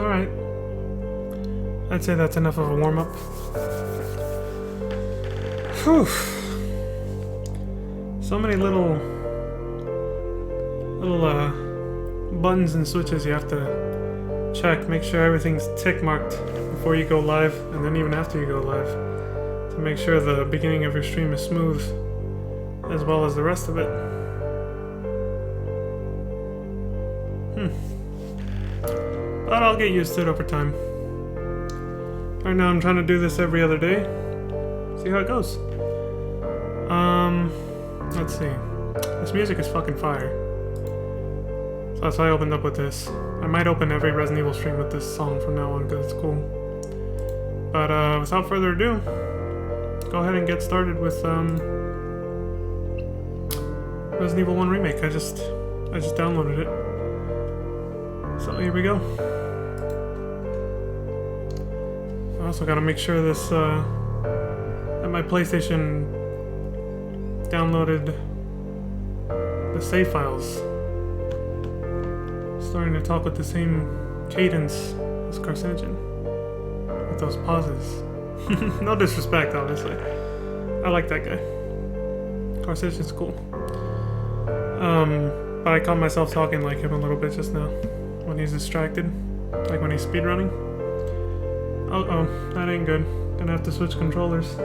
Alright. I'd say that's enough of a warm-up. Whew. So many little buttons and switches you have to check. Make sure everything's tick-marked before you go live, and then even after you go live, to make sure the beginning of your stream is smooth, as well as the rest of it. But I'll get used to it over time. Right now I'm trying to do this every other day. See how it goes. Let's see. This music is fucking fire. So that's why I opened up with this. I might open every Resident Evil stream with this song from now on because it's cool. But without further ado, go ahead and get started with Resident Evil 1 Remake. I just downloaded it. So here we go. I also gotta make sure this that my PlayStation downloaded the save files. Starting to talk with the same cadence as Carcinogen. With those pauses. No disrespect, obviously. I like that guy. Carcinogen's cool. But I caught myself talking like him a little bit just now. When he's distracted. Like when he's speedrunning. Uh-oh, that ain't good. Gonna have to switch controllers.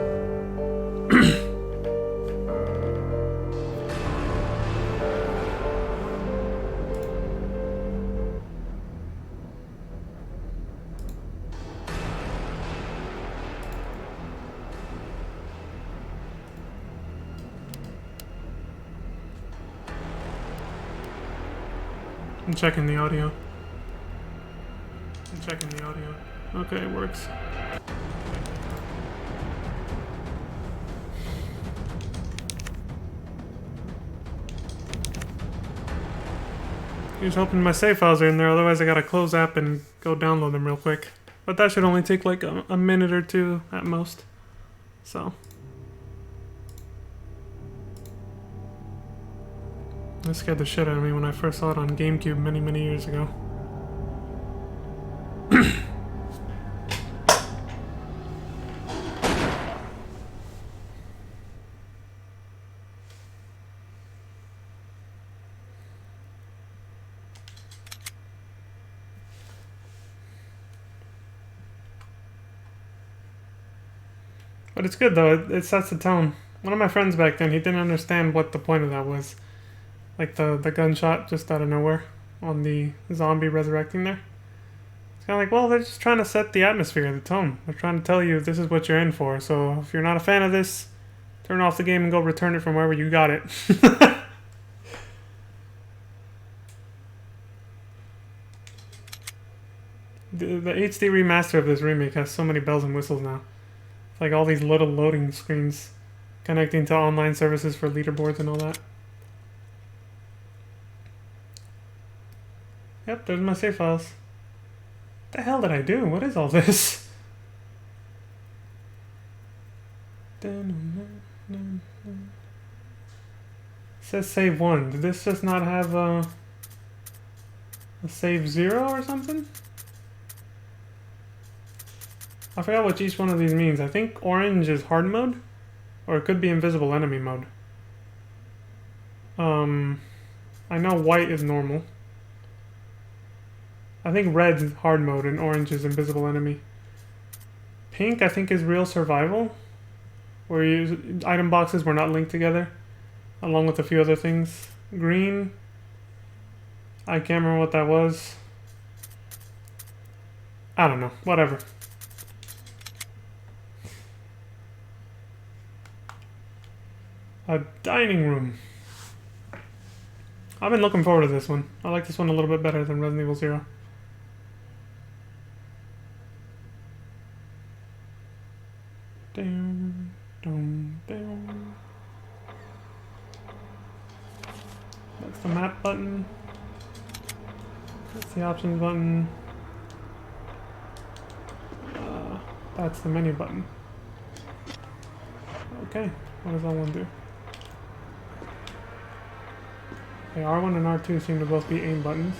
I'm checking the audio. Okay, it works. Just hoping my save files are in there, otherwise I gotta close app and go download them real quick. But that should only take like a minute or two at most. So. That scared the shit out of me when I first saw it on GameCube many years ago. But it's good though, it sets the tone. One of my friends back then, he didn't understand what the point of that was. Like the gunshot just out of nowhere on the zombie resurrecting there. It's kind of like, well, they're just trying to set the atmosphere, the tone. They're trying to tell you this is what you're in for. So if you're not a fan of this, turn off the game and go return it from wherever you got it. The HD remaster of this remake has so many bells and whistles now. Like all these little loading screens connecting to online services for leaderboards and all that. Yep, there's my save files. What the hell did I do? What is all this? It says save 1. Did this just not have a save 0 or something? I forgot what each one of these means. I think orange is hard mode, or it could be invisible enemy mode. I know white is normal. I think red is hard mode and orange is invisible enemy. Pink, I think, is real survival, where item boxes were not linked together, along with a few other things. Green, I can't remember what that was. I don't know. Whatever. A dining room. I've been looking forward to this one. I like this one a little bit better than Resident Evil 0. Down, down, down. That's the map button. That's the options button. That's the menu button. Okay, what does that one do? Okay, R1 and R2 seem to both be aim buttons.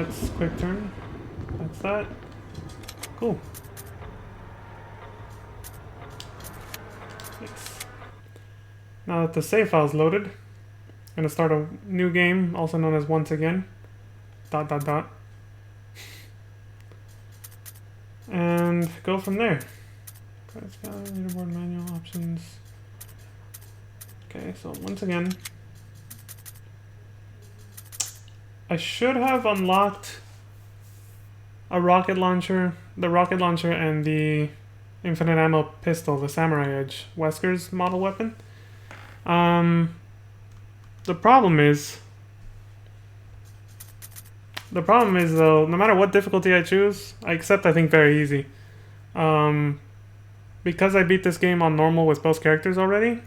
that's quick turn. That's that. Cool. Nice. Now that the save file's loaded, I'm gonna start a new game, also known as once again. ... And go from there. Leaderboard manual options. Okay, so once again, I should have unlocked a rocket launcher, the rocket launcher and the infinite ammo pistol, the Samurai Edge, Wesker's model weapon. The problem is though, no matter what difficulty I choose, I think very easy. Because I beat this game on normal with both characters already,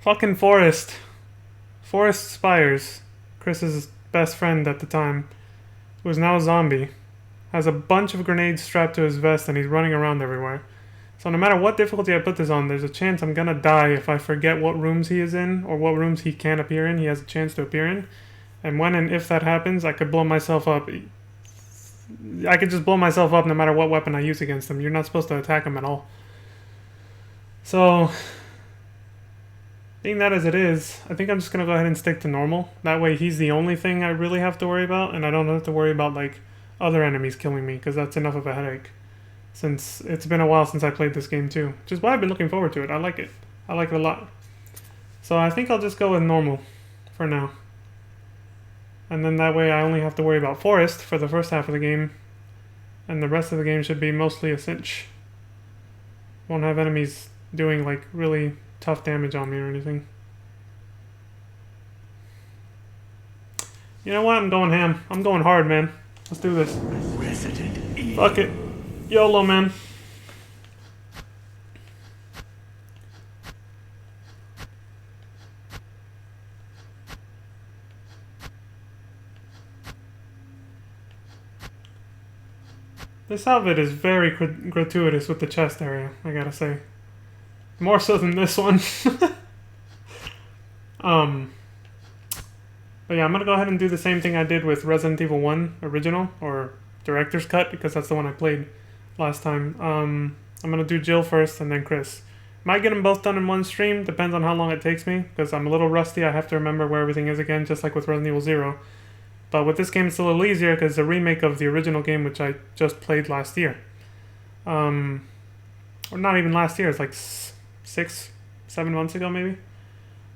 fucking Forrest Spires, Chris's best friend at the time, who is now a zombie, has a bunch of grenades strapped to his vest and he's running around everywhere. So no matter what difficulty I put this on, there's a chance I'm gonna die if I forget what rooms he is in or what rooms he can appear in, he has a chance to appear in. And when and if that happens, I could blow myself up. I could just blow myself up no matter what weapon I use against him. You're not supposed to attack him at all. So, being that as it is, I think I'm just going to go ahead and stick to normal. That way he's the only thing I really have to worry about, and I don't have to worry about, like, other enemies killing me, because that's enough of a headache. Since it's been a while since I played this game too. Which is why I've been looking forward to it. I like it. I like it a lot. So I think I'll just go with normal for now. And then that way I only have to worry about Forest for the first half of the game. And the rest of the game should be mostly a cinch. Won't have enemies doing like really tough damage on me or anything. You know what? I'm going ham. I'm going hard, man. Let's do this. Fuck it. YOLO, man. This outfit is very gratuitous with the chest area, I gotta say. More so than this one. But yeah, I'm gonna go ahead and do the same thing I did with Resident Evil 1 Original, or Director's Cut, because that's the one I played last time. I'm gonna do Jill first and then Chris. Might get them both done in one stream, depends on how long it takes me, because I'm a little rusty, I have to remember where everything is again, just like with Resident Evil 0. But with this game it's a little easier, because it's a remake of the original game, which I just played last year. Or not even last year, it's like 6-7 months ago maybe.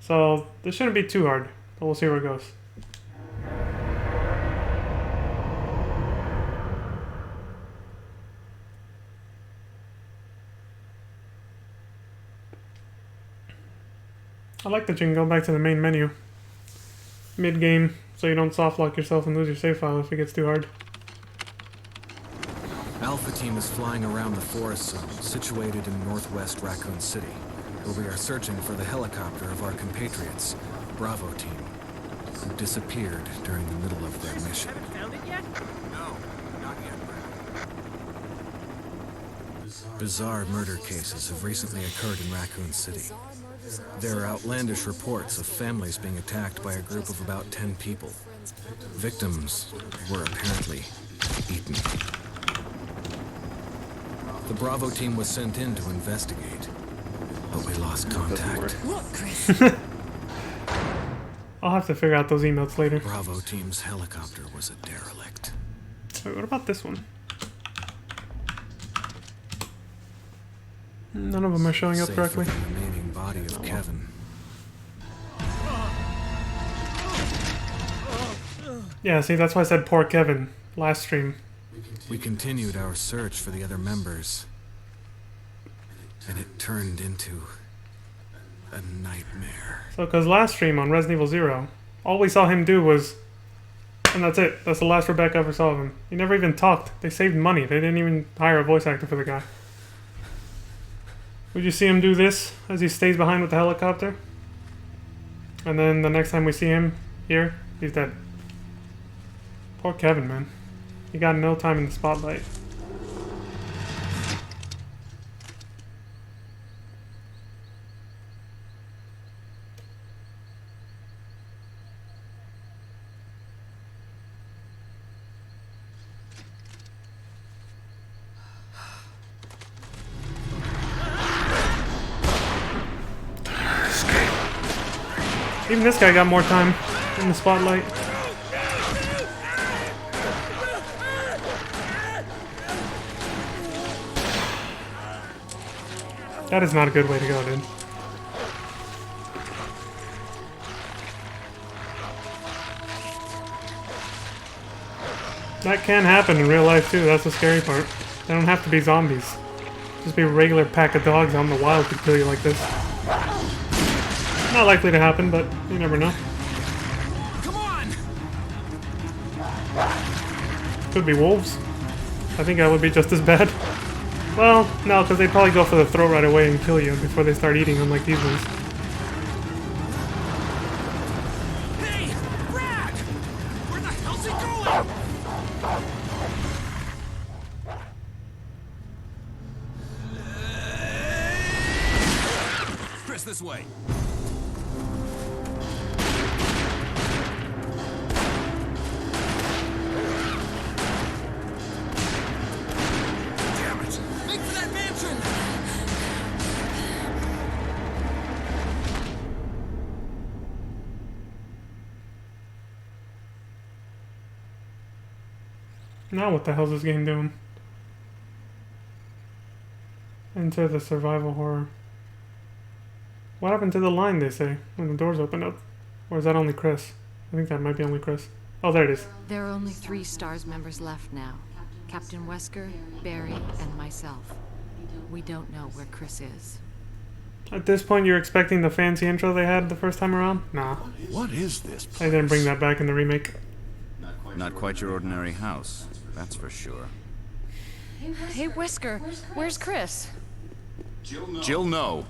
So this shouldn't be too hard, but we'll see where it goes. I like that you can go back to the main menu mid-game, so you don't soft lock yourself and lose your save file if it gets too hard. Alpha Team is flying around the forest zone, situated in northwest Raccoon City, where we are searching for the helicopter of our compatriots, Bravo Team, who disappeared during the middle of their mission. Haven't found it yet? No, not yet, Brad. Bizarre murder cases have recently occurred in Raccoon City. There are outlandish reports of families being attacked by a group of about 10 people. Victims were apparently eaten. The Bravo Team was sent in to investigate, but we lost contact. Look, Chris. I'll have to figure out those emails later. Bravo Team's helicopter was a derelict. Wait, what about this one? None of them are showing up Save correctly. for the remaining body of Kevin. Yeah, see, that's why I said poor Kevin last stream. We continued our search for the other members, and it turned into a nightmare. So, because last stream on Resident Evil 0, all we saw him do was... And that's it. That's the last Rebecca ever saw of him. He never even talked. They saved money. They didn't even hire a voice actor for the guy. Would you see him do this as he stays behind with the helicopter? And then the next time we see him here, he's dead. Poor Kevin, man. He got no time in the spotlight. Even this guy got more time in the spotlight. That is not a good way to go, dude. That can happen in real life too, that's the scary part. They don't have to be zombies. Just be a regular pack of dogs out in the wild could kill you like this. Not likely to happen, but you never know. Come on! Could be wolves. I think that would be just as bad. Well, no, because they'd probably go for the throat right away and kill you before they start eating them like these ones. Hey! Brad! Where the hell's he going? Chris, this way. Damn it! Make for that mansion! Now what the hell's this game doing? Enter the survival horror. What happened to the line, they say, when the doors open up? Or is that only Chris? I think that might be only Chris. Oh, there it is. There are only 3 STARS members left now. Captain Wesker, Barry, and myself. We don't know where Chris is. At this point, you're expecting the fancy intro they had the first time around? Nah. What is this place? They didn't bring that back in the remake. Not quite your ordinary house, that's for sure. Hey, Wesker, where's Chris? Jill, no.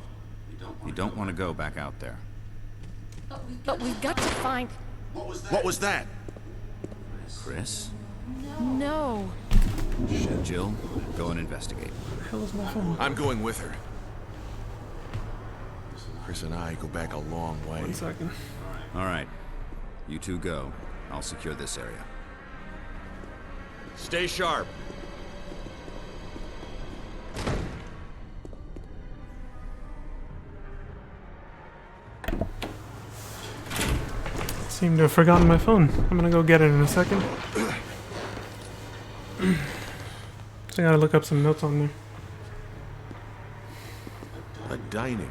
You don't want to go back out there. But we've got to find... What was that? Chris? No. Jill, go and investigate. Where the hell is my phone? I'm going with her. Chris and I go back a long way. 1 second. All right. You two go. I'll secure this area. Stay sharp. Seem to have forgotten my phone. I'm gonna go get it in a second. So I gotta look up some notes on there. A dining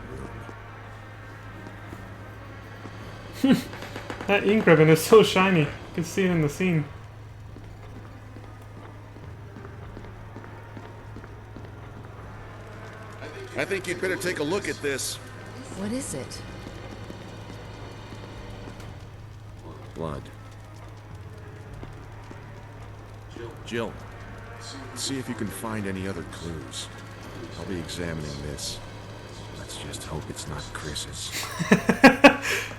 room. That ink ribbon is so shiny. You can see it in the scene. I think you'd better take a look at this. What is it? Blood. Jill, see if you can find any other clues. I'll be examining this. Let's just hope it's not Chris's.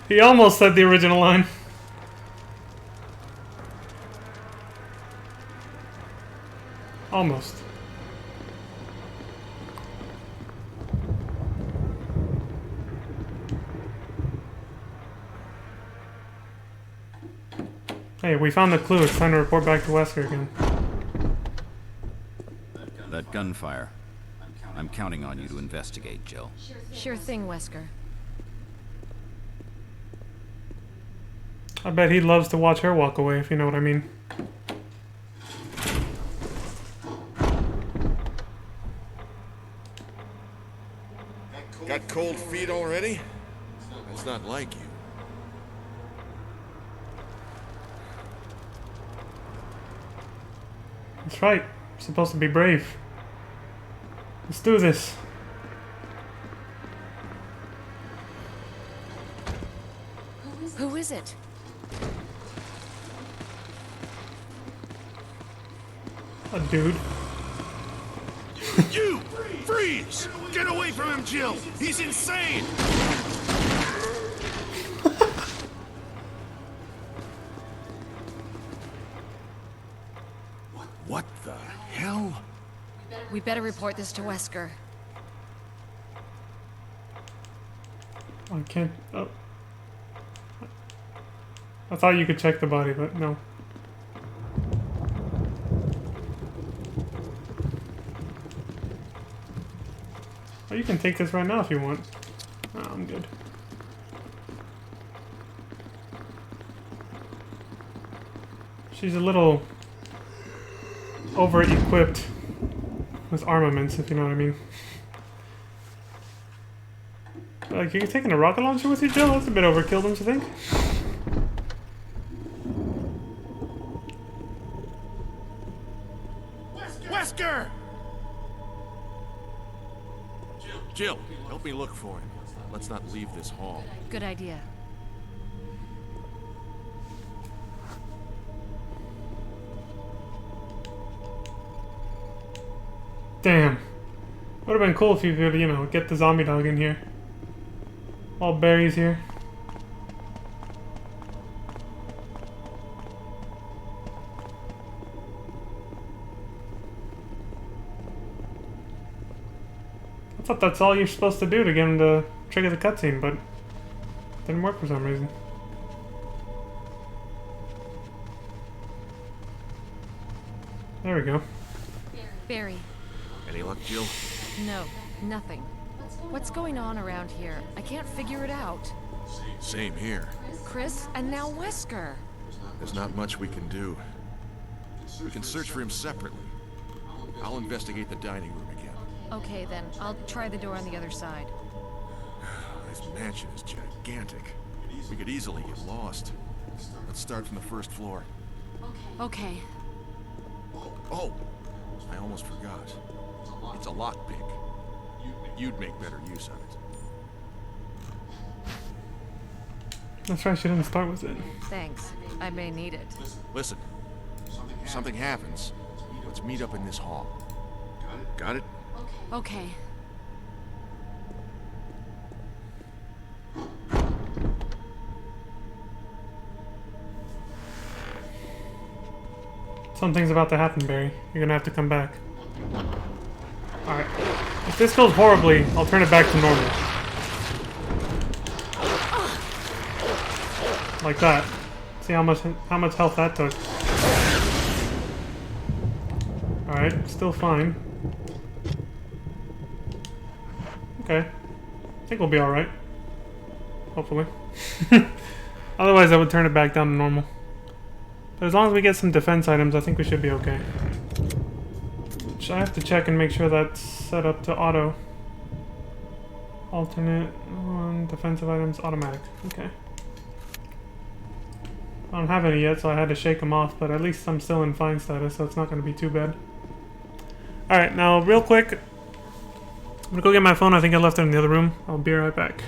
He almost said the original line. Almost. Hey, we found the clue. It's time to report back to Wesker again. That gunfire. I'm counting on you to investigate, Jill. Sure thing, Wesker. I bet he loves to watch her walk away, if you know what I mean. Got cold feet already? That's not like you. That's right. You're supposed to be brave. Let's do this. Who is it? A dude. You! Freeze! Get away from him, Jill! He's insane! What the hell? We better report this to Wesker. I can't. Oh. I thought you could check the body, but no. Oh, you can take this right now if you want. Oh, I'm good. She's a little over-equipped with armaments, if you know what I mean. Like, you're taking a rocket launcher with you, Jill? That's a bit overkill, don't you think? Wesker! Jill, help me look for him. Let's not leave this hall. Good idea. Damn. Would have been cool if you could, you know, get the zombie dog in here. All Barry's here. I thought that's all you're supposed to do to get him to trigger the cutscene, but it didn't work for some reason. There we go. Barry. Any luck, Jill? No, nothing. What's going on around here? I can't figure it out. Same here. Chris, and now Wesker. There's not much we can do. We can search for him separately. I'll investigate the dining room again. Okay, then. I'll try the door on the other side. This mansion is gigantic. We could easily get lost. Let's start from the first floor. Okay. Oh! I almost forgot. It's a lockpick. You'd make better use of it. That's right, she didn't start with it. Thanks. I may need it. Listen, if something happens, let's meet up in this hall. Got it? Okay. Something's about to happen, Barry. You're gonna have to come back. Alright. If this goes horribly, I'll turn it back to normal. Like that. See how much health that took. Alright, still fine. Okay. I think we'll be alright. Hopefully. Otherwise I would turn it back down to normal. But as long as we get some defense items, I think we should be okay. Which I have to check and make sure that's set up to auto. Alternate on defensive items, automatic. Okay. I don't have any yet, so I had to shake them off, but at least I'm still in fine status, so it's not going to be too bad. Alright, now real quick, I'm going to go get my phone. I think I left it in the other room. I'll be right back.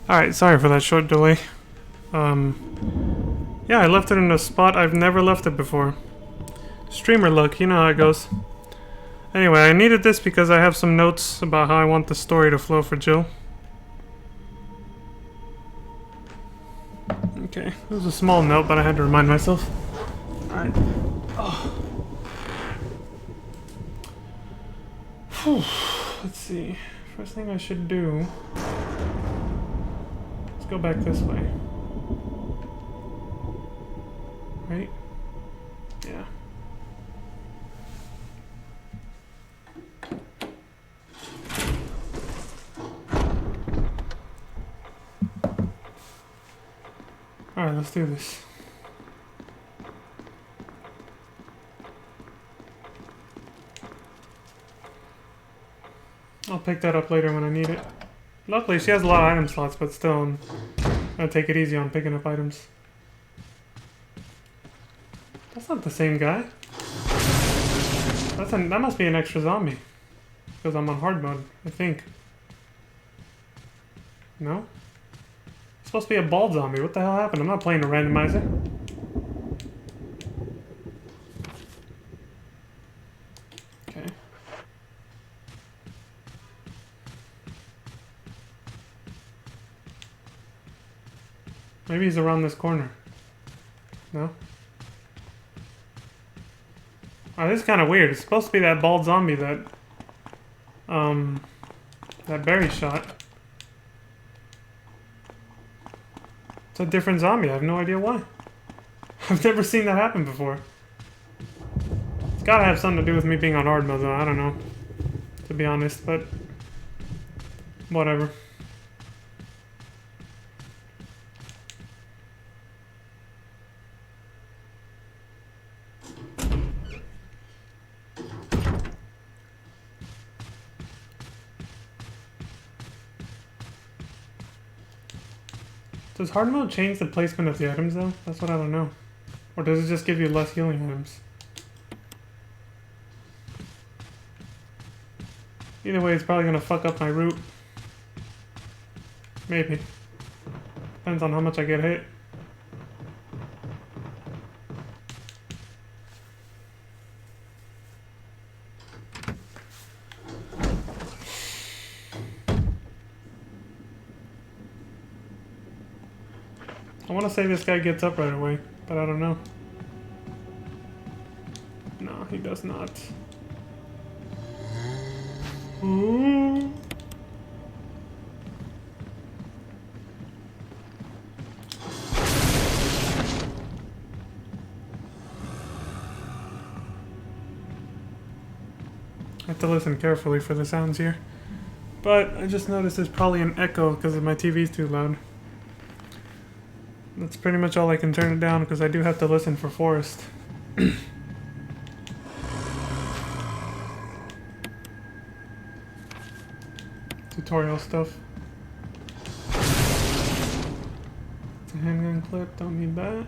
Alright, sorry for that short delay. Yeah, I left it in a spot I've never left it before. Streamer luck, you know how it goes. Anyway, I needed this because I have some notes about how I want the story to flow for Jill. Okay, it was a small note, but I had to remind myself. Alright. Oh. Let's see. First thing I should do... Let's go back this way. Right? Yeah. Alright, let's do this. I'll pick that up later when I need it. Luckily, she has a lot of item slots, but still, I'm gonna take it easy on picking up items. That's not the same guy. That must be an extra zombie. Because I'm on hard mode, I think. No? It's supposed to be a bald zombie. What the hell happened? I'm not playing a randomizer. Okay. Maybe he's around this corner. No? Oh, this is kind of weird. It's supposed to be that bald zombie that Barry shot. It's a different zombie. I have no idea why. I've never seen that happen before. It's gotta have something to do with me being on hard mode, though. I don't know, to be honest, but whatever. Does hard mode change the placement of the items, though? That's what I don't know. Or does it just give you less healing items? Either way, it's probably gonna fuck up my route. Maybe. Depends on how much I get hit. I want to say this guy gets up right away, but I don't know. No, he does not. Ooh. I have to listen carefully for the sounds here. But I just noticed there's probably an echo because my TV's too loud. That's pretty much all I can turn it down because I do have to listen for Forest. Tutorial stuff. It's a handgun clip, don't need that.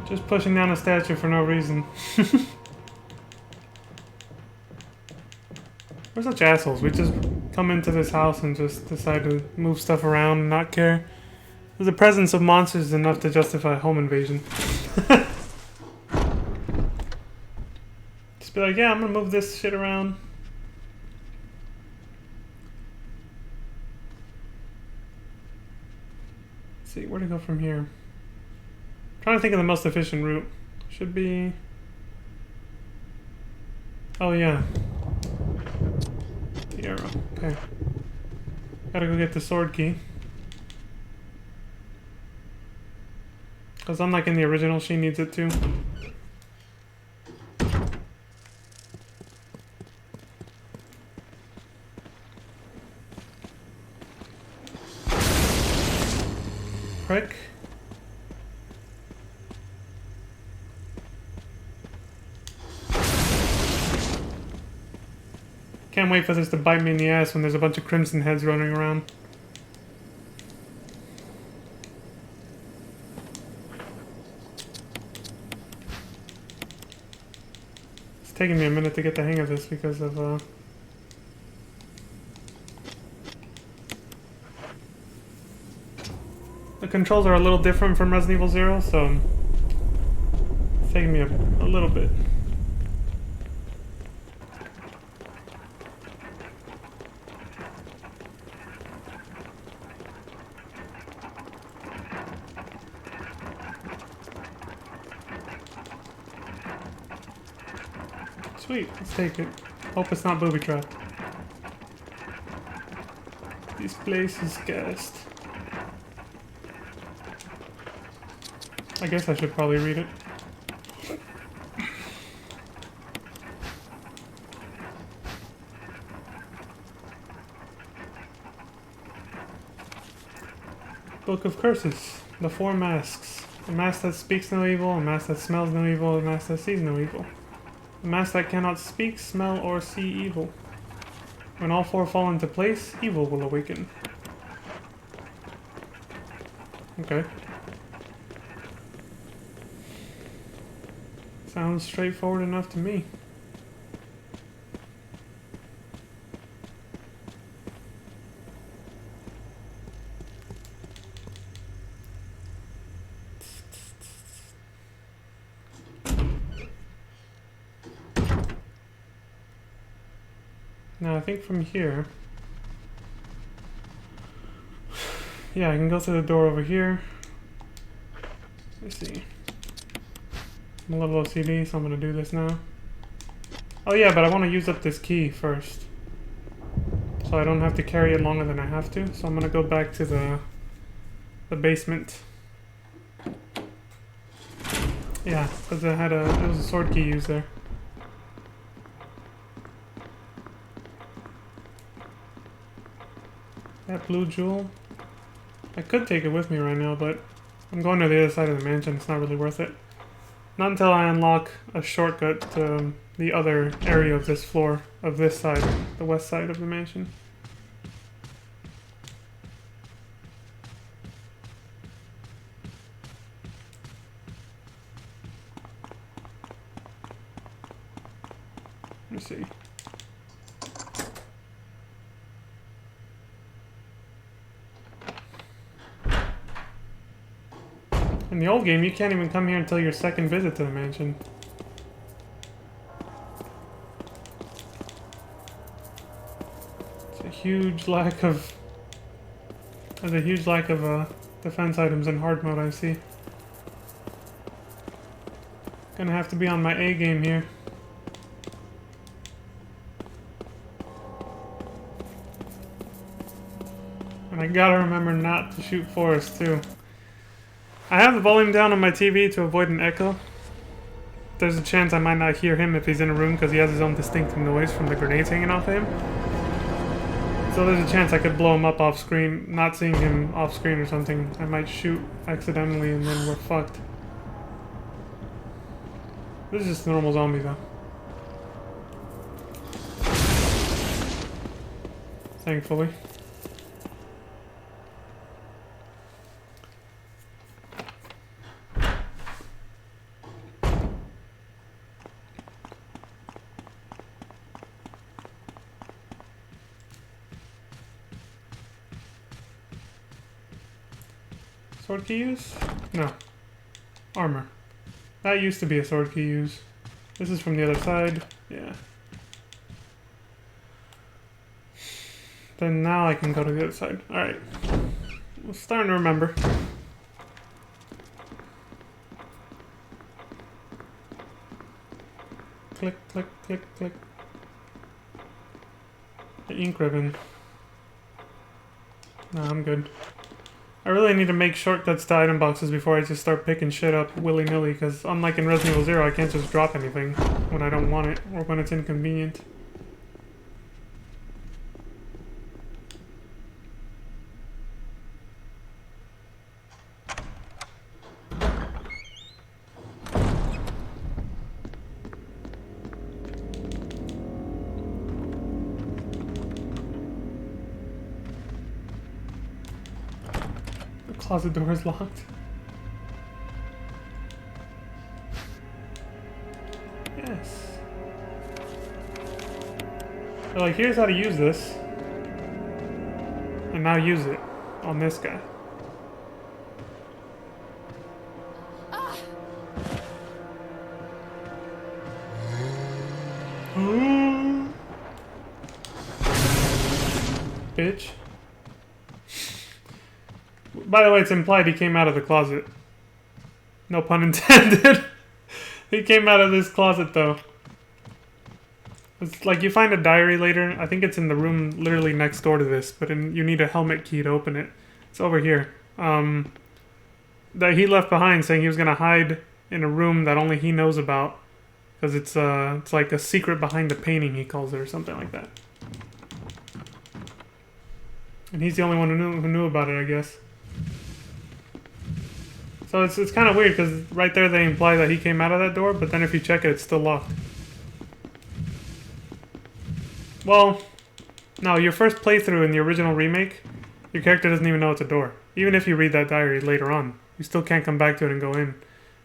Just pushing down a statue for no reason. We're such assholes. We just come into this house and just decide to move stuff around and not care. The presence of monsters is enough to justify a home invasion. Just be like, yeah, I'm gonna move this shit around. Let's see, where to go from here? Trying to think of the most efficient route. Should be... Oh yeah. The arrow. Okay. Gotta go get the sword key. Because unlike in the original, she needs it too. Prick. Can't wait for this to bite me in the ass when there's a bunch of crimson heads running around. It's taking me a minute to get the hang of this because of The controls are a little different from Resident Evil 0, so it's taking me a little bit. Sweet, let's take it. Hope it's not booby trapped. This place is gassed. I guess I should probably read it. Book of Curses. The Four Masks. A mask that speaks no evil, a mask that smells no evil, a mask that sees no evil. A mask that cannot speak, smell, or see evil. When all four fall into place, evil will awaken. Okay. Sounds straightforward enough to me. Now I think from here, yeah, I can go through the door over here. Let's see. I'm a little OCD, so I'm gonna do this now. Oh yeah, but I want to use up this key first, so I don't have to carry it longer than I have to. So I'm gonna go back to the basement. Yeah, because it was a sword key used there. That blue jewel. I could take it with me right now, but I'm going to the other side of the mansion. It's not really worth it. Not until I unlock a shortcut to the other area of this floor, of this side, the west side of the mansion. Let me see. In the old game, you can't even come here until your second visit to the mansion. It's a huge lack of... There's a huge lack of defense items in hard mode, I see. Gonna have to be on my A game here. And I gotta remember not to shoot Forrest, too. I have the volume down on my TV to avoid an echo. There's a chance I might not hear him if he's in a room because he has his own distinct noise from the grenades hanging off him. So there's a chance I could blow him up off screen, not seeing him off screen or something. I might shoot accidentally and then we're fucked. This is just a normal zombie though. Thankfully. Sword key use? No. Armor. That used to be a sword key use. This is from the other side. Yeah. Then now I can go to the other side. Alright. I'm starting to remember. Click, click, click, click. The ink ribbon. No, I'm good. I really need to make shortcuts to item boxes before I just start picking shit up willy-nilly, because unlike in Resident Evil 0, I can't just drop anything when I don't want it, or when it's inconvenient. Closet door is locked. Yes. So like, here's how to use this. And now use it on this guy. bitch. By the way, it's implied he came out of the closet. No pun intended. He came out of this closet, though. It's like you find a diary later. I think it's in the room literally next door to this, but you need a helmet key to open it. It's over here. That he left behind, saying he was gonna hide in a room that only he knows about, because it's like a secret behind the painting, he calls it, or something like that. And he's the only one who knew about it, I guess. So it's kind of weird, because right there they imply that he came out of that door, but then if you check it, it's still locked. Well, no, your first playthrough in the original remake, your character doesn't even know it's a door. Even if you read that diary later on, you still can't come back to it and go in,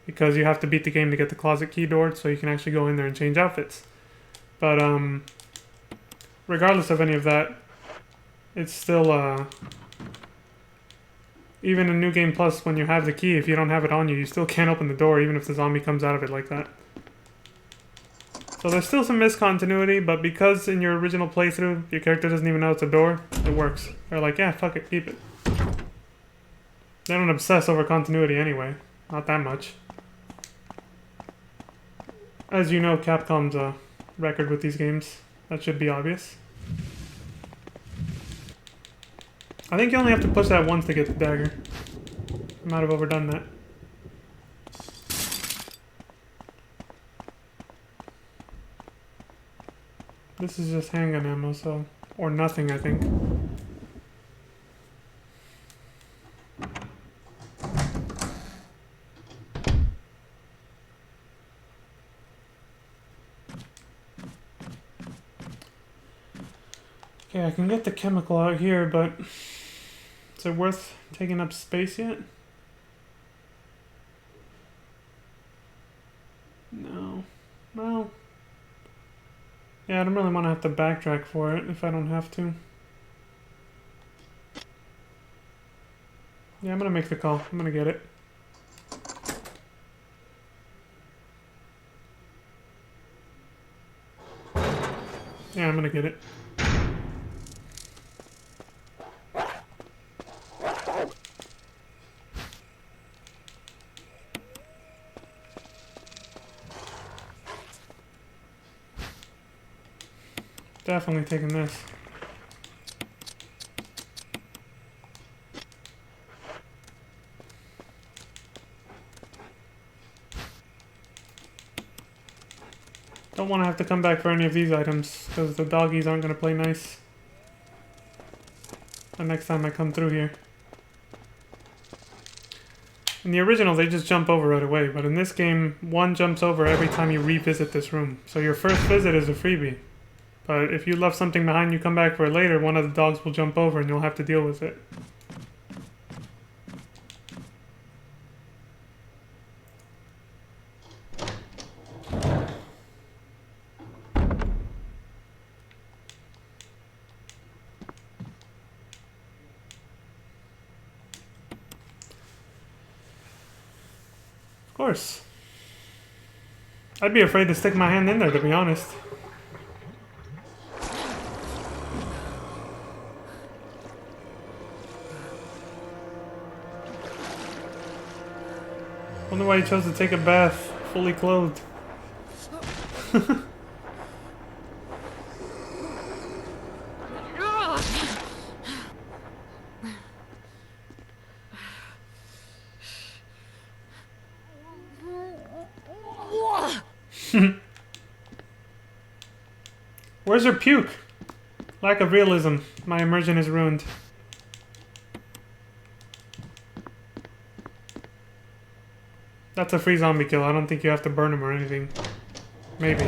because you have to beat the game to get the closet key door, so you can actually go in there and change outfits. But regardless of any of that, it's still even in New Game Plus, when you have the key, if you don't have it on you, you still can't open the door, even if the zombie comes out of it like that. So there's still some miscontinuity, but because in your original playthrough, your character doesn't even know it's a door, it works. They're like, yeah, fuck it, keep it. They don't obsess over continuity anyway. Not that much. As you know, Capcom's record with these games. That should be obvious. I think you only have to push that once to get the dagger. I might have overdone that. This is just handgun ammo, so... or nothing, I think. Okay, I can get the chemical out here, but... is it worth taking up space yet? No. Well... yeah, I don't really want to have to backtrack for it if I don't have to. Yeah, I'm gonna make the call. I'm gonna get it. Yeah, I'm gonna get it. Definitely taking this. Don't want to have to come back for any of these items, because the doggies aren't going to play nice the next time I come through here. In the original, they just jump over right away, but in this game, one jumps over every time you revisit this room. So your first visit is a freebie. But if you left something behind, you come back for it later, one of the dogs will jump over and you'll have to deal with it. Of course. I'd be afraid to stick my hand in there, to be honest. Wonder why he chose to take a bath fully clothed. Where's her puke? Lack of realism. My immersion is ruined. That's a free zombie kill. I don't think you have to burn him or anything. Maybe.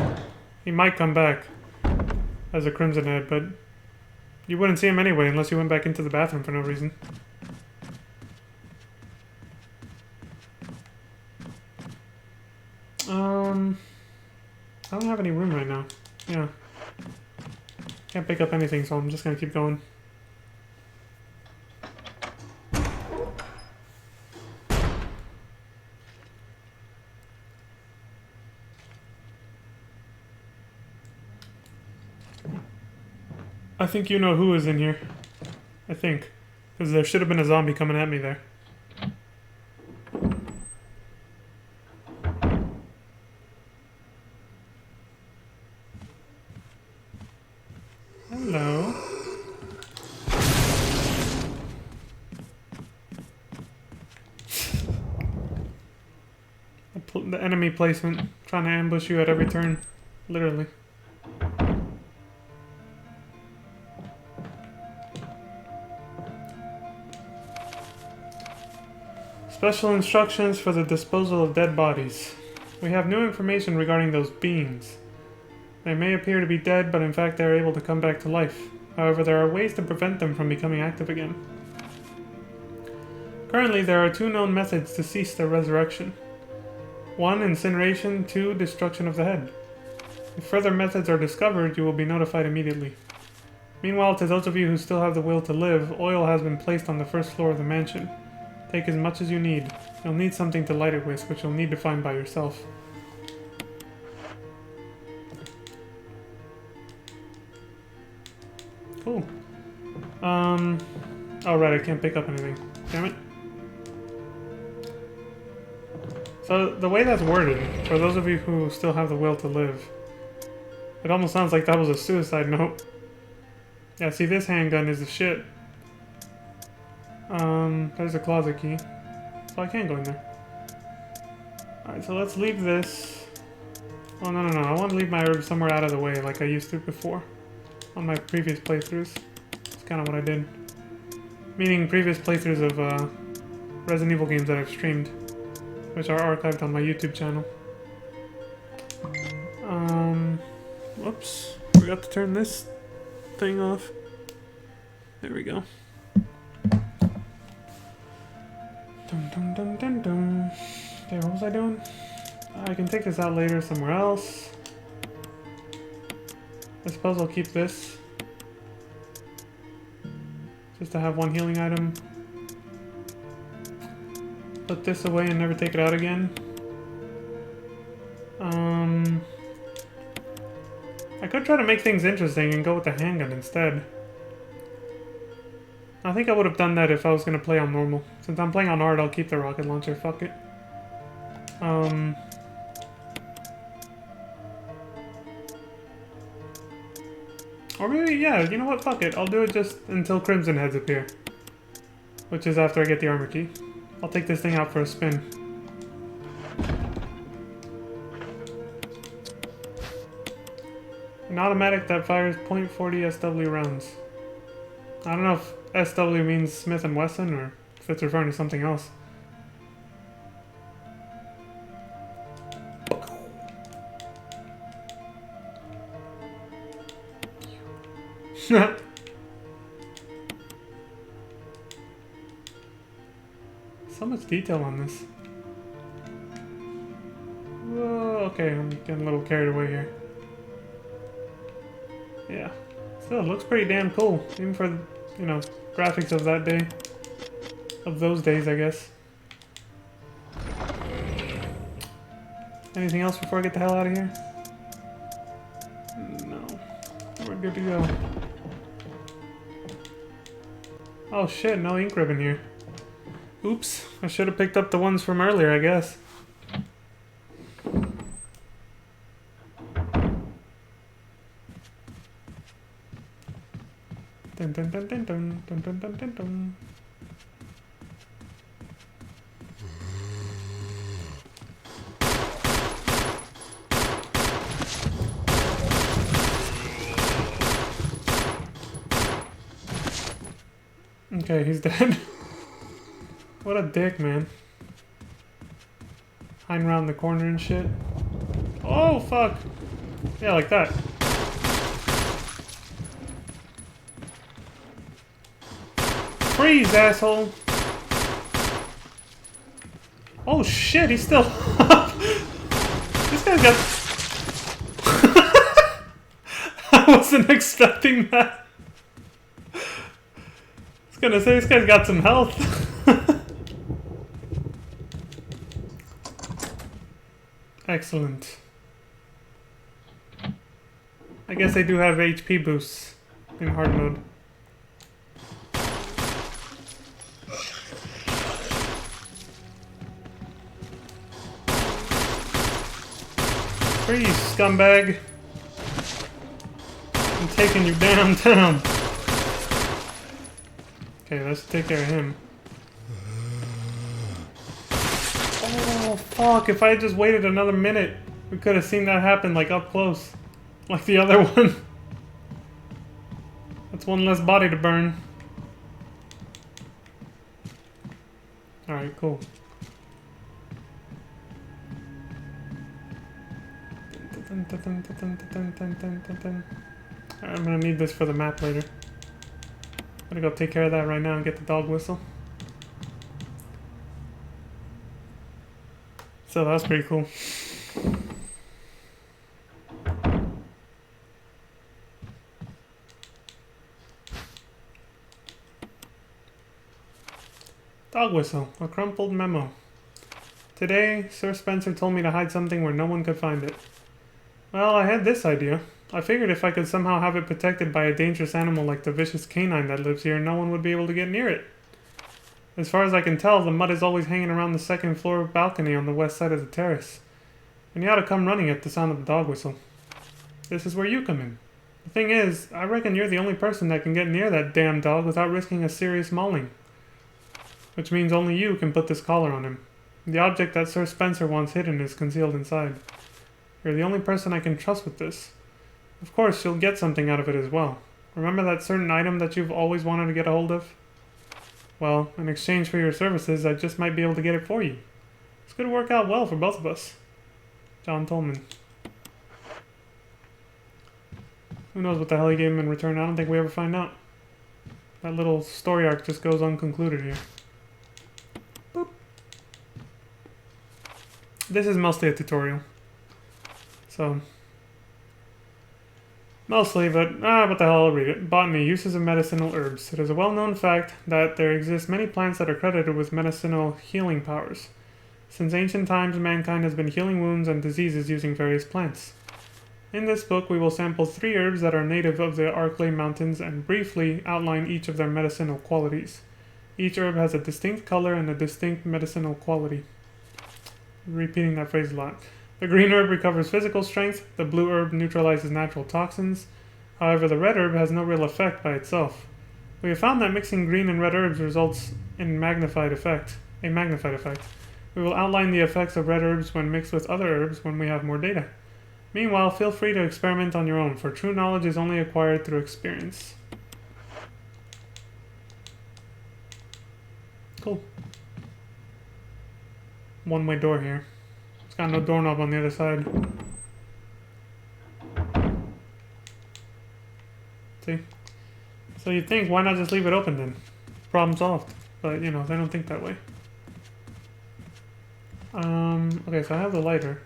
He might come back as a Crimson Head, but you wouldn't see him anyway unless you went back into the bathroom for no reason. I don't have any room right now. Yeah. Can't pick up anything, so I'm just gonna keep going. I think you know who is in here. I think. Because there should have been a zombie coming at me there. Hello. The enemy placement. Trying to ambush you at every turn. Literally. Special instructions for the disposal of dead bodies. We have new information regarding those beings. They may appear to be dead, but in fact they are able to come back to life. However, there are ways to prevent them from becoming active again. Currently, there are 2 known methods to cease their resurrection. 1. Incineration. 2. Destruction of the head. If further methods are discovered, you will be notified immediately. Meanwhile, to those of you who still have the will to live, oil has been placed on the first floor of the mansion. Take as much as you need. You'll need something to light it with, which you'll need to find by yourself. Cool. Oh right, I can't pick up anything. Damn it. So, the way that's worded, for those of you who still have the will to live, it almost sounds like that was a suicide note. Yeah, see, this handgun is the shit. There's a closet key. So I can't go in there. Alright, so let's leave this. Oh, no. I want to leave my herbs somewhere out of the way like I used to before. On my previous playthroughs. That's kind of what I did. Meaning previous playthroughs of Resident Evil games that I've streamed. Which are archived on my YouTube channel. Whoops. Forgot to turn this thing off. There we go. Dum. Okay, what was I doing? I can take this out later somewhere else. I suppose I'll keep this. Just to have one healing item. Put this away and never take it out again. I could try to make things interesting and go with the handgun instead. I think I would have done that if I was going to play on normal. Since I'm playing on hard, I'll keep the rocket launcher. Fuck it. Or maybe, yeah, you know what? Fuck it. I'll do it just until Crimson Heads appear. Which is after I get the armor key. I'll take this thing out for a spin. An automatic that fires .40 SW rounds. I don't know if SW means Smith & Wesson or if it's referring to something else. So much detail on this. Whoa, okay, I'm getting a little carried away here. Yeah. Still, it looks pretty damn cool. Even for, you know, graphics of that day. Of those days, I guess. Anything else before I get the hell out of here? No. We're good to go. Oh shit, no ink ribbon here. Oops, I should have picked up the ones from earlier, I guess. Dun dun dun dun dun dun dun dun dun dun. Okay, he's dead. What a dick, man. Hiding around the corner and shit. Oh, fuck. Yeah, like that. Freeze, asshole. Oh, shit, he's still up. This guy's got... I wasn't expecting that. I was gonna say, this guy's got some health. Excellent. I guess they do have HP boosts in hard mode. Freeze, scumbag. I'm taking you downtown. Okay, let's take care of him. Oh, fuck. If I had just waited another minute, we could have seen that happen, like, up close. Like the other one. That's one less body to burn. Alright, cool. Alright, I'm gonna need this for the map later. I'm gonna go take care of that right now and get the dog whistle. So that was pretty cool. Dog whistle, a crumpled memo. Today, Sir Spencer told me to hide something where no one could find it. Well, I had this idea. I figured if I could somehow have it protected by a dangerous animal like the vicious canine that lives here, no one would be able to get near it. As far as I can tell, the mud is always hanging around the second floor balcony on the west side of the terrace. And you ought to come running at the sound of the dog whistle. This is where you come in. The thing is, I reckon you're the only person that can get near that damn dog without risking a serious mauling. Which means only you can put this collar on him. The object that Sir Spencer wants hidden is concealed inside. You're the only person I can trust with this. Of course, you'll get something out of it as well. Remember that certain item that you've always wanted to get a hold of? Well, in exchange for your services, I just might be able to get it for you. This could work out well for both of us. John Tolman. Who knows what the hell he gave him in return? I don't think we ever find out. That little story arc just goes unconcluded here. Boop. This is mostly a tutorial. So, mostly, but what the hell, I'll read it. Botany, uses of medicinal herbs. It is a well-known fact that there exist many plants that are credited with medicinal healing powers. Since ancient times, mankind has been healing wounds and diseases using various plants. In this book, we will sample 3 herbs that are native of the Arklay Mountains and briefly outline each of their medicinal qualities. Each herb has a distinct color and a distinct medicinal quality. Repeating that phrase a lot. The green herb recovers physical strength, the blue herb neutralizes natural toxins. However, the red herb has no real effect by itself. We have found that mixing green and red herbs results in a magnified effect. We will outline the effects of red herbs when mixed with other herbs when we have more data. Meanwhile, feel free to experiment on your own, for true knowledge is only acquired through experience. Cool. One-way door here. It's got no doorknob on the other side. See? So you'd think, why not just leave it open then? Problem solved. But, you know, they don't think that way. Okay, so I have the lighter.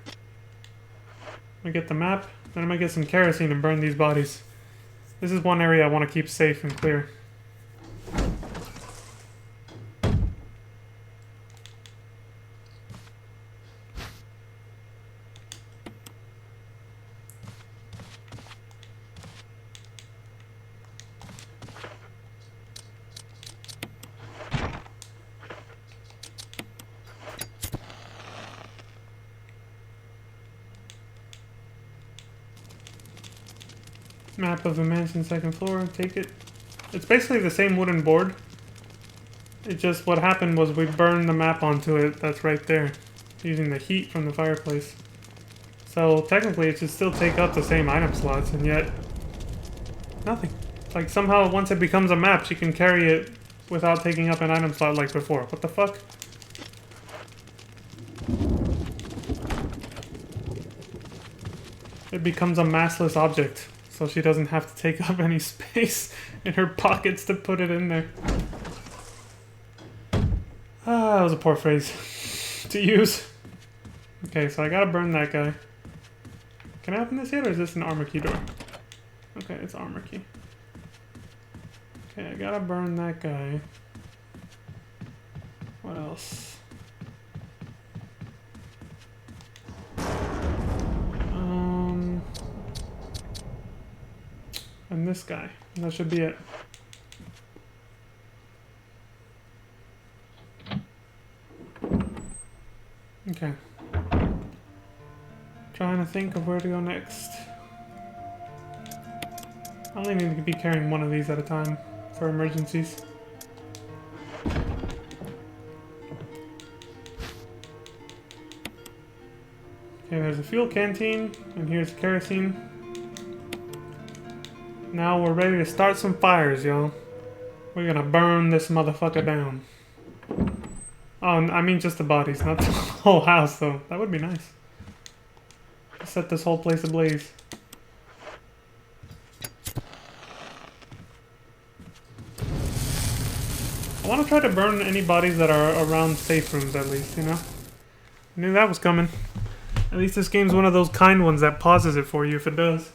I get the map, then I might get some kerosene and burn these bodies. This is one area I want to keep safe and clear. Map of the mansion, second floor. Take it. It's basically the same wooden board. It just, what happened was we burned the map onto it. That's right there. Using the heat from the fireplace. So technically it should still take up the same item slots, and yet nothing. Like somehow once it becomes a map, she can carry it without taking up an item slot like before. What the fuck? It becomes a massless object. So she doesn't have to take up any space in her pockets to put it in there. Ah, that was a poor phrase to use. Okay, so I gotta burn that guy. Can I open this yet, or is this an armor key door? Okay, it's armor key. Okay, I gotta burn that guy. What else? And this guy. That should be it. Okay. Trying to think of where to go next. I only need to be carrying one of these at a time for emergencies. Okay, there's a fuel canteen, and here's kerosene. Now we're ready to start some fires, y'all. We're gonna burn this motherfucker down. Oh, I mean just the bodies, not the whole house, though. That would be nice. Set this whole place ablaze. I want to try to burn any bodies that are around safe rooms, at least, you know? I knew that was coming. At least this game's one of those kind ones that pauses it for you if it does.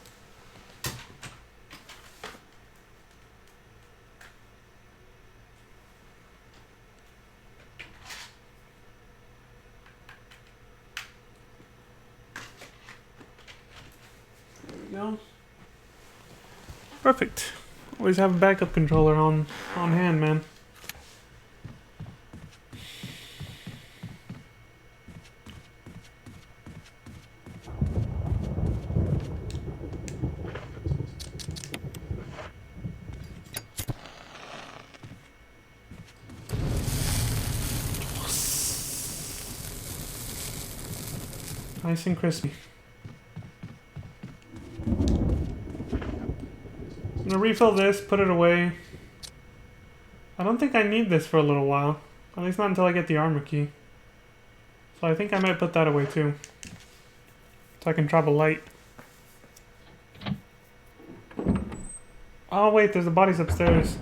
There we go. Perfect. Always have a backup controller on hand, man. Nice and crispy. I'm gonna refill this, put it away. I don't think I need this for a little while. At least not until I get the armor key. So I think I might put that away too. So I can travel light. Oh wait, there's the bodies upstairs.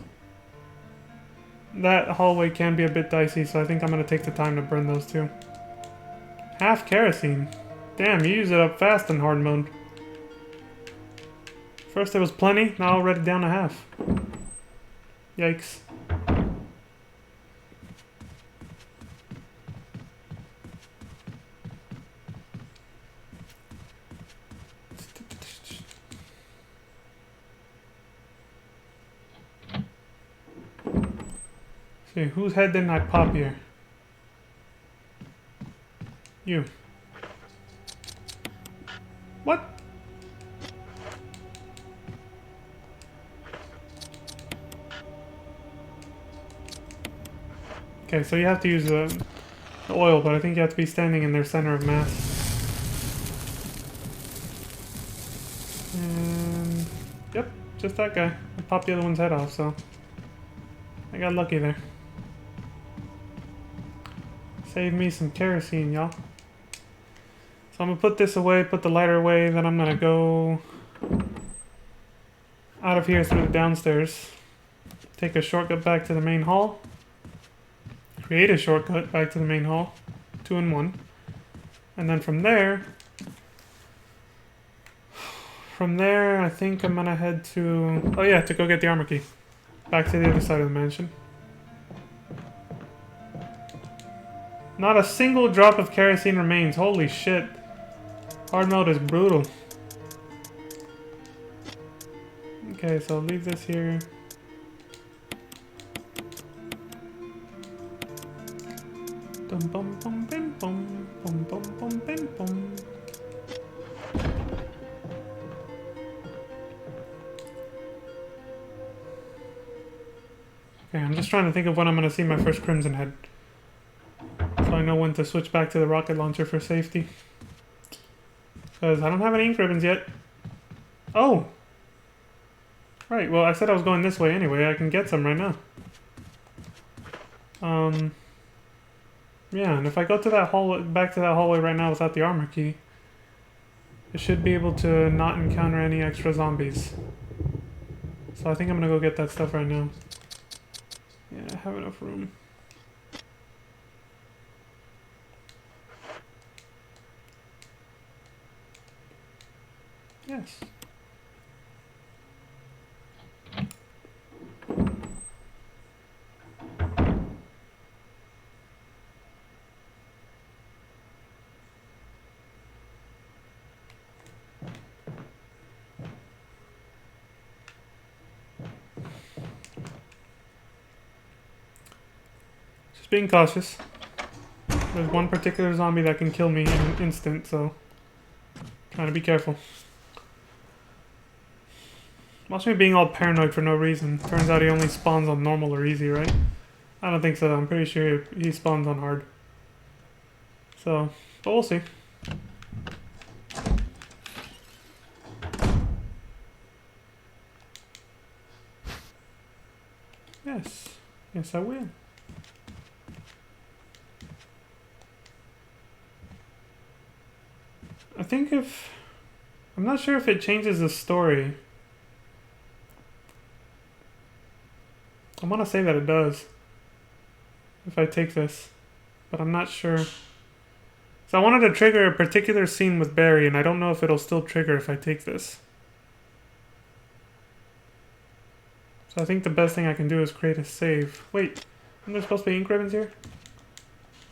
That hallway can be a bit dicey, so I think I'm gonna take the time to burn those too. Half kerosene. Damn, you use it up fast in hard mode. First there was plenty, now already down to half. Yikes. See, whose head didn't I pop here? You. What? Okay, so you have to use the oil, but I think you have to be standing in their center of mass. And yep, just that guy. I popped the other one's head off, so I got lucky there. Save me some kerosene, y'all. So I'm gonna put this away, put the lighter away, then I'm gonna go out of here through the downstairs. Take a shortcut back to the main hall. Create a shortcut back to the main hall. 2 in 1. And then from there, I think I'm gonna head to, oh yeah, to go get the armor key. Back to the other side of the mansion. Not a single drop of kerosene remains. Holy shit. Hard mode is brutal. Okay, so I'll leave this here. Dum bum bum bim bum bum bum bum bim bum. Okay, I'm just trying to think of when I'm gonna see my first Crimson Head. So I know when to switch back to the rocket launcher for safety. Because I don't have any ink ribbons yet. Oh! Right, well I said I was going this way anyway. I can get some right now. Yeah, and if I go to that hallway, back to that hallway right now without the armor key, I should be able to not encounter any extra zombies. So I think I'm gonna go get that stuff right now. Yeah, I have enough room. Yes. Just being cautious. There's one particular zombie that can kill me in an instant, so Gotta be careful. Watch me being all paranoid for no reason. Turns out he only spawns on normal or easy, right? I don't think so. I'm pretty sure he spawns on hard. So, but we'll see. Yes. Yes, I will. I think if... I'm not sure if it changes the story. I want to say that it does. If I take this. But I'm not sure. So I wanted to trigger a particular scene with Barry, and I don't know if it'll still trigger if I take this. So I think the best thing I can do is create a save. Wait, aren't there supposed to be ink ribbons here?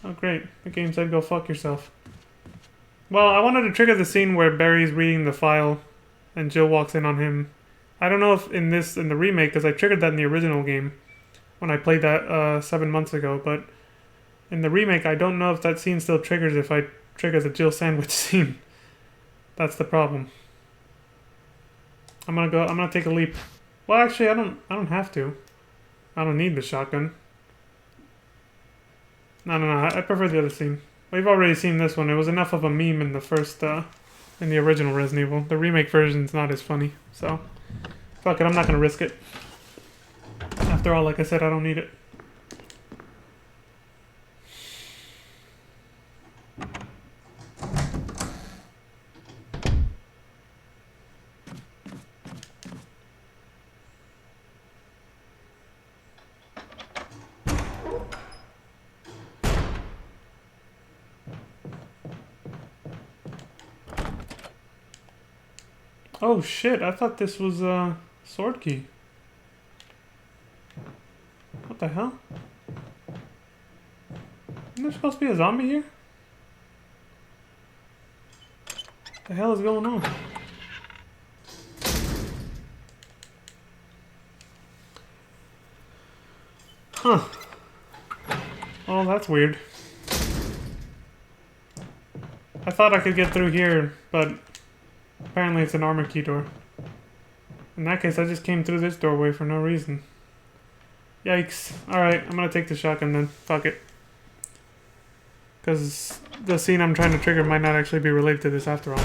Oh great, the game said go fuck yourself. Well, I wanted to trigger the scene where Barry's reading the file and Jill walks in on him. I don't know if in the remake, because I triggered that in the original game when I played that 7 months ago, but in the remake I don't know if that scene still triggers if I trigger the Jill sandwich scene. That's the problem. I'm gonna take a leap. Well, actually, I don't have to. I don't need the shotgun. No, I prefer the other scene. We've already seen this one. It was enough of a meme in the first, in the original Resident Evil. The remake version's not as funny, so fuck it, I'm not gonna risk it. After all, like I said, I don't need it. Oh shit, I thought this was a sword key. What the hell? Isn't there supposed to be a zombie here? What the hell is going on? Huh. Oh, that's weird. I thought I could get through here, but apparently it's an armor key door. In that case, I just came through this doorway for no reason. Yikes. Alright, I'm gonna take the shotgun then. Fuck it. Because the scene I'm trying to trigger might not actually be related to this after all.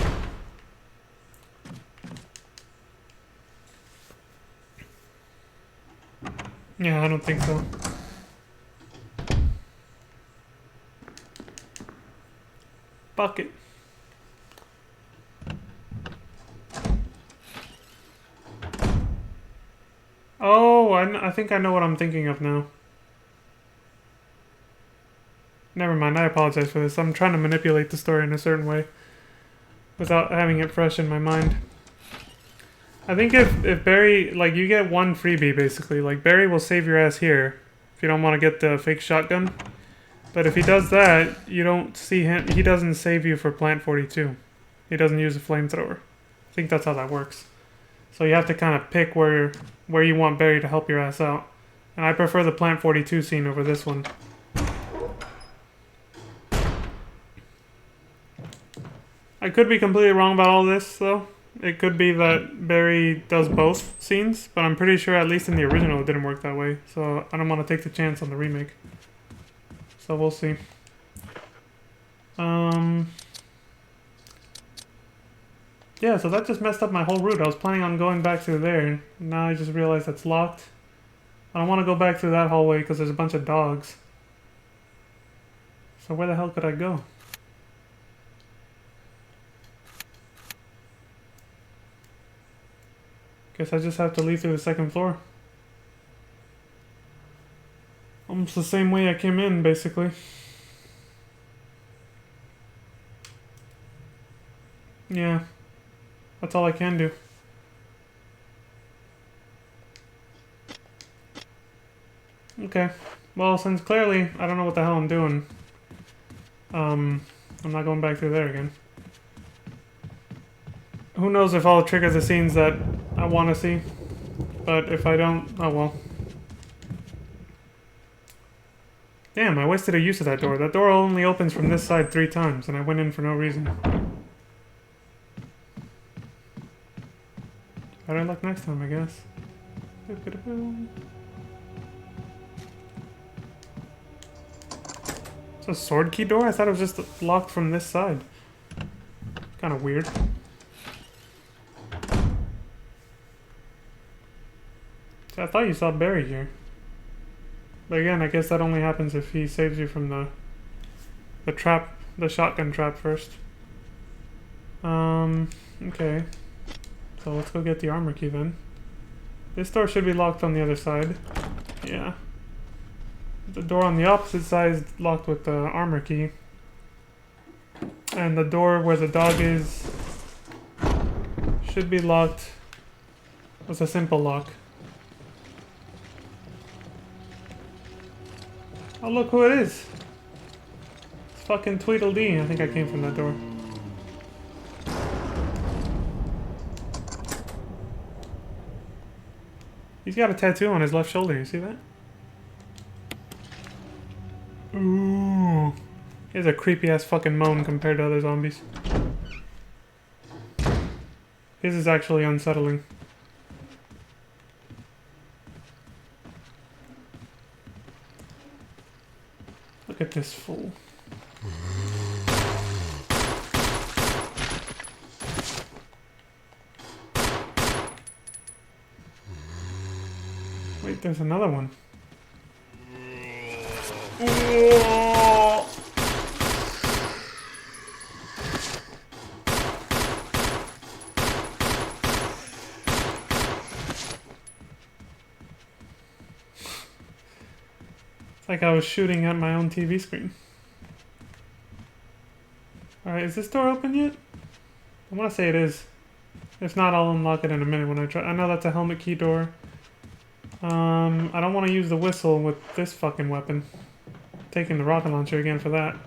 Yeah, I don't think so. Fuck it. Oh, I think I know what I'm thinking of now. Never mind, I apologize for this. I'm trying to manipulate the story in a certain way without having it fresh in my mind. I think if Barry, like, you get one freebie basically. Like, Barry will save your ass here if you don't want to get the fake shotgun. But if he does that, you don't see him. He doesn't save you for Plant 42. He doesn't use a flamethrower. I think that's how that works. So you have to kind of pick where you want Barry to help your ass out. And I prefer the Plant 42 scene over this one. I could be completely wrong about all this, though. It could be that Barry does both scenes, but I'm pretty sure at least in the original it didn't work that way. So I don't want to take the chance on the remake. So we'll see. Yeah, so that just messed up my whole route. I was planning on going back through there, and now I just realized that's locked. I don't want to go back through that hallway because there's a bunch of dogs. So where the hell could I go? Guess I just have to leave through the second floor. Almost the same way I came in, basically. Yeah. That's all I can do. Okay. Well, since clearly I don't know what the hell I'm doing, I'm not going back through there again. Who knows if I'll trigger the scenes that I want to see. But if I don't, oh well. Damn, I wasted a use of that door. That door only opens from this side 3 times, and I went in for no reason. Better luck next time, I guess. It's a sword key door? I thought it was just locked from this side. Kind of weird. So I thought you saw Barry here. But again, I guess that only happens if he saves you from the trap, the shotgun trap first. Okay. So let's go get the armor key then. This door should be locked on the other side. Yeah. The door on the opposite side is locked with the armor key. And the door where the dog is should be locked with a simple lock. Oh, look who it is. It's fucking Tweedledee. I think I came from that door. He's got a tattoo on his left shoulder. You see that? Ooh. He has a creepy ass fucking moan compared to other zombies. His is actually unsettling. Look at this fool. Wait, there's another one. Whoa! It's like I was shooting at my own TV screen. Alright, is this door open yet? I want to say it is. If not, I'll unlock it in a minute when I try. I know that's a helmet key door. I don't want to use the whistle with this fucking weapon. Taking the rocket launcher again for that.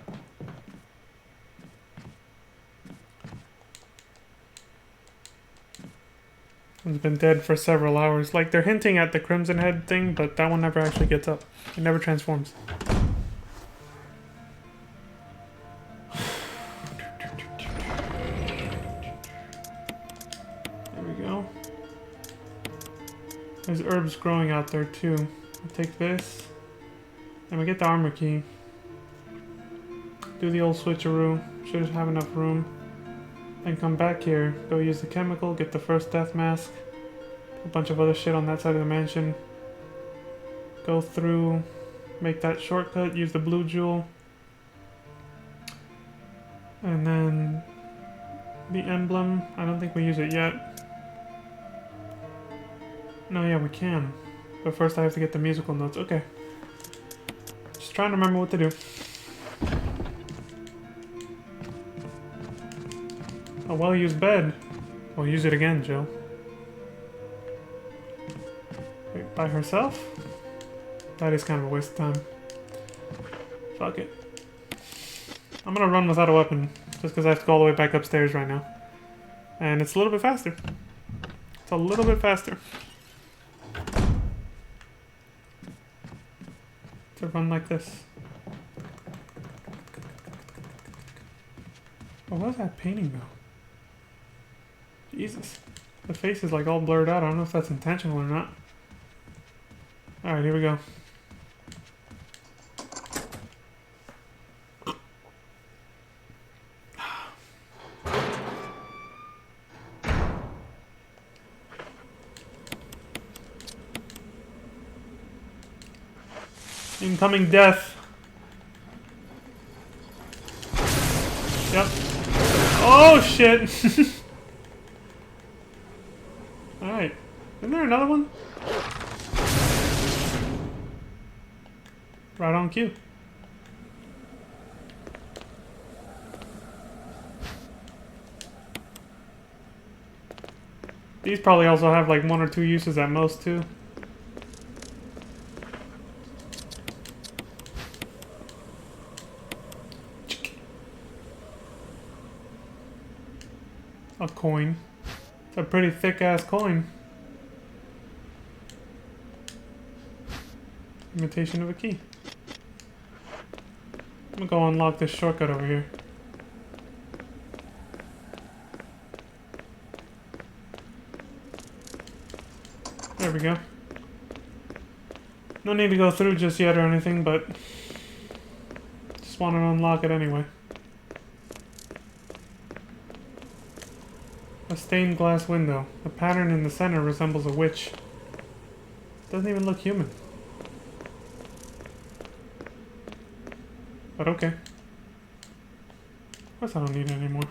It's been dead for several hours. Like, they're hinting at the Crimson Head thing, but that one never actually gets up. It never transforms. There we go. There's herbs growing out there too. I'll take this. And we get the armor key. Do the old switcheroo. Should have enough room. Then come back here. Go use the chemical. Get the first death mask. A bunch of other shit on that side of the mansion. Go through. Make that shortcut. Use the blue jewel. And then the emblem. I don't think we use it yet. No, yeah, we can. But first I have to get the musical notes. Okay. Just trying to remember what to do. A well-used bed. We'll use it again, Jill. Wait, by herself? That is kind of a waste of time. Fuck it. I'm gonna run without a weapon, just because I have to go all the way back upstairs right now. And it's a little bit faster. It's a little bit faster. To run like this. Oh, what was that painting though? Jesus. The face is like all blurred out. I don't know if that's intentional or not. Alright, here we go. Incoming death. Yep. Oh shit! Alright. Isn't there another one? Right on cue. These probably also have like 1 or 2 uses at most too. A coin. It's a pretty thick ass coin. Imitation of a key. I'm gonna go unlock this shortcut over here. There we go. No need to go through just yet or anything, but just want to unlock it anyway. A stained glass window. The pattern in the center resembles a witch. Doesn't even look human. But okay. Of course I don't need it anymore.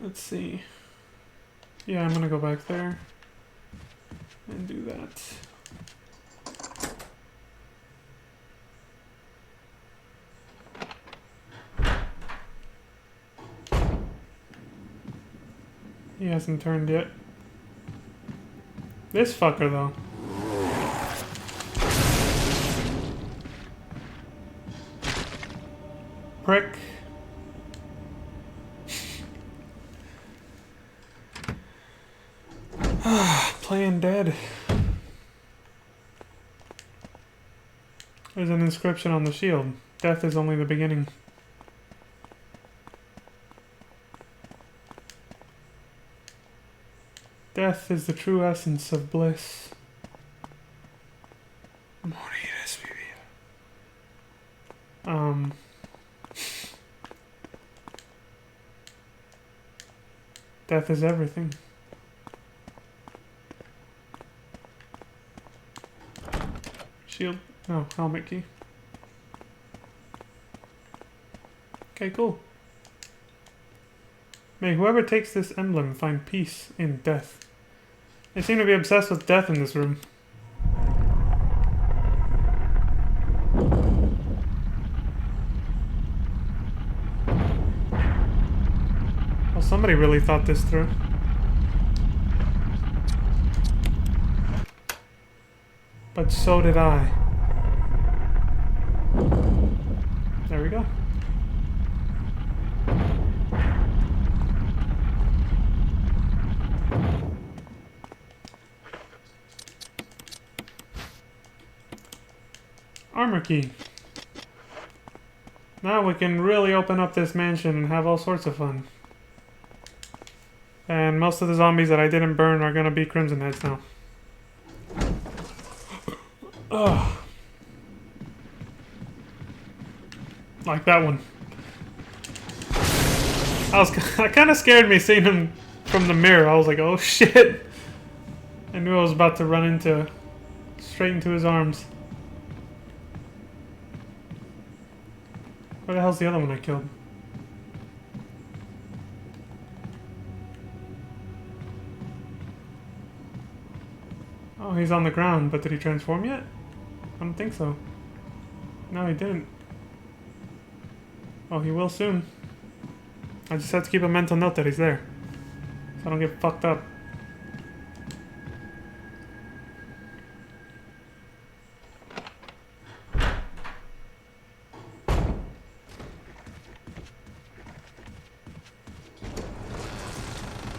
Let's see. Yeah, I'm gonna go back there and do that. He hasn't turned yet. This fucker, though. Prick. Playing dead. There's an inscription on the shield. Death is only the beginning. Death is the true essence of bliss. Morir es vivir. Death is everything. Shield. No, helmet key. Okay, cool. May whoever takes this emblem find peace in death. They seem to be obsessed with death in this room. Well, somebody really thought this through. But so did I. There we go. Armor key. Now we can really open up this mansion and have all sorts of fun. And most of the zombies that I didn't burn are gonna be Crimson Heads now. Ugh. Like that one. That kind of scared me seeing him from the mirror. I was like, oh shit. I knew I was about to run straight into his arms. Where the hell's the other one I killed? Oh, he's on the ground, but did he transform yet? I don't think so. No, he didn't. Oh, he will soon. I just have to keep a mental note that he's there, so I don't get fucked up.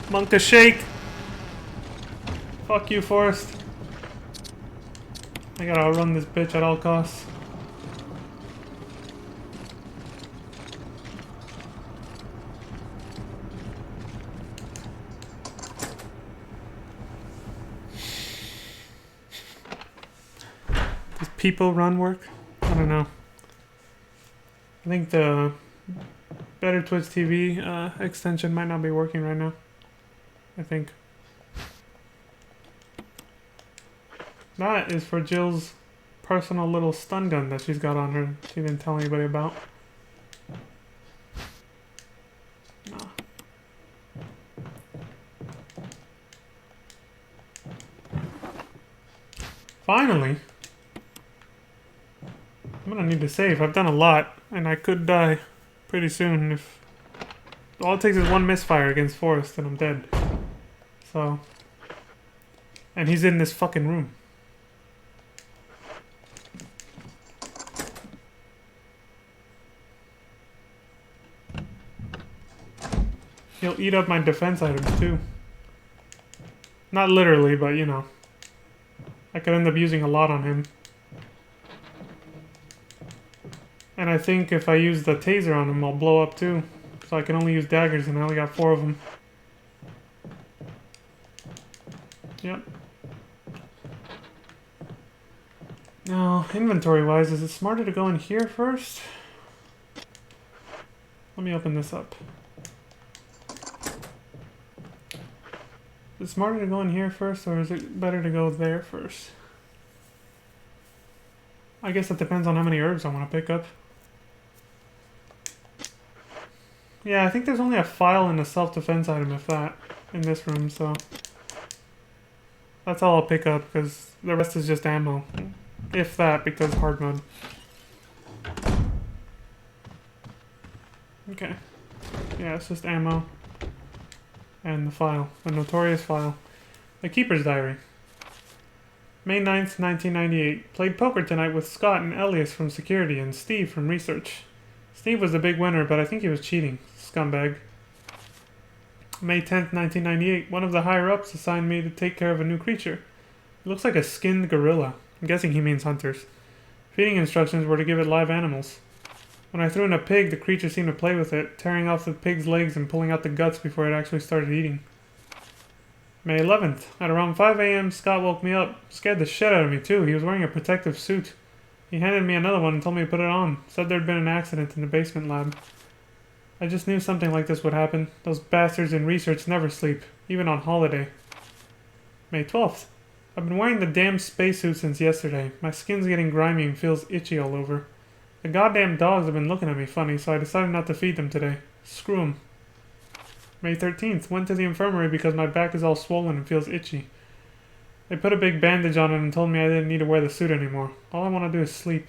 Monka shake! Fuck you, Forrest. I gotta outrun this bitch at all costs. Does people run work? I don't know. I think the Better Twitch TV extension might not be working right now. I think. That is for Jill's personal little stun gun that she's got on her. She didn't tell anybody about. Nah. Finally! I'm gonna need to save. I've done a lot, and I could die pretty soon if... All it takes is one misfire against Forrest and I'm dead. So... And he's in this fucking room. He'll eat up my defense items too. Not literally, but you know. I could end up using a lot on him. And I think if I use the taser on him, I'll blow up too. So I can only use daggers, and I only got 4 of them. Yep. Now, inventory-wise, is it smarter to go in here first? Let me open this up. Is it smarter to go in here first, or is it better to go there first? I guess it depends on how many herbs I want to pick up. Yeah, I think there's only a file and a self-defense item, if that, in this room, so... That's all I'll pick up, because the rest is just ammo. If that, because hard mode. Okay. Yeah, it's just ammo. And the file. The notorious file. The Keeper's Diary. May 9th, 1998. Played poker tonight with Scott and Elias from security and Steve from research. Steve was the big winner, but I think he was cheating. Scumbag. May 10th, 1998. One of the higher-ups assigned me to take care of a new creature. It looks like a skinned gorilla. I'm guessing he means hunters. Feeding instructions were to give it live animals. When I threw in a pig, the creature seemed to play with it, tearing off the pig's legs and pulling out the guts before it actually started eating. May 11th. At around 5 a.m., Scott woke me up. Scared the shit out of me, too. He was wearing a protective suit. He handed me another one and told me to put it on. Said there'd been an accident in the basement lab. I just knew something like this would happen. Those bastards in research never sleep, even on holiday. May 12th. I've been wearing the damn spacesuit since yesterday. My skin's getting grimy and feels itchy all over. The goddamn dogs have been looking at me funny, so I decided not to feed them today. Screw 'em. May 13th. Went to the infirmary because my back is all swollen and feels itchy. They put a big bandage on it and told me I didn't need to wear the suit anymore. All I want to do is sleep.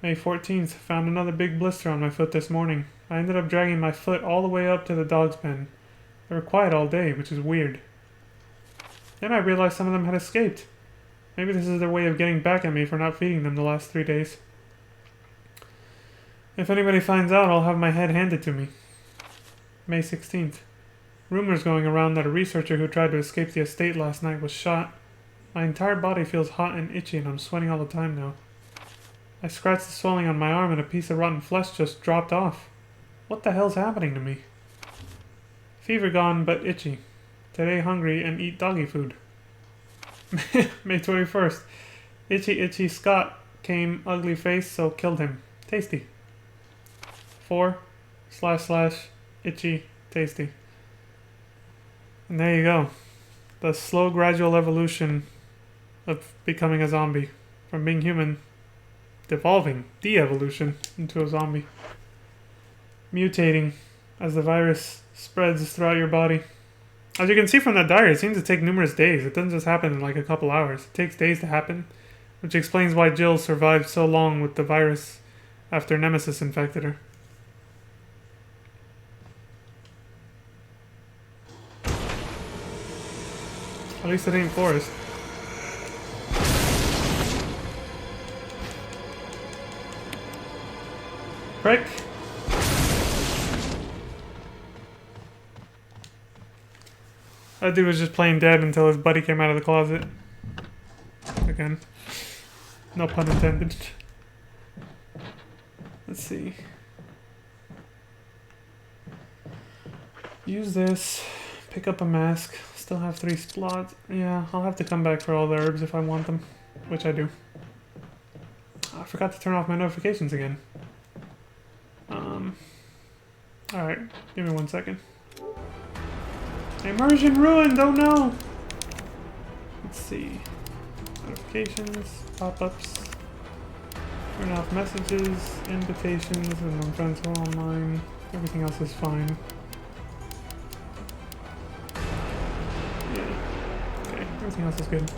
May 14th. Found another big blister on my foot this morning. I ended up dragging my foot all the way up to the dog's pen. They were quiet all day, which is weird. Then I realized some of them had escaped. Maybe this is their way of getting back at me for not feeding them the last 3 days. If anybody finds out, I'll have my head handed to me. May 16th. Rumors going around that a researcher who tried to escape the estate last night was shot. My entire body feels hot and itchy and I'm sweating all the time now. I scratched the swelling on my arm and a piece of rotten flesh just dropped off. What the hell's happening to me? Fever gone, but itchy. Today hungry and eat doggy food. May 21st. Itchy Scott came, ugly face, so killed him. Tasty. 4// tasty. And there you go. The slow gradual evolution of becoming a zombie. From being human, devolving, de-evolution, into a zombie. Mutating as the virus spreads throughout your body. As you can see from that diary, it seems to take numerous days. It doesn't just happen in like a couple hours. It takes days to happen, which explains why Jill survived so long with the virus after Nemesis infected her. At least it ain't forest. Prick! That dude was just playing dead until his buddy came out of the closet. Again. No pun intended. Let's see. Use this. Pick up a mask. Still have 3 slots. Yeah, I'll have to come back for all the herbs if I want them. Which I do. I forgot to turn off my notifications again. Alright, give me 1 second. Immersion ruined, oh no! Let's see. Notifications, pop-ups, turn off messages, invitations, and my friends are online. Everything else is fine. Yeah. Okay, everything else is good.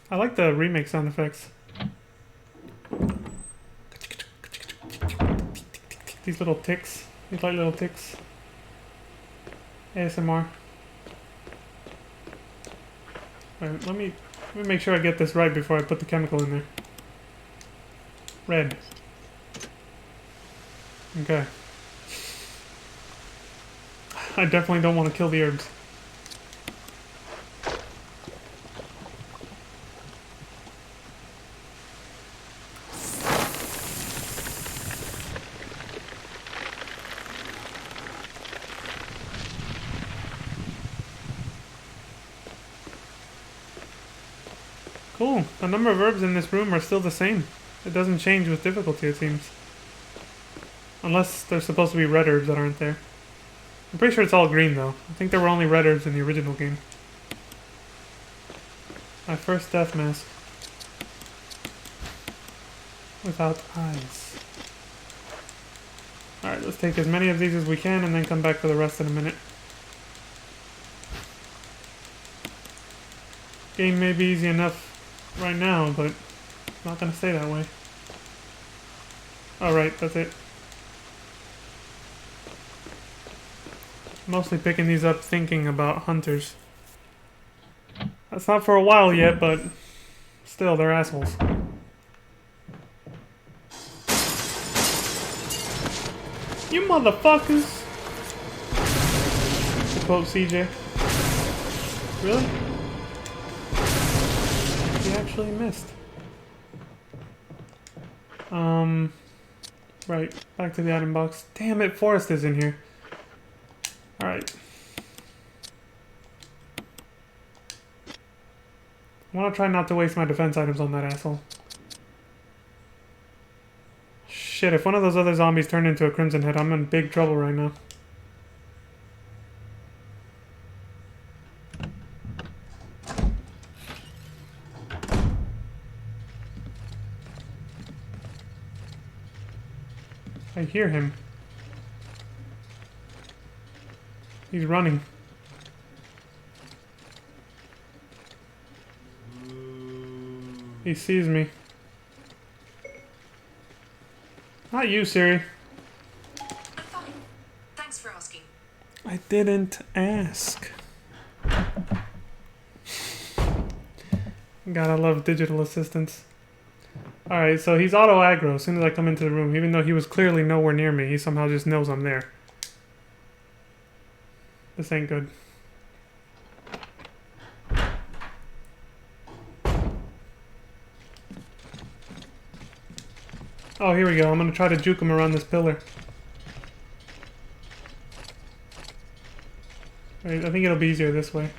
I like the remake sound effects. These little ticks. These light little ticks. ASMR. Alright, let me make sure I get this right before I put the chemical in there. Red. Okay. I definitely don't want to kill the herbs. Cool. The number of herbs in this room are still the same. It doesn't change with difficulty, it seems. Unless there's supposed to be red herbs that aren't there. I'm pretty sure it's all green, though. I think there were only red herbs in the original game. My first death mask. Without eyes. Alright, let's take as many of these as we can and then come back for the rest in a minute. Game may be easy enough right now, but it's not gonna stay that way. Alright, that's it. Mostly picking these up thinking about hunters. That's not for a while yet, but still, they're assholes. You motherfuckers! To quote CJ. Really? He actually missed. Right, back to the item box. Damn it, Forrest is in here. Alright. I want to try not to waste my defense items on that asshole. Shit, if one of those other zombies turned into a Crimson Head, I'm in big trouble right now. I hear him. He's running. He sees me. Not you, Siri. I'm fine. Thanks for asking. I didn't ask. Gotta love digital assistants. Alright, so he's auto aggro as soon as I come into the room. Even though he was clearly nowhere near me, he somehow just knows I'm there. This ain't good. Oh, here we go. I'm gonna try to juke him around this pillar. Wait, I think it'll be easier this way.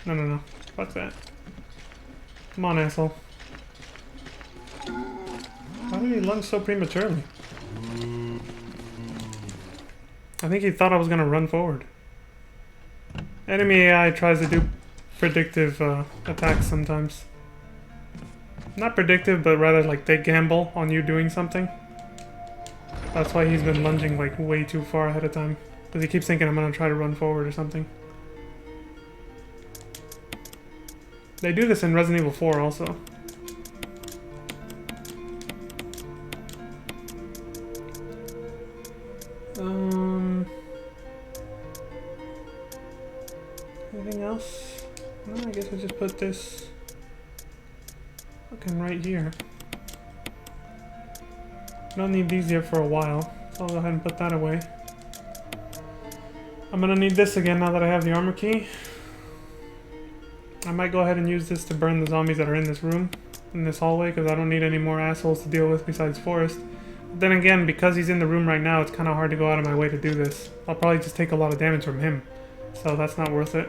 No. Fuck that. Come on, asshole. Why did he lunge so prematurely? I think he thought I was gonna run forward. Enemy AI tries to do predictive attacks sometimes. Not predictive, but rather like they gamble on you doing something. That's why he's been lunging like way too far ahead of time. Because he keeps thinking I'm gonna try to run forward or something. They do this in Resident Evil 4 also. Anything else? No, I guess I just put this fucking right here. Don't need these here for a while, so I'll go ahead and put that away. I'm gonna need this again now that I have the armor key. I might go ahead and use this to burn the zombies that are in this room, in this hallway, because I don't need any more assholes to deal with besides Forrest. But then again, because he's in the room right now, it's kind of hard to go out of my way to do this. I'll probably just take a lot of damage from him, so that's not worth it.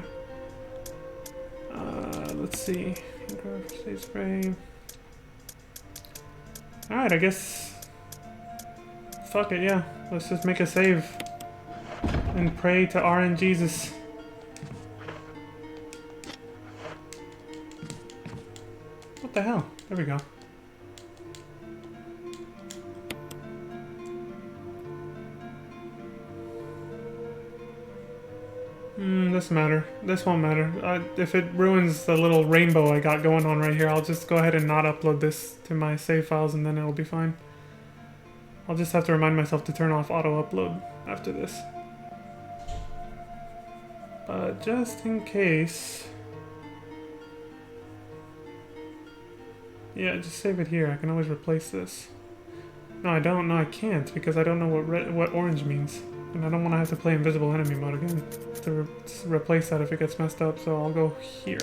Let's see. Save spray. Alright, I guess... Fuck it, yeah. Let's just make a save. And pray to RNGesus. What the hell? There we go. This won't matter. If it ruins the little rainbow I got going on right here, I'll just go ahead and not upload this to my save files and then it'll be fine. I'll just have to remind myself to turn off auto upload after this. Just in case... Yeah, just save it here. I can always replace this. No, I don't. No, I can't because I don't know what orange means. And I don't want to have to play invisible enemy mode again to replace that if it gets messed up, so I'll go here.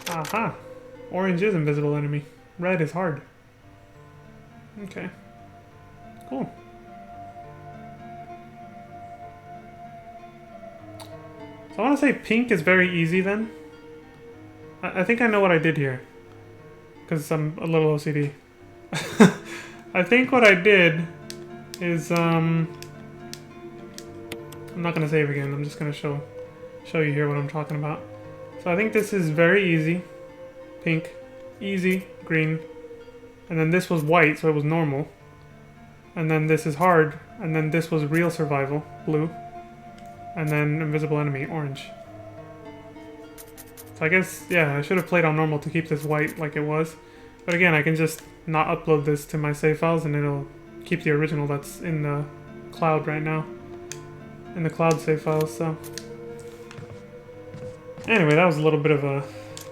Aha! Orange is invisible enemy. Red is hard. Okay. Cool. So I want to say pink is very easy then. I think I know what I did here. Because I'm a little OCD. I think what I did is, I'm not going to save again. I'm just going to show you here what I'm talking about. So I think this is very easy. Pink. Easy. Green. And then this was white, so it was normal. And then this is hard. And then this was real survival. Blue. And then invisible enemy. Orange. So I guess, yeah, I should have played on normal to keep this white like it was. But again, I can just not upload this to my save files and it'll keep the original that's in the cloud right now. In the cloud save files, so. Anyway, that was a little bit of a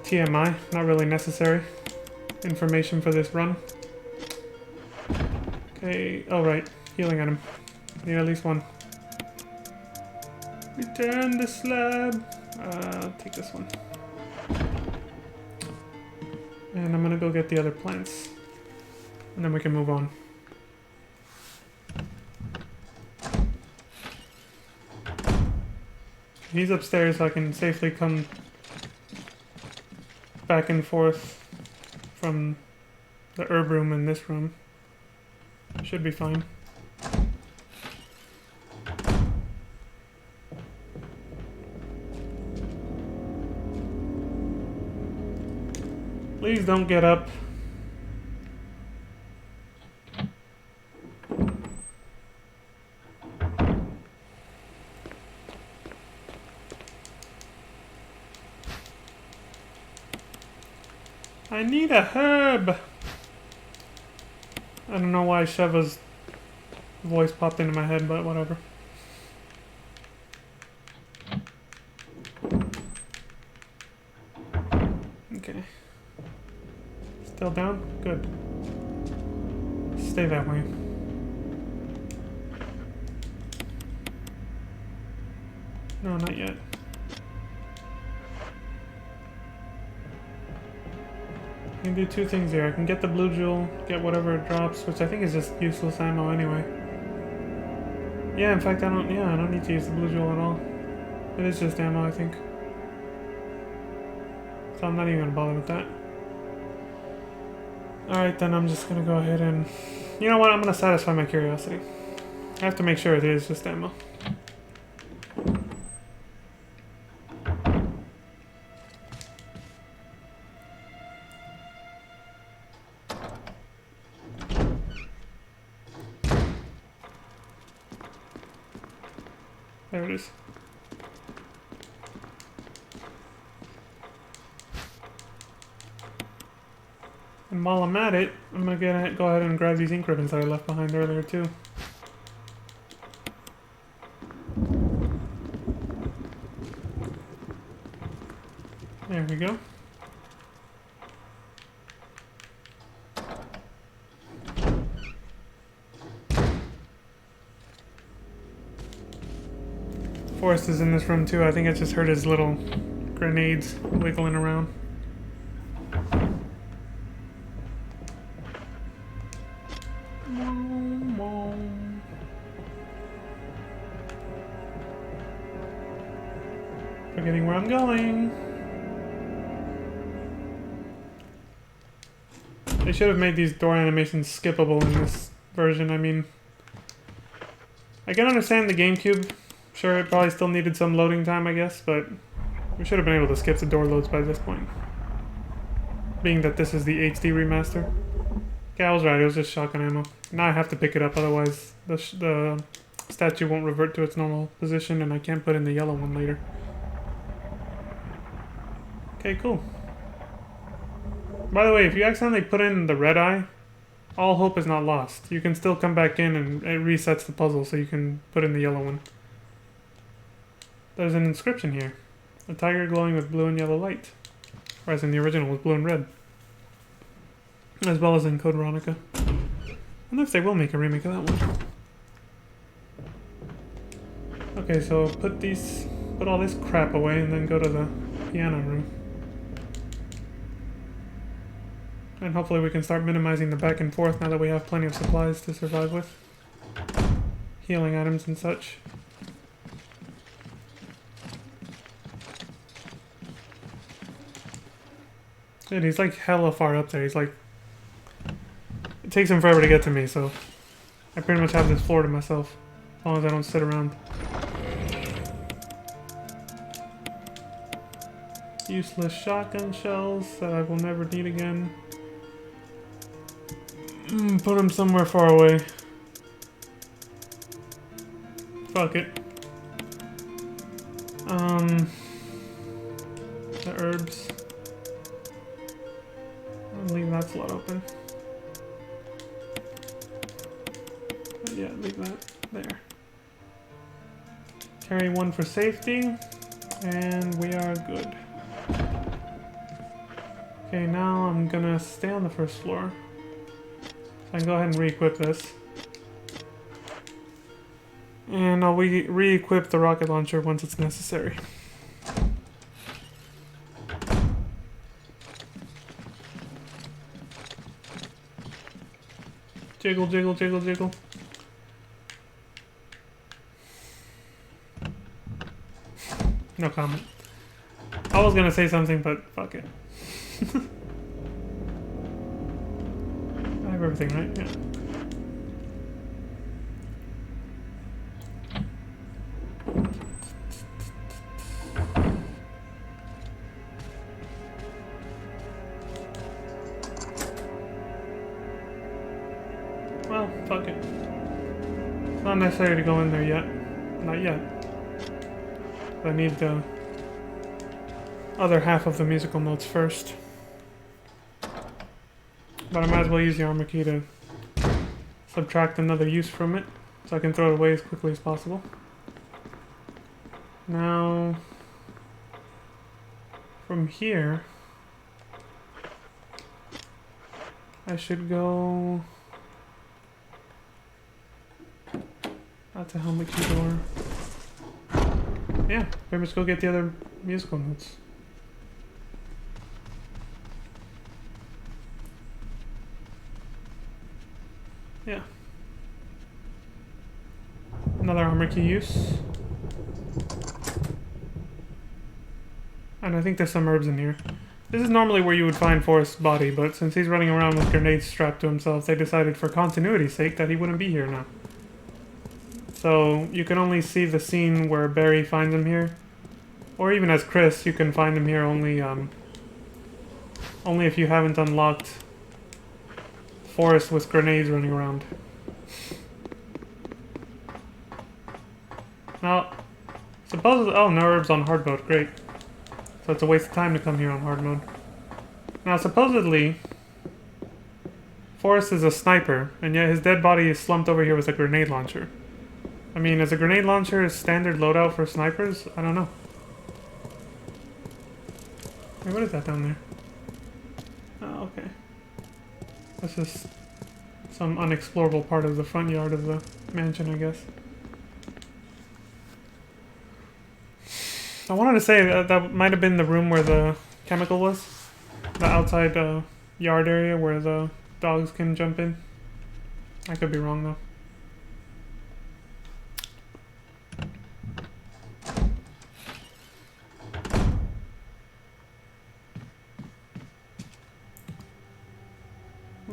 TMI. Not really necessary information for this run. Okay, oh right. Healing item. Need at least one. Return the slab. I'll take this one. And I'm gonna go get the other plants. And then we can move on. He's upstairs so I can safely come back and forth from the herb room and this room. Should be fine. Please don't get up. I need a herb. I don't know why Sheva's voice popped into my head, but whatever. Okay. Still down? Good. Stay that way. No, not yet. I can do two things here. I can get the blue jewel, get whatever it drops, which I think is just useless ammo anyway. Yeah, in fact, I don't need to use the blue jewel at all. It is just ammo, I think. So I'm not even gonna bother with that. Alright, then I'm just gonna go ahead and... You know what? I'm gonna satisfy my curiosity. I have to make sure it is just ammo. There it is. And while I'm at it, I'm gonna go ahead and grab these ink ribbons that I left behind earlier too. There we go. Forrest is in this room too. I think I just heard his little grenades wiggling around. Forgetting where I'm going. They should have made these door animations skippable in this version. I mean, I can understand the GameCube. Sure, it probably still needed some loading time, I guess, but we should have been able to skip the door loads by this point. Being that this is the HD remaster. Yeah, I was right, it was just shotgun ammo. Now I have to pick it up, otherwise the statue won't revert to its normal position and I can't put in the yellow one later. Okay, cool. By the way, if you accidentally put in the red eye, all hope is not lost. You can still come back in and it resets the puzzle so you can put in the yellow one. There's an inscription here. A tiger glowing with blue and yellow light. Whereas in the original was blue and red. As well as in Code Veronica. I wonder if they will make a remake of that one. Okay, so put all this crap away and then go to the piano room. And hopefully we can start minimizing the back and forth now that we have plenty of supplies to survive with. Healing items and such. Dude, he's like hella far up there. He's like... It takes him forever to get to me, so... I pretty much have this floor to myself. As long as I don't sit around. Useless shotgun shells that I will never need again. Put them somewhere far away. Fuck it. The herbs. I'll leave that slot open. Yeah, leave that there. Carry one for safety, and we are good. Okay, now I'm gonna stay on the first floor. So I can go ahead and re-equip this. And I'll re-equip the rocket launcher once it's necessary. Jiggle, jiggle, jiggle, jiggle. No comment. I was gonna say something, but fuck it. I have everything, right? Yeah. Well, fuck it. It's not necessary to go in there yet. Not yet. I need the other half of the musical notes first. But I might as well use the armor key to subtract another use from it, so I can throw it away as quickly as possible. Now, from here, I should go out to helmet key door. Yeah, pretty much go get the other musical notes. Yeah. Another armor key use. And I think there's some herbs in here. This is normally where you would find Forrest's body, but since he's running around with grenades strapped to himself, they decided for continuity's sake that he wouldn't be here now. So you can only see the scene where Barry finds him here. Or even as Chris, you can find him here only if you haven't unlocked Forrest with grenades running around. Now, suppose... Oh, no herbs on hard mode. Great. So it's a waste of time to come here on hard mode. Now, supposedly, Forrest is a sniper, and yet his dead body is slumped over here with a grenade launcher. I mean, is a grenade launcher a standard loadout for snipers? I don't know. Hey, what is that down there? Oh, okay. That's just some unexplorable part of the front yard of the mansion, I guess. I wanted to say that might have been the room where the chemical was. The outside yard area where the dogs can jump in. I could be wrong, though.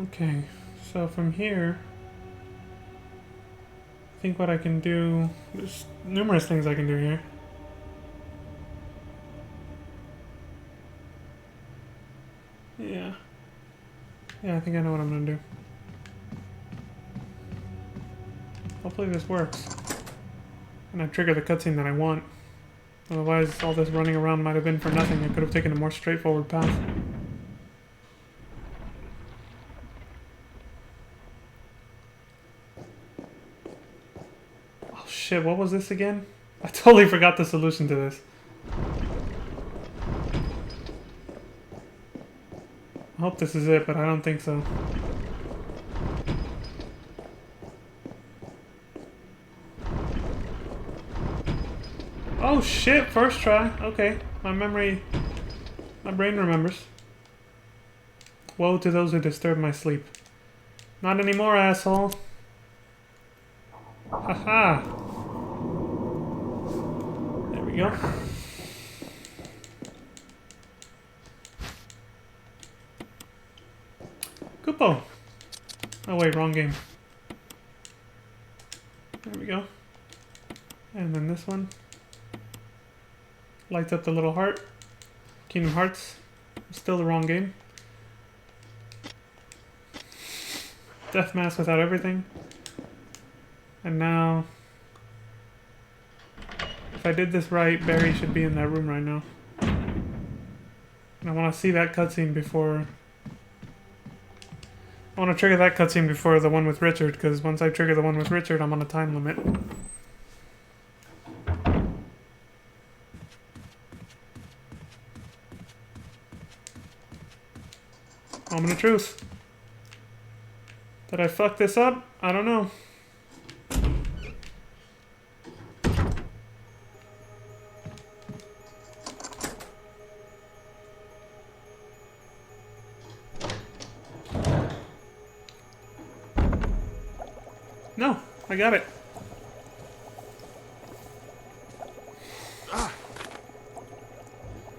Okay, so from here, I think what I can do, there's numerous things I can do here. Yeah, I think I know what I'm gonna do. Hopefully this works. And I trigger the cutscene that I want. Otherwise, all this running around might have been for nothing. I could have taken a more straightforward path. Oh shit, what was this again? I totally forgot the solution to this. I hope this is it, but I don't think so. Oh shit, first try. Okay, my brain remembers. Woe to those who disturb my sleep. Not anymore, asshole. Haha. There we go. Kupo! Oh wait, wrong game. There we go. And then this one. Lights up the little heart. Kingdom Hearts. Still the wrong game. Death Mask without everything. And now... if I did this right, Barry should be in that room right now. And I want to see that cutscene before... I want to trigger that cutscene before the one with Richard, because once I trigger the one with Richard, I'm on a time limit. Moment of truth. Did I fuck this up? I don't know. No, I got it.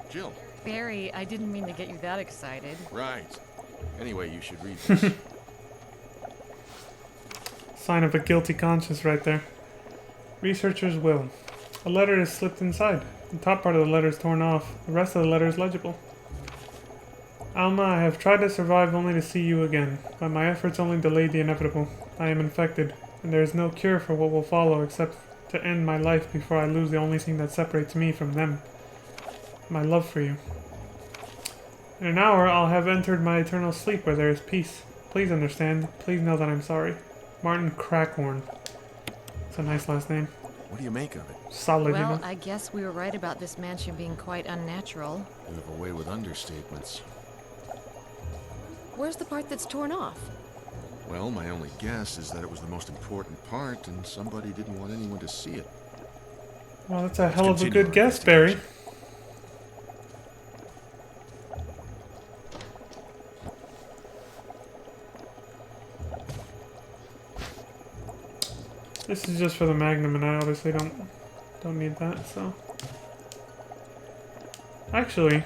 Jill. Barry, I didn't mean to get you that excited. Right. Anyway, you should read this. Sign of a guilty conscience right there. Researcher's will. A letter is slipped inside. The top part of the letter is torn off. The rest of the letter is legible. Alma, I have tried to survive only to see you again, but my efforts only delayed the inevitable. I am infected, and there is no cure for what will follow except to end my life before I lose the only thing that separates me from them. My love for you. In an hour, I'll have entered my eternal sleep where there is peace. Please understand. Please know that I'm sorry. Martin Crackhorn. It's a nice last name. What do you make of it? Solid, Well, you know? I guess we were right about this mansion being quite unnatural. You have a way with understatements. Where's the part that's torn off? Well, my only guess is that it was the most important part, and somebody didn't want anyone to see it. Well, that's a hell of a continue good our guess, Barry. investigation. This is just for the Magnum, and I obviously don't need that, so... Actually...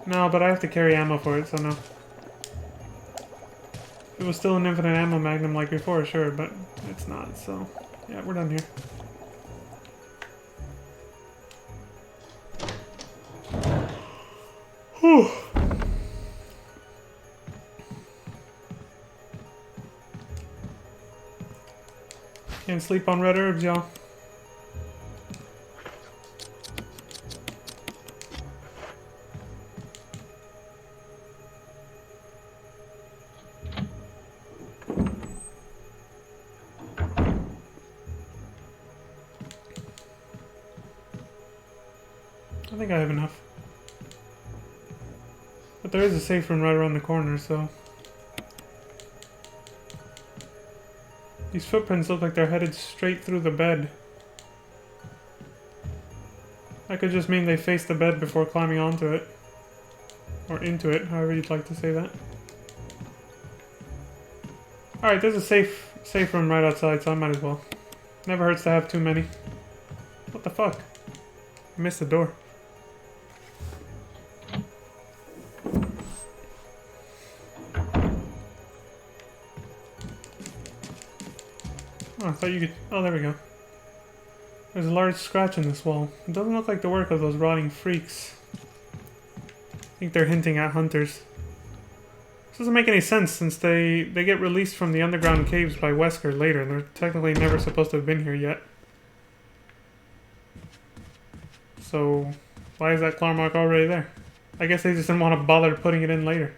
No, but I have to carry ammo for it, so no. If it was still an infinite ammo Magnum like before, sure, but it's not, so... Yeah, we're done here. Whew. Can't sleep on red herbs, y'all. I think I have enough. But there is a safe room right around the corner, so... These footprints look like they're headed straight through the bed. That could just mean they faced the bed before climbing onto it. Or into it, however you'd like to say that. Alright, there's a safe room right outside, so I might as well. Never hurts to have too many. What the fuck? I missed the door. Oh, I thought you could... Oh, there we go. There's a large scratch in this wall. It doesn't look like the work of those rotting freaks. I think they're hinting at hunters. This doesn't make any sense since they get released from the underground caves by Wesker later, and they're technically never supposed to have been here yet. So, why is that claw mark already there? I guess they just didn't want to bother putting it in later.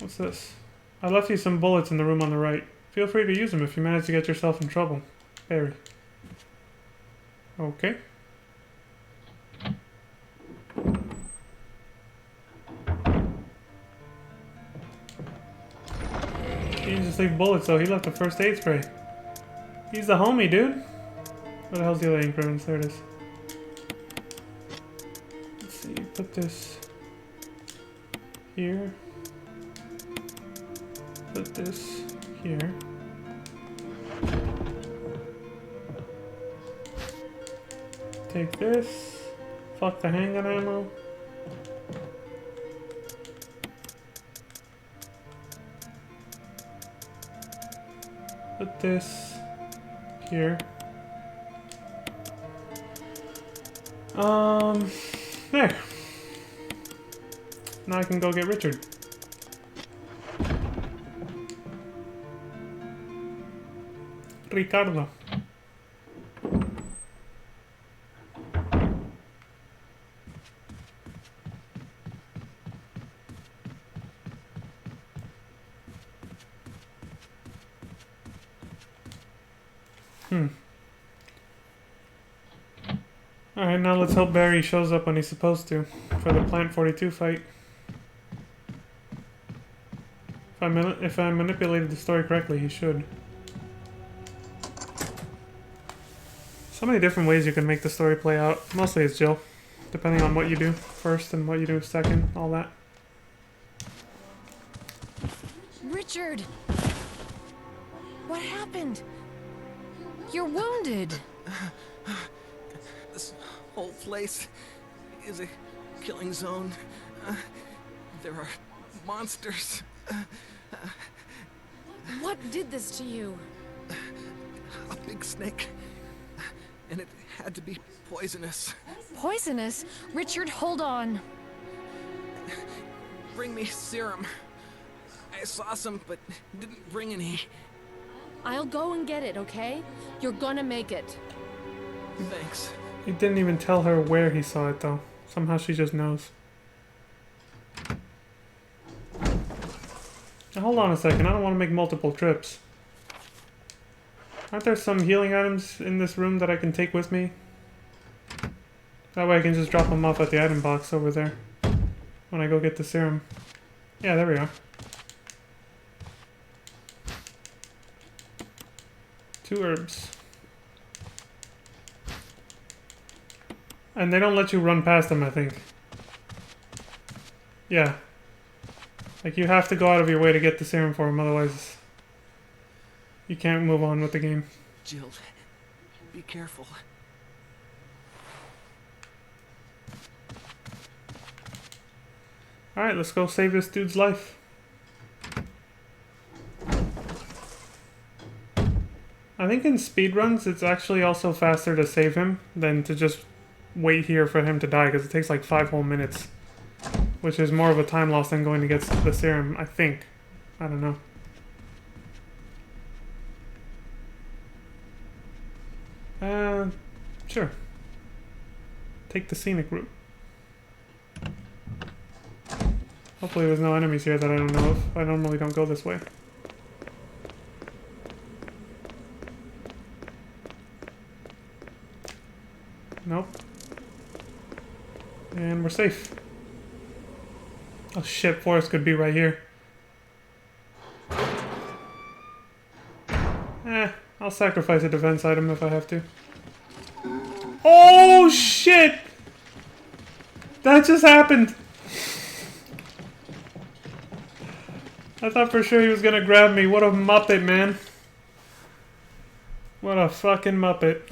What's this? I left you some bullets in the room on the right. Feel free to use them if you manage to get yourself in trouble. Barry. Okay. He didn't just leave bullets though, he left a first aid spray. He's the homie, dude. Where the hell's the other increments? There it is. Let's see, put this here. Put this here. Take this. Fuck the handgun ammo. Put this here. There. Now I can go get Richard. Ricardo. Alright, now let's hope Barry shows up when he's supposed to for the Plant 42 fight. If I manipulated the story correctly, he should. So many different ways you can make the story play out. Mostly it's Jill, depending on what you do first and what you do second, all that. Richard! What happened? You're wounded. This whole place is a killing zone. There are monsters. What did this to you? A big snake. And it had to be poisonous. Poisonous? Richard, hold on. Bring me serum. I saw some, but didn't bring any. I'll go and get it, okay? You're gonna make it. Thanks. He didn't even tell her where he saw it, though. Somehow she just knows. Now, hold on a second. I don't want to make multiple trips. Aren't there some healing items in this room that I can take with me? That way I can just drop them off at the item box over there when I go get the serum. Yeah, there we are. 2 herbs. And they don't let you run past them, I think. Yeah. Like, you have to go out of your way to get the serum for them, otherwise you can't move on with the game. Jill, be careful. Alright, let's go save this dude's life. I think in speedruns, it's actually also faster to save him than to just wait here for him to die, because it takes like 5 whole minutes. Which is more of a time loss than going to get the serum, I think. I don't know. Sure. Take the scenic route. Hopefully there's no enemies here that I don't know of. I normally don't go this way. Nope. And we're safe. Oh shit, Forrest could be right here. I'll sacrifice a defense item if I have to. Oh shit! That just happened! I thought for sure he was gonna grab me. What a muppet, man. What a fucking muppet.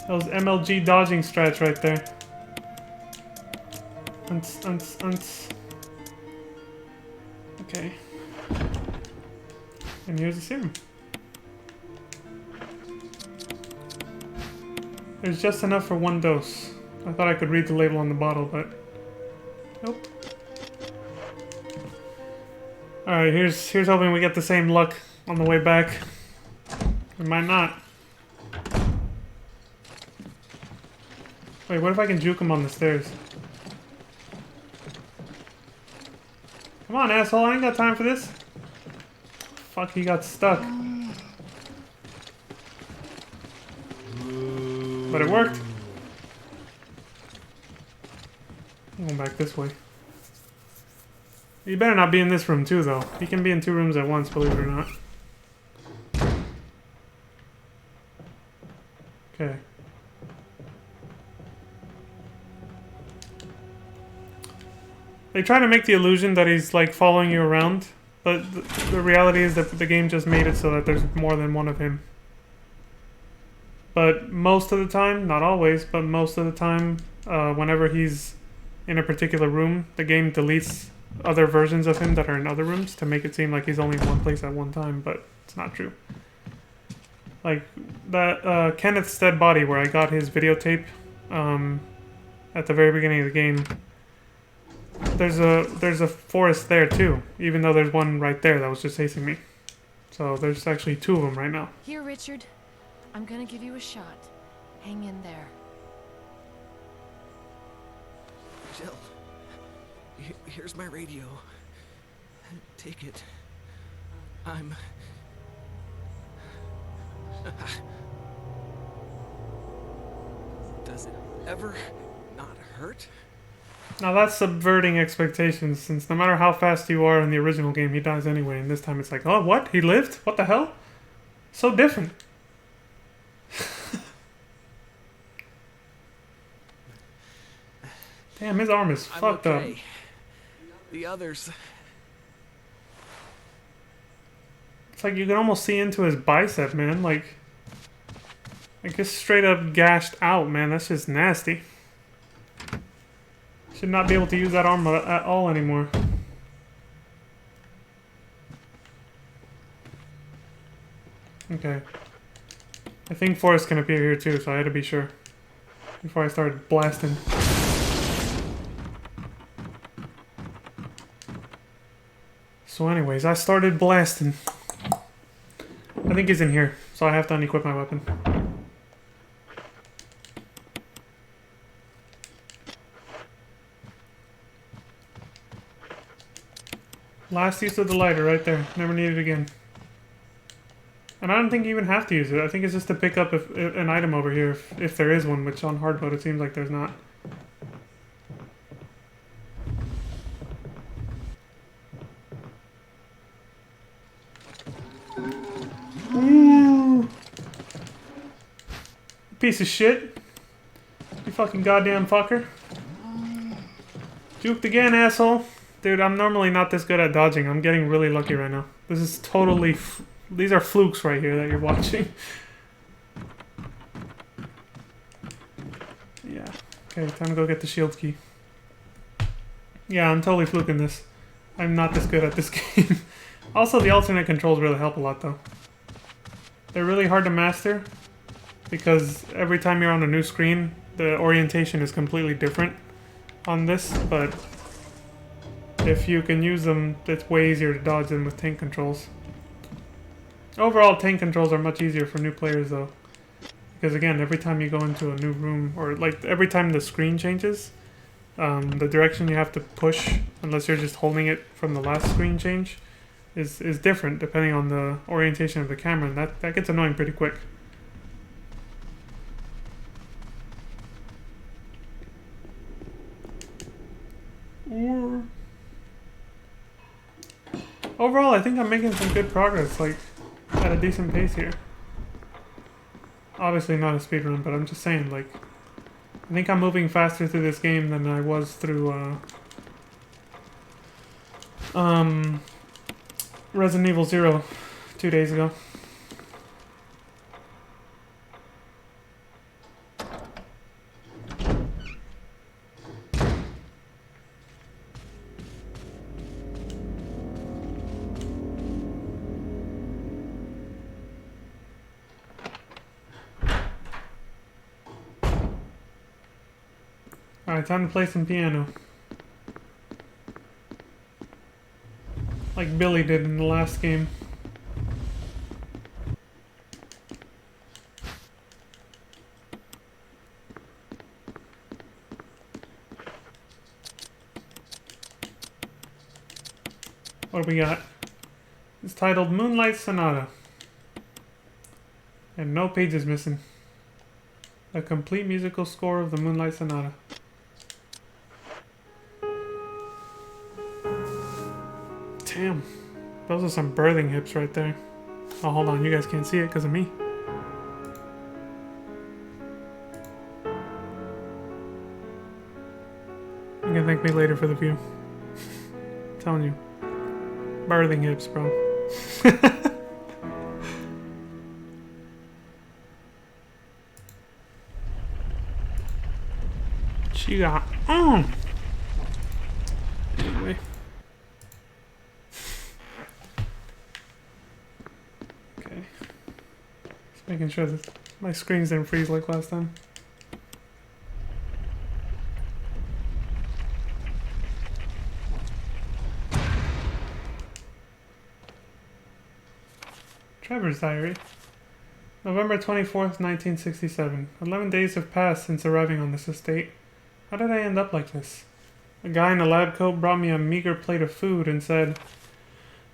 That was MLG dodging strats right there. Unts. Okay. And here's the serum. There's just enough for 1 dose. I thought I could read the label on the bottle, but nope. Alright, here's hoping we get the same luck on the way back. We might not. Wait, what if I can juke him on the stairs? Come on, asshole, I ain't got time for this. Fuck, he got stuck. But it worked. I'm going back this way. You better not be in this room too, though. He can be in 2 rooms at once, believe it or not. Okay. They try to make the illusion that he's, like, following you around But the reality is that the game just made it so that there's more than one of him. But most of the time, not always, but most of the time, whenever he's in a particular room, the game deletes other versions of him that are in other rooms to make it seem like he's only in one place at one time, but it's not true. Like that Kenneth's dead body where I got his videotape at the very beginning of the game. There's a forest there too, even though there's one right there that was just chasing me. So there's actually two of them right now. Here, Richard. I'm gonna give you a shot. Hang in there. Jill, here's my radio. Take it. I'm... Does it ever not hurt? Now that's subverting expectations, since no matter how fast you are in the original game, he dies anyway, and this time it's like, oh, what? He lived? What the hell? So different. Damn, his arm is fucked up. The others... It's like you can almost see into his bicep, man. Like just straight up gashed out, man. That's just nasty. Should not be able to use that arm at all anymore. Okay. I think Forrest can appear here too, so I had to be sure before I started blasting. So anyways, I started blasting. I think he's in here, so I have to unequip my weapon. Last use of the lighter right there. Never need it again. And I don't think you even have to use it. I think it's just to pick up an item over here, if there is one, which on hard mode it seems like there's not. Ooh. Piece of shit. You fucking goddamn fucker. Juked again, asshole. Dude, I'm normally not this good at dodging. I'm getting really lucky right now. This is totally... These are flukes right here that you're watching. Yeah. Okay, time to go get the shield key. Yeah, I'm totally fluking this. I'm not this good at this game. Also, the alternate controls really help a lot, though. They're really hard to master, because every time you're on a new screen, the orientation is completely different on this, but if you can use them, it's way easier to dodge than with tank controls. Overall, tank controls are much easier for new players, though. Because again, every time you go into a new room, or like every time the screen changes, the direction you have to push, unless you're just holding it from the last screen change, is different depending on the orientation of the camera, and that gets annoying pretty quick. Overall, I think I'm making some good progress, like, at a decent pace here. Obviously not a speedrun, but I'm just saying, like, I think I'm moving faster through this game than I was through, Resident Evil 0 2 days ago. Alright, time to play some piano. Like Billy did in the last game. What do we got? It's titled Moonlight Sonata. And no pages missing. A complete musical score of the Moonlight Sonata. Damn. Those are some birthing hips right there. Oh, hold on. You guys can't see it because of me. You can thank me later for the view. I'm telling you. Birthing hips, bro. She got Anyway. Okay. Just making sure that my screens didn't freeze like last time. Trevor's diary. November 24th, 1967. 11 days have passed since arriving on this estate. How did I end up like this? A guy in a lab coat brought me a meager plate of food and said,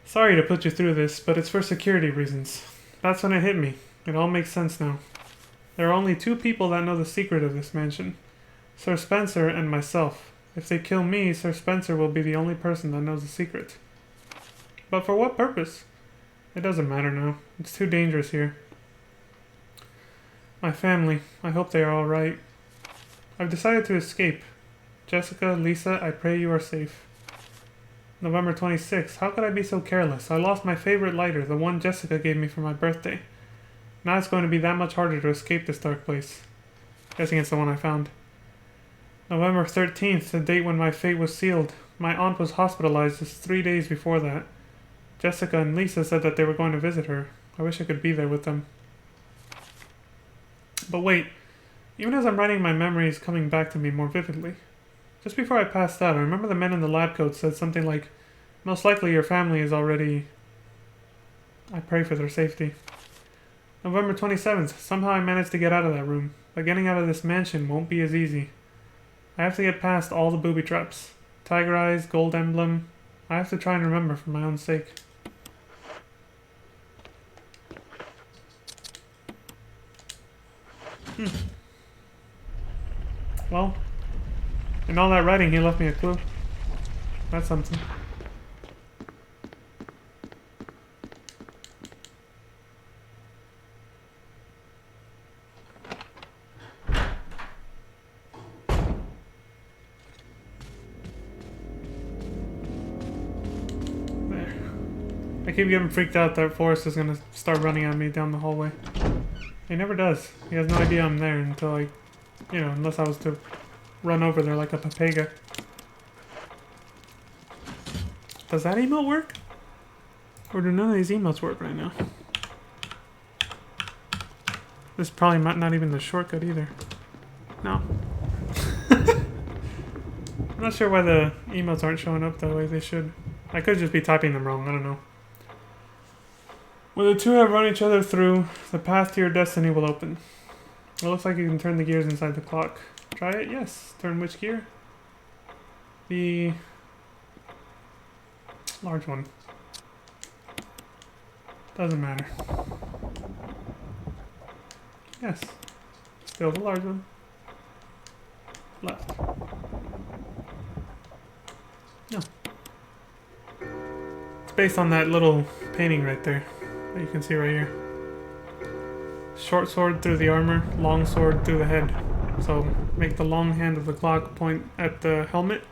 "Sorry to put you through this, but it's for security reasons." That's when it hit me. It all makes sense now. There are only two people that know the secret of this mansion. Sir Spencer and myself. If they kill me, Sir Spencer will be the only person that knows the secret. But for what purpose? It doesn't matter now. It's too dangerous here. My family. I hope they are all right. I've decided to escape. Jessica, Lisa, I pray you are safe. November 26th. How could I be so careless? I lost my favorite lighter, the one Jessica gave me for my birthday. Now it's going to be that much harder to escape this dark place. Guessing it's the one I found. November 13th, the date when my fate was sealed. My aunt was hospitalized just 3 days before that. Jessica and Lisa said that they were going to visit her. I wish I could be there with them. But wait, even as I'm writing, my memories coming back to me more vividly. Just before I passed out, I remember the men in the lab coat said something like, "Most likely your family is already..." I pray for their safety. November 27th. Somehow I managed to get out of that room, but getting out of this mansion won't be as easy. I have to get past all the booby traps. Tiger eyes, gold emblem. I have to try and remember for my own sake. Well, in all that writing, he left me a clue. That's something. There. I keep getting freaked out that Forrest is gonna start running at me down the hallway. He never does. He has no idea I'm there until I, unless I was to run over there like a papega. Does that emote work? Or do none of these emotes work right now? This is probably not even the shortcut either. No. I'm not sure why the emotes aren't showing up the way they should. I could just be typing them wrong, I don't know. When the two have run each other through, the path to your destiny will open. It looks like you can turn the gears inside the clock. Try it? Yes. Turn which gear? The large one. Doesn't matter. Yes. Still the large one. Left. No. It's based on that little painting right there that you can see right here. Short sword through the armor, long sword through the head. So make the long hand of the clock point at the helmet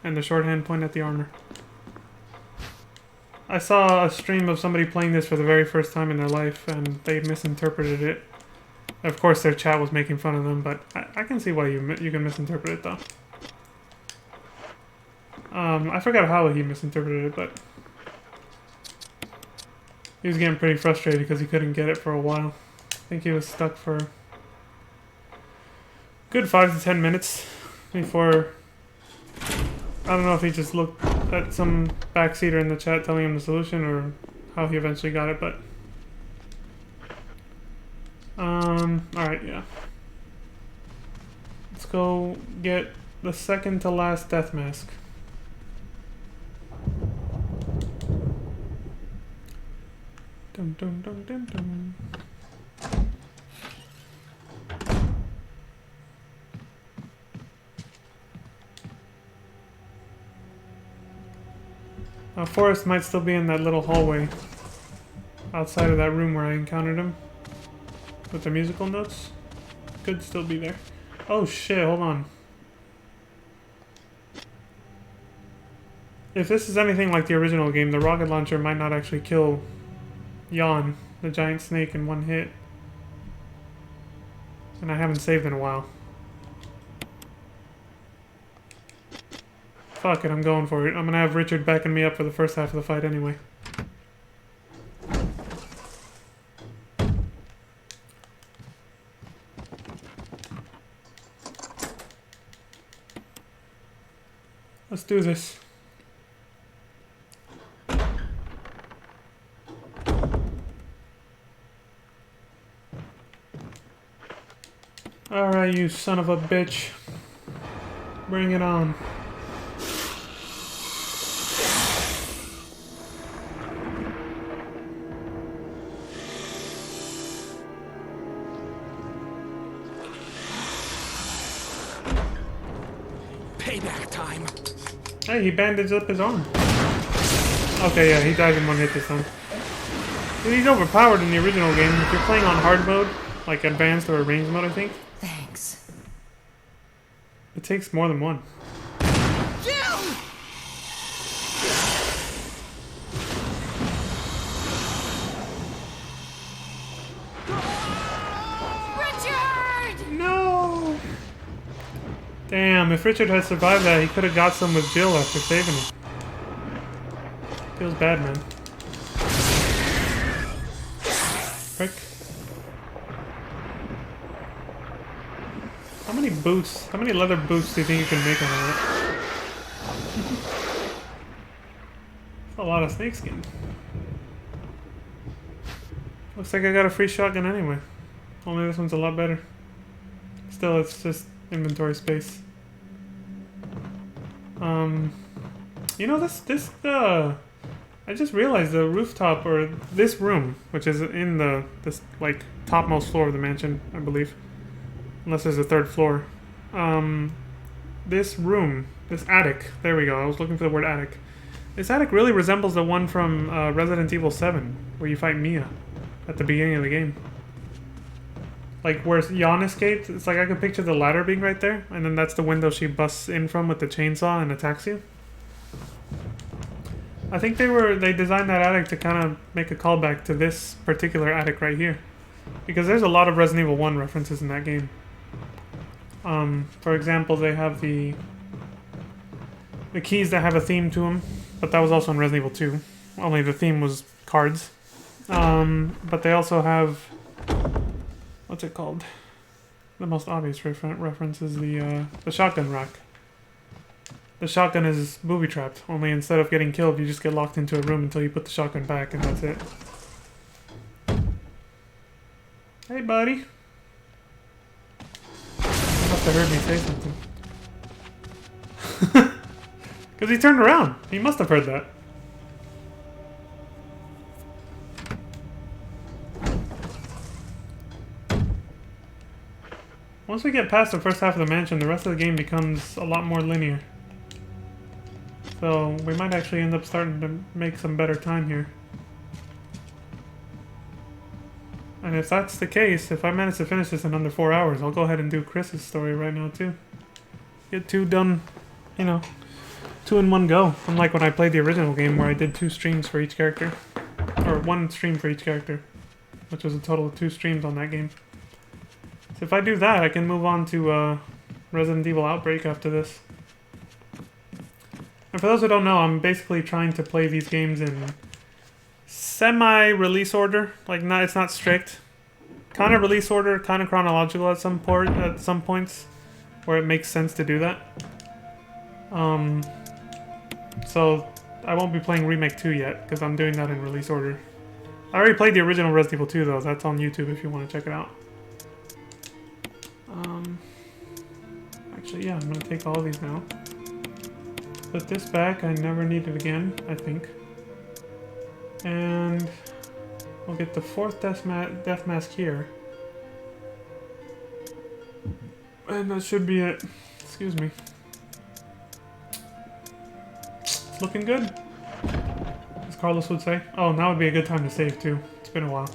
and the short hand point at the armor. I saw a stream of somebody playing this for the very first time in their life and they misinterpreted it. Of course their chat was making fun of them, but I can see why you can misinterpret it though. I forgot how he misinterpreted it, but he was getting pretty frustrated because he couldn't get it for a while. I think he was stuck for a good 5 to 10 minutes before... I don't know if he just looked at some backseater in the chat telling him the solution or how he eventually got it, but... alright, yeah. Let's go get the second to last death mask. Dum dum dum dum dum. Forrest might still be in that little hallway outside of that room where I encountered him with the musical notes. Could still be there. Oh shit, hold on. If this is anything like the original game, the rocket launcher might not actually kill Jan, the giant snake, in one hit. And I haven't saved in a while. Fuck it, I'm going for it. I'm gonna have Richard backing me up for the first half of the fight anyway. Let's do this. Alright, you son of a bitch. Bring it on. Payback time. Hey, he bandaged up his arm. Okay, yeah, he died in one hit this time. Dude, he's overpowered in the original game. If you're playing on hard mode, like advanced or range mode, I think, Thanks. it takes more than one. Richard! No! Damn, if Richard had survived that, he could have got some with Jill after saving him. Feels bad, man. Frick. How many boots, how many leather boots do you think you can make on that? That's a lot of snakeskin. Looks like I got a free shotgun anyway. Only this one's a lot better. Still, it's just inventory space. You know, I just realized the rooftop, or this room, which is in this like topmost floor of the mansion, I believe, unless there's a third floor. This room, this attic. There we go. I was looking for the word attic. This attic really resembles the one from Resident Evil 7, where you fight Mia at the beginning of the game. Like where Jan escaped. It's like I could picture the ladder being right there, and then that's the window she busts in from with the chainsaw and attacks you. I think they designed that attic to kind of make a callback to this particular attic right here, because there's a lot of Resident Evil 1 references in that game. For example, they have the keys that have a theme to them, but that was also in Resident Evil 2. Only the theme was cards. But they also have, what's it called? The most obvious reference is the shotgun rack. The shotgun is booby-trapped, only instead of getting killed, you just get locked into a room until you put the shotgun back, and that's it. Hey, buddy. You must have heard me say something. Because he turned around. He must have heard that. Once we get past the first half of the mansion, the rest of the game becomes a lot more linear. So we might actually end up starting to make some better time here. And if that's the case, if I manage to finish this in under 4 hours, I'll go ahead and do Chris's story right now too. Get 2 done, you know, 2 in one go. Unlike when I played the original game where I did 2 streams for each character. Or 1 stream for each character. Which was a total of 2 streams on that game. So if I do that, I can move on to Resident Evil Outbreak after this. And for those who don't know, I'm basically trying to play these games in semi-release order. Like, it's not strict. Kind of release order, kind of chronological at some points, where it makes sense to do that. So I won't be playing Remake 2 yet, because I'm doing that in release order. I already played the original Resident Evil 2 though. That's on YouTube if you want to check it out. Actually, yeah, I'm gonna take all of these now. Put this back. I never need it again, I think. And we'll get the 4th death mask here. And that should be it. Excuse me. It's looking good, as Carlos would say. Oh, now would be a good time to save too. It's been a while.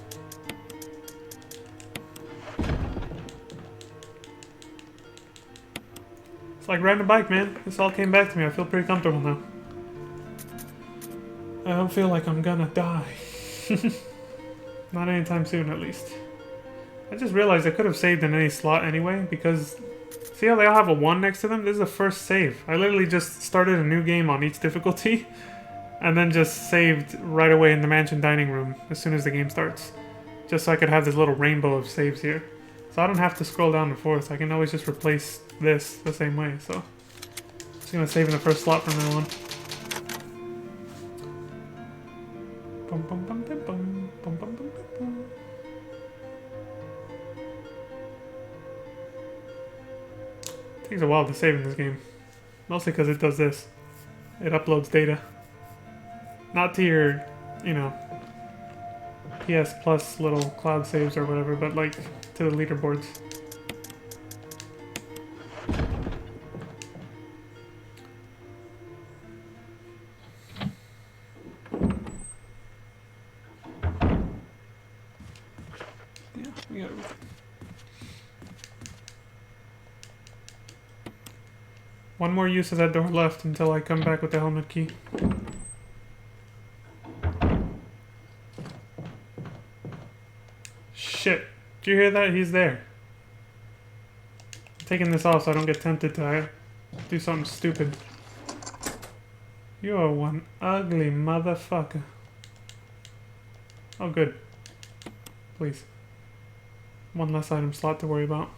It's like riding a bike, man. This all came back to me. I feel pretty comfortable now. I don't feel like I'm gonna die. Not anytime soon, at least. I just realized I could have saved in any slot anyway, because... See how they all have a 1 next to them? This is the first save. I literally just started a new game on each difficulty, and then just saved right away in the mansion dining room as soon as the game starts. Just so I could have this little rainbow of saves here. So I don't have to scroll down and forth. I can always just replace this the same way, so... I'm just gonna save in the first slot from now on. Bum, bum, bum, bum, bum, bum, bum, bum, bum. Takes a while to save in this game. Mostly because it does this. It uploads data. Not to your, you know, PS Plus little cloud saves or whatever, but like to the leaderboards. Yeah, we got one more use of that door left until I come back with the helmet key. Shit. Did you hear that? He's there. I'm taking this off so I don't get tempted to do something stupid. You are one ugly motherfucker. Oh, good. Please. One less item slot to worry about.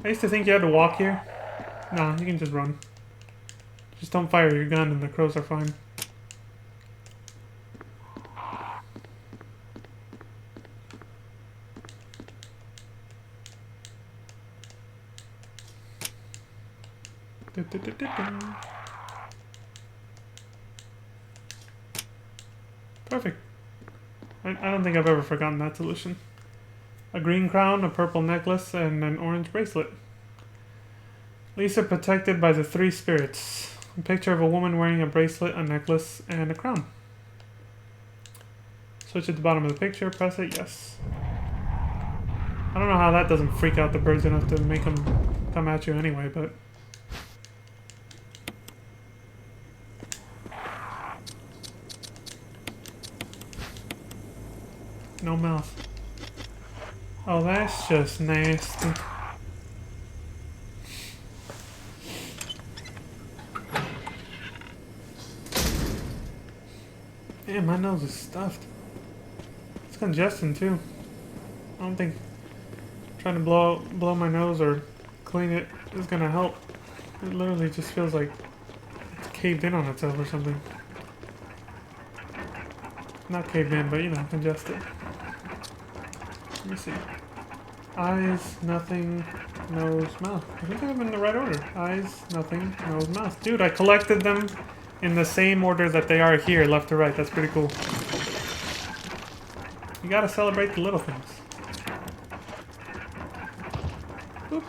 I used to think you had to walk here. Nah, you can just run. Just don't fire your gun and the crows are fine. Perfect. I don't think I've ever forgotten that solution. A green crown, a purple necklace, and an orange bracelet. Lisa protected by the 3 spirits. A picture of a woman wearing a bracelet, a necklace, and a crown. Switch at the bottom of the picture, press it, yes. I don't know how that doesn't freak out the birds enough to make them come at you anyway, but... No mouth. Oh, that's just nasty. Man, my nose is stuffed. It's congestion too. I don't think trying to blow my nose or clean it is gonna help. It literally just feels like it's caved in on itself or something. Not caved in, but you know, congested. Let me see. Eyes, nothing, nose, mouth. I think I have them in the right order. Eyes, nothing, nose, mouth. Dude, I collected them in the same order that they are here, left to right. That's pretty cool. You gotta celebrate the little things. Boop.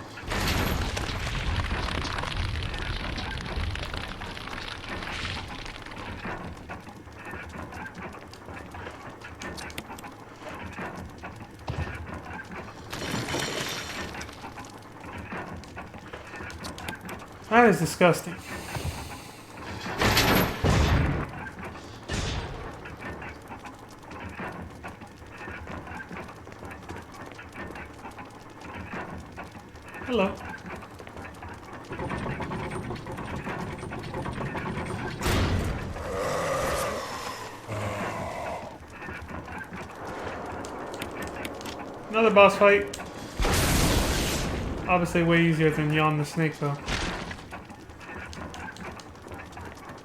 That is disgusting. Hello. Another boss fight. Obviously way easier than Yawn the Snake though.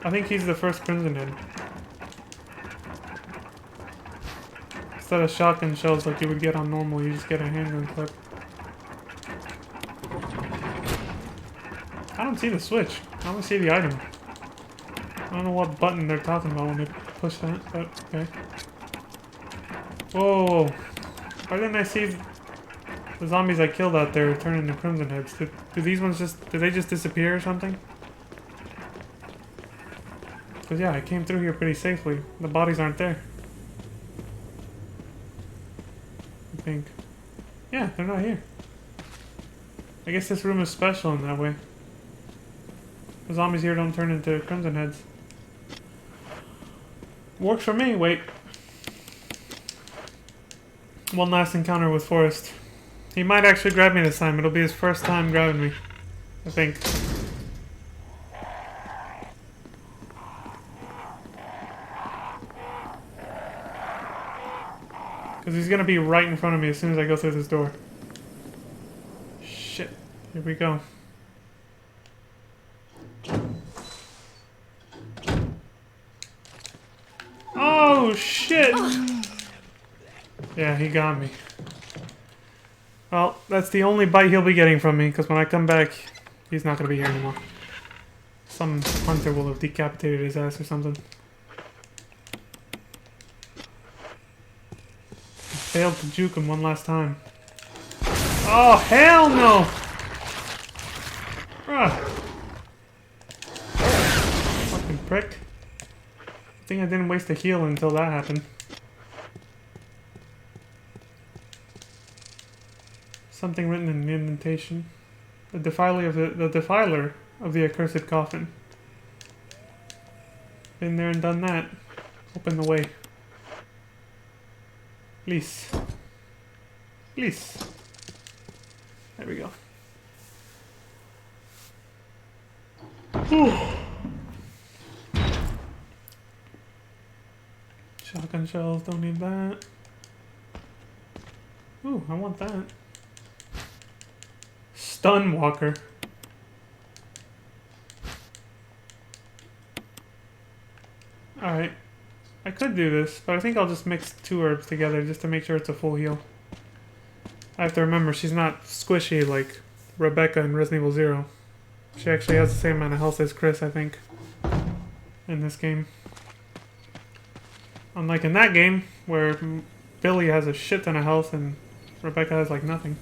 I think he's the first Crimson Head. Instead of shotgun shells like you would get on normal, you just get a handgun clip. I don't see the switch. I only see the item. I don't know what button they're talking about when they push that, but okay. Whoa! Why didn't I see the zombies I killed out there turn into Crimson Heads? Do these ones just... do they just disappear or something? Because yeah, I came through here pretty safely. The bodies aren't there. I think. Yeah, they're not here. I guess this room is special in that way. The zombies here don't turn into crimson heads. Works for me. Wait. One last encounter with Forrest. He might actually grab me this time. It'll be his first time grabbing me, I think. Because he's going to be right in front of me as soon as I go through this door. Shit. Here we go. Oh, shit! Yeah, he got me. Well, that's the only bite he'll be getting from me, because when I come back, he's not going to be here anymore. Some hunter will have decapitated his ass or something. Failed to juke him one last time. Oh, hell no! Fucking prick. I think I didn't waste a heal until that happened. Something written in the indentation. The defiler of the accursed coffin. Been there and done that. Open the way. Please. Please. There we go. Whew. Shotgun shells, don't need that. Ooh, I want that. Stun walker. Alright. I could do this, but I think I'll just mix 2 herbs together just to make sure it's a full heal. I have to remember she's not squishy like Rebecca in Resident Evil 0. She actually has the same amount of health as Chris, I think, in this game. Unlike in that game, where Billy has a shit ton of health and Rebecca has like nothing.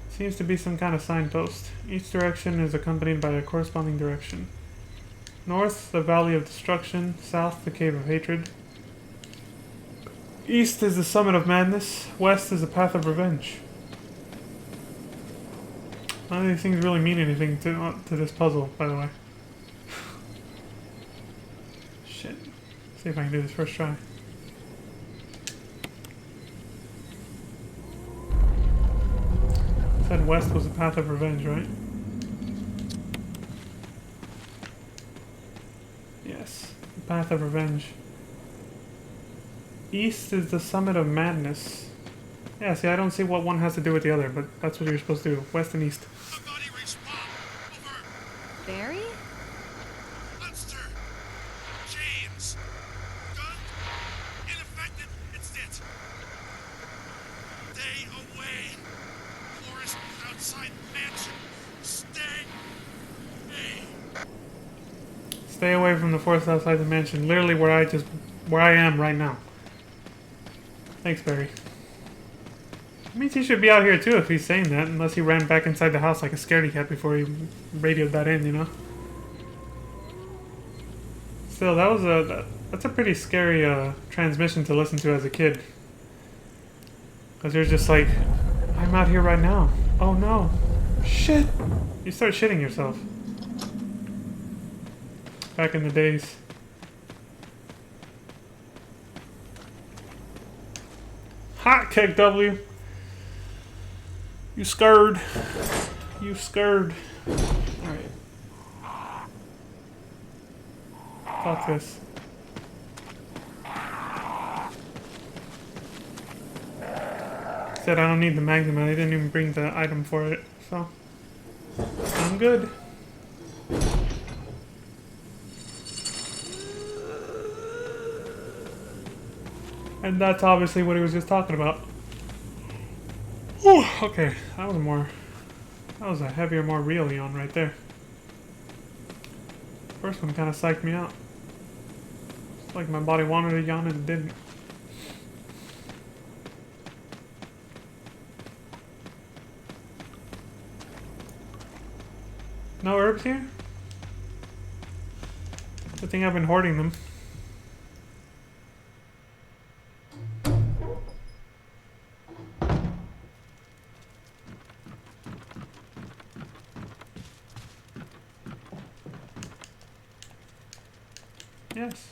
Seems to be some kind of signpost. Each direction is accompanied by a corresponding direction. North, the Valley of Destruction. South, the Cave of Hatred. East is the Summit of Madness. West is the Path of Revenge. None of these things really mean anything to this puzzle, by the way. Shit. See if I can do this first try. Said west was the Path of Revenge, right? Yes, the Path of Revenge. East is the Summit of Madness. Yeah, see, I don't see what one has to do with the other, but that's what you're supposed to do. West and east. Somebody respond! Over! Barry? Monster! James! Gun? Ineffective! It's it! Stay away! Forest outside mansion! Stay! Stay away from the forest outside the mansion. Literally where I am right now. Thanks, Barry. It means he should be out here too if he's saying that, unless he ran back inside the house like a scaredy cat before he radioed that in, you know? Still, that's a pretty scary transmission to listen to as a kid. Because you're just like, I'm out here right now. Oh no. Shit! You start shitting yourself. Back in the days. Hot kick, W. You scared. You scared. Alright. Fuck this. Said I don't need the magnum, I didn't even bring the item for it, so I'm good. And that's obviously what he was just talking about. Whew, okay, that was a heavier, more real yawn right there. First one kind of psyched me out. It's like my body wanted to yawn and it didn't. No herbs here? Good thing I've been hoarding them. Yes.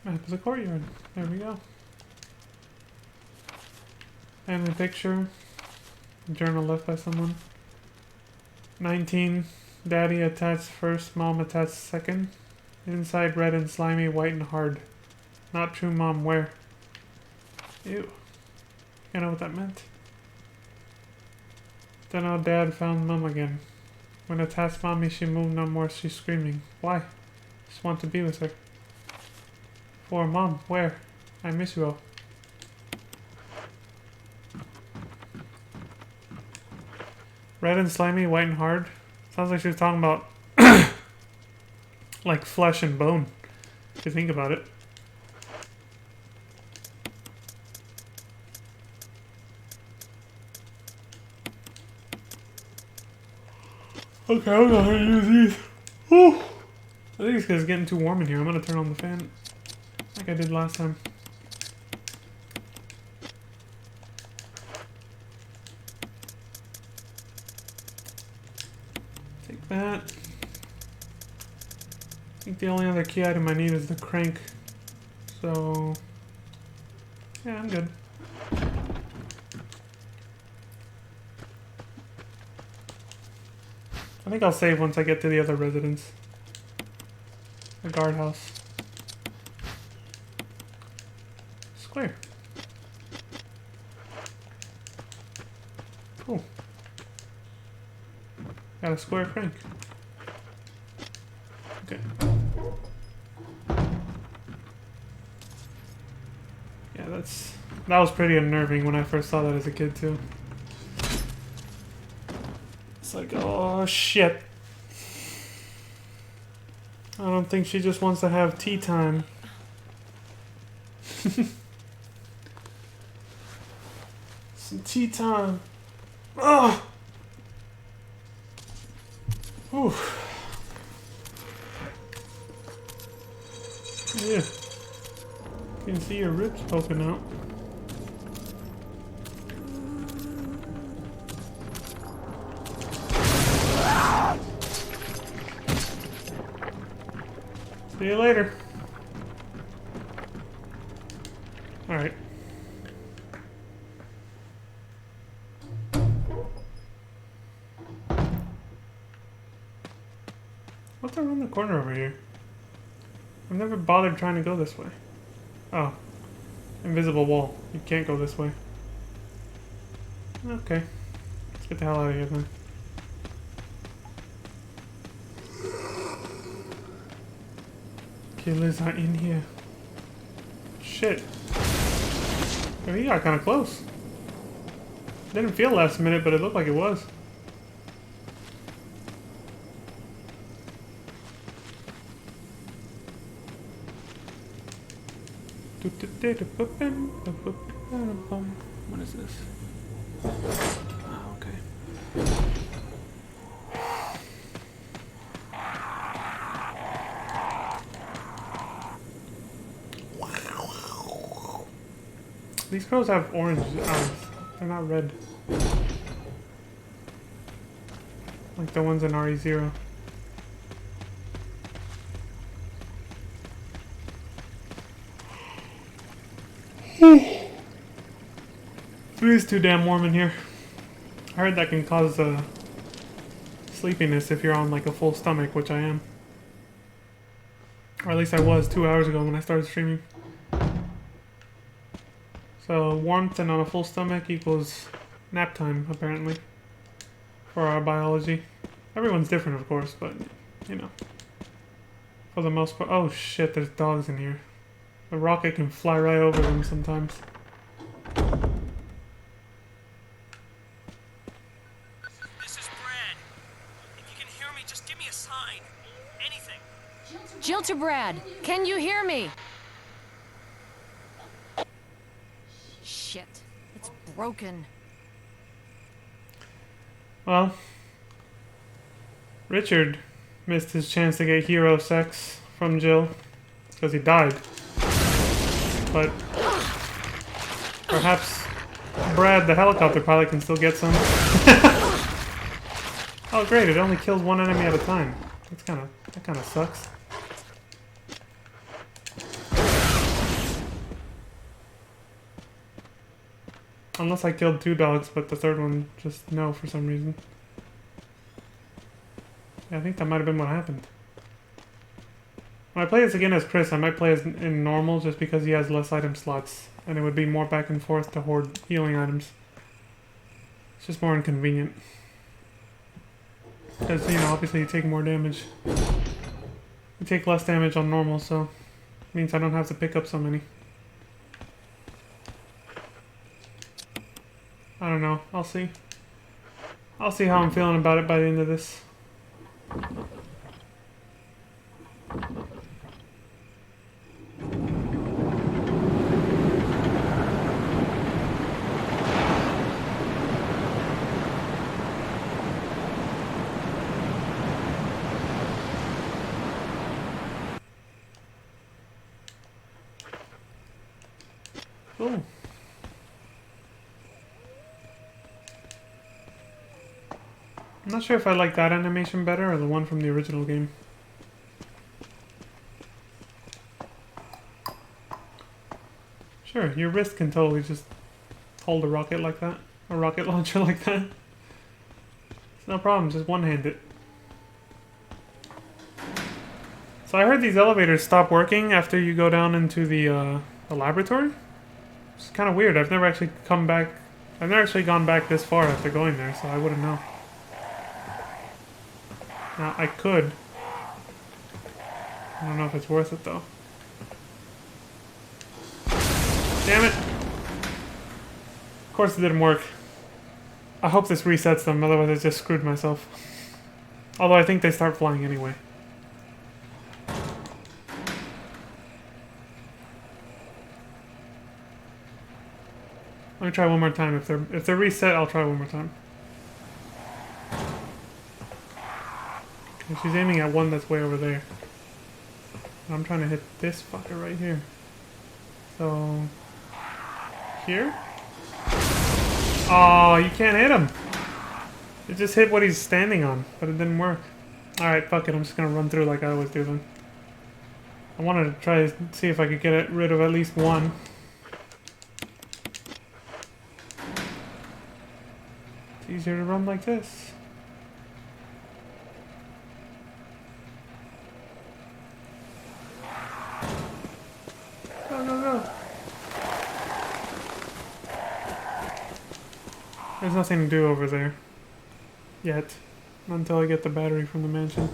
Map of the courtyard. There we go. Family picture. Journal left by someone. 19. Daddy attached first, mom attached second. Inside red and slimy, white and hard. Not true, mom. Where? Ew. I know what that meant. Then how dad found mom again. When attached mommy, she moved no more. She's screaming. Why? Just want to be with her. For mom, where? I miss you all. Red and slimy, white and hard. Sounds like she was talking about like flesh and bone. If you think about it. Okay, I'm gonna use these. Whew. I think it's because it's getting too warm in here. I'm gonna turn on the fan like I did last time. Take that. I think the only other key item I need is the crank. So, yeah, I'm good. I think I'll save once I get to the other residence. The guardhouse. Square. Cool. Got a square crank. Okay. Yeah, that was pretty unnerving when I first saw that as a kid too. It's like, oh shit. I don't think she just wants to have tea time. Some tea time. Oh! Ooh. Yeah. You can see your ribs poking out. See you later. Alright. What's around the corner over here? I've never bothered trying to go this way. Oh. Invisible wall. You can't go this way. Okay. Let's get the hell out of here then. Killers are in here. Shit. Oh, he got kind of close. Didn't feel last minute, but it looked like it was. What is this? Oh, okay. These crows have orange eyes. They're not red. Like the ones in RE0. It is too damn warm in here. I heard that can cause sleepiness if you're on like a full stomach, which I am. Or at least I was 2 hours ago when I started streaming. So warmth and on a full stomach equals nap time, apparently. For our biology. Everyone's different, of course, but, you know. For the most part. Oh shit, there's dogs in here. The rocket can fly right over them sometimes. This is Brad. If you can hear me, just give me a sign. Anything. Jill to Brad, can you hear me? Shit, it's broken. Well, Richard missed his chance to get hero sex from Jill because he died. But perhaps Brad, the helicopter pilot, can still get some. Oh great, it only kills one enemy at a time. That kind of sucks. Unless I killed 2 dogs, but the third one just no for some reason. Yeah, I think that might have been what happened. When I play this again as Chris, I might play as in normal just because he has less item slots, and it would be more back and forth to hoard healing items. It's just more inconvenient. Because, you know, obviously you take more damage. You take less damage on normal, so it means I don't have to pick up so many. I don't know. I'll see. I'll see how I'm feeling about it by the end of this. Oh. I'm not sure if I like that animation better or the one from the original game. Sure, your wrist can totally just hold a rocket like that. A rocket launcher like that. It's no problem, just one-hand it. So I heard these elevators stop working after you go down into the laboratory. It's kind of weird. I've never actually come back. I've never actually gone back this far after going there, so I wouldn't know. Now, I could. I don't know if it's worth it, though. Damn it! Of course it didn't work. I hope this resets them, otherwise I just screwed myself. Although I think they start flying anyway. Let me try one more time. If they're reset, I'll try one more time. Okay, she's aiming at one that's way over there. I'm trying to hit this fucker right here. So here? Oh, you can't hit him. It just hit what he's standing on, but it didn't work. Alright, fuck it. I'm just gonna run through like I always do then. I wanted to try to see if I could get rid of at least one. It's easier to run like this. Go, go, go. There's nothing to do over there. Yet. Not until I get the battery from the mansion.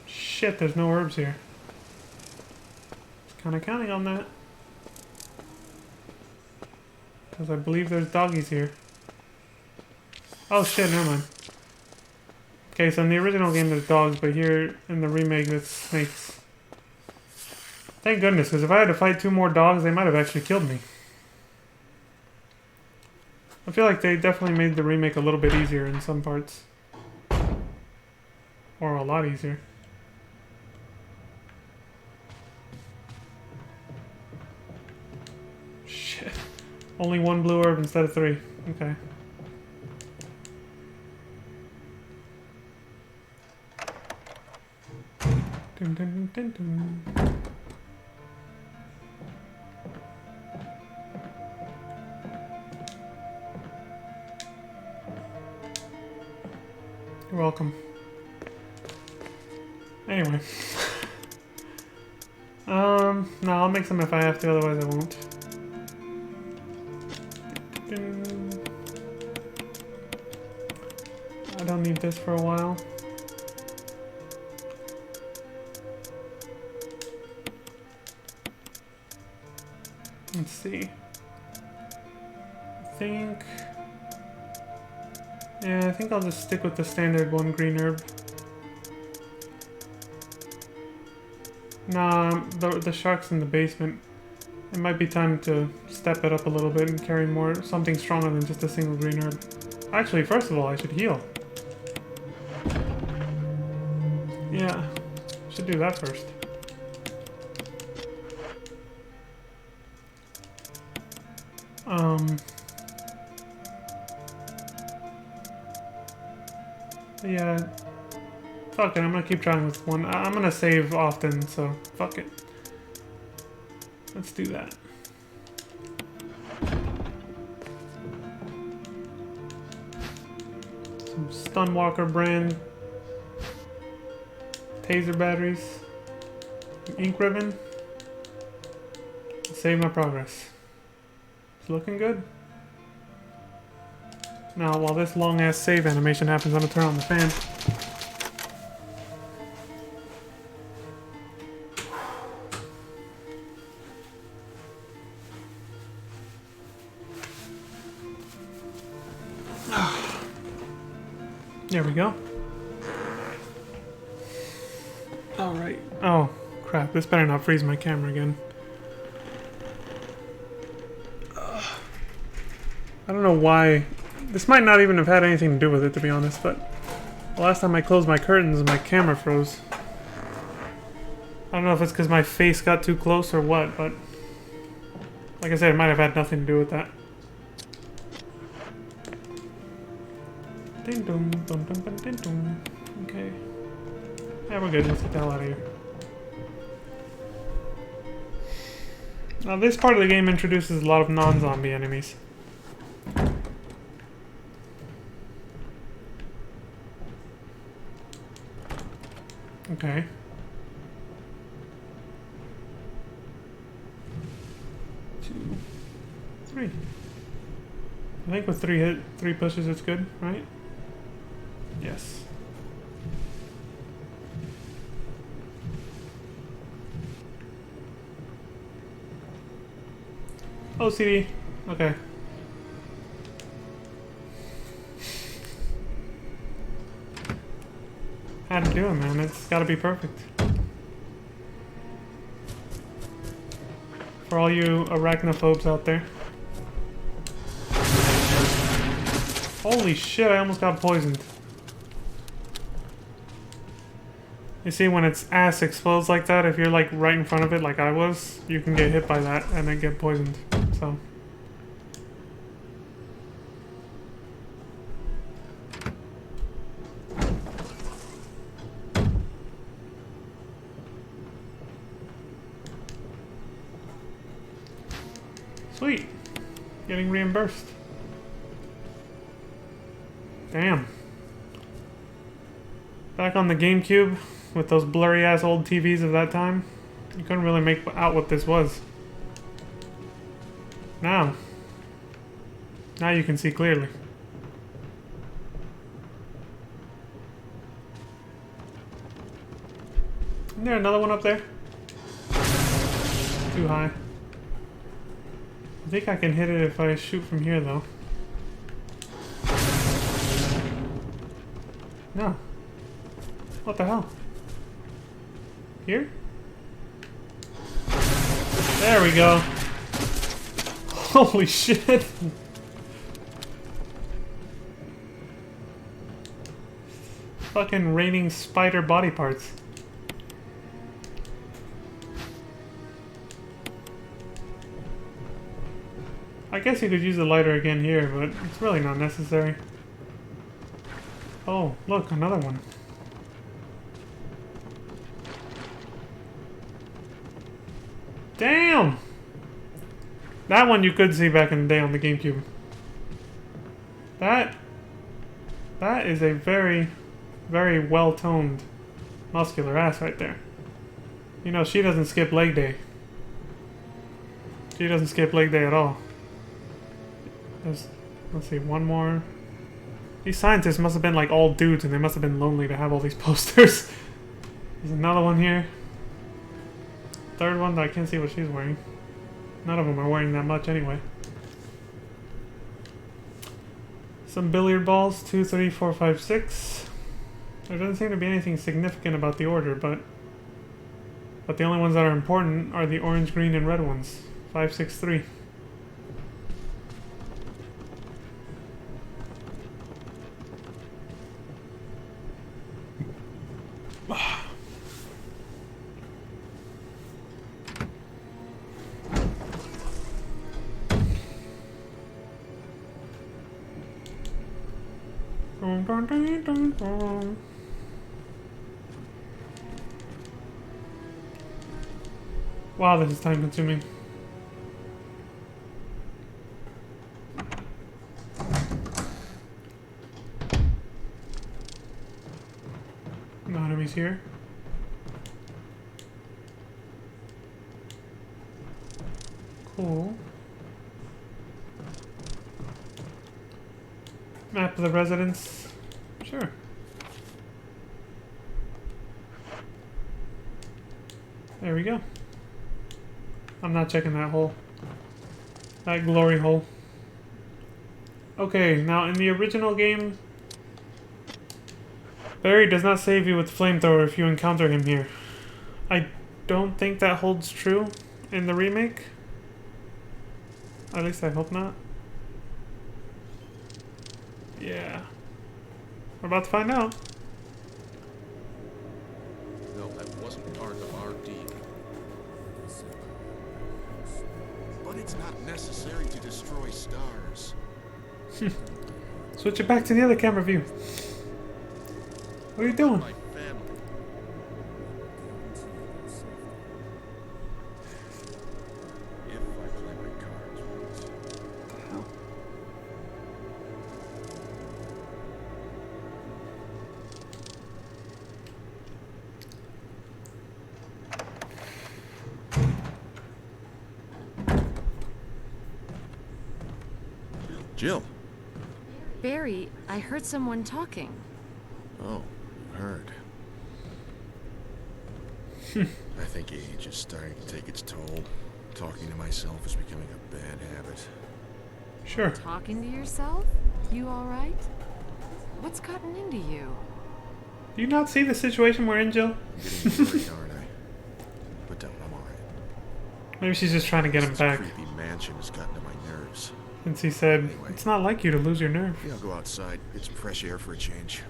Shit, there's no herbs here. Just kinda counting on that. Because I believe there's doggies here. Oh shit, never mind. Okay, so in the original game there's dogs, but here in the remake there's snakes. Thank goodness, because if I had to fight 2 more dogs, they might have actually killed me. I feel like they definitely made the remake a little bit easier in some parts. Or a lot easier. Shit. Only 1 blue herb instead of 3. Okay. Dun, dun, dun, dun. You're welcome. Anyway. No, I'll make some if I have to, otherwise I won't. I don't need this for a while. Let's see. I think I'll just stick with the standard 1 green herb. Nah, the shark's in the basement. It might be time to step it up a little bit and carry something stronger than just a single green herb. Actually, first of all, I should heal. Yeah, should do that first. Yeah. Fuck it, I'm gonna keep trying with one. I'm gonna save often, so fuck it. Let's do that. Some Stunwalker brand taser batteries, ink ribbon. Save my progress. It's looking good. Now, while this long ass save animation happens, I'm gonna turn on the fan. There we go. Alright. Oh, crap. This better not freeze my camera again. I don't know why. This might not even have had anything to do with it, to be honest, but the last time I closed my curtains, my camera froze. I don't know if it's because my face got too close or what, but like I said, it might have had nothing to do with that. Ding dong, dum dum dum ding dong. Okay. Yeah, we're good. Let's get the hell out of here. Now, this part of the game introduces a lot of non-zombie enemies. Okay. Two, three. I think with three pushes, it's good, right? Yes. OCD. Okay. Had to do it, man. It's gotta be perfect. For all you arachnophobes out there. Holy shit, I almost got poisoned. You see, when its ass explodes like that, if you're like right in front of it like I was, you can get hit by that and then get poisoned. So... Sweet. Getting reimbursed. Damn. Back on the GameCube, with those blurry ass old TVs of that time, you couldn't really make out what this was. Now you can see clearly. Isn't there another one up there? Too high. I think I can hit it if I shoot from here, though. No. What the hell? Here? There we go. Holy shit. Fucking raining spider body parts. I guess you could use the lighter again here, but it's really not necessary. Oh, look, another one. Damn! That one you could see back in the day on the GameCube. That is a very, very well-toned, muscular ass right there. You know, she doesn't skip leg day. She doesn't skip leg day at all. There's, let's see, one more. These scientists must have been like all dudes and they must have been lonely to have all these posters. There's another one here. Third one that I can't see what she's wearing. None of them are wearing that much anyway. Some billiard balls, 2, 3, 4, 5, 6. There doesn't seem to be anything significant about the order, but the only ones that are important are the orange, green, and red ones. 5, 6, 3. Dun, dun, dun, dun, dun. Wow, this is time consuming. No enemies here. Cool. Map of the residence. Sure. There we go. I'm not checking that hole. That glory hole. Okay, now in the original game, Barry does not save you with the flamethrower if you encounter him here. I don't think that holds true in the remake. At least I hope not. Yeah. We're about to find out. No, that wasn't part of our deal. But it's not necessary to destroy stars. Switch it back to the other camera view. What are you doing? My family. If I play my cards right. Jill. Barry, I heard someone talking. Oh, heard. I think age is starting to take its toll. Talking to myself is becoming a bad habit. Sure. Talking to yourself? You alright? What's gotten into you? Do you not see the situation we're in, Jill? I'm getting worried, aren't I? But don't, I'm alright. Maybe she's just trying to get him This back. creepy mansion has gotten to my nerves. Since he said, Anyway. it's not like you to lose your nerve. Yeah, I'll go outside, get some fresh air for a change.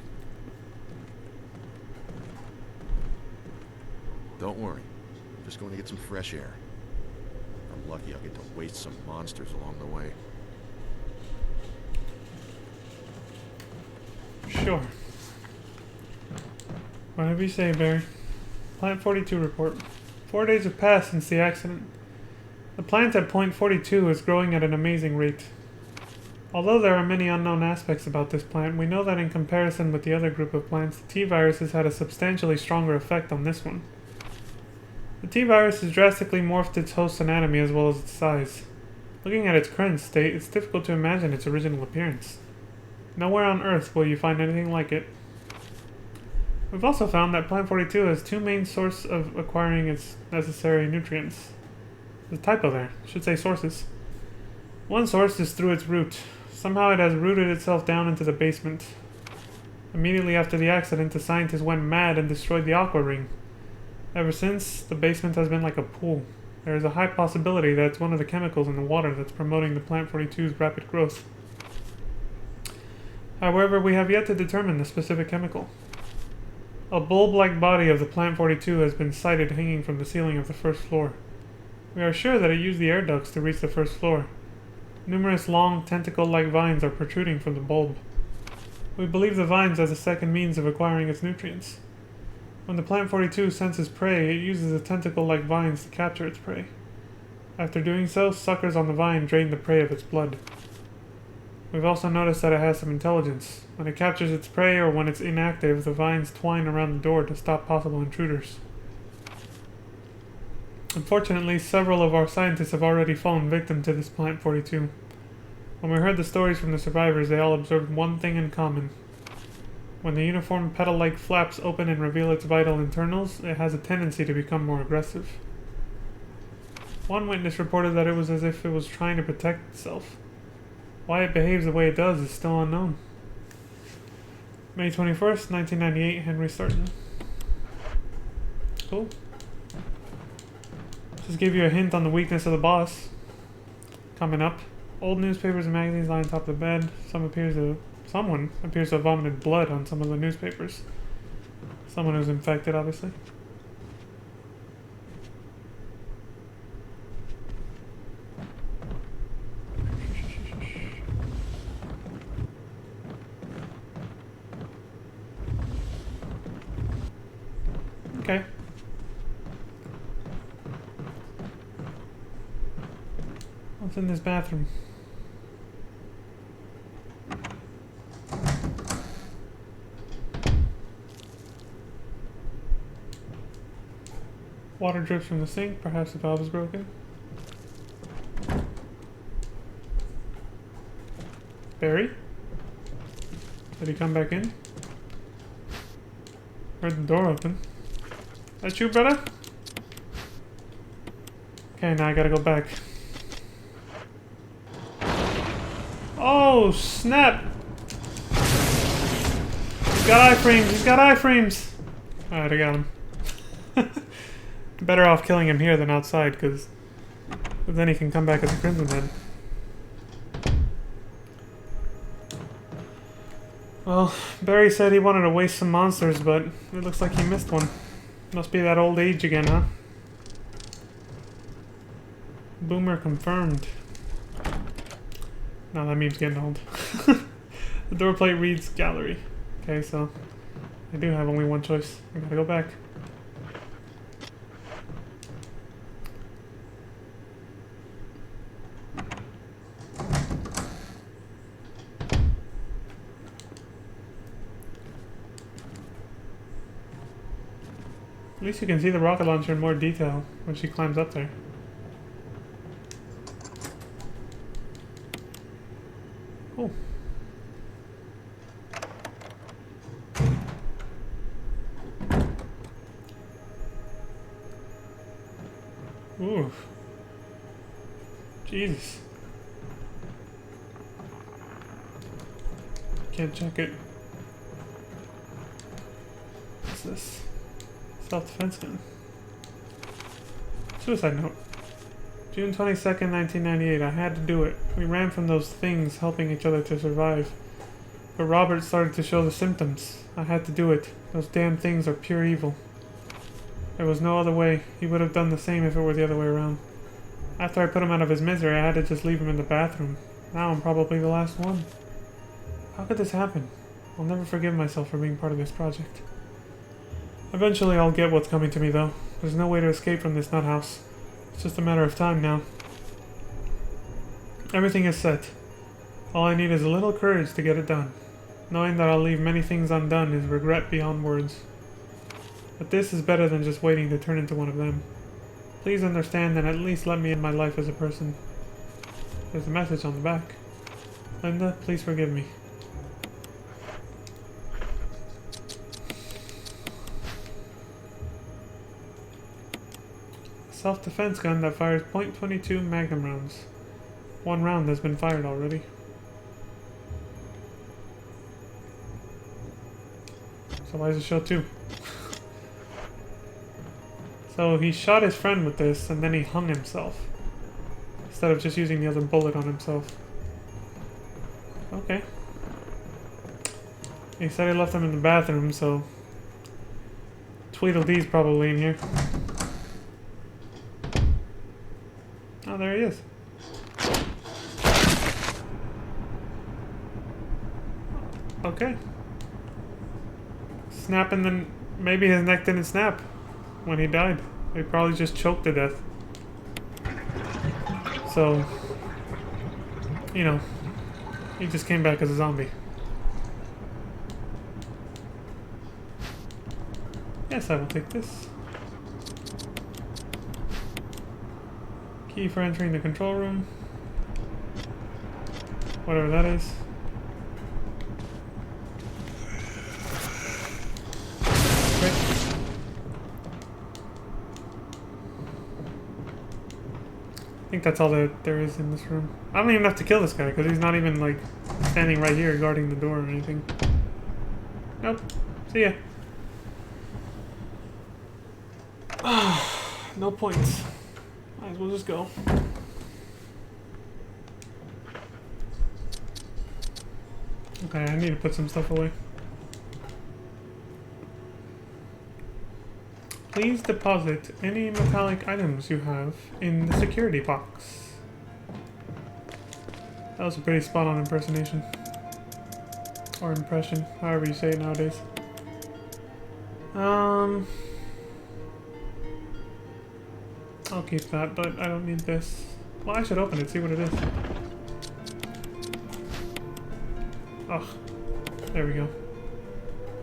Don't worry. I'm just going to get some fresh air. If I'm lucky, I'll get to waste some monsters along the way. Sure. Whatever you say, Barry. Plant 42 report. 4 days have passed since the accident. The plant at point 42 is growing at an amazing rate. Although there are many unknown aspects about this plant, we know that in comparison with the other group of plants, the T-virus has had a substantially stronger effect on this one. The T-virus has drastically morphed its host's anatomy as well as its size. Looking at its current state, it's difficult to imagine its original appearance. Nowhere on Earth will you find anything like it. We've also found that Plant 42 has two main sources of acquiring its necessary nutrients. There's a typo there. Should say sources. One source is through its root. Somehow it has rooted itself down into the basement. Immediately after the accident, the scientists went mad and destroyed the aqua ring. Ever since, the basement has been like a pool. There is a high possibility that it's one of the chemicals in the water that's promoting the Plant 42's rapid growth. However, we have yet to determine the specific chemical. A bulb-like body of the Plant 42 has been sighted hanging from the ceiling of the first floor. We are sure that it used the air ducts to reach the first floor. Numerous long, tentacle-like vines are protruding from the bulb. We believe the vines are the second means of acquiring its nutrients. When the Plant 42 senses prey, it uses the tentacle-like vines to capture its prey. After doing so, suckers on the vine drain the prey of its blood. We've also noticed that it has some intelligence. When it captures its prey or when it's inactive, the vines twine around the door to stop possible intruders. Unfortunately, several of our scientists have already fallen victim to this Plant 42. When we heard the stories from the survivors, they all observed one thing in common. When the uniform petal-like flaps open and reveal its vital internals, it has a tendency to become more aggressive. One witness reported that it was as if it was trying to protect itself. Why it behaves the way it does is still unknown. May 21st, 1998, Henry Starton. Cool. Just give you a hint on the weakness of the boss. Coming up. Old newspapers and magazines lie on top of the bed. Someone appears to have vomited blood on some of the newspapers. Someone who's infected, obviously. Okay. What's in this bathroom? Water drips from the sink. Perhaps the valve is broken. Barry? Did he come back in? Heard the door open. That you, brother? Okay, now I gotta go back. Oh, snap! He's got iframes, he's got iframes! Alright, I got him. Better off killing him here than outside, because then he can come back as a Crimson Head. Well, Barry said he wanted to waste some monsters, but it looks like he missed one. Must be that old age again, huh? Boomer confirmed. No, that meme's getting old. The door plate reads gallery. Okay, so I do have only one choice. I gotta go back. At least you can see the rocket launcher in more detail when she climbs up there. Oh. Ooh. Jesus. Can't check it. What's this? Self-defense gun. Suicide note. June 22nd, 1998. I had to do it. We ran from those things, helping each other to survive. But Robert started to show the symptoms. I had to do it. Those damn things are pure evil. There was no other way. He would have done the same if it were the other way around. After I put him out of his misery, I had to just leave him in the bathroom. Now I'm probably the last one. How could this happen? I'll never forgive myself for being part of this project. Eventually I'll get what's coming to me, though. There's no way to escape from this nut house. It's just a matter of time now. Everything is set. All I need is a little courage to get it done. Knowing that I'll leave many things undone is regret beyond words. But this is better than just waiting to turn into one of them. Please understand and at least let me end my life as a person. There's a message on the back. Linda, please forgive me. Self-defense gun that fires .22 magnum rounds. One round has been fired already. So why does it show two? So he shot his friend with this and then he hung himself. Instead of just using the other bullet on himself. Okay. He said he left him in the bathroom, so Tweedledee's probably in here. Oh, there he is. Okay. Snap, and then maybe his neck didn't snap when he died. He probably just choked to death. So, you know, he just came back as a zombie. Yes, I will take this. Key for entering the control room. Whatever that is. Okay. I think that's all that there is in this room. I don't even have to kill this guy because he's not even like standing right here guarding the door or anything. Nope. See ya. No points. Might as well just go. Okay, I need to put some stuff away. Please deposit any metallic items you have in the security box. That was a pretty spot-on impersonation. Or impression, however you say it nowadays. I'll keep that, but I don't need this. Well, I should open it, see what it is. Ugh. There we go.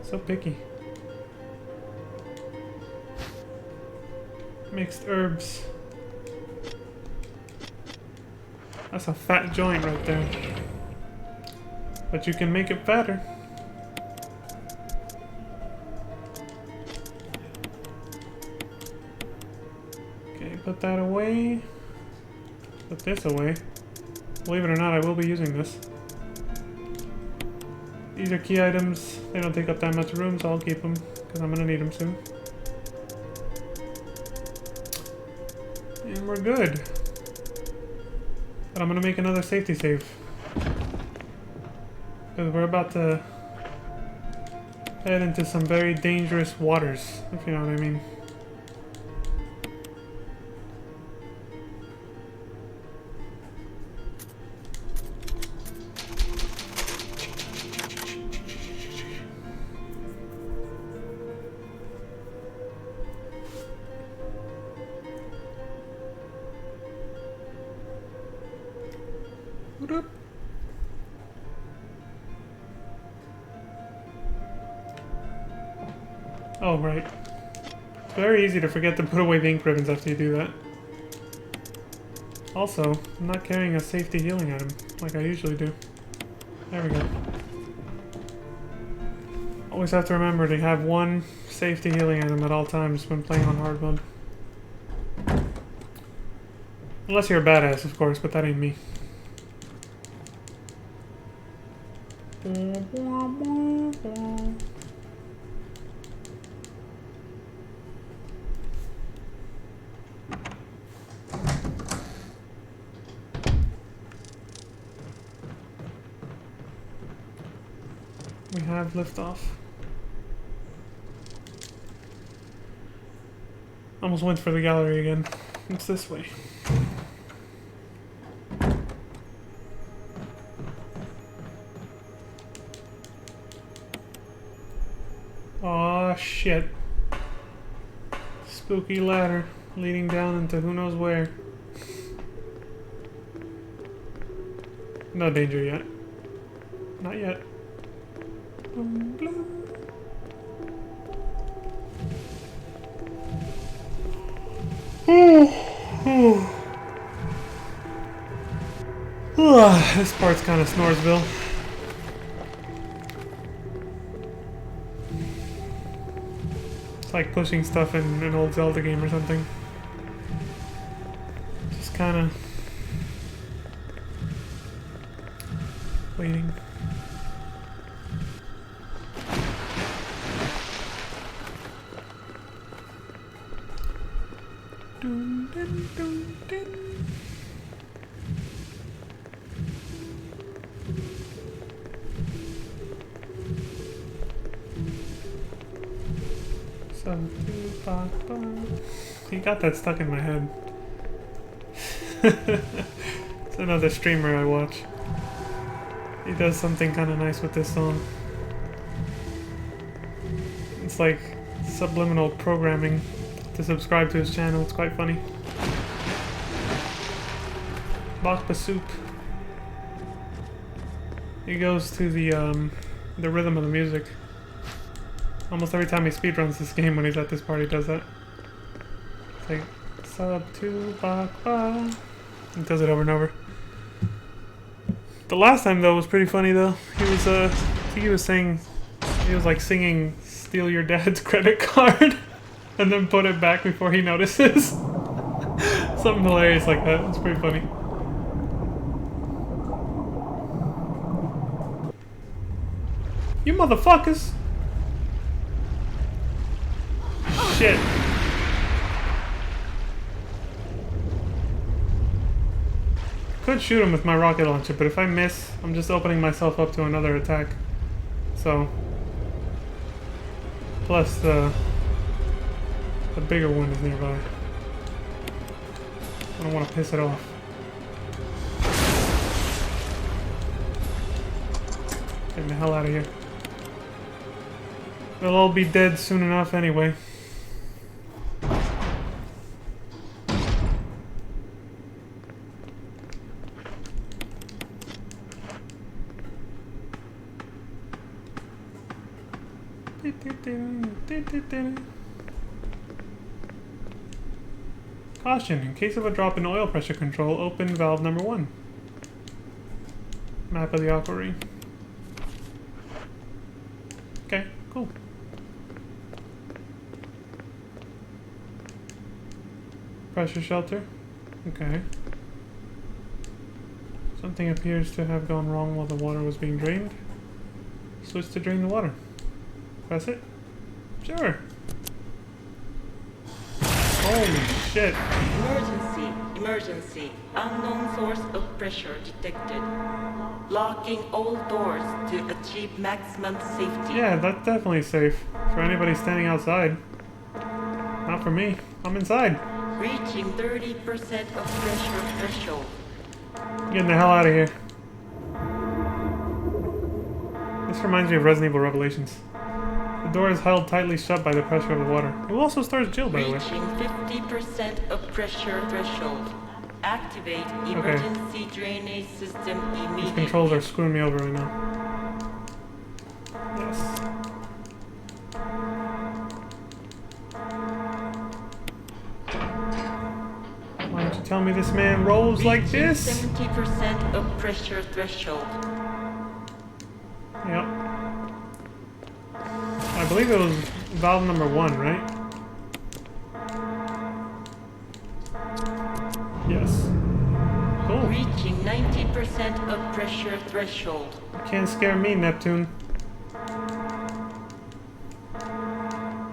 So picky. Mixed herbs. That's a fat joint right there. But you can make it fatter. Okay, put that away. Put this away. Believe it or not, I will be using this. These are key items. They don't take up that much room, so I'll keep them because I'm gonna need them soon. And we're good. But I'm gonna make another safety save. Because we're about to head into some very dangerous waters, if you know what I mean. Oh, right. It's very easy to forget to put away the ink ribbons after you do that. Also, I'm not carrying a safety healing item like I usually do. There we go. Always have to remember to have one safety healing item at all times when playing on hard mode. Unless you're a badass, of course, but that ain't me. We have liftoff. Almost went for the gallery again. It's this way. Aw, shit. Spooky ladder leading down into who knows where. No danger yet. Not yet. This part's kind of Snoresville. It's like pushing stuff in an old Zelda game or something. Just kind of waiting. Dun, dun, dun, dun. He got that stuck in my head. It's another streamer I watch. He does something kind of nice with this song. It's like subliminal programming to subscribe to his channel. It's quite funny. Bakpa soup. He goes to the rhythm of the music. Almost every time he speedruns this game when he's at this party, he does that. It's like sub to Bakpa. He does it over and over. The last time though was pretty funny though. He was I think he was saying, he was like singing "Steal Your Dad's Credit Card" and then put it back before he notices. Something hilarious like that. It's pretty funny. You motherfuckers! Shit. Could shoot him with my rocket launcher, but if I miss, I'm just opening myself up to another attack. So, plus the bigger one is nearby. I don't want to piss it off. Get the hell out of here. They'll all be dead soon enough anyway. Caution, in case of a drop in oil pressure control, open valve number 1. Map of the aquamarine. Okay, cool. Pressure shelter. Okay. Something appears to have gone wrong while the water was being drained. Switch to drain the water. Press it. Sure. Holy shit. Emergency, emergency. Unknown source of pressure detected. Locking all doors to achieve maximum safety. Yeah, that's definitely safe. For anybody standing outside. Not for me. I'm inside. Reaching 30% of pressure threshold. Getting the hell out of here. This reminds me of Resident Evil Revelations. The door is held tightly shut by the pressure of the water. Who also stars Jill, by the way? Reaching 50% of pressure threshold. Activate emergency drainage system These immediately. controls are screwing me over right now. Yes. Why don't you tell me this man rolls like Reaching this? 70% of pressure threshold. Yep. I believe it was valve number 1, right? Yes. Cool. Reaching 90% of pressure threshold. Can't scare me, Neptune.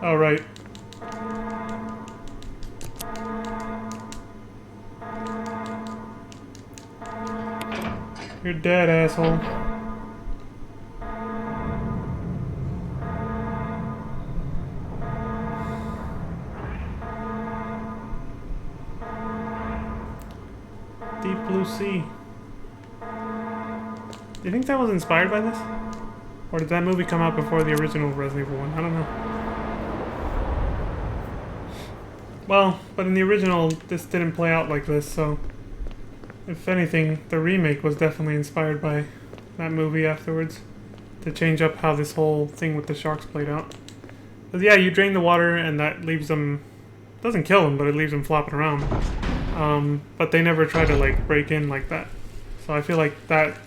Oh, right. You're dead, asshole. Deep Blue Sea. Do you think that was inspired by this? Or did that movie come out before the original Resident Evil 1? I don't know. Well, but in the original, this didn't play out like this, so... If anything, the remake was definitely inspired by that movie afterwards. To change up how this whole thing with the sharks played out. Because yeah, you drain the water and that leaves them... Doesn't kill them, but it leaves them flopping around. But they never try to like break in like that. So I feel like that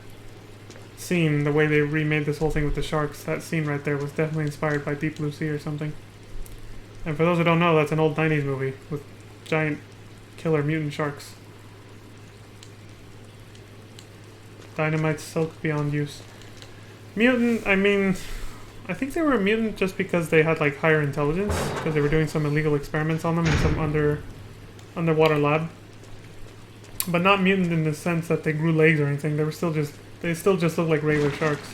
scene, the way they remade this whole thing with the sharks, that scene right there was definitely inspired by Deep Blue Sea or something. And for those who don't know, that's an old 90s movie with giant killer mutant sharks. Dynamite silk beyond use. Mutant, I mean, I think they were a mutant just because they had like higher intelligence, because they were doing some illegal experiments on them in some underwater lab. But not mutant in the sense that they grew legs or anything. They still just looked like regular sharks.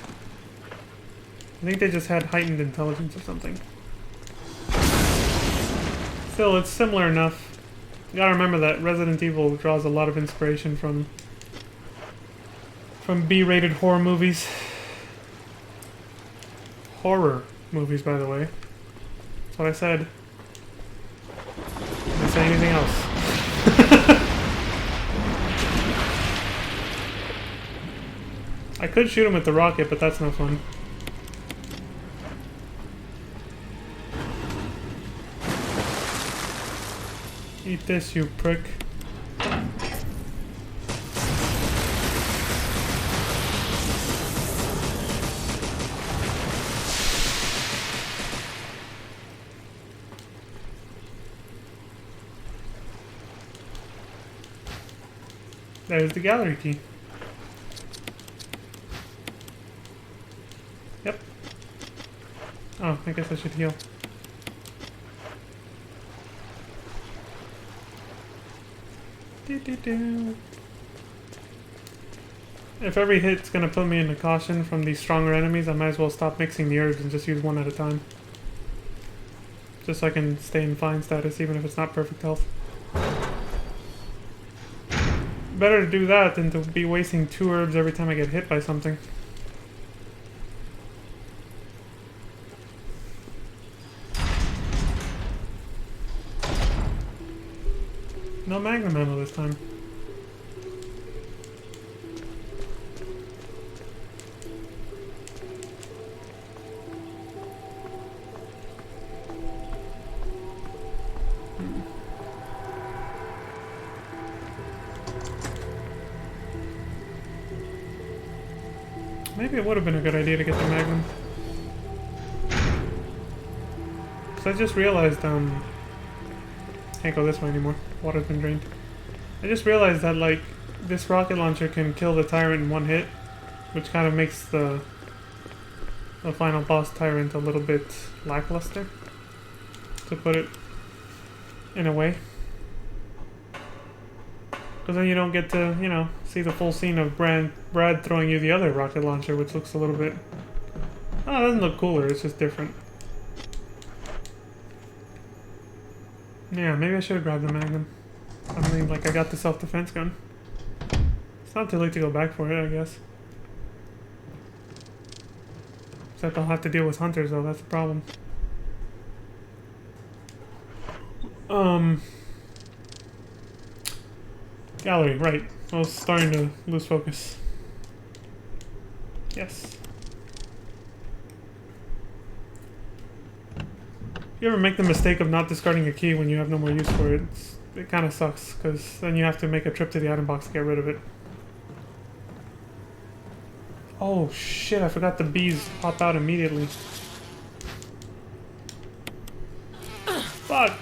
I think they just had heightened intelligence or something. Still, it's similar enough. You gotta remember that Resident Evil draws a lot of inspiration from B-rated horror movies. Horror movies, by the way. That's what I said. Didn't say anything else. I could shoot him with the rocket, but that's no fun. Eat this, you prick. There's the gallery key. Yep. Oh, I guess I should heal. If every hit's gonna put me into caution from these stronger enemies, I might as well stop mixing the herbs and just use one at a time. Just so I can stay in fine status even if it's not perfect health. Better to do that than to be wasting 2 herbs every time I get hit by something. No magnum ammo this time. maybe it would have been a good idea to get the Magnum. So I just realized, can't go this way anymore. Water's been drained. I just realized that, like, this rocket launcher can kill the tyrant in one hit, which kind of makes the final boss tyrant a little bit lackluster, to put it in a way. Because then you don't get to, you know, see the full scene of Brad throwing you the other rocket launcher, which looks a little bit... Oh, it doesn't look cooler, it's just different. Yeah, maybe I should have grabbed the Magnum. I mean, like, I got the self-defense gun. It's not too late to go back for it, I guess. Except I'll have to deal with hunters, though, that's the problem. Gallery, right. I was starting to lose focus. Yes. If you ever make the mistake of not discarding a key when you have no more use for it, it kind of sucks, because then you have to make a trip to the item box to get rid of it. Oh shit, I forgot the bees pop out immediately. Fuck!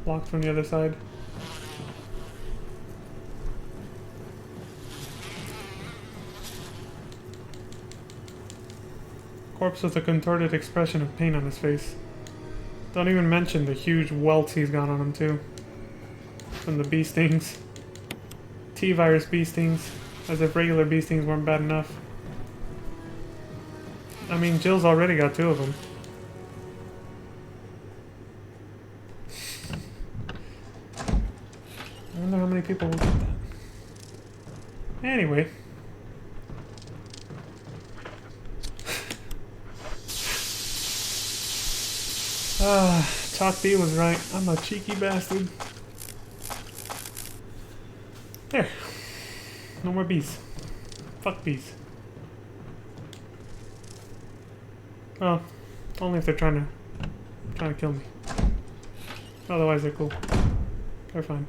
Blocked from the other side. Corpse with a contorted expression of pain on his face. Don't even mention the huge welts he's got on him too. From the bee stings. T-virus bee stings. As if regular bee stings weren't bad enough. I mean, Jill's already got 2 of them. I wonder how many people will get that. Anyway. Chalk B was right. I'm a cheeky bastard. There. No more bees. Fuck bees. Well, only if they're trying to kill me. Otherwise they're cool. They're fine.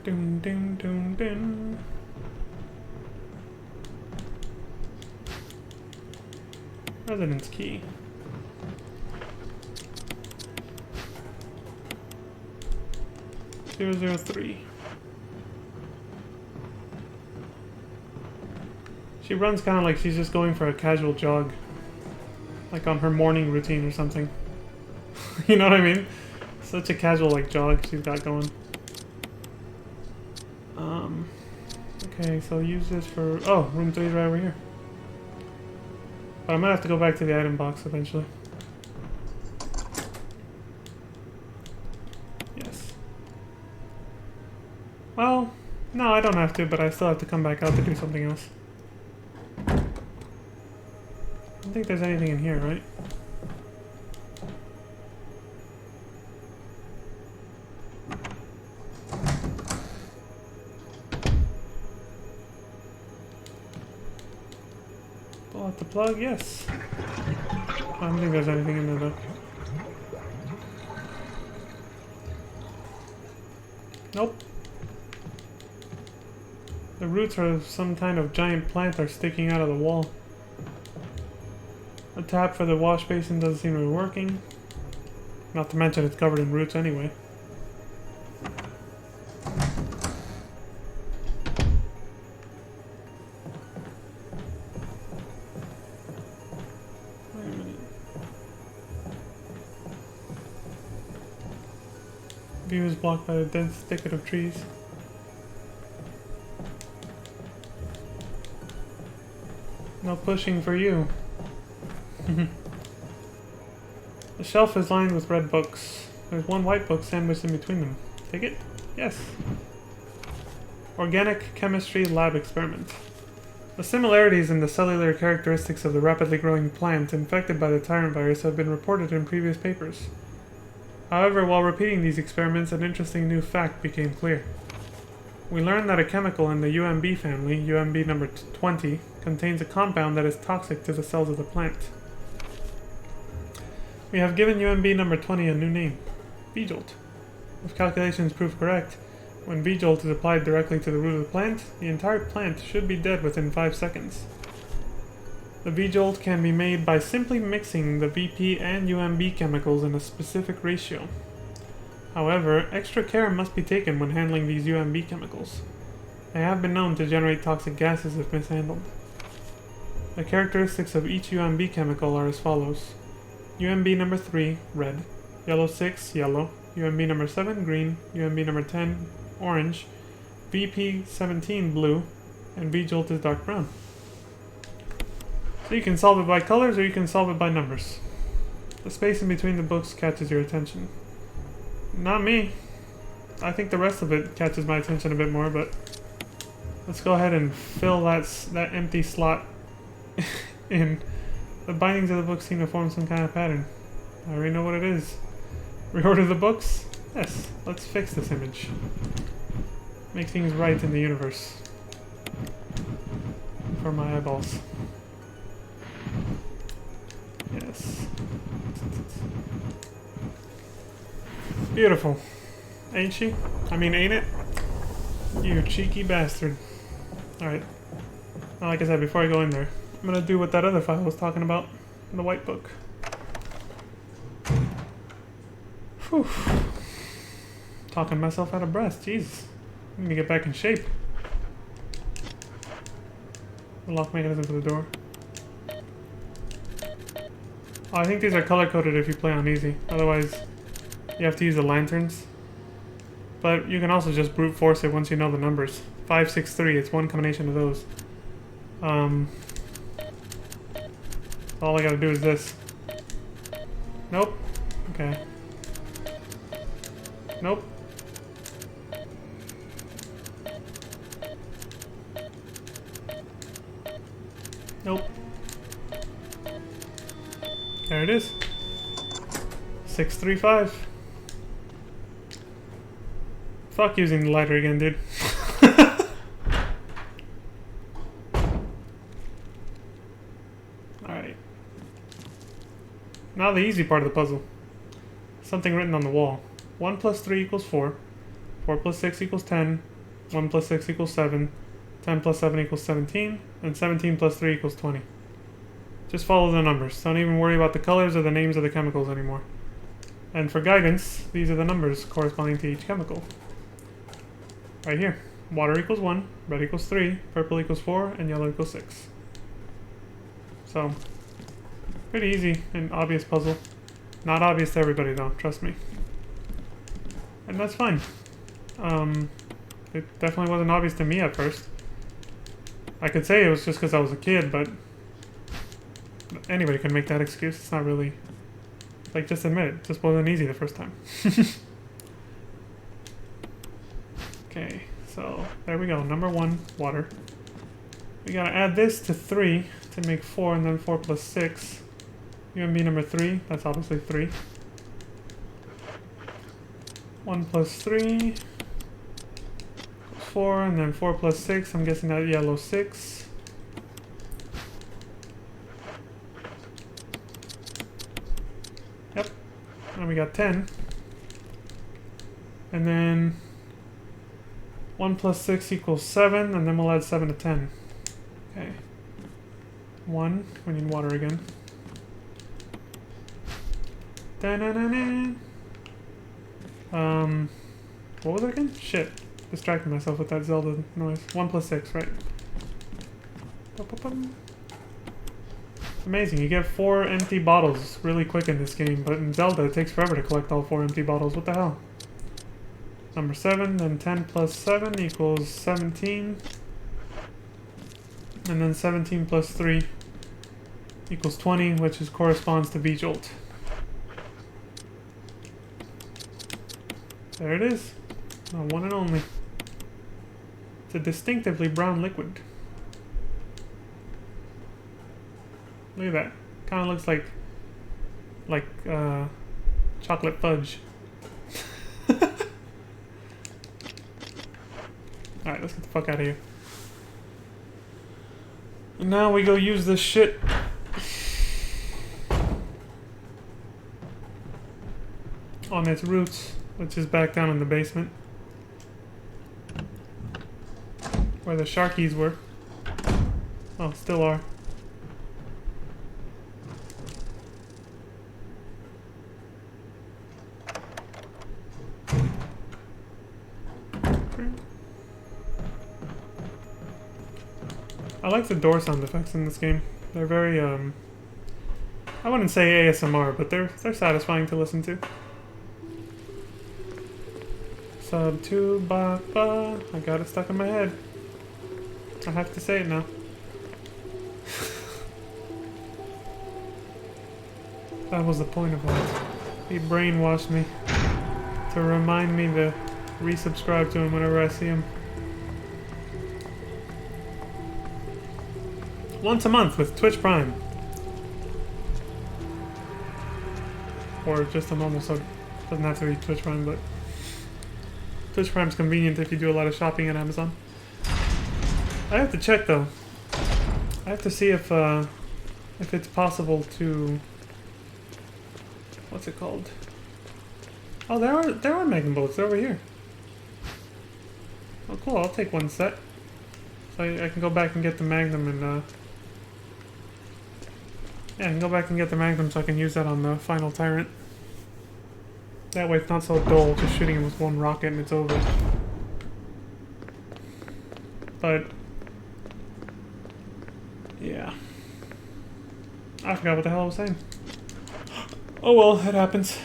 Dun dun dun dun. Residence key. .003. She runs kind of like she's just going for a casual jog. Like on her morning routine or something. You know what I mean? Such a casual like jog she's got going. Okay, so use this for... Oh, room 3 is right over here. But I might have to go back to the item box eventually. Yes. Well, no, I don't have to, but I still have to come back out to do something else. I don't think there's anything in here, right? Pull out the plug, yes. I don't think there's anything in there though. Nope. The roots of some kind of giant plant are sticking out of the wall. The tap for the wash basin doesn't seem to be working. Not to mention it's covered in roots anyway. Wait a minute. View is blocked by a dense thicket of trees. No pushing for you. The shelf is lined with red books. There's one white book sandwiched in between them. Take it? Yes. Organic Chemistry Lab Experiment. The similarities in the cellular characteristics of the rapidly growing plant infected by the tyrant virus have been reported in previous papers. However, while repeating these experiments, an interesting new fact became clear. We learned that a chemical in the UMB family, UMB number 20, contains a compound that is toxic to the cells of the plant. We have given UMB number 20 a new name, Bejolt. If calculations prove correct, when V-Jolt is applied directly to the root of the plant, the entire plant should be dead within 5 seconds. The V-Jolt can be made by simply mixing the VP and UMB chemicals in a specific ratio. However, extra care must be taken when handling these UMB chemicals. They have been known to generate toxic gases if mishandled. The characteristics of each UMB chemical are as follows. UMB number 3, red. Yellow 6, yellow. UMB number 7, green. UMB number 10, orange. VP 17, blue. And V-Jolt is dark brown. So you can solve it by colors or you can solve it by numbers. The space in between the books catches your attention. Not me. I think the rest of it catches my attention a bit more, but let's go ahead and fill that empty slot in. The bindings of the books seem to form some kind of pattern. I already know what it is. Reorder the books? Yes, let's fix this image. Make things right in the universe. For my eyeballs. Yes. Beautiful. Ain't she? I mean, ain't it? You cheeky bastard. Alright. Like I said, before I go in there, I'm gonna do what that other file was talking about. The white book. Whew. Talking myself out of breath. Jesus. I need to get back in shape. The lock mechanism for the door. Oh, I think these are color-coded if you play on easy. Otherwise, you have to use the lanterns. But you can also just brute force it once you know the numbers. 5, 6, 3, it's one combination of those. All I gotta do is this. Nope. Okay. Nope. Nope. There it is. 635. Fuck using the lighter again, dude. Alright. Now the easy part of the puzzle. Something written on the wall. 1 plus 3 equals 4. 4 plus 6 equals 10. 1 plus 6 equals 7. 10 plus 7 equals 17. And 17 plus 3 equals 20. Just follow the numbers. Don't even worry about the colors or the names of the chemicals anymore. And for guidance, these are the numbers corresponding to each chemical. Right here. Water equals 1, red equals 3, purple equals 4, and yellow equals 6. So, pretty easy and obvious puzzle. Not obvious to everybody though, trust me. And that's fine. It definitely wasn't obvious to me at first. I could say it was just because I was a kid, but anybody can make that excuse. It's not really... Like, just admit it. It just wasn't easy the first time. Okay, so there we go. Number 1, water. We gotta add this to 3 to make 4, and then 4 plus 6. UMB number 3, that's obviously 3. 1 plus 3. 4, and then 4 plus 6. I'm guessing that yellow 6. Yep. And we got 10. And then 1 plus 6 equals 7, and then we'll add 7 to 10. Okay. 1. We need water again. Da-na-na-na. What was it again? Shit. Distracted myself with that Zelda noise. 1 plus 6, right? Amazing. You get 4 empty bottles really quick in this game, but in Zelda it takes forever to collect all 4 empty bottles. What the hell? Number 7, then 10 plus 7 equals 17. And then 17 plus 3 equals 20, which corresponds to V-Jolt. There it is. The one and only. It's a distinctively brown liquid. Look at that. Kind of looks like chocolate fudge. Alright, let's get the fuck out of here. And now we go use this shit. On its roots. which is back down in the basement, where the Sharkies were. Oh, still are. I like the door sound effects in this game. They're very, I wouldn't say ASMR, but they're satisfying to listen to. Sub 2 ba ba. I got it stuck in my head. I have to say it now. That was the point of that. He brainwashed me to remind me to resubscribe to him whenever I see him. Once a month with Twitch Prime. Or just a normal sub. Doesn't have to be Twitch Prime, but Twitch Prime's convenient if you do a lot of shopping at Amazon. I have to check though. I have to see if it's possible to, what's it called? Oh, there are Magnum bullets. They're over here. Oh, cool. I'll take one set. So I can go back and get the Magnum and yeah, I can go back and get the Magnum so I can use that on the final tyrant. That way it's not so dull, just shooting him with one rocket and it's over. But yeah. I forgot what the hell I was saying. Oh well, it happens.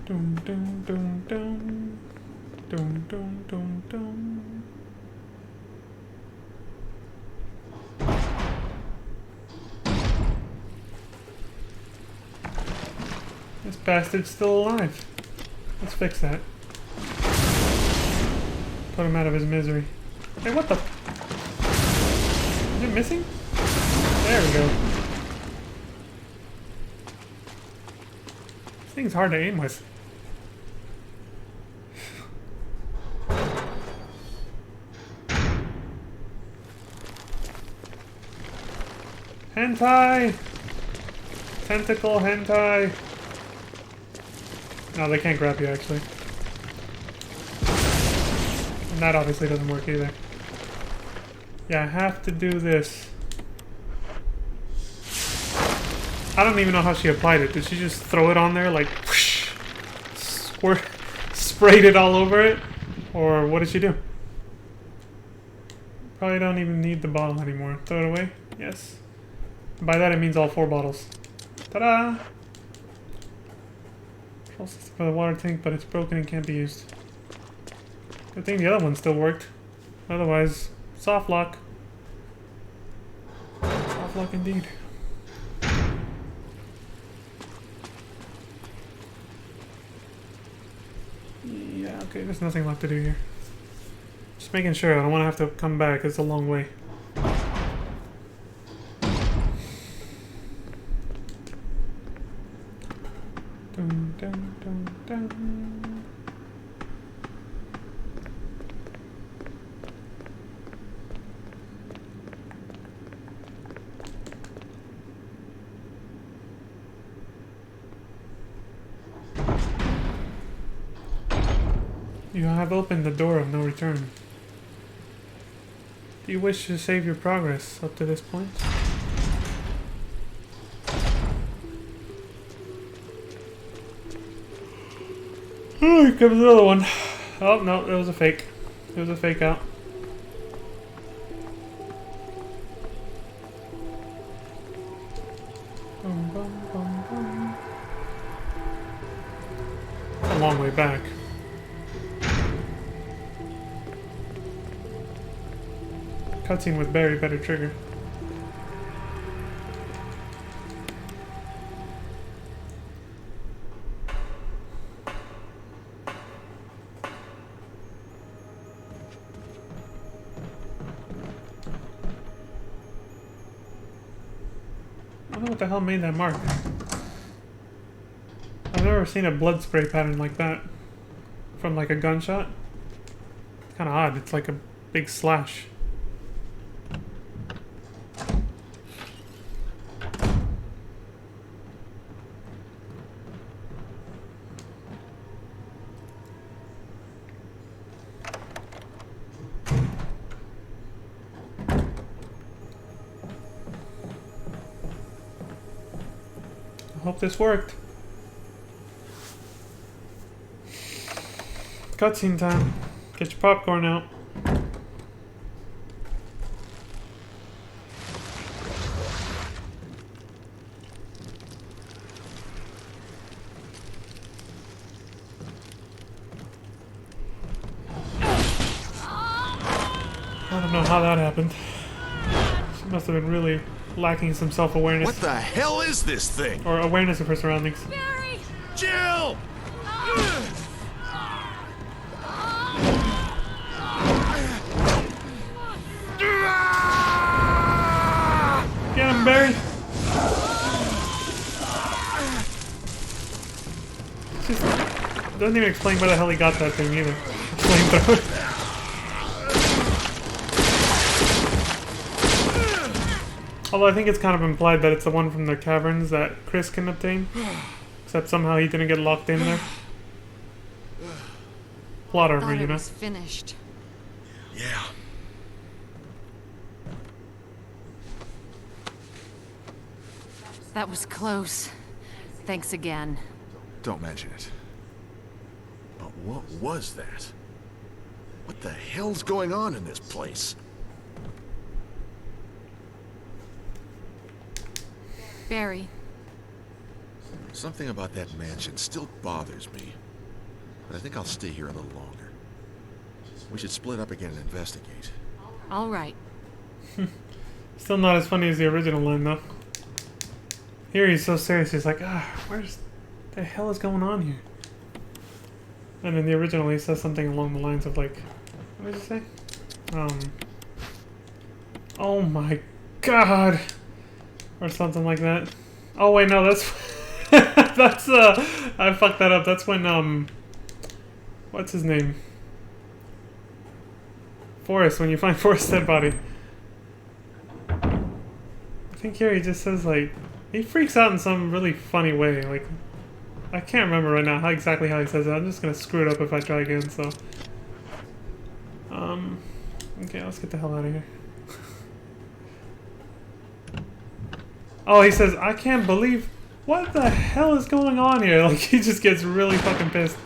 Dum dum dum dum. Dum dum dum dum. This bastard's still alive. Let's fix that. Put him out of his misery. Hey, what the? Is it missing? There we go. This thing's hard to aim with. Hentai! Tentacle hentai! No, they can't grab you actually. And that obviously doesn't work either. Yeah, I have to do this. I don't even know how she applied it. Did she just throw it on there like whoosh, squirt, sprayed it all over it? Or what did she do? Probably don't even need the bottle anymore. Throw it away? Yes. By that it means all 4 bottles. Ta-da! Control system for the water tank, but it's broken and can't be used. Good thing the other one still worked. Otherwise, soft lock. Soft lock indeed. Yeah, okay, there's nothing left to do here. Just making sure, I don't want to have to come back, it's a long way. Dun, dun, dun, dun. You have opened the door of no return. Do you wish to save your progress up to this point? Oh, here comes another one. Oh, no, it was a fake. It was a fake out. Bum, bum, bum, bum. It's a long way back. Cutscene with Barry, better trigger. I don't know what the hell made that mark. I've never seen a blood spray pattern like that from like a gunshot. It's kind of odd. It's like a big slash. hope this worked. Cutscene time. Get your popcorn out. I don't know how that happened. She must have been really lacking some self-awareness. What the hell is this thing? Or awareness of her surroundings. Barry! Jill! Get him, Barry! Just doesn't even explain where the hell he got that thing either. Flamethrower. Although I think it's kind of implied that it's the one from the caverns that Chris can obtain. Except somehow he didn't get locked in there. Plot armor, Thought you it know? was finished. Yeah. That was close. Thanks again. Don't mention it. But what was that? What the hell's going on in this place? Barry, Something about that mansion still bothers me. But I think I'll stay here a little longer. We should split up again and investigate. all right. Still not as funny as the original line, though. Here he's so serious, he's like, where's the hell is going on here? And in the original he says something along the lines of like, what did he say? Oh my god! Or something like that. Oh wait, no, that's, that's, I fucked that up. That's when, what's his name? Forrest, when you find Forrest's dead body. I think here he just says like, he freaks out in some really funny way. Like, I can't remember right now exactly how he says it. I'm just gonna screw it up if I try again, so. Okay, let's get the hell out of here. Oh, he says, I can't believe, what the hell is going on here? Like, he just gets really fucking pissed.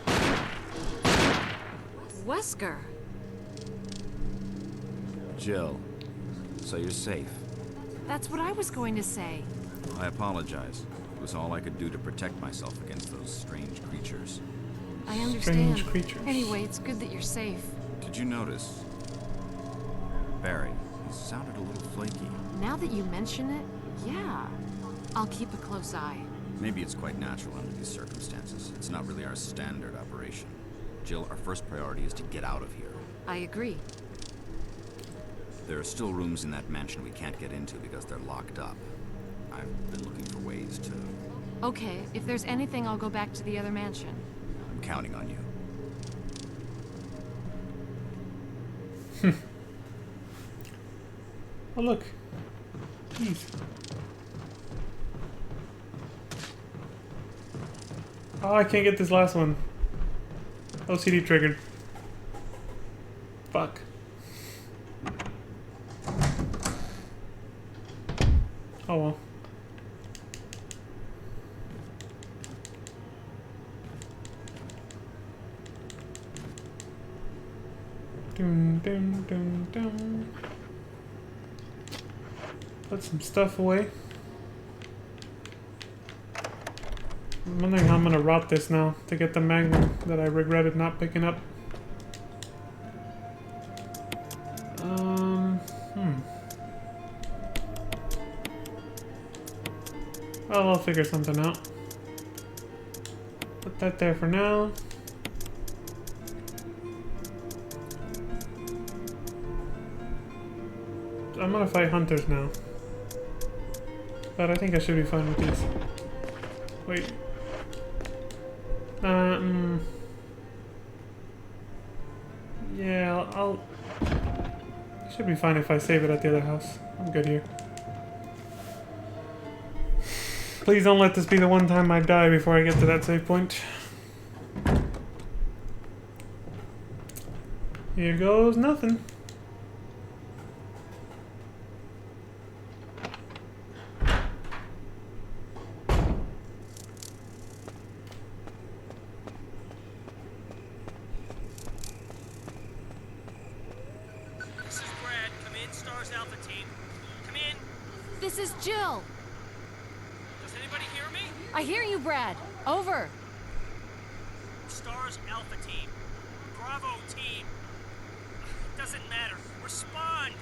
Wesker. Jill, so you're safe. That's what I was going to say. I apologize. It was all I could do to protect myself against those strange creatures. I understand. Strange creatures. Anyway, it's good that you're safe. Did you notice? Barry, he sounded a little flaky. Now that you mention it, yeah. I'll keep a close eye. Maybe it's quite natural under these circumstances. It's not really our standard operation. Jill, our first priority is to get out of here. I agree. There are still rooms in that mansion we can't get into because they're locked up. I've been looking for ways to... Okay, if there's anything, I'll go back to the other mansion. I'm counting on you. Oh look. Keys. Oh, I can't get this last one. OCD triggered. Fuck. Oh well. Dun, dun, dun, dun. Put some stuff away. I'm wondering how I'm gonna rot this now to get the magnum that I regretted not picking up. Well, I'll figure something out. Put that there for now. I'm gonna fight hunters now. But I think I should be fine with these. Wait. Yeah, I'll... Should be fine if I save it at the other house. I'm good here. Please don't let this be the one time I die before I get to that save point. Here goes nothing. This is Jill. Does anybody hear me? I hear you, Brad. Over. Stars Alpha Team. Bravo Team. Doesn't matter. Respond.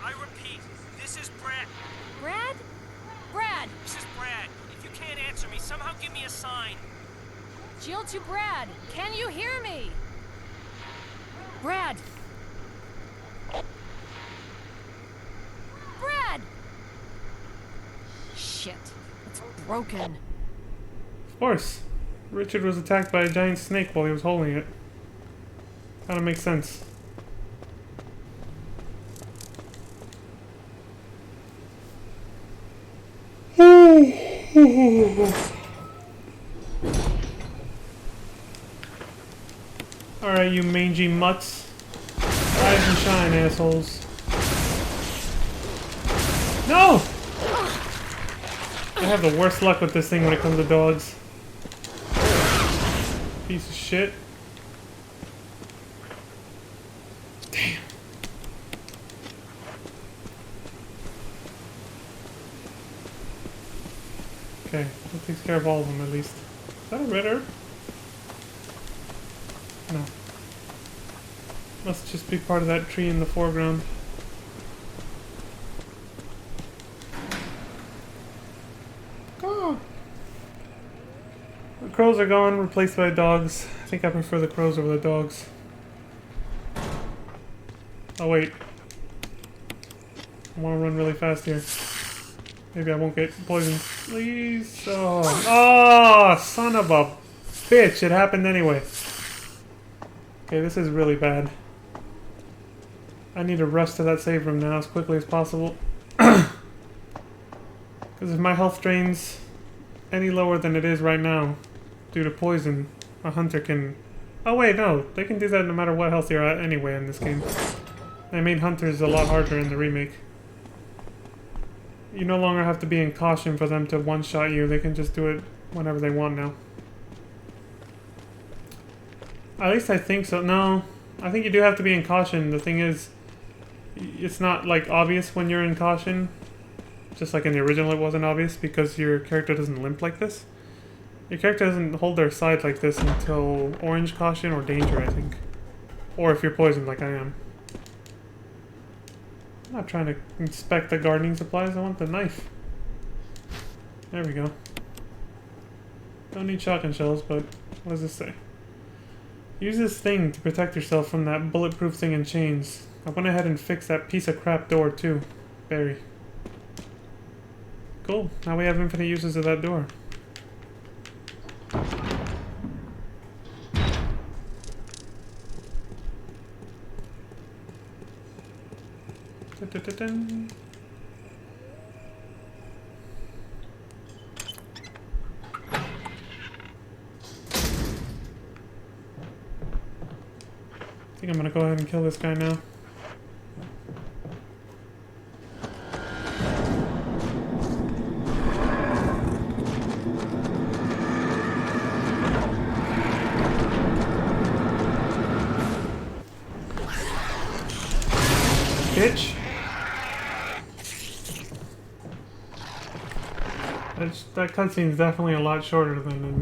I repeat, this is Brad. Brad? Brad! This is Brad. If you can't answer me, somehow give me a sign. Jill to Brad. Can you hear me? Brad! Brad! Shit. It's broken. Of course. Richard was attacked by a giant snake while he was holding it. Kinda makes sense. Alright, you mangy mutts. Rise and shine, assholes. No! I have the worst luck with this thing when it comes to dogs. Piece of shit. Damn. Okay, that takes care of all of them at least. Is that a red herb? No. Must just be part of that tree in the foreground. Oh. The crows are gone, replaced by dogs. I think I prefer the crows over the dogs. Oh wait. I want to run really fast here. Maybe I won't get poisoned. Please. Oh, son of a bitch. It happened anyway. Okay, this is really bad. I need to rush to that save room now as quickly as possible. Because if my health drains any lower than it is right now due to poison, a hunter can... Oh wait, no. They can do that no matter what health you're at anyway in this game. They made hunters a lot harder in the remake. You no longer have to be in caution for them to one-shot you. They can just do it whenever they want now. At least I think so. No, I think you do have to be in caution. The thing is, it's not like obvious when you're in caution. Just like in the original it wasn't obvious because your character doesn't limp like this. Your character doesn't hold their side like this until orange caution or danger, I think. Or if you're poisoned like I am. I'm not trying to inspect the gardening supplies, I want the knife. There we go. Don't need shotgun shells, but what does this say? Use this thing to protect yourself from that bulletproof thing in chains. I went ahead and fixed that piece of crap door too. Barry. Cool, now we have infinite uses of that door. Dun-dun-dun-dun. I think I'm gonna go ahead and kill this guy now. Bitch. That cutscene is definitely a lot shorter than in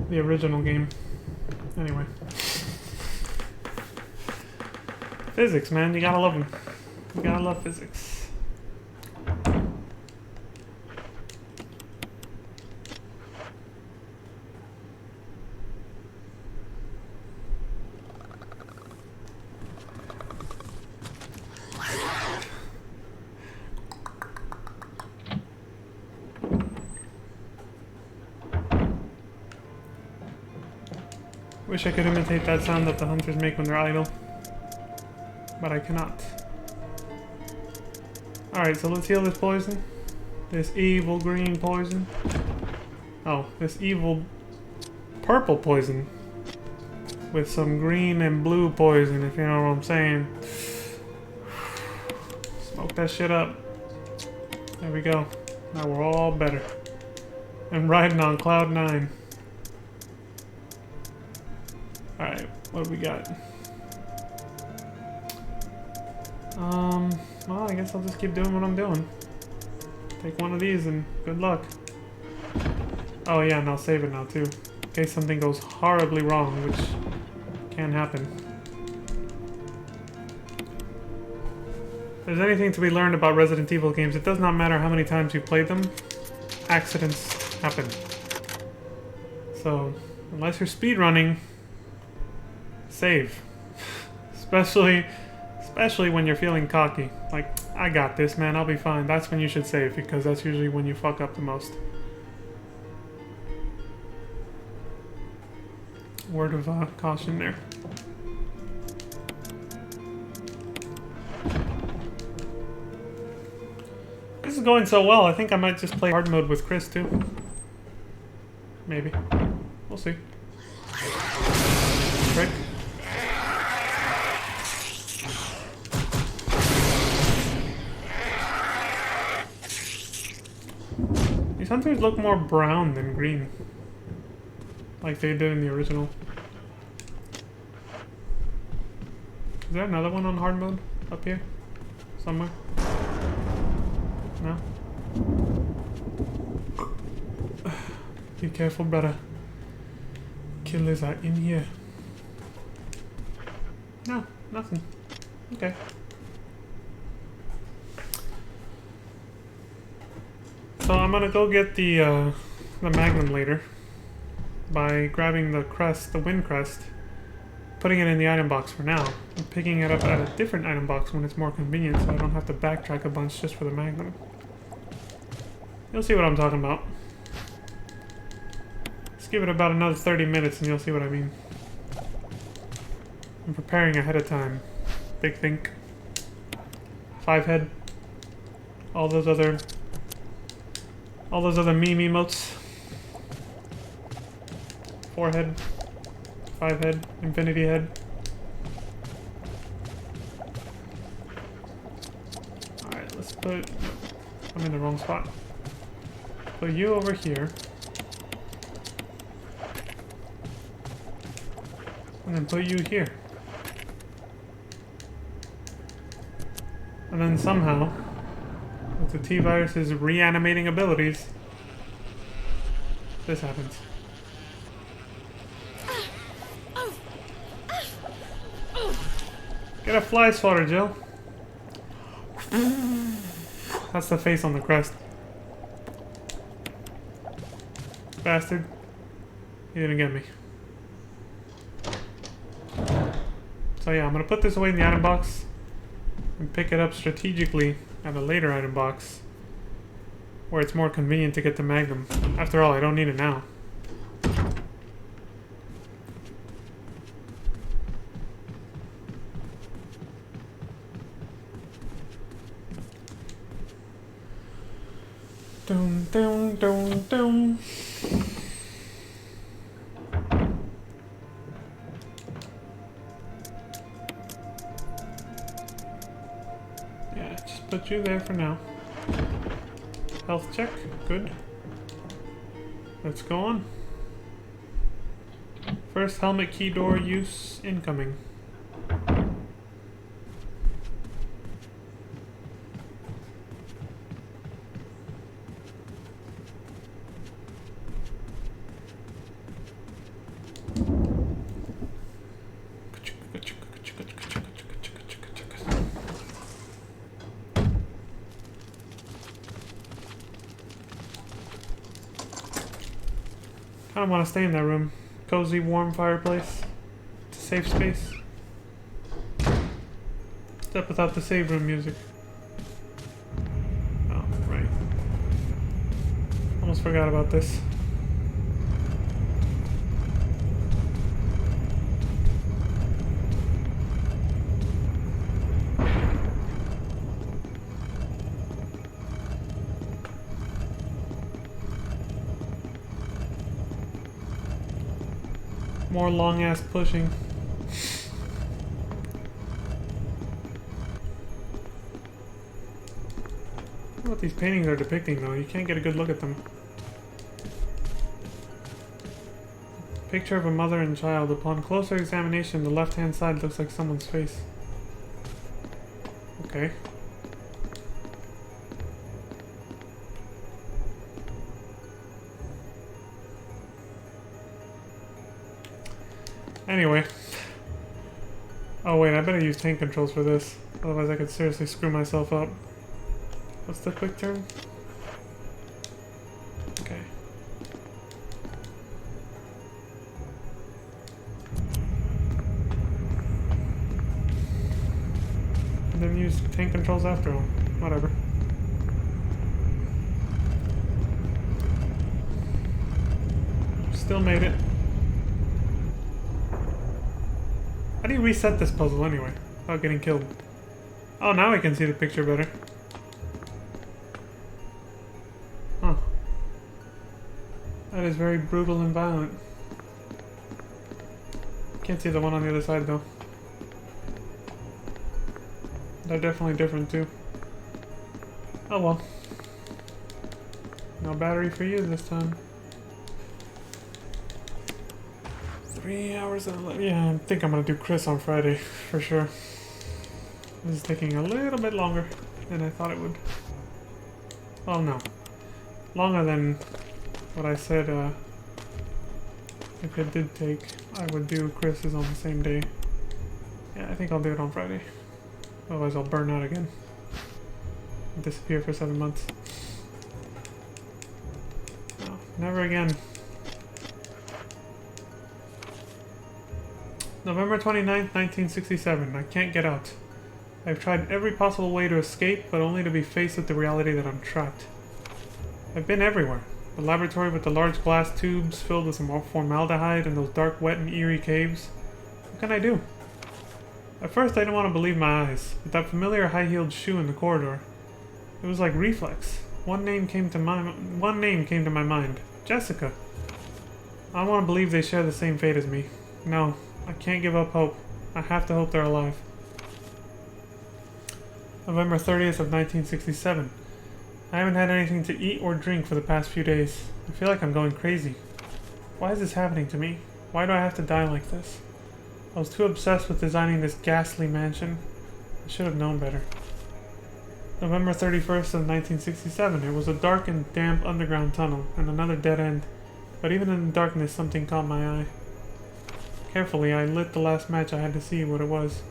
the original game. Anyway. Physics, man. You gotta love them. You gotta love physics. Wish I could imitate that sound that the hunters make when they're idle. But I cannot. Alright, so let's heal this poison. This evil green poison. Oh, this evil purple poison. With some green and blue poison, if you know what I'm saying. Smoke that shit up. There we go. Now we're all better. And riding on cloud 9. Alright, what do we got? Well, I guess I'll just keep doing what I'm doing. Take one of these and good luck. Oh yeah, and I'll save it now too. In case something goes horribly wrong, which can happen. If there's anything to be learned about Resident Evil games, it does not matter how many times you played them, accidents happen. So, unless you're speedrunning, save. Especially when you're feeling cocky. Like, I got this, man, I'll be fine. That's when you should save, because that's usually when you fuck up the most. Word of caution there. This is going so well, I think I might just play hard mode with Chris, too. Maybe. We'll see. Trick. These hunters look more brown than green. Like they did in the original. Is there another one on hard mode? Up here? Somewhere? No? Be careful, brother. Killers are in here. No, nothing. Okay. So I'm gonna go get the Magnum later by grabbing the crest, the wind crest, putting it in the item box for now, and picking it up at a different item box when it's more convenient, so I don't have to backtrack a bunch just for the Magnum. You'll see what I'm talking about. Let's give it about another 30 minutes and you'll see what I mean. I'm preparing ahead of time. Big think. 5 head. All those other meme emotes. 4 head. 5 head. Infinity head. Alright, let's put... I'm in the wrong spot. Put you over here. And then put you here. And then somehow, with the T-Virus's reanimating abilities, this happens. Get a fly swatter, Jill. That's the face on the crest. Bastard. He didn't get me. So yeah, I'm gonna put this away in the item box and pick it up strategically at a later item box where it's more convenient to get the Magnum. After all, I don't need it now. Dum dum dum dum. Yeah, just put you there for now. Health check, good. Let's go on. First helmet key door use incoming. I don't want to stay in that room. Cozy, warm fireplace. It's a safe space. Except without the save room music. Oh, right. Almost forgot about this. More long ass pushing. What these paintings are depicting though, you can't get a good look at them. Picture of a mother and child. Upon closer examination, the left hand side looks like someone's face. Okay. Anyway. Oh wait, I better use tank controls for this. Otherwise I could seriously screw myself up. What's the quick turn? Okay. And then use tank controls after all. Whatever. Still made it. How do you reset this puzzle anyway? Without getting killed? Oh, now I can see the picture better. Huh. That is very brutal and violent. Can't see the one on the other side though. They're definitely different too. Oh well. No battery for you this time. 3 hours and yeah, I think I'm gonna do Chris on Friday for sure. This is taking a little bit longer than I thought it would. Well, no, longer than what I said. If it did take, I would do Chris's on the same day. Yeah, I think I'll do it on Friday. Otherwise, I'll burn out again. Disappear for 7 months. No, never again. November 29th, 1967. I can't get out. I've tried every possible way to escape, but only to be faced with the reality that I'm trapped. I've been everywhere. The laboratory with the large glass tubes filled with some formaldehyde and those dark, wet, and eerie caves. What can I do? At first, I didn't want to believe my eyes, but that familiar high-heeled shoe in the corridor. It was like reflex. One name came to my mind. Jessica. I want to believe they share the same fate as me. No. I can't give up hope. I have to hope they're alive. November 30th of 1967. I haven't had anything to eat or drink for the past few days. I feel like I'm going crazy. Why is this happening to me? Why do I have to die like this? I was too obsessed with designing this ghastly mansion. I should have known better. November 31st of 1967. It was a dark and damp underground tunnel and another dead end. But even in the darkness, something caught my eye. Carefully, I lit the last match I had to see what it was.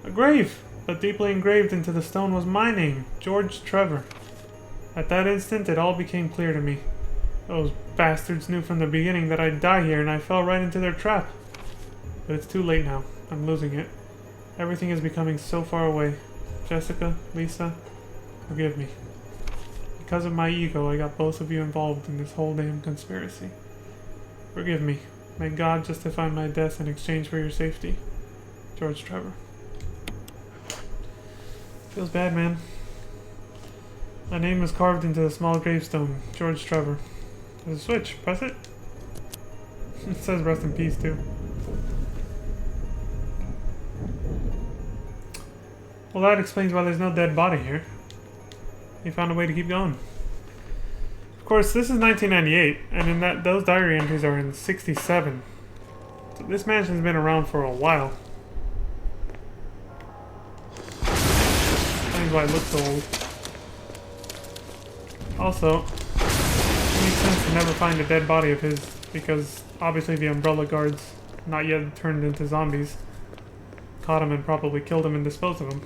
A grave! But deeply engraved into the stone was my name, George Trevor. At that instant, it all became clear to me. Those bastards knew from the beginning that I'd die here, and I fell right into their trap. But it's too late now. I'm losing it. Everything is becoming so far away. Jessica, Lisa, forgive me. Because of my ego, I got both of you involved in this whole damn conspiracy. Forgive me. May God justify my death in exchange for your safety. George Trevor. Feels bad, man. My name was carved into the small gravestone. George Trevor. There's a switch. Press it. It says rest in peace, too. Well, that explains why there's no dead body here. He found a way to keep going. Of course, this is 1998, and in those diary entries are in 67. So this mansion's been around for a while. Explains why it looks so old. Also, it makes sense to never find a dead body of his, because obviously the Umbrella Guards, not yet turned into zombies, caught him and probably killed him and disposed of him.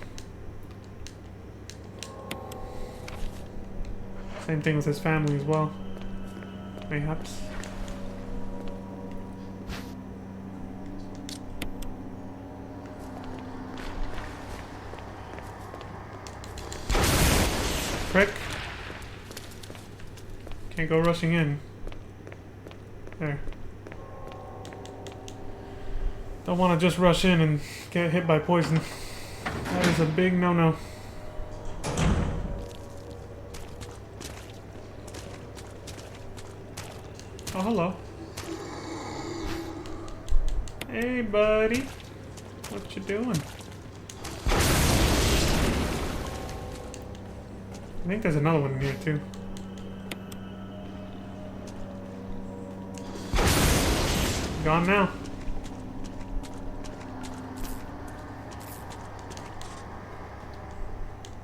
Same thing with his family as well. Mayhaps. Prick. Can't go rushing in. There. Don't want to just rush in and get hit by poison. That is a big no-no. Oh, hello. Hey, buddy. What you doing? I think there's another one in here, too. Gone now.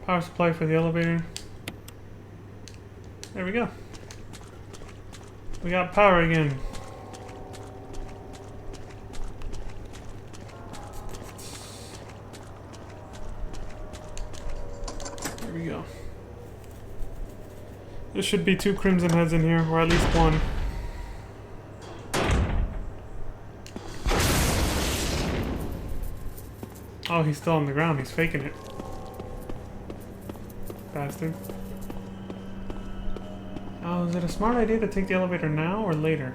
Power supply for the elevator. There we go. We got power again. we go. There should be 2 crimson heads in here, or at least 1. Oh, he's still on the ground. He's faking it. Bastard. Oh, is it a smart idea to take the elevator now or later?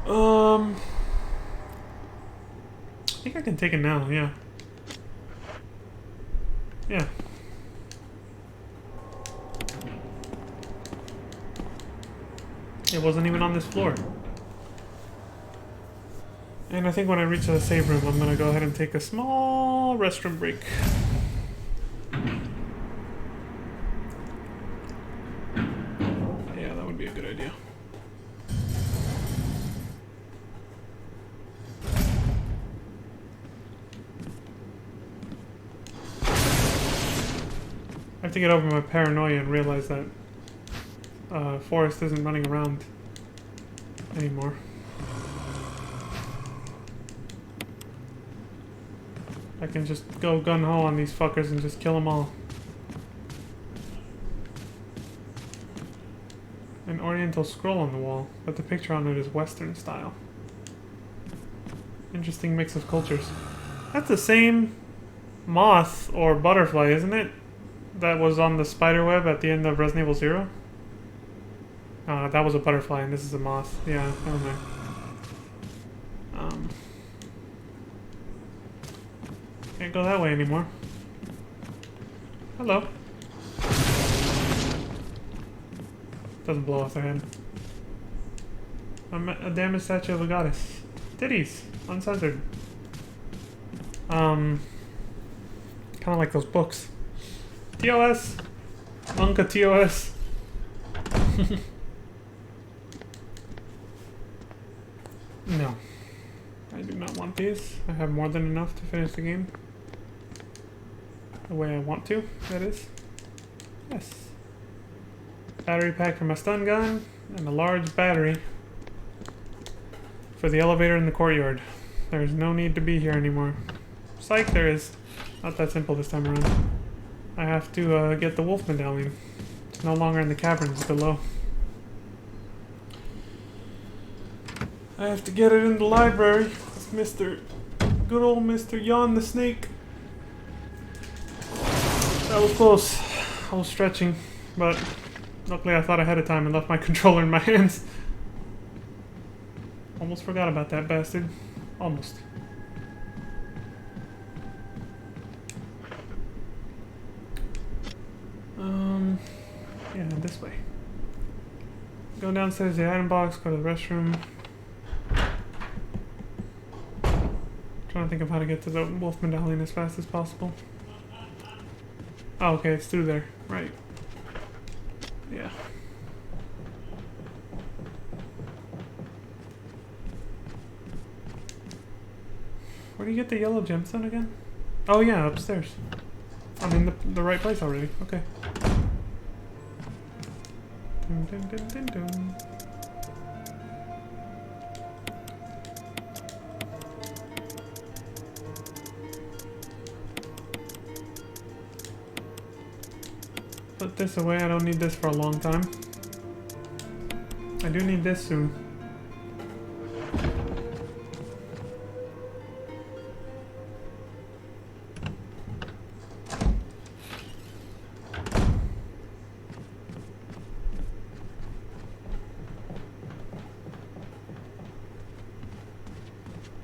I think I can take it now, yeah. Yeah. It wasn't even on this floor. And I think when I reach the save room, I'm gonna go ahead and take a small restroom break. Yeah, that would be a good idea. I have to get over my paranoia and realize that Forrest isn't running around anymore. I can just go gun-ho on these fuckers and just kill them all. An oriental scroll on the wall, but the picture on it is Western style. Interesting mix of cultures. That's the same moth or butterfly, isn't it? That was on the spider web at the end of Resident Evil 0? That was a butterfly and this is a moth. Yeah, never mind. Can't go that way anymore. Hello. Doesn't blow off their head. A damaged statue of a goddess. Titties. Uncensored. Kinda like those books. TOS! Unca TOS. No. I do not want these. I have more than enough to finish the game. The way I want to, that is. Yes. Battery pack for my stun gun, and a large battery for the elevator in the courtyard. There's no need to be here anymore. Psych, there is. Not that simple this time around. I have to get the wolf medallion. It's no longer in the caverns below. I have to get it in the library. It's good old Mr. Yawn the Snake. That was close. I was stretching, but luckily I thought ahead of time and left my controller in my hands. Almost forgot about that bastard. Almost. Yeah, this way. Go downstairs to the item box, go to the restroom. Trying to think of how to get to the wolf medallion as fast as possible. Oh, okay, it's through there. Right. Yeah. Where do you get the yellow gemstone again? Oh yeah, upstairs. I'm in the right place already. Okay. Dun, dun, dun, dun, dun. Put this away. I don't need this for a long time. I do need this soon.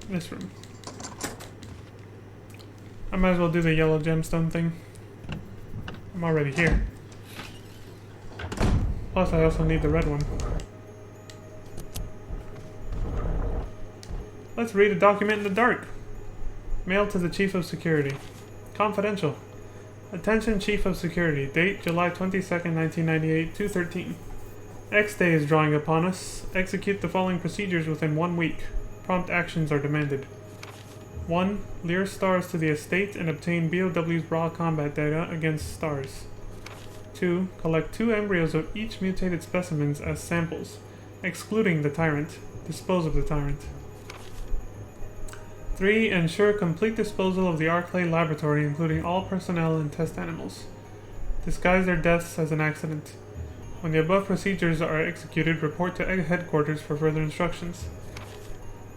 This room. I might as well do the yellow gemstone thing. I'm already here. Plus, I also need the red one. Let's read a document in the dark. Mailed to the Chief of Security. Confidential. Attention Chief of Security. Date July 22nd, 1998, 2:13. X Day is drawing upon us. Execute the following procedures within 1 week. Prompt actions are demanded. 1. Lure stars to the estate and obtain BOW's raw combat data against stars. 2. Collect 2 embryos of each mutated specimens as samples, excluding the tyrant. Dispose of the tyrant. 3. Ensure complete disposal of the Arclay laboratory, including all personnel and test animals. Disguise their deaths as an accident. When the above procedures are executed, report to headquarters for further instructions.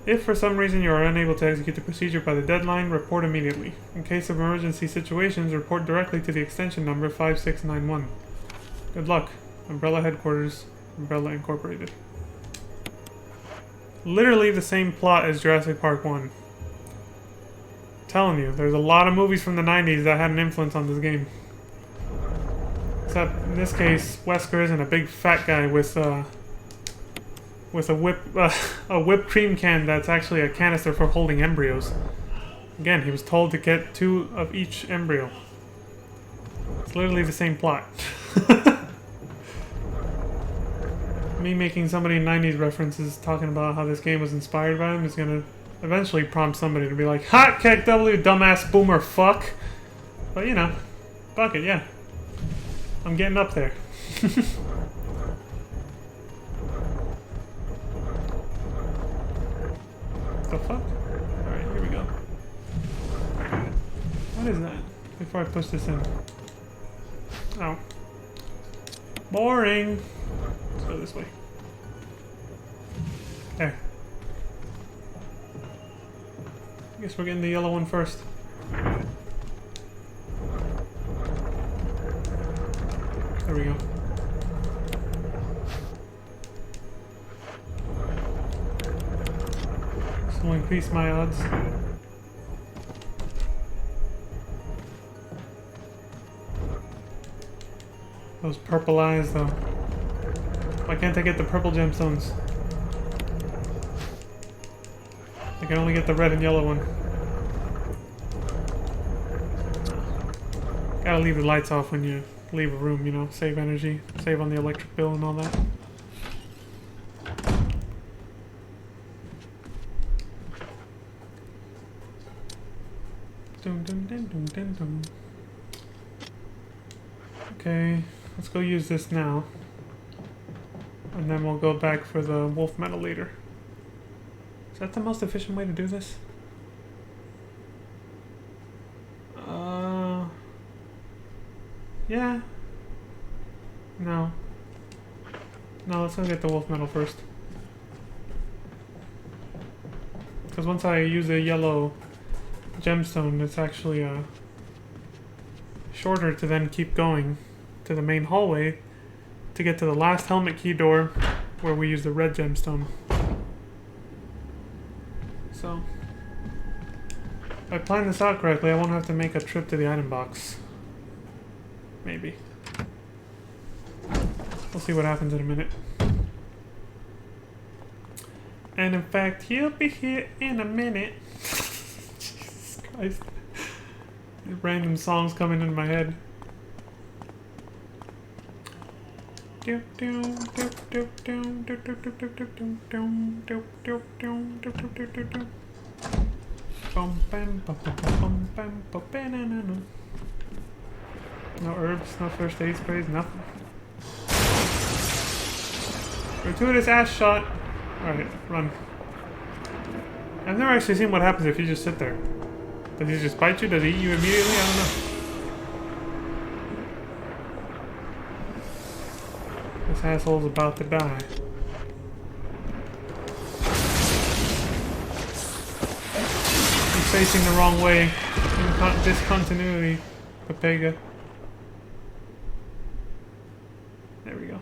If for some reason you are unable to execute the procedure by the deadline, report immediately. In case of emergency situations, report directly to the extension number 5691. Good luck. Umbrella Headquarters, Umbrella Incorporated. Literally the same plot as Jurassic Park 1. Telling you, there's a lot of movies from the 90s that had an influence on this game. Except in this case, Wesker isn't a big fat guy with a whipped cream can that's actually a canister for holding embryos. Again, he was told to get 2 of each embryo. It's literally the same plot. Me making somebody in 90s references talking about how this game was inspired by him is gonna eventually prompt somebody to be like, "Hot Kek W, dumbass boomer fuck." But you know, fuck it, yeah. I'm getting up there. The fuck? Alright, here we go. What is that? Before I push this in. Oh. Boring. Let's go this way. There. I guess we're getting the yellow one first. There we go. This will increase my odds. Those purple eyes, though. Why can't I get the purple gemstones? I can only get the red and yellow one. Gotta leave the lights off when you leave a room, you know, save energy, save on the electric bill and all that. Dum, dum, dum, dum, dum, dum. Okay, let's go use this now. And then we'll go back for the wolf metal later. Is that the most efficient way to do this? Yeah. No. No, let's go get the wolf metal first. Because once I use a yellow gemstone, it's actually shorter to then keep going to the main hallway to get to the last helmet key door where we use the red gemstone. So, if I plan this out correctly, I won't have to make a trip to the item box. Maybe. We'll see what happens in a minute. And in fact, he'll be here in a minute. Jesus Christ. These random songs coming in my head. No herbs, no first aid sprays, nothing. Gratuitous ass shot. Alright, run. I've never actually seen what happens if you just sit there. Does he just bite you? Does he eat you immediately? I don't know. This asshole's about to die. He's facing the wrong way. In discontinuity, Pepega. There we go.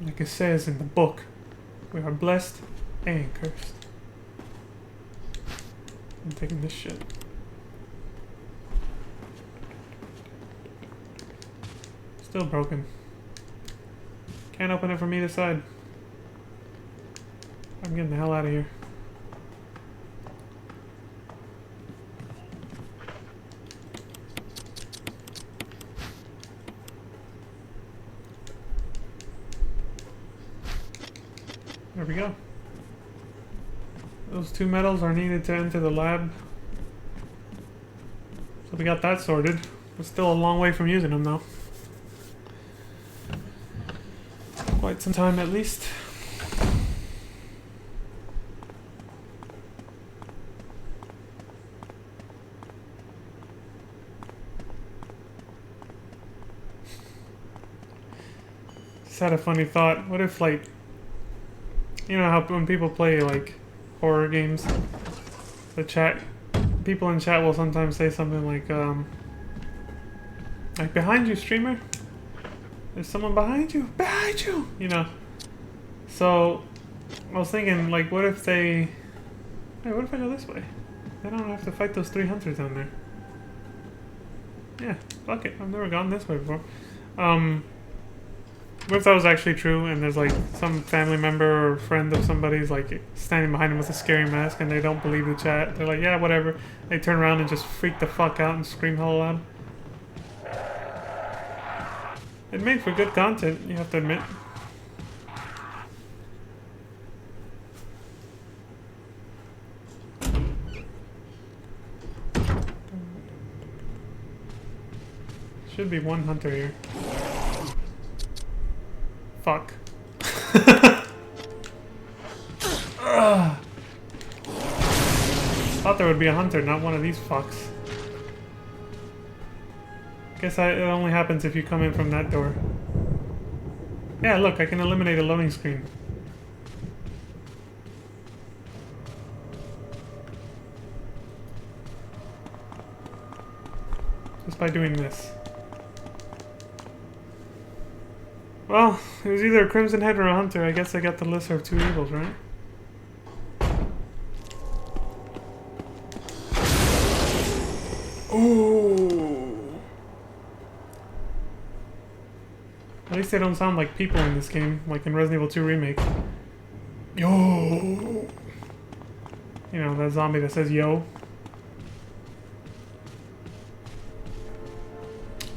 Like it says in the book, we are blessed and cursed. I'm taking this shit. Still broken. Can't open it from either side. I'm getting the hell out of here. There we go. Those 2 metals are needed to enter the lab. So we got that sorted. We're still a long way from using them though. Quite some time at least. Just had a funny thought. What if, like, you know how when people play, like, horror games, the chat, people in chat will sometimes say something like, behind you, streamer? There's someone behind you! Behind you! You know? So, I was thinking, like, what if they... Hey, what if I go this way? I don't have to fight those 3 hunters down there. Yeah, fuck it. I've never gone this way before. What if that was actually true and there's like some family member or friend of somebody's like standing behind them with a scary mask and they don't believe the chat? They're like, yeah, whatever. They turn around and just freak the fuck out and scream hell loud. It made for good content, you have to admit. Should be one hunter here. Fuck. Thought there would be a hunter, not one of these fucks. Guess it only happens if you come in from that door. Yeah, look, I can eliminate a loading screen. Just by doing this. Well, it was either a Crimson Head or a Hunter. I guess I got the lesser of two evils, right? Ooh. At least they don't sound like people in this game, like in Resident Evil 2 Remake. Yo! You know, that zombie that says yo.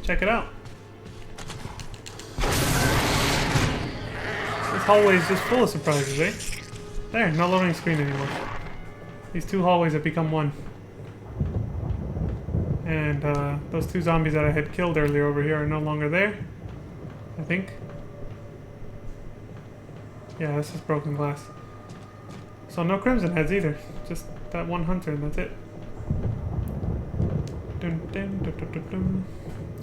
Check it out. This hallway is just full of surprises, eh? There, no loading screen anymore. These two hallways have become one. And those two zombies that I had killed earlier over here are no longer there. I think. Yeah, this is broken glass. So no Crimson Heads either. Just that one hunter and that's it. Dun, dun, dun, dun, dun,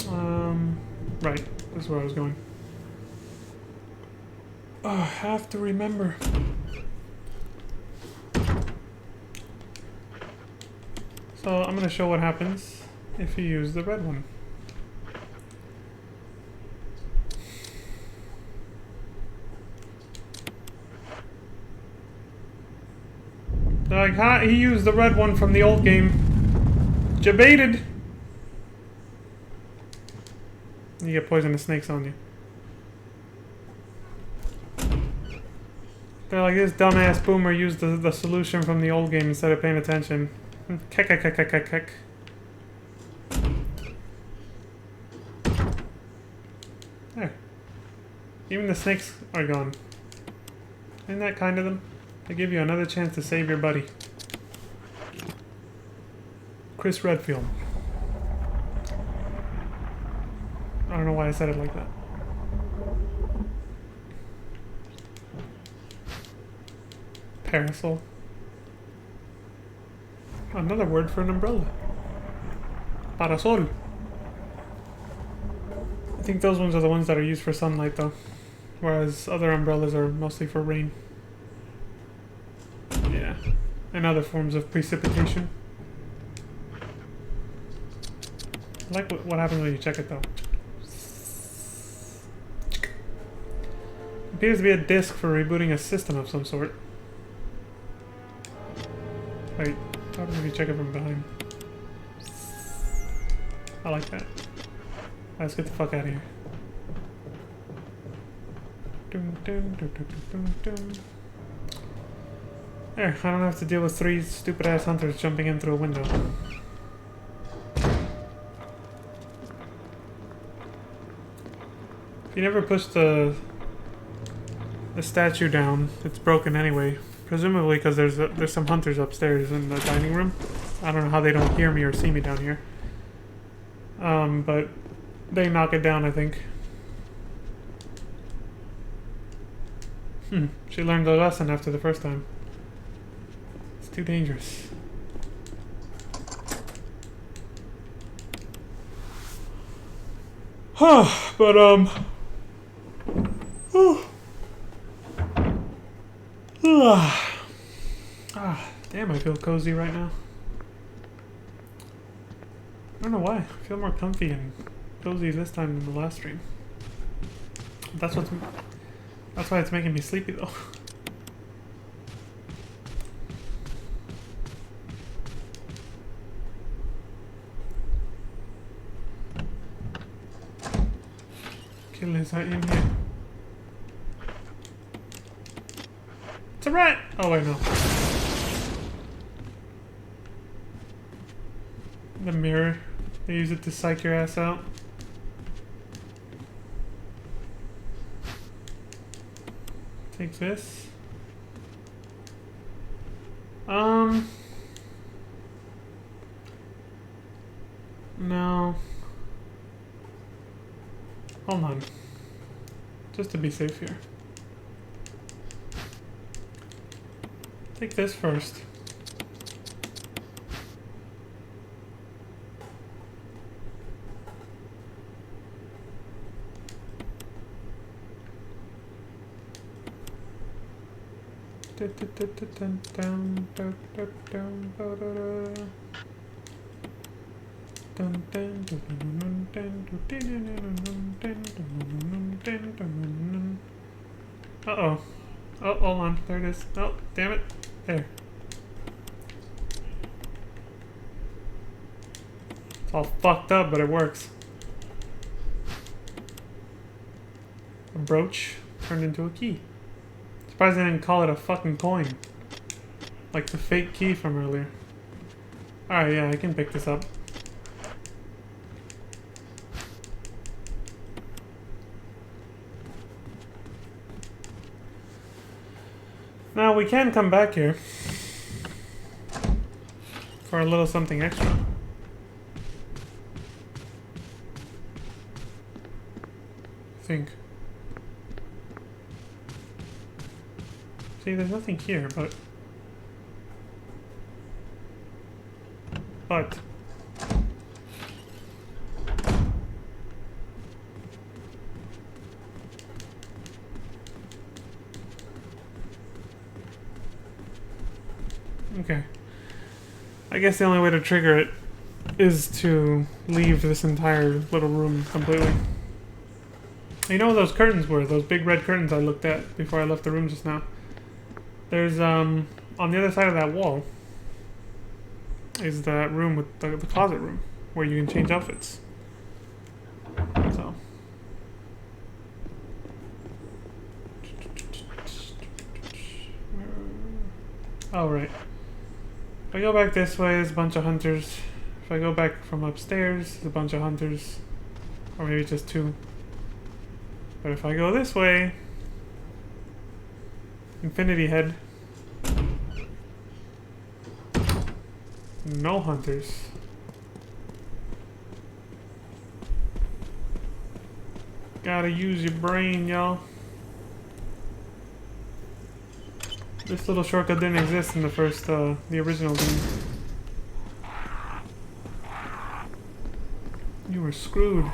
dun. Right. This is where I was going. Oh, I have to remember. So I'm gonna show what happens if you use the red one. Like, huh? He used the red one from the old game. Jebaited! You get poisonous snakes on you. They're like, this dumbass boomer used the solution from the old game instead of paying attention. Kek. There. Even the snakes are gone. Isn't that kind of them? They give you another chance to save your buddy. Chris Redfield. I don't know why I said it like that. Parasol. Another word for an umbrella. Parasol. I think those ones are the ones that are used for sunlight though. Whereas other umbrellas are mostly for rain. Yeah. And other forms of precipitation. I like what happens when you check it though. Appears to be a disk for rebooting a system of some sort. Wait, what happens if you check it from behind? I like that. Let's get the fuck out of here. There, I don't have to deal with 3 stupid ass hunters jumping in through a window. If you never push the statue down, it's broken anyway. Presumably because there's some hunters upstairs in the dining room. I don't know how they don't hear me or see me down here. But they knock it down, I think. She learned the lesson after the first time. It's too dangerous. But Damn, I feel cozy right now. I don't know why. I feel more comfy and cozy this time than the last stream. That's why it's making me sleepy though. Kill is that in here? It's a rat! Oh wait, no. The mirror. They use it to psych your ass out. Take this. No. Hold on. Just to be safe here. Take this first. Uh-oh. Oh, hold on. There it is. Oh, damn it. There. It's all fucked up, but it works. A brooch turned into a key. Surprised they didn't call it a fucking coin. Like the fake key from earlier. Alright, yeah, I can pick this up. Now we can come back here for a little something extra. I think. See, there's nothing here, but okay. I guess the only way to trigger it is to leave this entire little room completely. You know what those curtains were? Those big red curtains I looked at before I left the room just now. There's, on the other side of that wall is that room with the closet room where you can change outfits. So. Oh, right. If I go back this way, there's a bunch of hunters. If I go back from upstairs, there's a bunch of hunters. Or maybe just two. But if I go this way, Infinity Head. No hunters. Gotta use your brain, y'all. This little shortcut didn't exist in the first, the original game. You were screwed.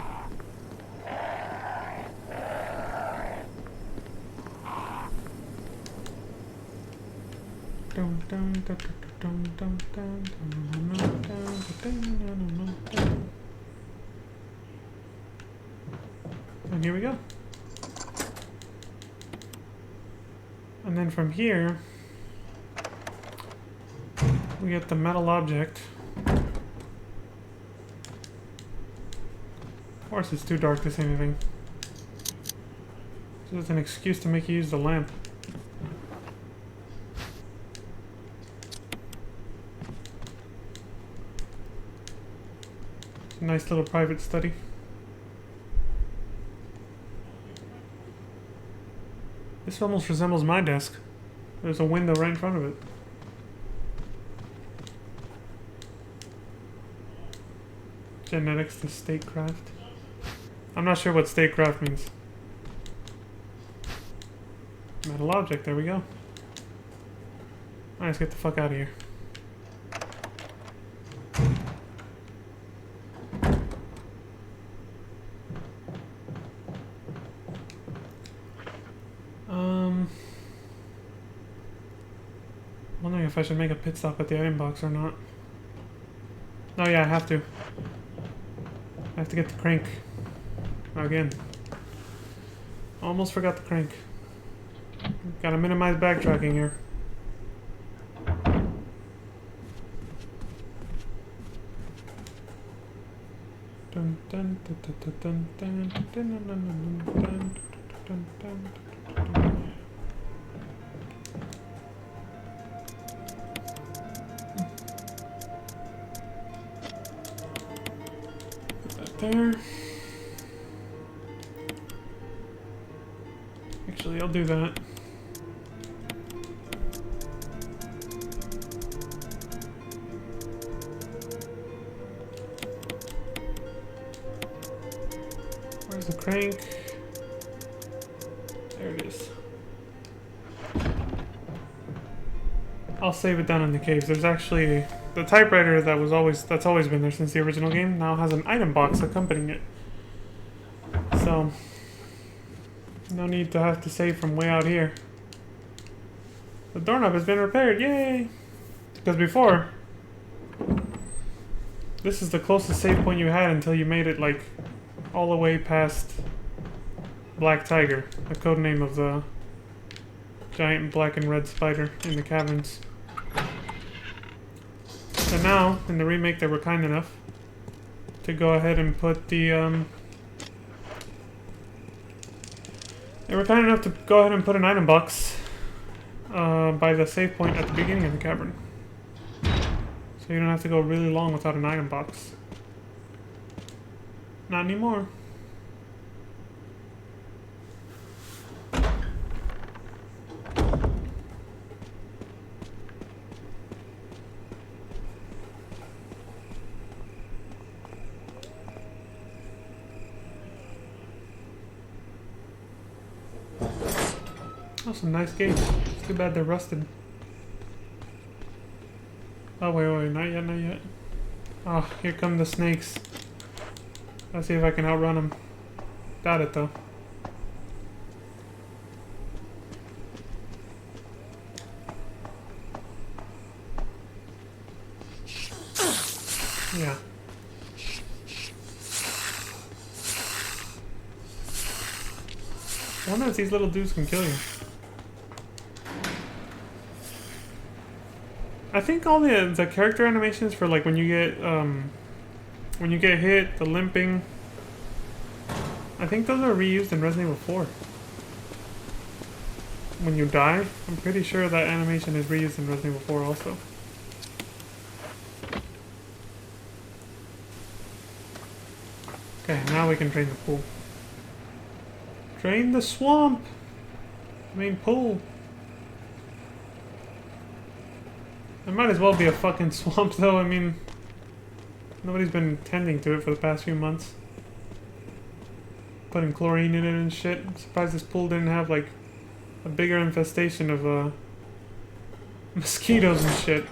And here we go. And then from here, we get the metal object. Of course it's too dark to see anything. So it's an excuse to make you use the lamp. It's a nice little private study. This almost resembles my desk. There's a window right in front of it. Genetics to statecraft. I'm not sure what statecraft means. Metal object, there we go. Alright, let's get the fuck out of here. wondering if I should make a pit stop at the item box or not. Oh yeah, I have to. I have to get the crank. Again. Almost forgot the crank. Gotta minimize backtracking here. Dun, dun, dun, dun, dun, dun, dun, dun, dun, dun, dun, dun, dun, dun. Put that there. Actually, I'll do that. Where's the crank? There it is. I'll save it down in the caves. There's actually the typewriter that's always been there since the original game now has an item box accompanying it. So no need to have to save from way out here. The doorknob has been repaired, yay! Because before, this is the closest save point you had until you made it like all the way past Black Tiger, the code name of the giant black and red spider in the caverns. So now, in the remake, they were kind enough to go ahead and put the they were kind enough to go ahead and put an item box by the save point at the beginning of the cavern. So you don't have to go really long without an item box. Not anymore. Oh, some nice gates. It's too bad they're rusted. Oh, wait, not yet, not yet. Oh, here come the snakes. Let's see if I can outrun them. Doubt it, though. Yeah. I wonder if these little dudes can kill you. I think all the character animations for like when you get hit, the limping, I think those are reused in Resident Evil 4. When you die, I'm pretty sure that animation is reused in Resident Evil 4 also. Okay, now we can drain the pool. Drain the swamp! I mean pool. It might as well be a fucking swamp though, I mean... Nobody's been tending to it for the past few months. Putting chlorine in it and shit. I'm surprised this pool didn't have like a bigger infestation of mosquitoes and shit.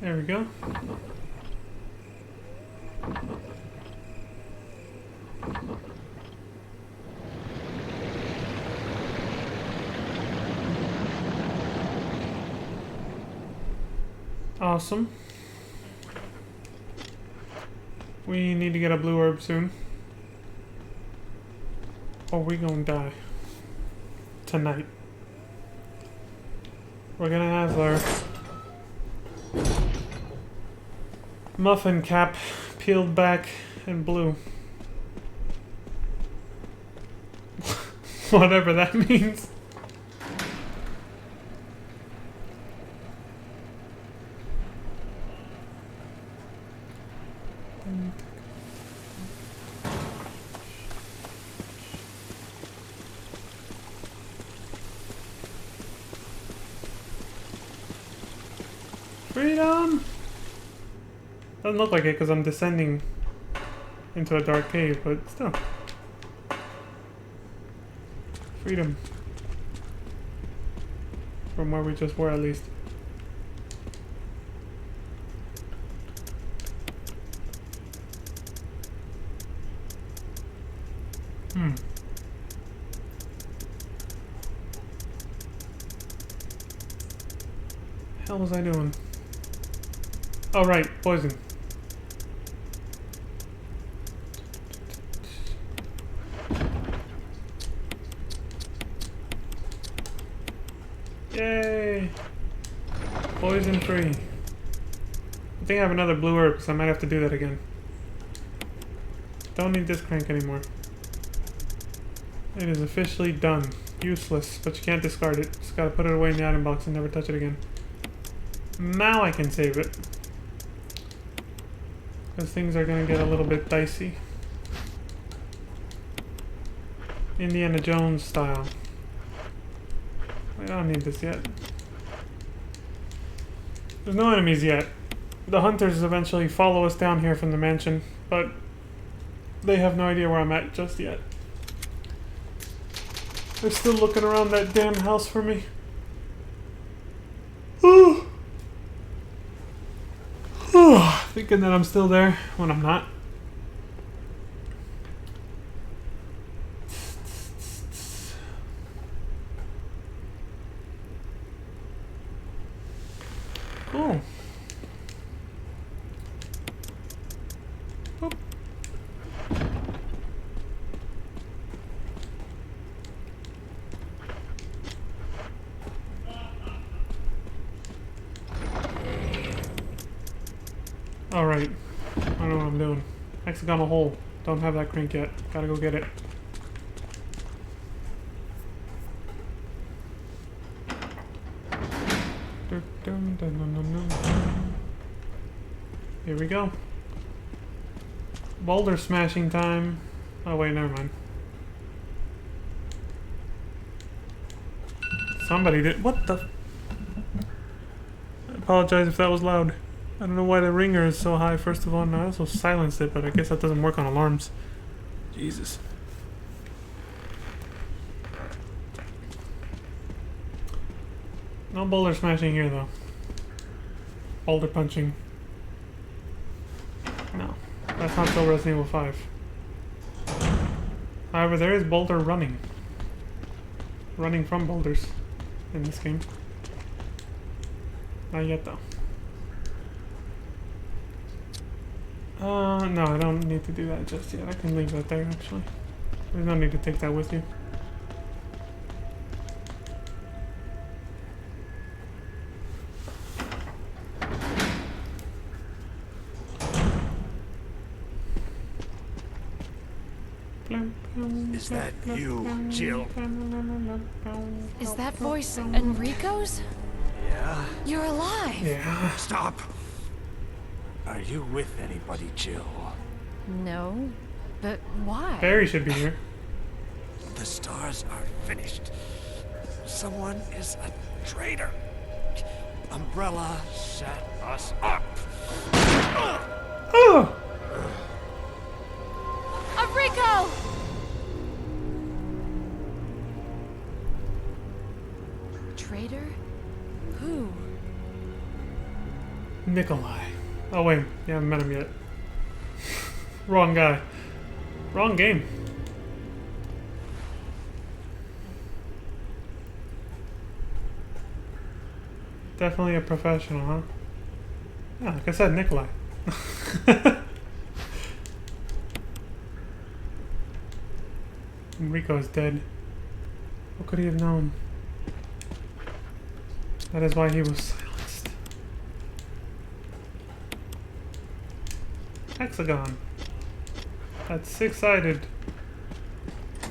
There we go. Awesome. We need to get a blue herb soon. Or we gonna die. Tonight. We're gonna have our muffin cap peeled back and blue. Whatever that means. Freedom! Doesn't look like it because I'm descending into a dark cave, but still. Freedom. From where we just were, at least. hell was I doing? Oh, right, poison. Yay! Poison free. I think I have another blue herb, so I might have to do that again. Don't need this crank anymore. It is officially done. Useless, but you can't discard it. Just gotta put it away in the item box and never touch it again. Now I can save it. Because things are gonna get a little bit dicey. Indiana Jones style. I don't need this yet. There's no enemies yet. The hunters eventually follow us down here from the mansion, but they have no idea where I'm at just yet. They're still looking around that damn house for me. Thinking that I'm still there when I'm not. Cool. Boop. Alright. I don't know what I'm doing. Hexagonal hole. Don't have that crank yet. Gotta go get it. Here we go. Boulder smashing time. Oh wait, never mind. Somebody did. What the? I apologize if that was loud. I don't know why the ringer is so high, first of all, and I also silenced it, but I guess that doesn't work on alarms. Jesus. No boulder smashing here, though. Boulder punching. No. That's not till Resident Evil 5. However, there is boulder running. Running from boulders in this game. Not yet, though. No, I don't need to do that just yet. I can leave that there, actually. There's no need to take that with you. Is that you, Jill? Is that voice Enrico's? Yeah? You're alive! Yeah. Stop! Are you with anybody, Jill? No, but why? Barry should be here. The stars are finished. Someone is a traitor. Umbrella set us up. Oh! Enrico! Traitor? Who? Nikolai. Oh wait, you haven't met him yet. Wrong guy. Wrong game. Definitely a professional, huh? Yeah, like I said, Nikolai. Enrico is dead. What could he have known? That is why he was silenced. Hexagon. That's six-sided.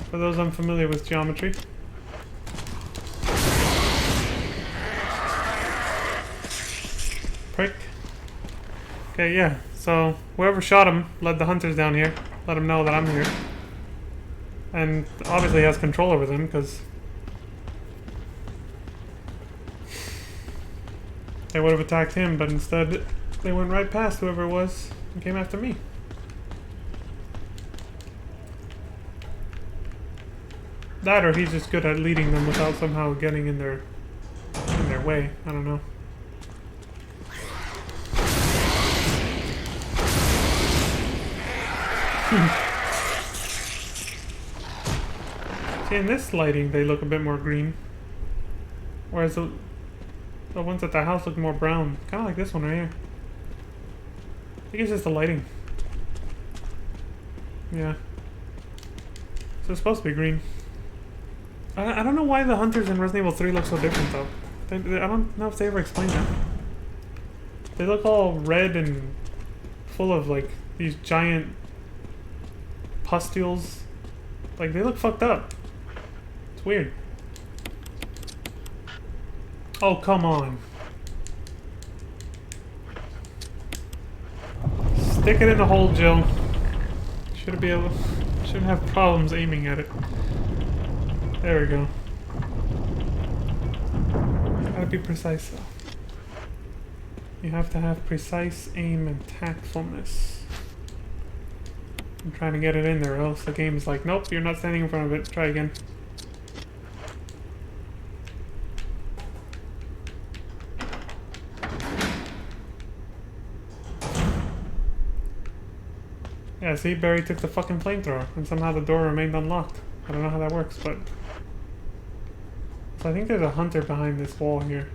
For those unfamiliar with geometry. Prick. Okay, yeah. So whoever shot him led the hunters down here. Let him know that I'm here. And obviously has control over them because they would have attacked him, but instead they went right past whoever it was and came after me. That, or he's just good at leading them without somehow getting in their way. I don't know. See, in this lighting, they look a bit more green. Whereas The ones at the house look more brown. Kind of like this one right here. I think it's just the lighting. Yeah. So it's supposed to be green. I don't know why the hunters in Resident Evil 3 look so different though. I don't know if they ever explained that. They look all red and full of like these giant pustules. Like they look fucked up. It's weird. Oh, come on. Stick it in the hole, Jill. Shouldn't have problems aiming at it. There we go. Gotta be precise though. You have to have precise aim and tactfulness. I'm trying to get it in there, or else the game is like, nope, you're not standing in front of it. Try again. Yeah, see, Barry took the fucking flamethrower, and somehow the door remained unlocked. I don't know how that works, but... So I think there's a hunter behind this wall here.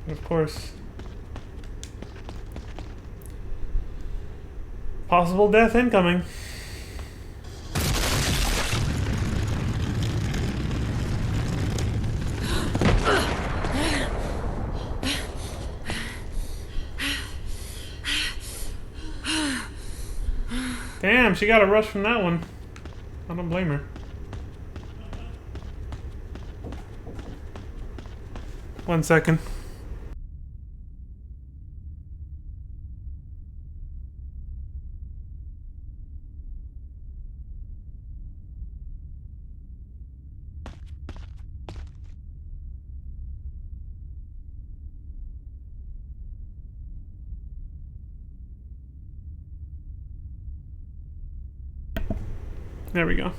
And of course... Possible death incoming. Damn, she got a rush from that one. I don't blame her. One second. There we go.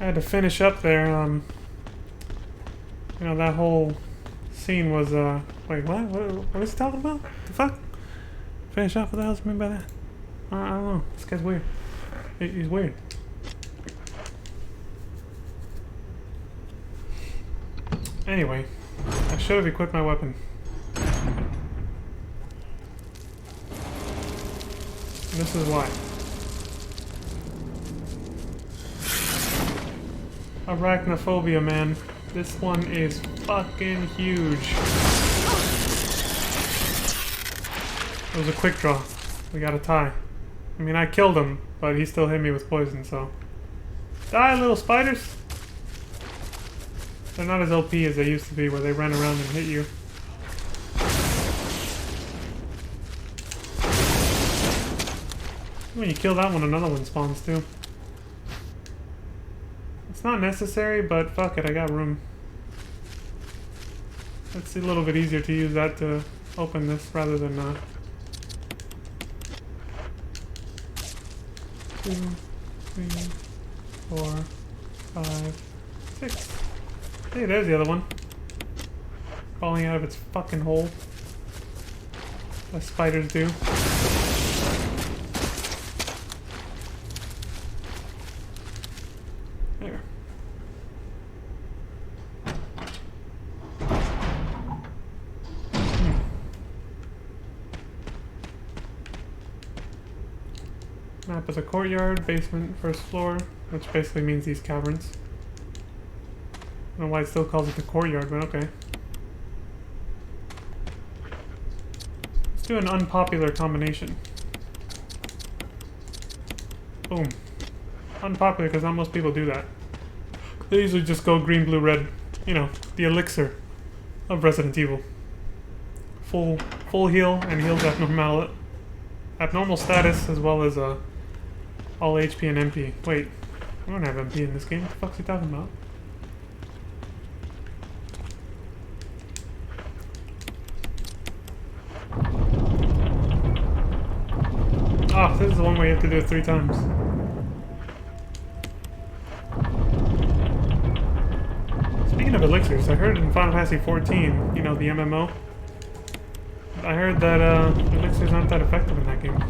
I had to finish up there. You know, that whole scene was, wait, what? What is he talking about? The fuck? Finish off? What the hell's mean by that? I don't know. This guy's weird. He's weird. Anyway, I should have equipped my weapon. This is why. Arachnophobia, man. This one is fucking huge. It was a quick draw. We got a tie. I mean, I killed him, but he still hit me with poison, so... Die, little spiders! They're not as OP as they used to be, where they ran around and hit you. When you kill that one, another one spawns too. It's not necessary, but fuck it, I got room. It's a little bit easier to use that to open this rather than 2, 3, 4, 5, 6. Hey, there's the other one. Crawling out of its fucking hole. As spiders do. There. Map is a courtyard, basement, first floor, which basically means these caverns. I don't know why it still calls it the courtyard, but okay. Let's do an unpopular combination. Boom. Unpopular because not most people do that. They usually just go green, blue, red. You know, the elixir of Resident Evil. Full heal and heals abnormal status as well as all HP and MP. Wait, I don't have MP in this game. What the fuck's he talking about? Ah, this is the one where you have to do it 3 times. Speaking of elixirs, I heard in Final Fantasy 14, you know, the MMO, I heard that elixirs aren't that effective in that game.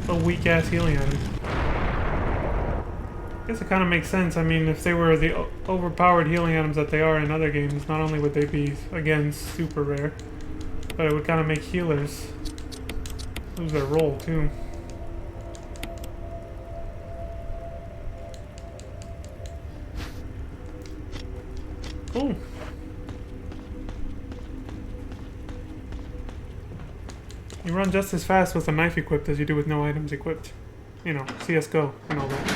a weak ass healing item. I guess it kind of makes sense. I mean, if they were the overpowered healing items that they are in other games, not only would they be, again, super rare, but it would kind of make healers lose their role, too. Cool. You run just as fast with a knife equipped as you do with no items equipped. You know, CSGO and all that.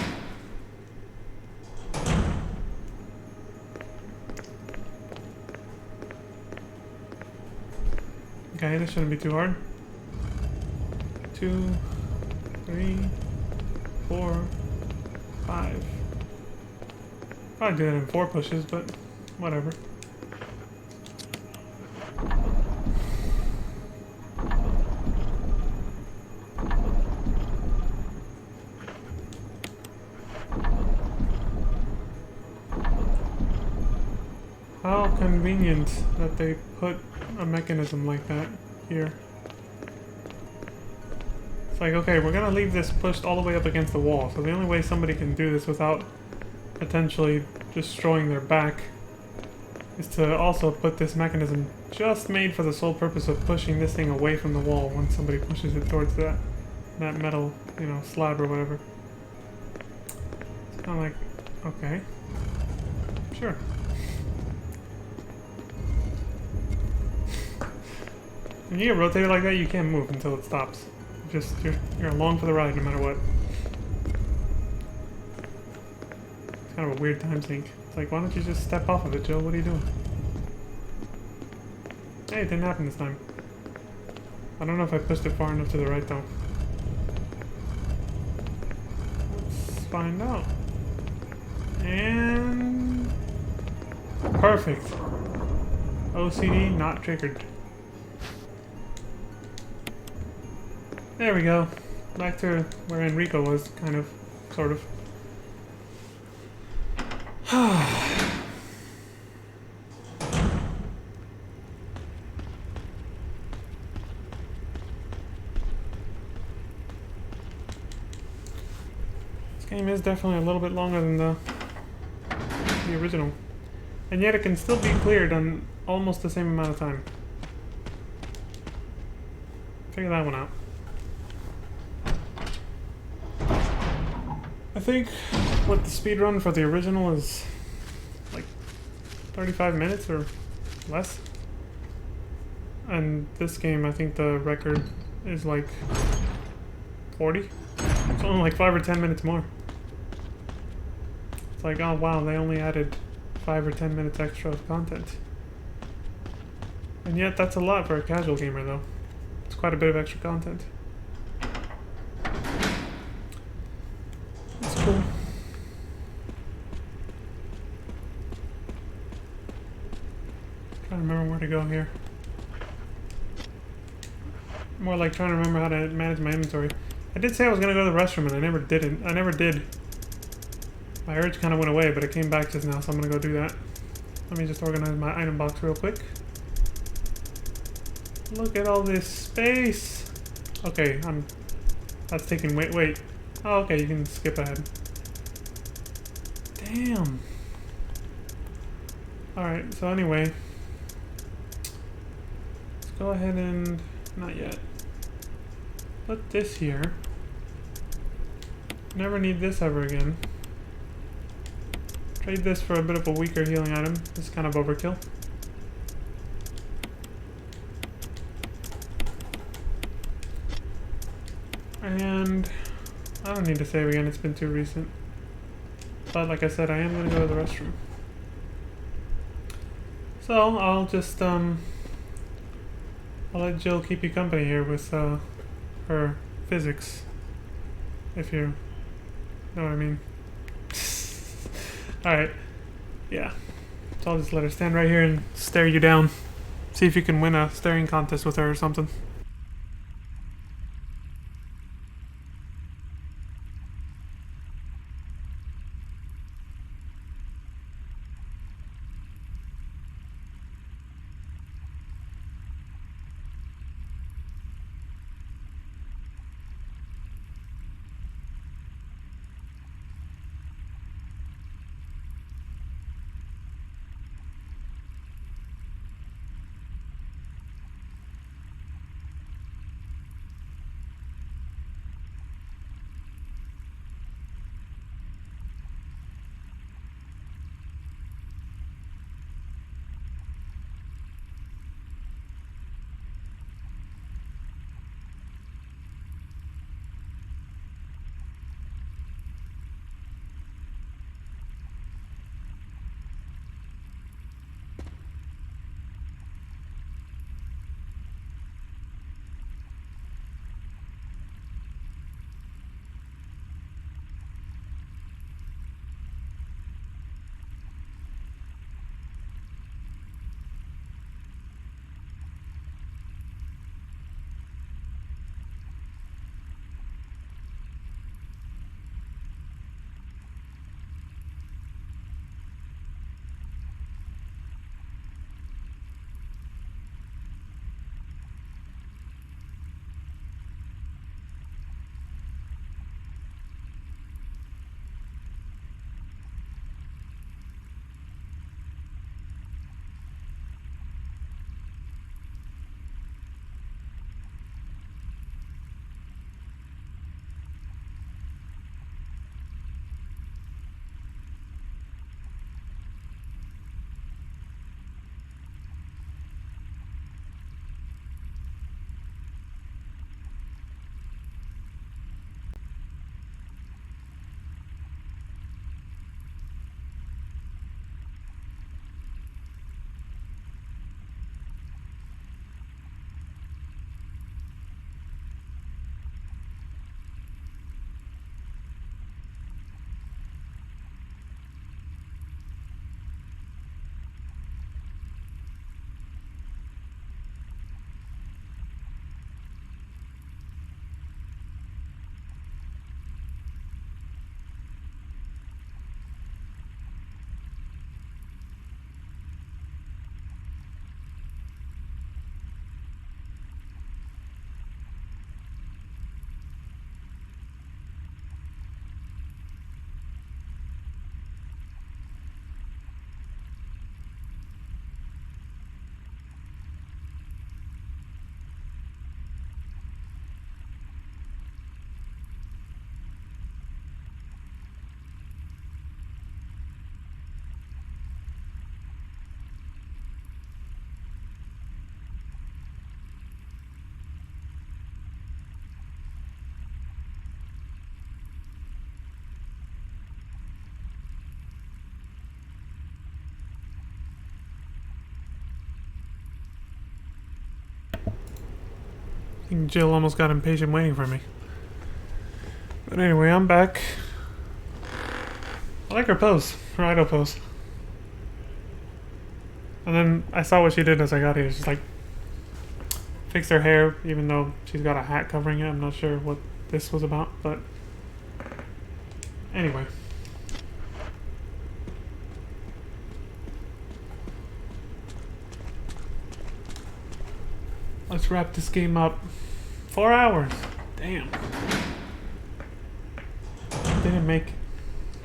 Okay, this shouldn't be too hard. 2, 3, 4, 5. Probably do that in 4 pushes, but whatever. How convenient that they put a mechanism like that here. It's like, okay, we're gonna leave this pushed all the way up against the wall, so the only way somebody can do this without potentially destroying their back is to also put this mechanism just made for the sole purpose of pushing this thing away from the wall once somebody pushes it towards that metal, you know, slab or whatever. It's kind of like, okay, sure. When you get rotated like that, you can't move until it stops. You're along for the ride no matter what. It's kind of a weird time sink. It's like, why don't you just step off of it, Joe? What are you doing? Hey, it didn't happen this time. I don't know if I pushed it far enough to the right though. Let's find out. And perfect. OCD not triggered. There we go. Back to where Enrico was, kind of, sort of. This game is definitely a little bit longer than the original. And yet it can still be cleared on almost the same amount of time. Figure that one out. I think what the speedrun for the original is like 35 minutes or less. And this game, I think the record is like 40. It's only like 5 or 10 minutes more. It's like, oh wow, they only added 5 or 10 minutes extra of content. And yet that's a lot for a casual gamer though. It's quite a bit of extra content. Cool. Trying to remember where to go here. More like trying to remember how to manage my inventory. I did say I was gonna go to the restroom and I never didn't. I never did. My urge kind of went away, but it came back just now, so I'm gonna go do that. Let me just organize my item box real quick. Look at all this space. Okay, that's taking wait. Oh, okay, you can skip ahead. Damn. Alright, so anyway. Let's go ahead and... not yet. Put this here. Never need this ever again. Trade this for a bit of a weaker healing item. This is kind of overkill. And... I don't need to save again, it's been too recent. But like I said, I am going to go to the restroom. So, I'll just, I'll let Jill keep you company here with, her physics. If you know what I mean. Alright. Yeah. So I'll just let her stand right here and stare you down. See if you can win a staring contest with her or something. think Jill almost got impatient waiting for me. But anyway, I'm back. I like her pose, her idol pose. And then I saw what she did as I got here. She's like fixed her hair, even though she's got a hat covering it. I'm not sure what this was about, but anyway. Let's wrap this game up. 4 hours. Damn. Didn't make it.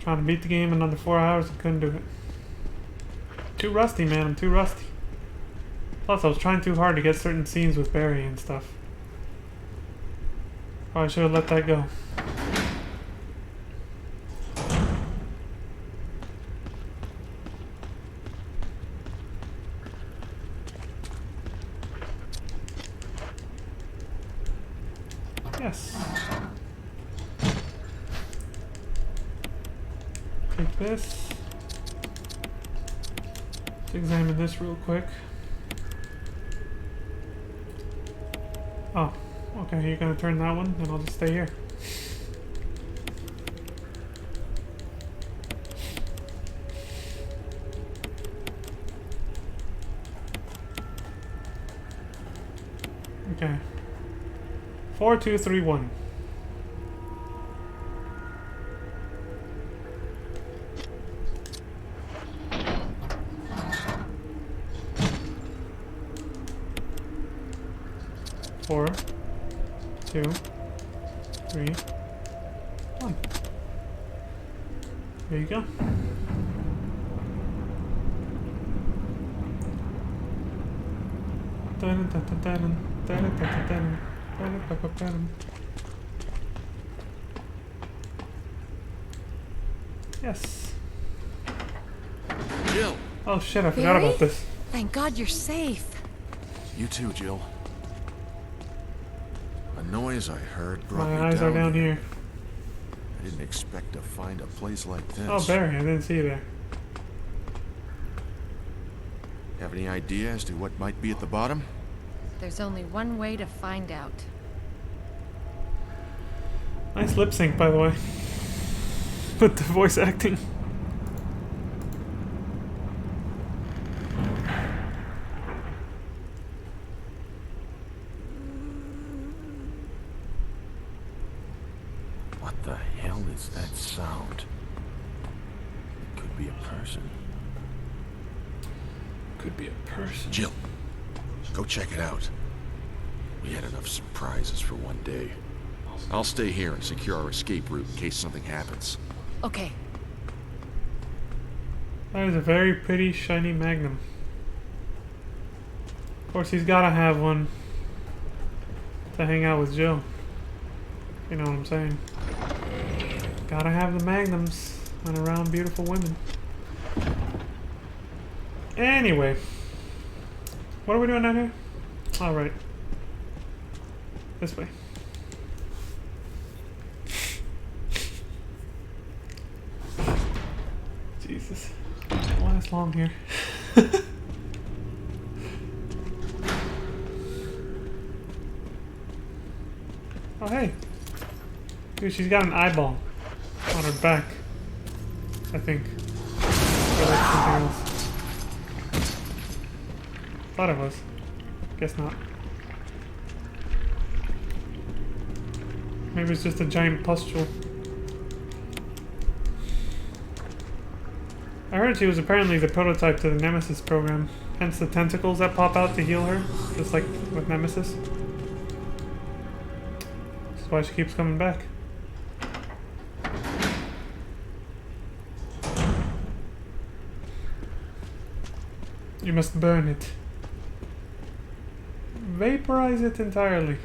Trying to beat the game in under 4 hours and couldn't do it. Too rusty, man. I'm too rusty. Plus, I was trying too hard to get certain scenes with Barry and stuff. Probably should have let that go. Yes. Take this. Let's examine this real quick. Oh, okay, you're gonna turn that one, then I'll just stay here. Okay. 4, 2, 3, 1. Four, 2, 3, 1. There you go. Yes. Jill! Oh shit, I forgot about this. Thank God you're safe. You too, Jill. A noise I heard brought me My eyes are down here. I didn't expect to find a place like this. Oh, Barry, I didn't see you there. Have any idea as to what might be at the bottom? There's only one way to find out. Nice lip sync, by the way. With the voice acting. What the hell is that sound? It could be a person. Could be a person. Jill, go check it out. We had enough surprises for one day. I'll stay here and secure our escape route in case something happens. Okay. That is a very pretty, shiny Magnum. Of course, he's gotta have one to hang out with Jill. You know what I'm saying? Gotta have the Magnums when around beautiful women. Anyway. What are we doing out here? Alright. This way. Jesus. Don't last long here. Oh, hey. Dude, she's got an eyeball on her back. I think. Or that's something else. Thought it was. Guess not. Maybe it's just a giant pustule. I heard she was apparently the prototype to the Nemesis program, hence the tentacles that pop out to heal her, just like with Nemesis. That's why she keeps coming back. You must burn it. Vaporize it entirely.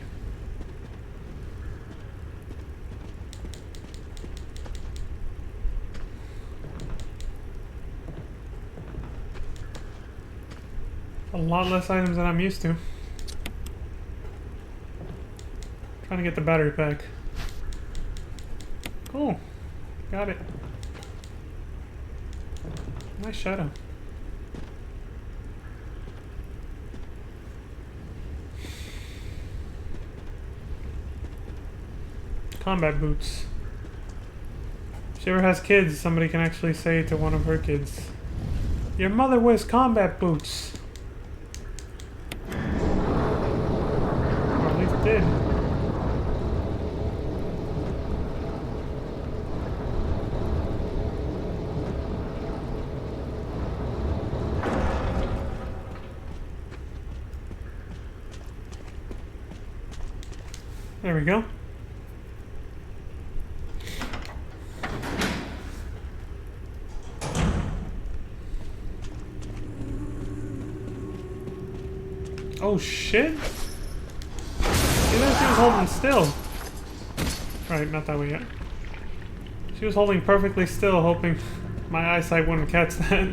A lot less items than I'm used to. Trying to get the battery pack. Cool. Got it. Nice shadow. Combat boots. If she ever has kids, somebody can actually say to one of her kids, "Your mother wears combat boots." Or at least did. There we go. Oh shit! See that she was holding still. Right, not that way yet. She was holding perfectly still, hoping my eyesight wouldn't catch that.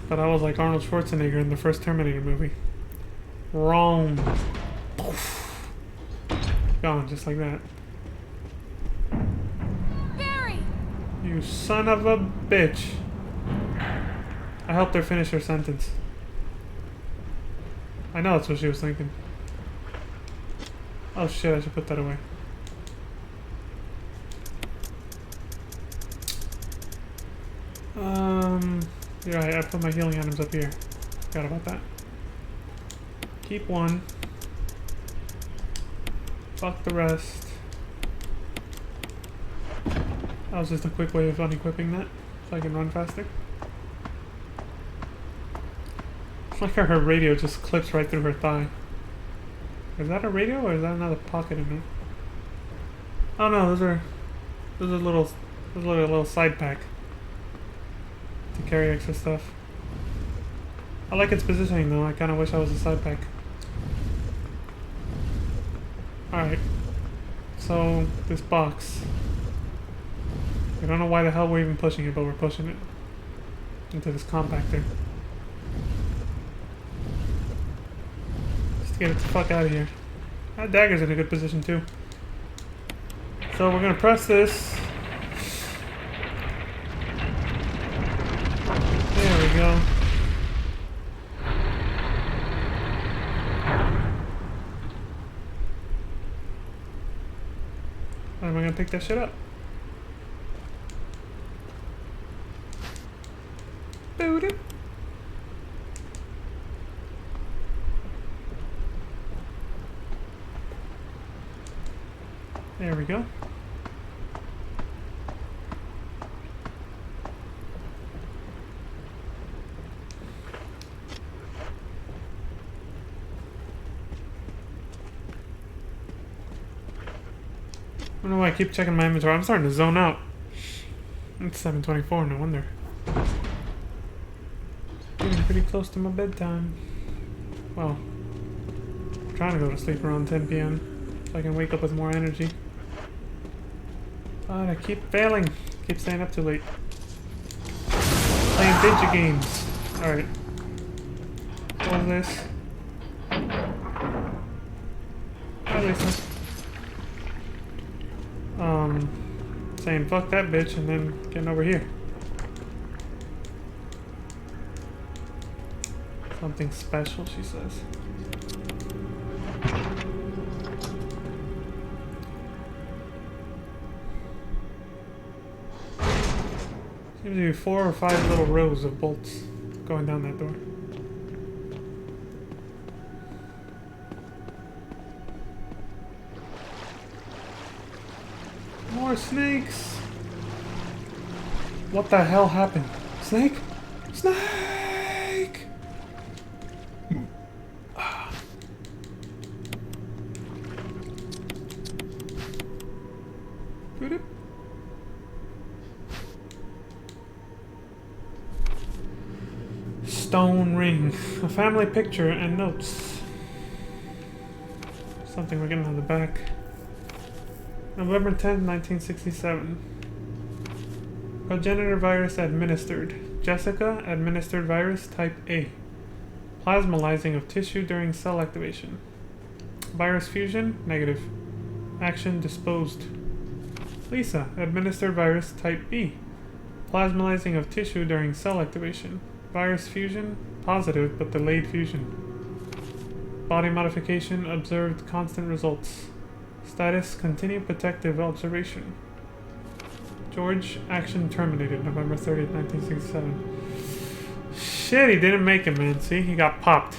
But I was like Arnold Schwarzenegger in the first Terminator movie. Wrong. Gone, just like that. Barry! You son of a bitch. I helped her finish her sentence. I know that's what she was thinking. Oh shit, I should put that away. You're right, I put my healing items up here. Forgot about that. Keep one. Fuck the rest. That was just a quick way of unequipping that, so I can run faster. It's like how her radio just clips right through her thigh. Is that a radio or is that another pocket in there? Oh no, those are a little side pack to carry extra stuff. I like its positioning though. I kind of wish I was a side pack. Alright, so this box. I don't know why the hell we're even pushing it, but we're pushing it into this compactor. Just to get it the fuck out of here. That dagger's in a good position too. So we're gonna press this. There we go. How am I gonna pick that shit up? Boop. There we go. I don't know why I keep checking my inventory. I'm starting to zone out. It's 7:24, no wonder. Getting pretty close to my bedtime. Well, I'm trying to go to sleep around 10 p.m. so I can wake up with more energy. But I keep failing. Keep staying up too late. Playing video games. Alright. What is this? Hi, Lisa. Saying fuck that bitch and then getting over here. Something special, she says. Seems to be 4 or 5 little rows of bolts going down that door. More snakes! What the hell happened? Snake? Snake! Stone ring. A family picture and notes. Something we're getting on the back. November 10th, 1967. Progenitor virus administered. Jessica, administered virus type A. Plasmalizing of tissue during cell activation. Virus fusion, negative. Action disposed. Lisa, administered virus type B. Plasmalizing of tissue during cell activation. Virus fusion, positive but delayed fusion. Body modification observed constant results. Status continue protective observation. George, action terminated November 30th, 1967. Shit, he didn't make it, man. See, he got popped.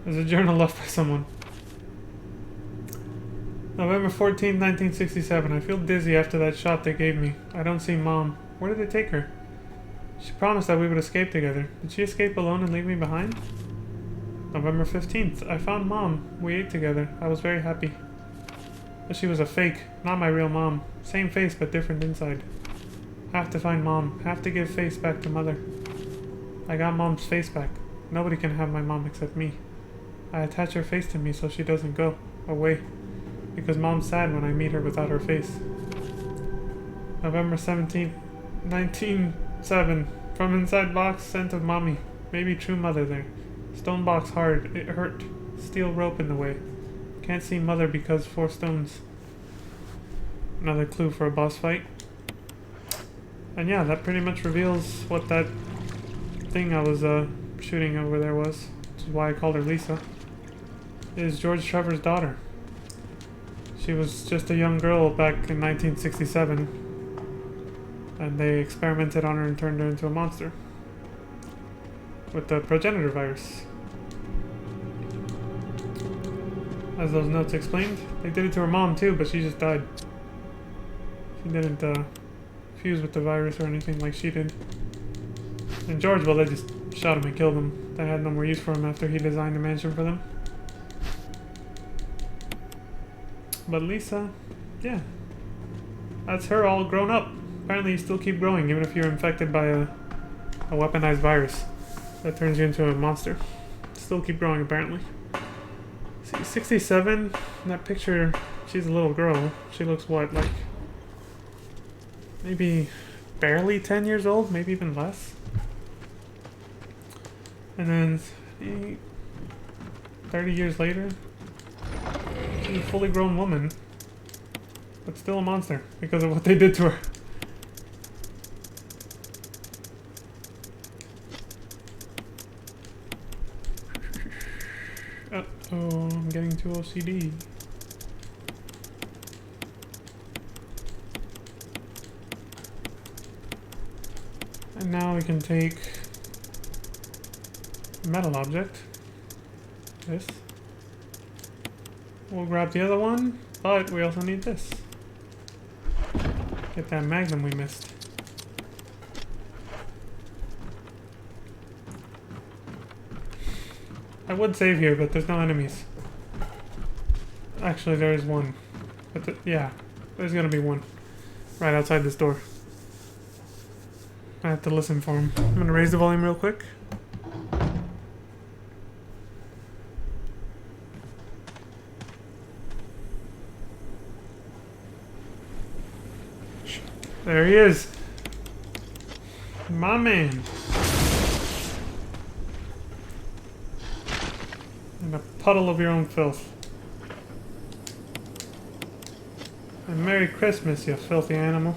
There's a journal left by someone. November 14th, 1967. I feel dizzy after that shot they gave me. I don't see Mom. Where did they take her? She promised that we would escape together. Did she escape alone and leave me behind? November 15th. I found Mom. We ate together. I was very happy. But she was a fake, not my real mom. Same face but different inside. Have to find Mom. Have to give face back to Mother. I got Mom's face back. Nobody can have my mom except me. I attach her face to me so she doesn't go away. Because Mom's sad when I meet her without her face. November 17th, 1907. From inside box, scent of mommy. Maybe true mother there. Stone box hard. It hurt. Steel rope in the way. Can't see Mother because 4 stones. Another clue for a boss fight. And yeah, that pretty much reveals what that thing I was shooting over there was. Which is why I called her Lisa. It is George Trevor's daughter. She was just a young girl back in 1967. And they experimented on her and turned her into a monster. With the progenitor virus. As those notes explained, they did it to her mom too, but she just died. She didn't fuse with the virus or anything like she did. And George, well, they just shot him and killed him. They had no more use for him after he designed the mansion for them. But Lisa, yeah. That's her all grown up. Apparently you still keep growing even if you're infected by a weaponized virus that turns you into a monster. Still keep growing apparently. See, 67, in that picture, she's a little girl. She looks what, like maybe barely 10 years old, maybe even less. And then 30 years later, she's a fully grown woman, but still a monster because of what they did to her. Uh-oh, I'm getting too OCD. And now we can take a metal object. This. We'll grab the other one, but we also need this. Get that magnum we missed. I would save here, but there's no enemies. Actually, there is one. But yeah, there's gonna be one. Right outside this door. I have to listen for him. I'm gonna raise the volume real quick. There he is. My man. In a puddle of your own filth. And Merry Christmas, you filthy animal.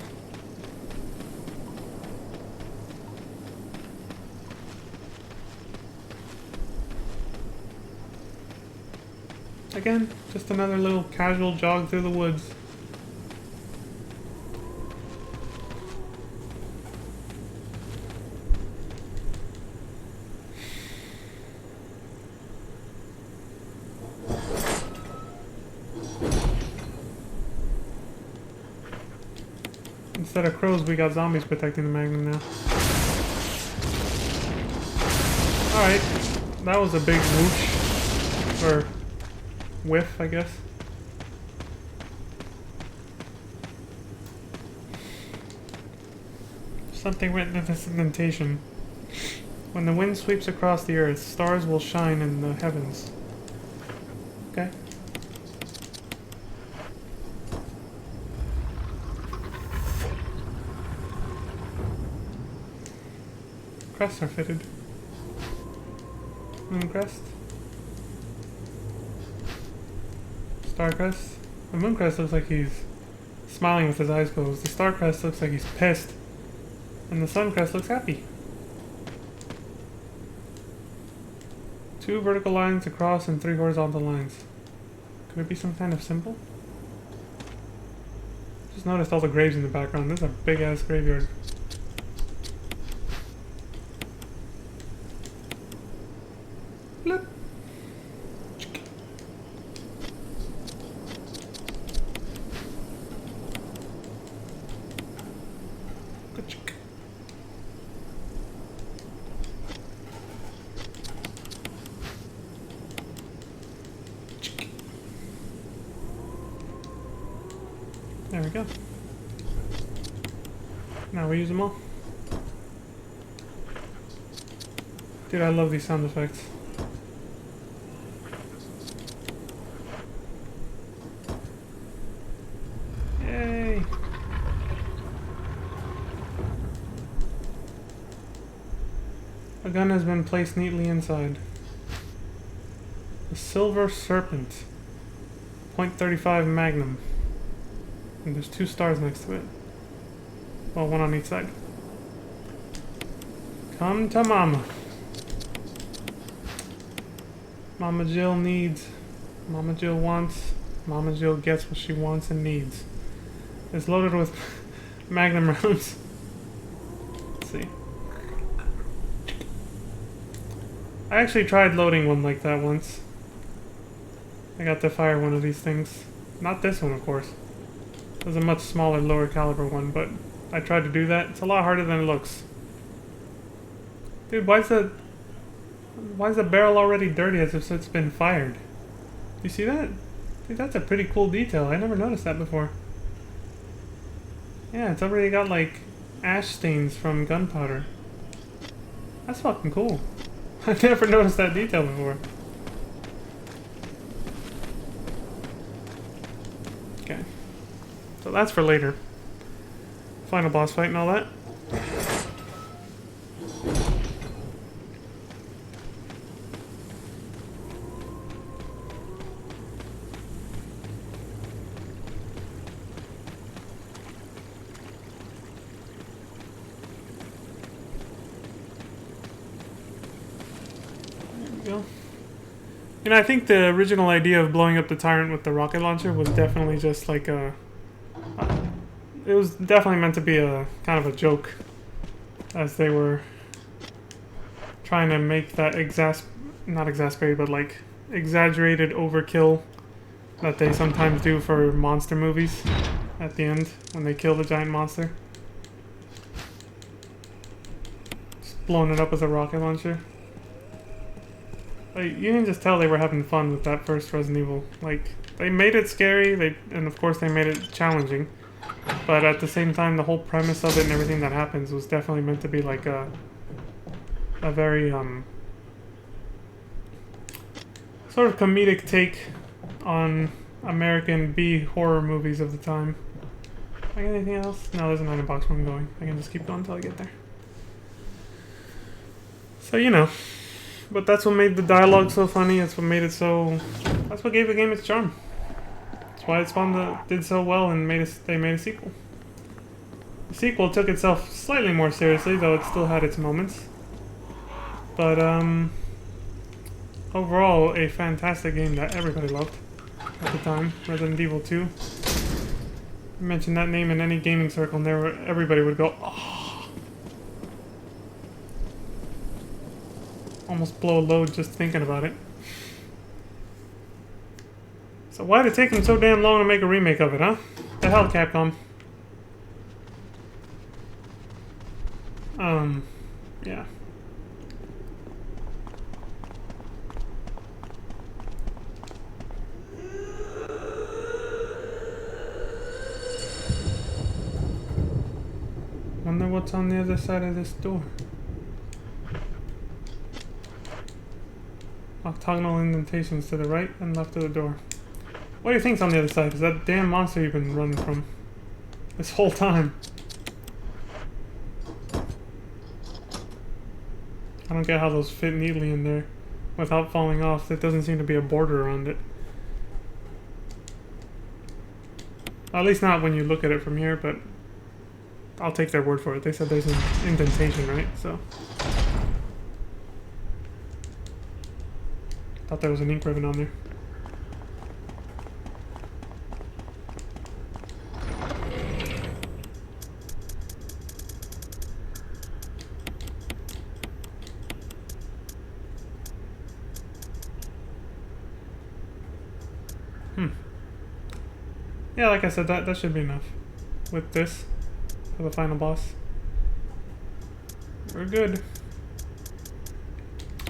Again, just another little casual jog through the woods. Instead of crows, we got zombies protecting the magnum now. Alright, that was a big whoosh. Or whiff, I guess. Something written in this indentation. When the wind sweeps across the earth, stars will shine in the heavens. Okay. Crests are fitted. Moon crest. Star crest. The moon crest looks like he's smiling with his eyes closed. The star crest looks like he's pissed. And the sun crest looks happy. 2 vertical lines across and 3 horizontal lines. Could it be some kind of symbol? Just noticed all the graves in the background. This is a big ass graveyard. Bloop. There we go. Now we use them all. Dude, I love these sound effects. Yay! A gun has been placed neatly inside. A silver serpent. .35 Magnum. And there's 2 stars next to it. Well, 1 on each side. Come to Mama. Mama Jill needs. Mama Jill wants. Mama Jill gets what she wants and needs. It's loaded with Magnum rounds. Let's see. I actually tried loading one like that once. I got to fire one of these things. Not this one, of course. It was a much smaller, lower caliber one, but I tried to do that. It's a lot harder than it looks. Dude, why is the barrel already dirty as if it's been fired? Do you see that? Dude, that's a pretty cool detail. I never noticed that before. Yeah, it's already got like ash stains from gunpowder. That's fucking cool. I've never noticed that detail before. Okay. So that's for later. Final boss fight and all that. Go. You know, I think the original idea of blowing up the Tyrant with the rocket launcher was definitely just like a... it was definitely meant to be a kind of a joke, as they were trying to make that not exasperated, but like exaggerated overkill that they sometimes do for monster movies at the end when they kill the giant monster. Just blowing it up with a rocket launcher. Like, you can just tell they were having fun with that first Resident Evil. Like, they made it scary, and of course they made it challenging. But at the same time, the whole premise of it and everything that happens was definitely meant to be like a very, sort of comedic take on American B horror movies of the time. I got anything else? No, there's an item box where I'm going. I can just keep going until I get there. So, you know. But that's what made the dialogue so funny. That's what made it so... That's what gave the game its charm. That's why it did so well and they made a sequel. The sequel took itself slightly more seriously, though it still had its moments. But, overall, a fantastic game that everybody loved at the time. Resident Evil 2. You mention that name in any gaming circle and everybody would go, oh. Almost blow a load just thinking about it. So why did it take them so damn long to make a remake of it, huh? The hell, Capcom? Yeah. Wonder what's on the other side of this door. Octagonal indentations to the right and left of the door. What do you think's on the other side? Is that damn monster you've been running from this whole time? I don't get how those fit neatly in there without falling off. There doesn't seem to be a border around it. At least not when you look at it from here, but I'll take their word for it. They said there's an indentation, right? So... Thought there was an ink ribbon on there. Yeah, like I said, that should be enough. With this, for the final boss. We're good.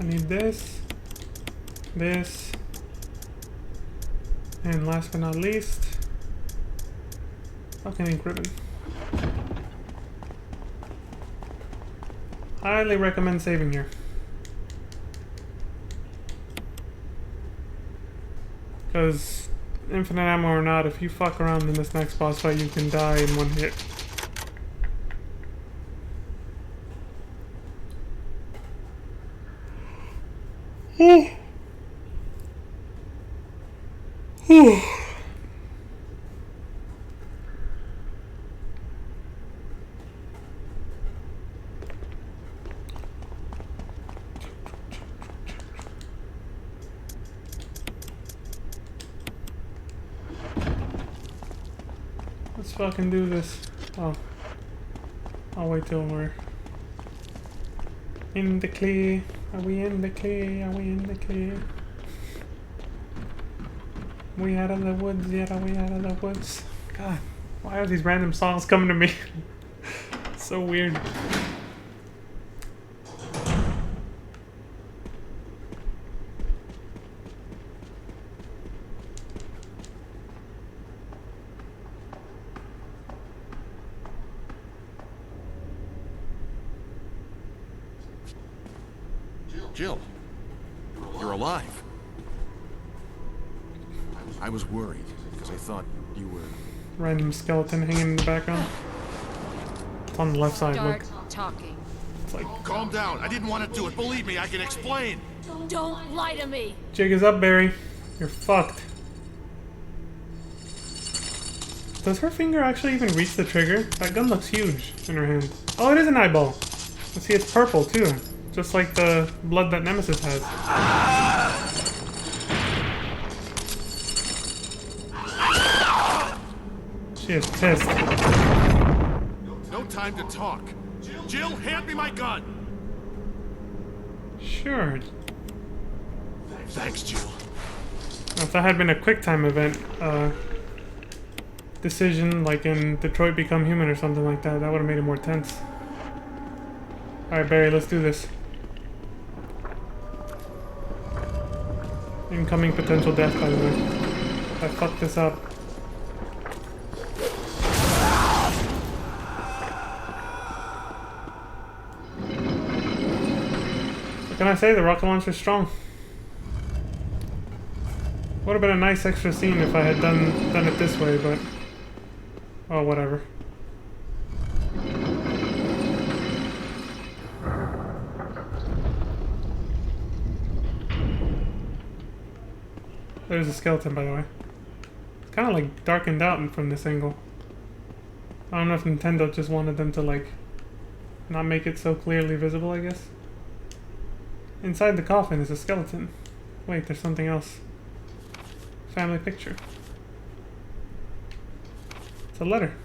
I need this, this, and last but not least, fucking ink ribbon. Highly recommend saving here. Because, infinite ammo or not, if you fuck around in this next boss fight, you can die in one hit. Let's fucking do this. Oh. I'll wait till we're in the clear. Are we in the clear? Are we in the clear? We out of the woods yet? Are we out of the woods? God, why are these random songs coming to me? So weird. Jill, you're alive. I was worried because I thought you were... Random skeleton hanging in the background. It's on the left side, Start look. talking. It's like, Calm down. I didn't want to do it. Believe me, I can explain. Don't lie to me. jig is up, Barry. You're fucked. Does her finger actually even reach the trigger? That gun looks huge in her hand. Oh, it is an eyeball. Let's see, it's purple too. Just like the blood that Nemesis has. She is pissed. No time to talk. Jill, hand me my gun. Sure. Thanks, Jill. Now, if that had been a QuickTime event, decision, like in Detroit Become Human or something like that, that would have made it more tense. Alright, Barry, let's do this. Incoming potential death, by the way. I fucked this up. What can I say? The rocket launcher's strong. Would have been a nice extra scene if I had done it this way, but... oh, whatever. There's a skeleton, by the way. It's kind of like darkened out from this angle. I don't know if Nintendo just wanted them to like not make it so clearly visible, I guess. Inside the coffin is a skeleton. Wait, there's something else. Family picture. It's a letter.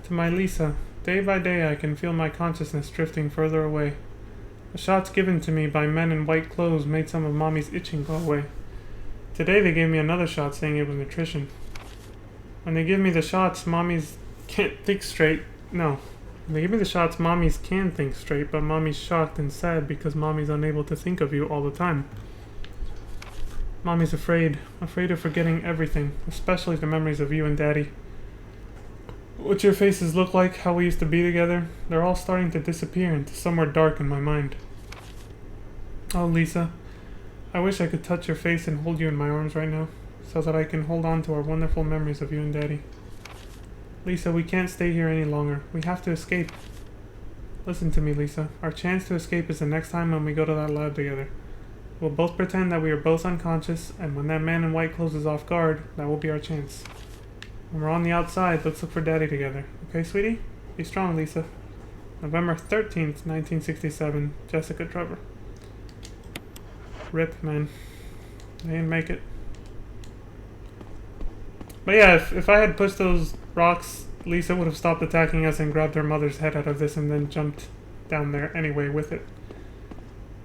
To my Lisa. Day by day I can feel my consciousness drifting further away. The shots given to me by men in white clothes made some of Mommy's itching go away. Today they gave me another shot saying it was nutrition. When they give me the shots, Mommy's can't think straight. No. When they give me the shots, Mommy's can think straight, but Mommy's shocked and sad because Mommy's unable to think of you all the time. Mommy's afraid of forgetting everything, especially the memories of you and Daddy. What your faces look like, how we used to be together, they're all starting to disappear into somewhere dark in my mind. Oh, Lisa. I wish I could touch your face and hold you in my arms right now, so that I can hold on to our wonderful memories of you and Daddy. Lisa, we can't stay here any longer. We have to escape. Listen to me, Lisa. Our chance to escape is the next time when we go to that lab together. We'll both pretend that we are both unconscious, and when that man in white closes off guard, that will be our chance. When we're on the outside, let's look for Daddy together. Okay, sweetie? Be strong, Lisa. November 13th, 1967. Jessica Trevor. Rip, man. I didn't make it. But yeah, if I had pushed those rocks, Lisa would have stopped attacking us and grabbed her mother's head out of this and then jumped down there anyway with it.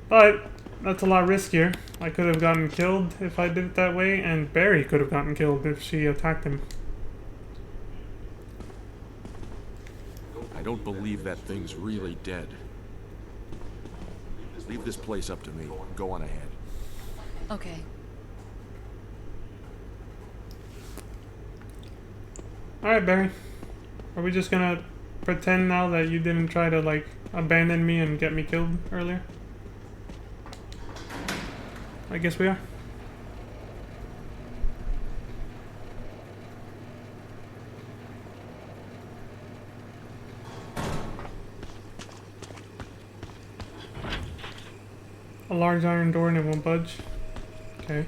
But that's a lot riskier. I could have gotten killed if I did it that way, and Barry could have gotten killed if she attacked him. I don't believe that thing's really dead. Leave this place up to me. Go on ahead. Okay. Alright, Barry. Are we just gonna pretend now that you didn't try to, like, abandon me and get me killed earlier? I guess we are. A large iron door and it won't budge. Okay.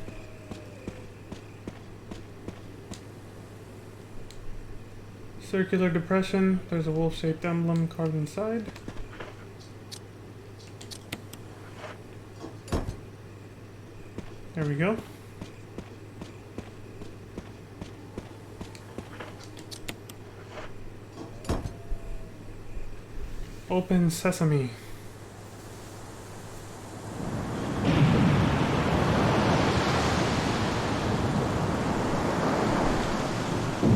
Circular depression. There's a wolf-shaped emblem carved inside. There we go. Open sesame.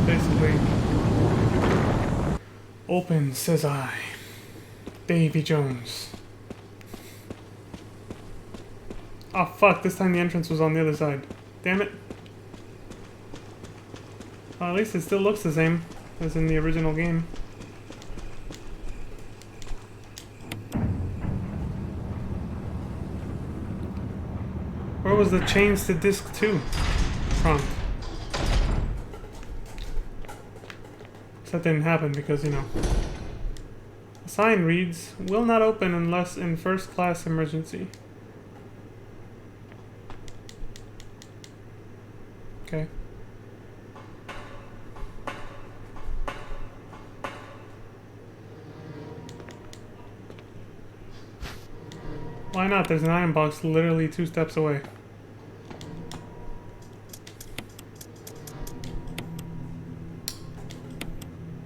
Basically, open, says I, Davy Jones. Oh fuck, this time the entrance was on the other side. Damn it. Well, at least it still looks the same as in the original game. Where was the change to disc 2 prompt? That didn't happen because, you know. The sign reads, will not open unless in first class emergency. Okay. Why not? There's an iron box literally 2 steps away.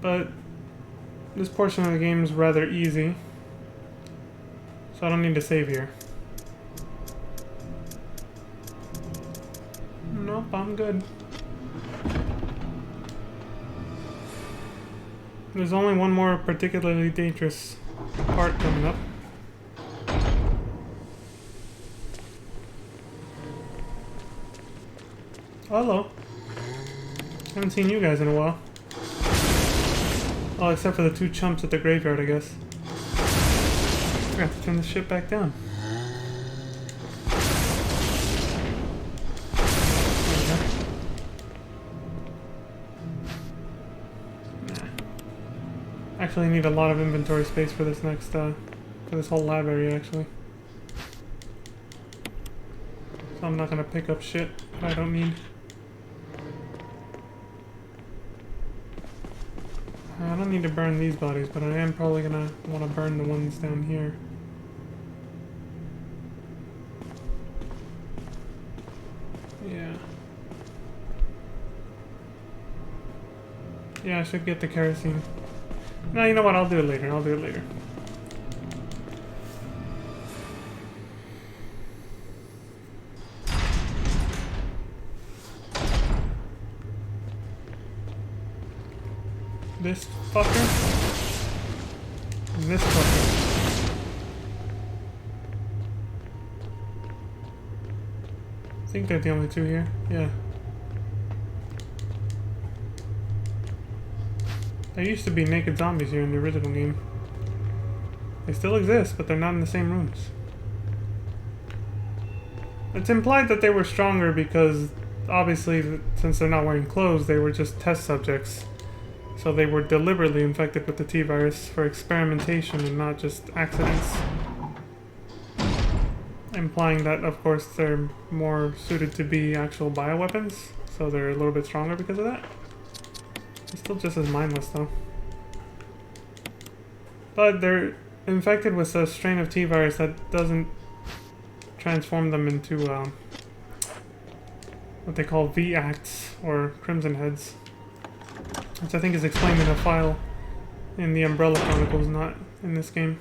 But this portion of the game is rather easy, so I don't need to save here. Nope, I'm good. There's only one more particularly dangerous part coming up. Hello. Haven't seen you guys in a while. Oh, except for the 2 chumps at the graveyard, I guess. I have to turn this shit back down. Actually, I need a lot of inventory space for this next, for this whole lab area, actually. So I'm not gonna pick up shit that I don't need. I don't need to burn these bodies, but I am probably gonna want to burn the ones down here. Yeah. Yeah, I should get the kerosene. No, you know what? I'll do it later. I'll do it later. This fucker. And this fucker. I think they're the only 2 here. Yeah. There used to be naked zombies here in the original game. They still exist, but they're not in the same rooms. It's implied that they were stronger because, obviously, since they're not wearing clothes, they were just test subjects. So they were deliberately infected with the T-virus for experimentation and not just accidents. Implying that, of course, they're more suited to be actual bioweapons, so they're a little bit stronger because of that. They're still just as mindless, though. But they're infected with a strain of T-virus that doesn't transform them into what they call V-Acts, or Crimson Heads. Which I think is explained in a file in the Umbrella Chronicles, not in this game.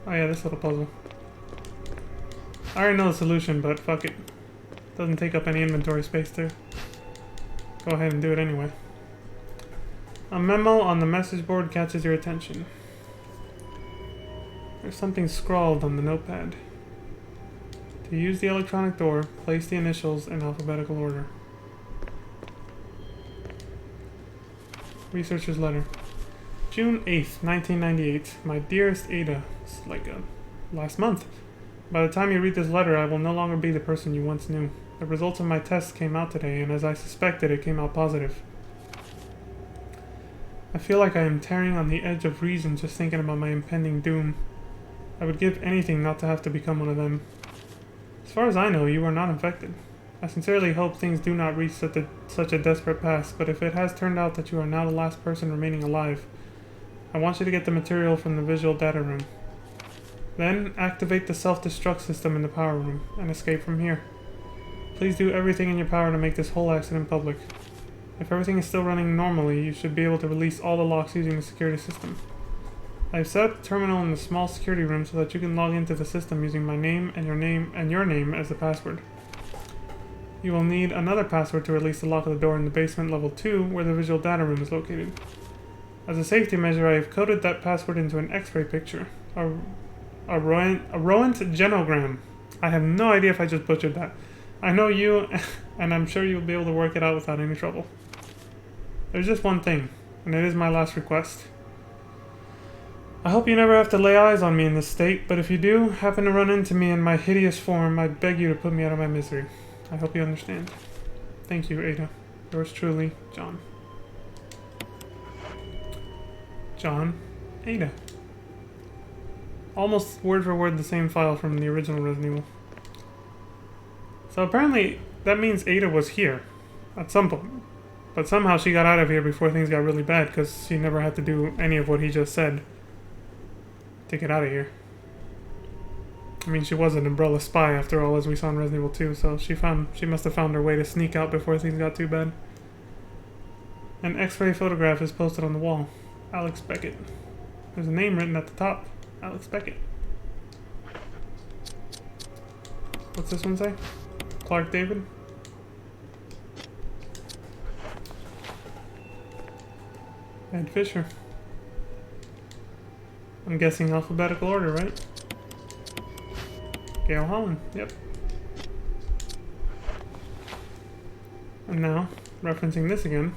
Oh yeah, this little puzzle. I already know the solution, but fuck it. Doesn't take up any inventory space to go ahead and do it anyway. A memo on the message board catches your attention. There's something scrawled on the notepad. To use the electronic door, place the initials in alphabetical order. Researcher's letter. June 8th, 1998. My dearest Ada. It's like last month. By the time you read this letter, I will no longer be the person you once knew. The results of my tests came out today, and as I suspected, it came out positive. I feel like I am tearing on the edge of reason just thinking about my impending doom. I would give anything not to have to become one of them. As far as I know, you are not infected. I sincerely hope things do not reach such a desperate pass, but if it has turned out that you are now the last person remaining alive, I want you to get the material from the visual data room. Then, activate the self-destruct system in the power room, and escape from here. Please do everything in your power to make this whole accident public. If everything is still running normally, you should be able to release all the locks using the security system. I have set up the terminal in the small security room so that you can log into the system using my name and your name as the password. You will need another password to release the lock of the door in the basement level 2 where the visual data room is located. As a safety measure, I have coded that password into an X-ray picture. A Röntgenogram. I have no idea if I just butchered that. I know you, and I'm sure you'll be able to work it out without any trouble. There's just one thing, and it is my last request. I hope you never have to lay eyes on me in this state, but if you do happen to run into me in my hideous form, I beg you to put me out of my misery. I hope you understand. Thank you, Ada. Yours truly, John. John, Ada. Almost word for word the same file from the original Resident Evil. So apparently that means Ada was here at some point. But somehow she got out of here before things got really bad because she never had to do any of what he just said to get out of here. I mean, she was an Umbrella spy after all, as we saw in Resident Evil 2, so she must have found her way to sneak out before things got too bad. An X-ray photograph is posted on the wall. Alex Beckett. There's a name written at the top. Alex Beckett. What's this one say? Clark David? Ed Fisher. I'm guessing alphabetical order, right? Gail Holland, yep. And now, referencing this again.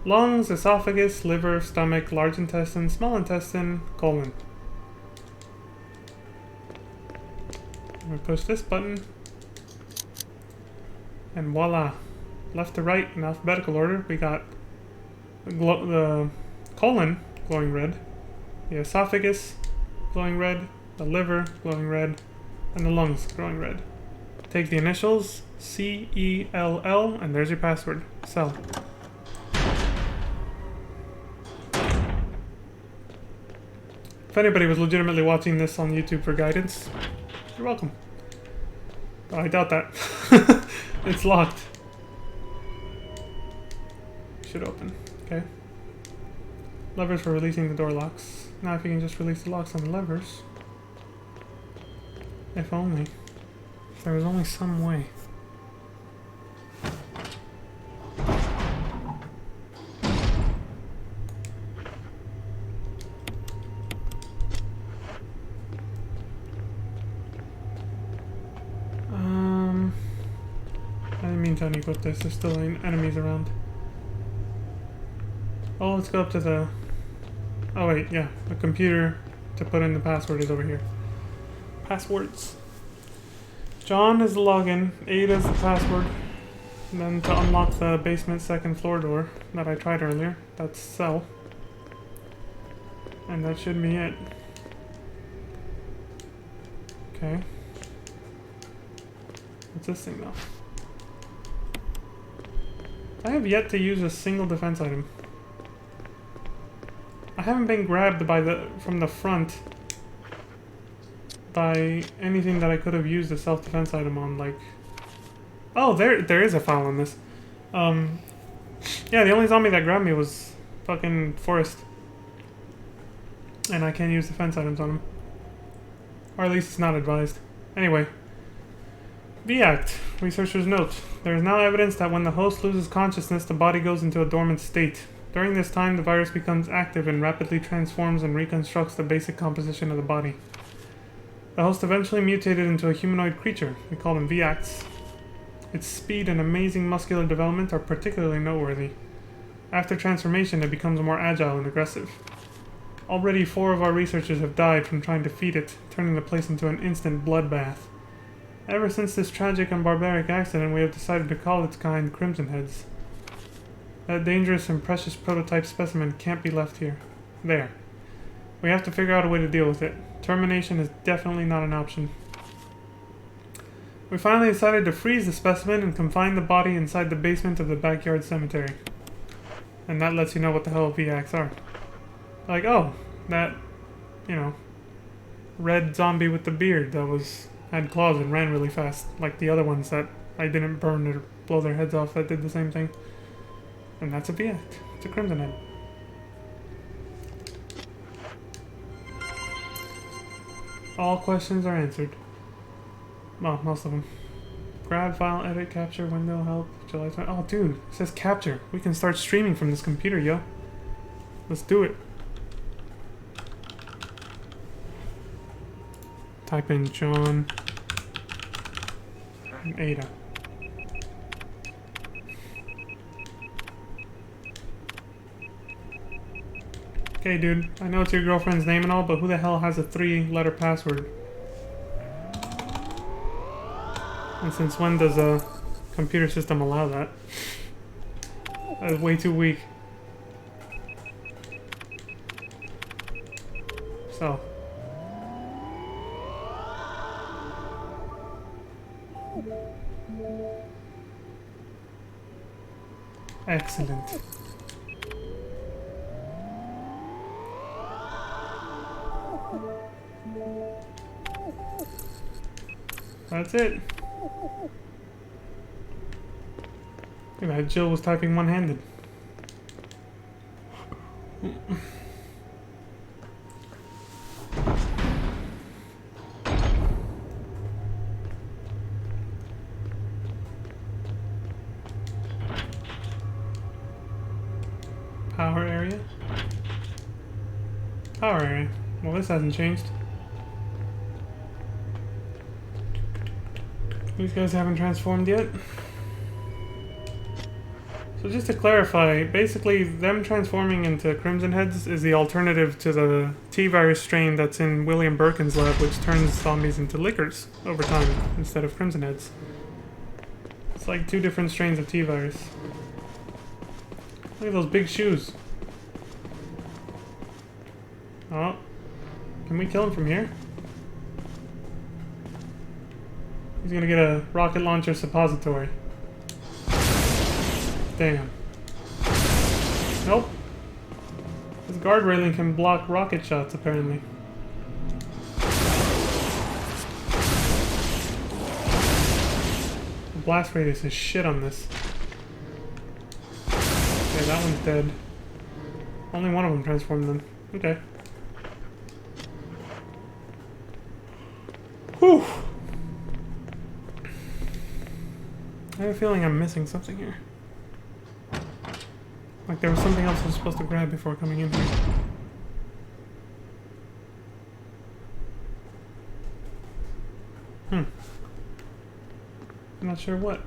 Lungs, esophagus, liver, stomach, large intestine, small intestine, colon. I'm gonna push this button. And voila. Left to right in alphabetical order, we got the colon glowing red, the esophagus glowing red, the liver glowing red, and the lungs glowing red. Take the initials C-E-L-L, and there's your password. Cell. If anybody was legitimately watching this on YouTube for guidance, you're welcome. Oh, I doubt that. It's locked. Should open. Okay. Levers for releasing the door locks. Now if you can just release the locks on the levers. If only. If there was only some way. I didn't mean to unequip this. There's still enemies around. Oh, let's go up to the... Oh wait, yeah. The computer to put in the password is over here. Passwords. John is the login. Ada is the password. And then to unlock the basement second floor door that I tried earlier. That's cell. And that should be it. Okay. What's this thing though? I have yet to use a single defense item. I haven't been grabbed by from the front by anything that I could have used a self-defense item on, like... Oh, there is a file on this. Yeah, the only zombie that grabbed me was fucking Forrest. And I can't use defense items on him. Or at least it's not advised. Anyway. V-Act. Researchers note. There is now evidence that when the host loses consciousness, the body goes into a dormant state. During this time, the virus becomes active and rapidly transforms and reconstructs the basic composition of the body. The host eventually mutated into a humanoid creature. We call them V-Acts. Its speed and amazing muscular development are particularly noteworthy. After transformation, it becomes more agile and aggressive. Already 4 of our researchers have died from trying to feed it, turning the place into an instant bloodbath. Ever since this tragic and barbaric accident, we have decided to call its kind Crimson Heads. That dangerous and precious prototype specimen can't be left here. There. We have to figure out a way to deal with it. Termination is definitely not an option. We finally decided to freeze the specimen and confine the body inside the basement of the backyard cemetery. And that lets you know what the hell V-Acts are. Like, oh, that, you know, red zombie with the beard that had claws and ran really fast, like the other ones that I didn't burn or blow their heads off that did the same thing. And that's a V-Act. It's a Crimson Head. All questions are answered. Well, most of them. Grab, file, edit, capture, window, help, July 20. Oh, dude, it says capture. We can start streaming from this computer, yo. Let's do it. Type in John and Ada. Okay, dude, I know it's your girlfriend's name and all, but who the hell has a 3-letter password? And since when does a computer system allow that? That is way too weak. So. Excellent. That's it. Look at that, Jill was typing one-handed. Power area? Power area. Well, this hasn't changed. These guys haven't transformed yet. So just to clarify, basically them transforming into Crimson Heads is the alternative to the T-virus strain that's in William Birkin's lab, which turns zombies into lickers over time instead of Crimson Heads. It's like 2 different strains of T-virus. Look at those big shoes. Oh. Can we kill him from here? He's gonna get a rocket launcher suppository. Damn. Nope. This guard railing can block rocket shots, apparently. The blast radius is shit on this. Okay, that one's dead. Only one of them transformed then. Okay. Whew! I have a feeling I'm missing something here. Like there was something else I was supposed to grab before coming in here. I'm not sure what.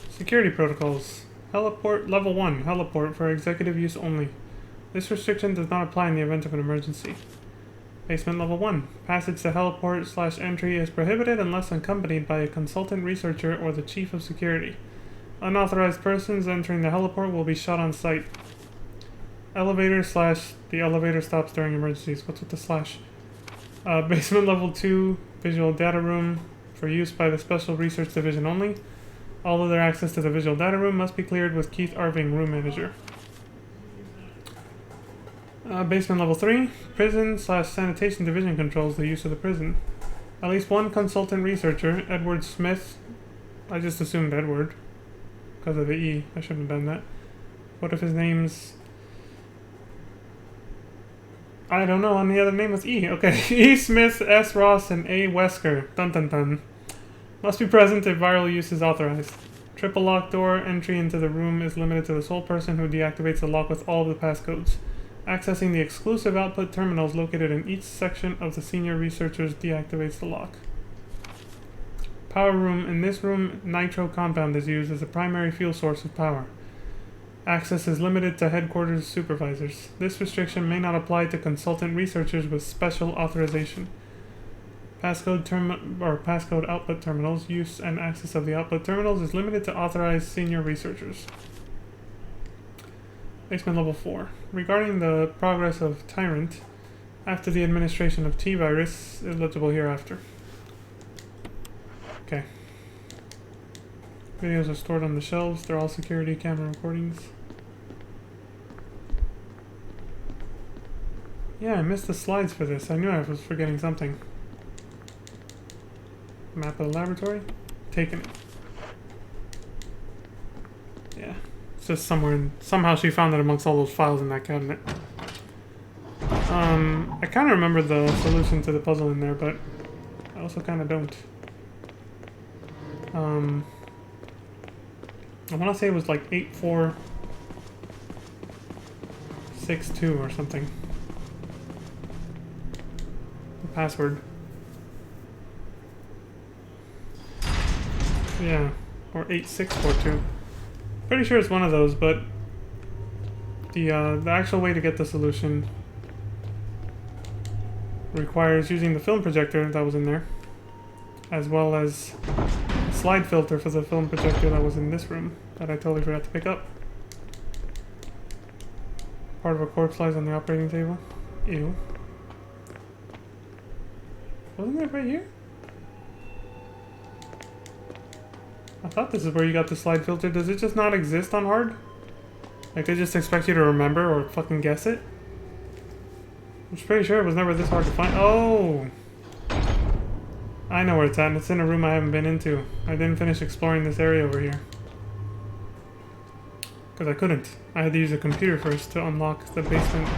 Security protocols. Heliport level 1. Heliport for executive use only. This restriction does not apply in the event of an emergency. Basement level 1. Passage to heliport / entry is prohibited unless accompanied by a consultant researcher or the chief of security. Unauthorized persons entering the heliport will be shot on sight. Elevator / the elevator stops during emergencies. What's with the slash? Basement level 2. Visual data room for use by the Special Research Division only. All other access to the visual data room must be cleared with Keith Irving, room manager. Basement level 3. Prison slash sanitation division controls the use of the prison. At least one consultant researcher, Edward Smith. I just assumed Edward. Because of the E. I shouldn't have done that. What if his name's... I don't know, and the other name was E. Okay. E. Smith, S. Ross, and A. Wesker. Dun dun dun. Must be present if viral use is authorized. Triple lock door. Entry into the room is limited to the sole person who deactivates the lock with all of the passcodes. Accessing the exclusive output terminals located in each section of the senior researchers deactivates the lock. Power room. In this room, nitro compound is used as a primary fuel source of power. Access is limited to headquarters supervisors. This restriction may not apply to consultant researchers with special authorization. Passcode output terminals. Use and access of the output terminals is limited to authorized senior researchers. Basement level 4. Regarding the progress of Tyrant, after the administration of T-Virus, eligible hereafter. Okay. Videos are stored on the shelves. They're all security camera recordings. Yeah, I missed the slides for this. I knew I was forgetting something. Map of the laboratory? Taken it. Yeah. It's just somewhere in... Somehow she found it amongst all those files in that cabinet. I kind of remember the solution to the puzzle in there, but I also kind of don't. I want to say it was like 8462 or something. The password. Yeah, or 8642. Pretty sure it's one of those, but the actual way to get the solution requires using the film projector that was in there, as well as a slide filter for the film projector that was in this room that I totally forgot to pick up. Part of a corpse lies on the operating table. Ew. Wasn't it right here? I thought this is where you got the slide filter. Does it just not exist on hard? Like they just expect you to remember or fucking guess it? I'm pretty sure it was never this hard to find. Oh! I know where it's at, and it's in a room I haven't been into. I didn't finish exploring this area over here. Because I couldn't. I had to use a computer first to unlock the basement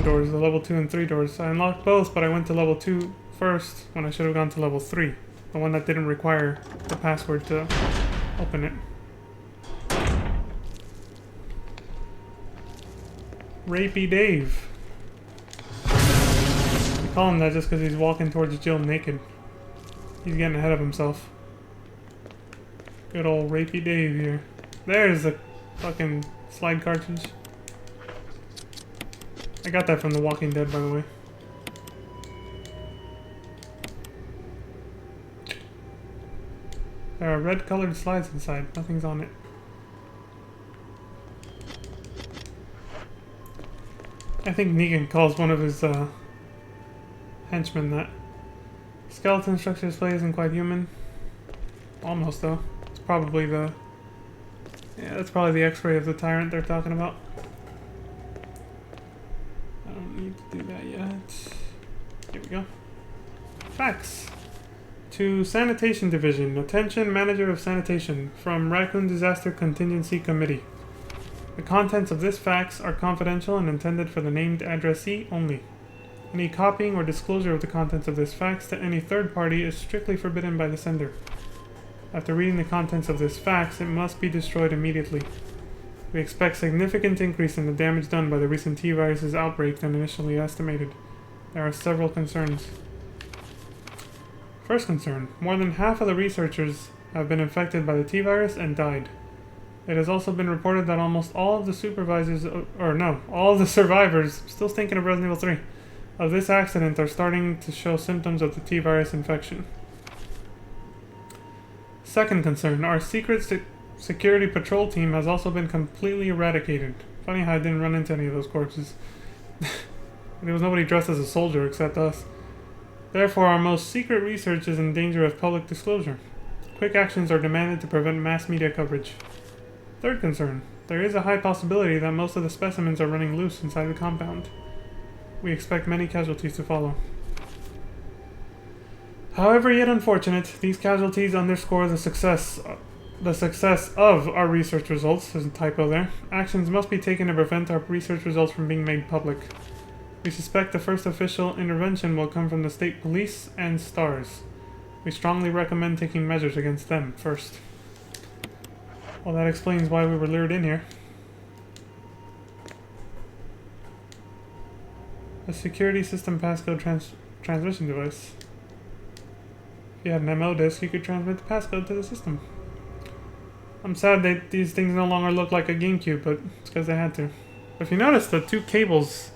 doors, the level 2 and 3 doors. I unlocked both, but I went to level 2 first when I should have gone to level 3. The one that didn't require the password to open it. Rapey Dave. I call him that just because he's walking towards Jill naked. He's getting ahead of himself. Good old Rapey Dave here. There's the fucking slide cartridge. I got that from The Walking Dead, by the way. There are red colored slides inside. Nothing's on it. I think Negan calls one of his henchmen that. Skeleton structure display isn't quite human. Almost though. It's probably the... Yeah, that's probably the X-ray of the tyrant they're talking about. I don't need to do that yet. Here we go. Facts. To Sanitation Division. Attention, Manager of Sanitation. From Raccoon Disaster Contingency Committee. The contents of this fax are confidential and intended for the named addressee only. Any copying or disclosure of the contents of this fax to any third party is strictly forbidden by the sender. After reading the contents of this fax, it must be destroyed immediately. We expect significant increase in the damage done by the recent T-Virus's outbreak than initially estimated. There are several concerns. First concern, more than half of the researchers have been infected by the T-Virus and died. It has also been reported that almost all of the all of the survivors, still thinking of Resident Evil 3, of this accident are starting to show symptoms of the T-Virus infection. Second concern, our secret security patrol team has also been completely eradicated. Funny how I didn't run into any of those corpses. There was nobody dressed as a soldier except us. Therefore, our most secret research is in danger of public disclosure. Quick actions are demanded to prevent mass media coverage. Third concern, There is a high possibility that most of the specimens are running loose inside the compound. We expect many casualties to follow. However yet unfortunate, these casualties underscore the success of our research results. There's a typo there. Actions must be taken to prevent our research results from being made public. We suspect the first official intervention will come from the state police and STARS. We strongly recommend taking measures against them first. Well, that explains why we were lured in here. A security system passcode transmission device. If you had an MO disk, you could transmit the passcode to the system. I'm sad that these things no longer look like a GameCube, but it's because they had to. If you notice the two cables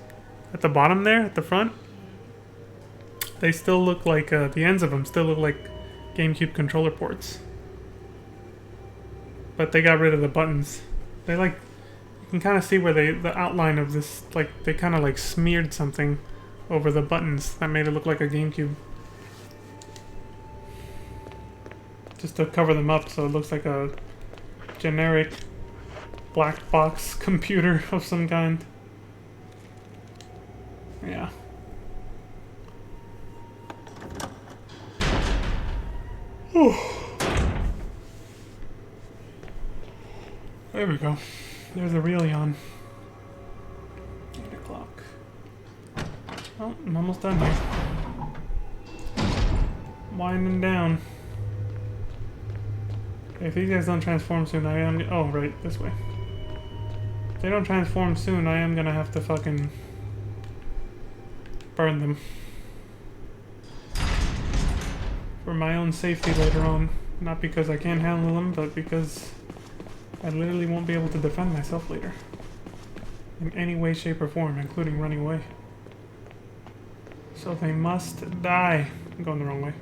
at the bottom there, at the front, they still look like, the ends of them still look like GameCube controller ports. But they got rid of the buttons. They like, you can kind of see where the outline of this, like, they kind of like smeared something over the buttons that made it look like a GameCube. Just to cover them up so it looks like a generic black box computer of some kind. Yeah. Whew. There we go. There's a real yawn. 8 o'clock. Oh, I'm almost done here. Winding down. Okay, if these guys don't transform soon, I am... Oh, right, this way. If they don't transform soon, I am gonna have to fucking burn them. For my own safety later on. Not because I can't handle them, but because I literally won't be able to defend myself later. In any way, shape, or form, including running away. So they must die. I'm going the wrong way.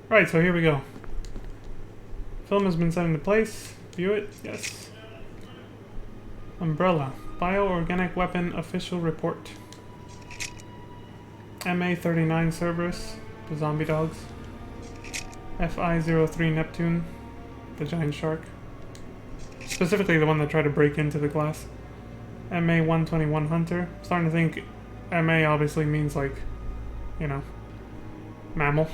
Right, so here we go. Film has been set into place. View it? Yes. Umbrella. Bioorganic Weapon Official Report. MA-39 Cerberus. The zombie dogs. FI-03 Neptune. The giant shark. Specifically the one that tried to break into the glass. MA-121 Hunter. I'm starting to think MA obviously means like, you know, mammal.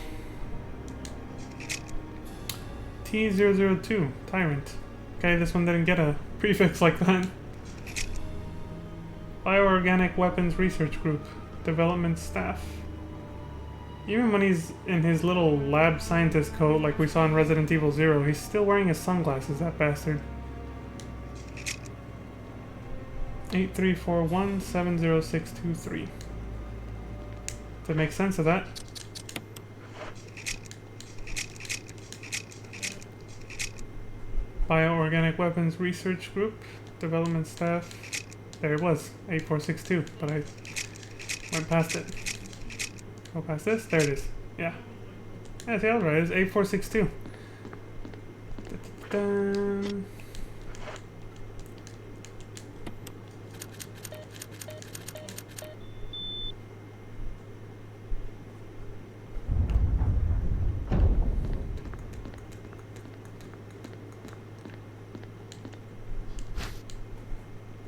T-002, Tyrant. Okay, this one didn't get a prefix like that. Bioorganic Weapons Research Group. Development Staff. Even when he's in his little lab scientist coat like we saw in Resident Evil 0, he's still wearing his sunglasses, that bastard. 8341-70623. To make sense of that. Bioorganic Weapons Research Group, Development Staff. There it was, 8462, but I went past it. Go past this? There it is. Yeah. Yeah, see, I was right. It's 8462. Da-da-da.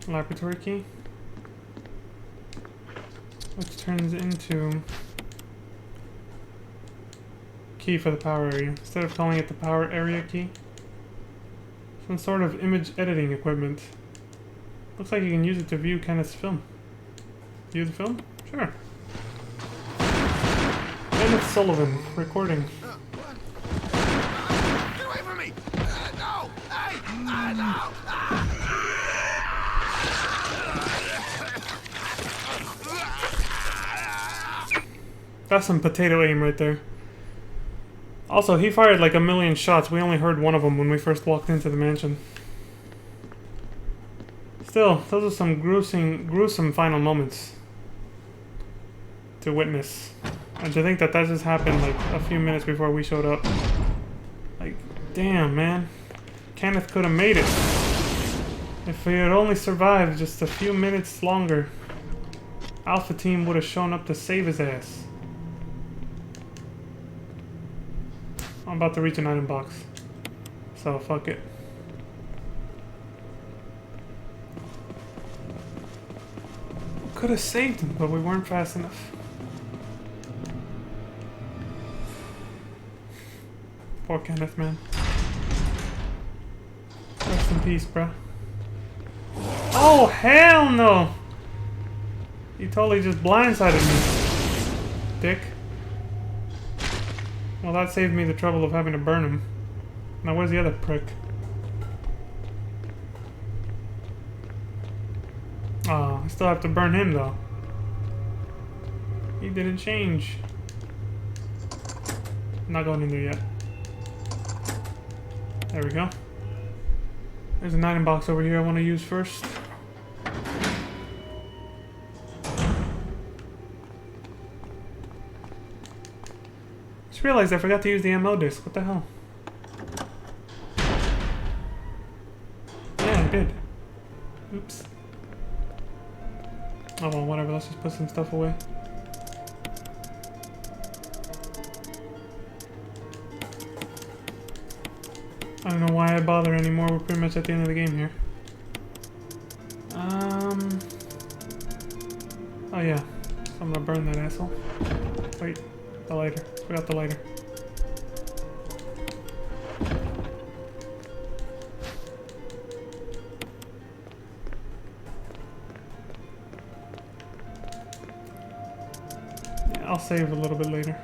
Laboratory key, which turns into key for the power area. Instead of calling it the power area key, some sort of image editing equipment. Looks like you can use it to view Kenneth's film. View the film? Sure. Kenneth Sullivan, recording. Get away from me! No! Hey! No! That's some potato aim right there. Also, he fired like a million shots. We only heard one of them when we first walked into the mansion. Still, those are some gruesome final moments to witness. And to think that that just happened like a few minutes before we showed up. Like, damn, man. Kenneth could have made it. If he had only survived just a few minutes longer, Alpha Team would have shown up to save his ass. I'm about to reach an item box, so fuck it. Could have saved him, but we weren't fast enough. Poor Kenneth, man. Rest in peace, bruh. Oh, hell no! He totally just blindsided me. Dick. Well, that saved me the trouble of having to burn him. Now, where's the other prick? Oh, I still have to burn him, though. He didn't change. I'm not going in there yet. There we go. There's an item box over here I want to use first. Just realized I forgot to use the ammo disc. What the hell? Yeah, I did. Oops. Oh well, whatever. Let's just put some stuff away. I don't know why I bother anymore. We're pretty much at the end of the game here. Oh yeah. So I'm gonna burn that asshole. Wait, the lighter. Forgot the lighter. Yeah, I'll save a little bit later.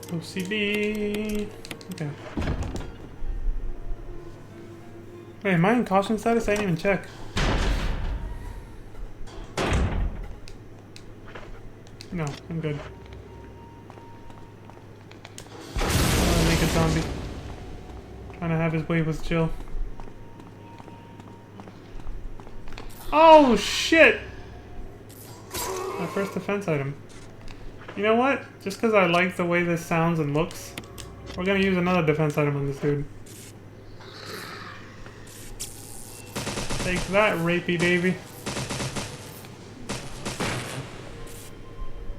OCD. Okay. Wait, am I in caution status? I didn't even check. No, I'm good. Naked zombie. Trying to have his way with Jill. Oh shit! My first defense item. You know what? Just because I like the way this sounds and looks, we're gonna use another defense item on this dude. Take that, rapey Davy.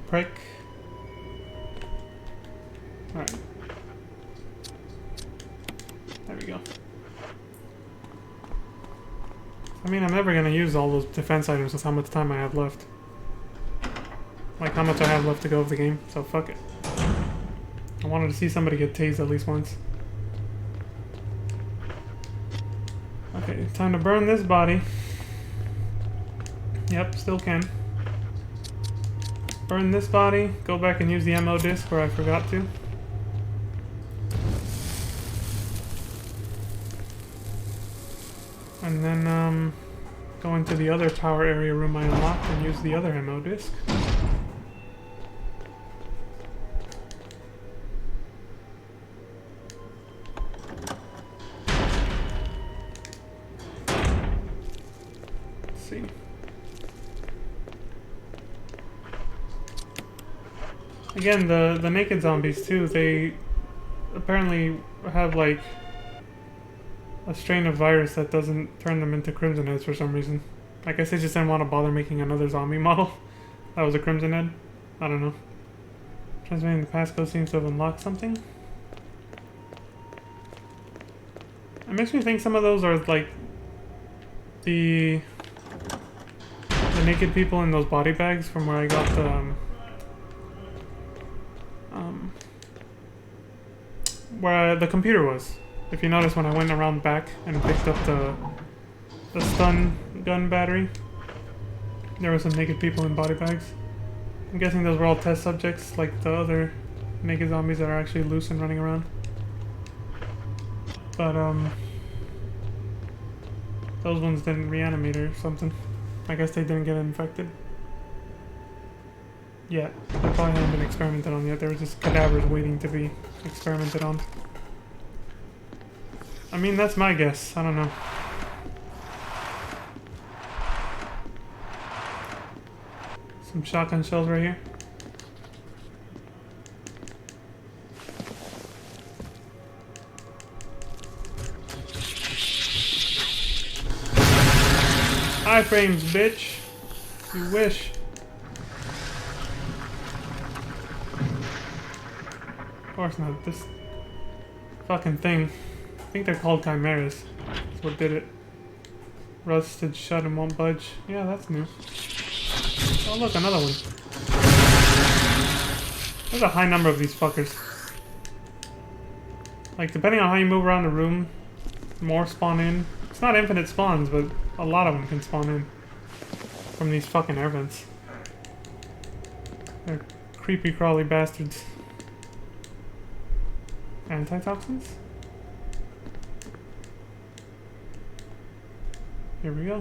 Prick. Alright. There we go. I mean, I'm never gonna use all those defense items with how much time I have left. Like how much I have left to go of the game, so fuck it. I wanted to see somebody get tased at least once. Okay, time to burn this body. Yep, still can. Burn this body, go back and use the ammo disc where I forgot to. And then, go into the other power area room I unlocked and use the other ammo disc. See. Again, the naked zombies too, they apparently have like a strain of virus that doesn't turn them into crimson heads for some reason. I guess they just didn't want to bother making another zombie model that was a crimson head. I don't know. Transmitting the passcode seems to have unlocked something. It makes me think some of those are like the naked people in those body bags from where I got the where the computer was. If you notice when I went around back and picked up the stun gun battery, there were some naked people in body bags. I'm guessing those were all test subjects like the other naked zombies that are actually loose and running around. But those ones didn't reanimate or something. I guess they didn't get infected. Yet. They probably haven't been experimented on yet. There were just cadavers waiting to be experimented on. I mean, that's my guess. I don't know. Some shotgun shells right here. Iframes, bitch. You wish. Of course not. This fucking thing. I think they're called chimeras. That's what did it. Rusted shut and won't budge. Yeah, that's new. Oh look, another one. There's a high number of these fuckers. Like, depending on how you move around the room, more spawn in. It's not infinite spawns, but a lot of them can spawn in from these fucking air vents. They're creepy crawly bastards. Antitoxins? Here we go.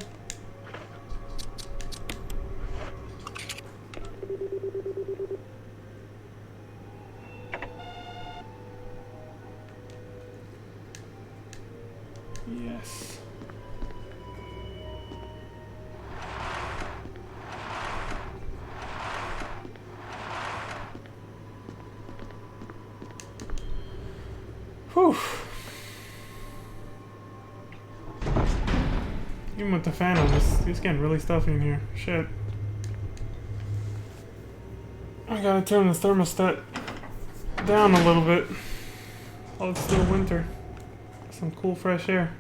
Yes. Whew. Even with the fan on, it's getting really stuffy in here. Shit. I gotta turn the thermostat down a little bit while it's still winter. Some cool fresh air.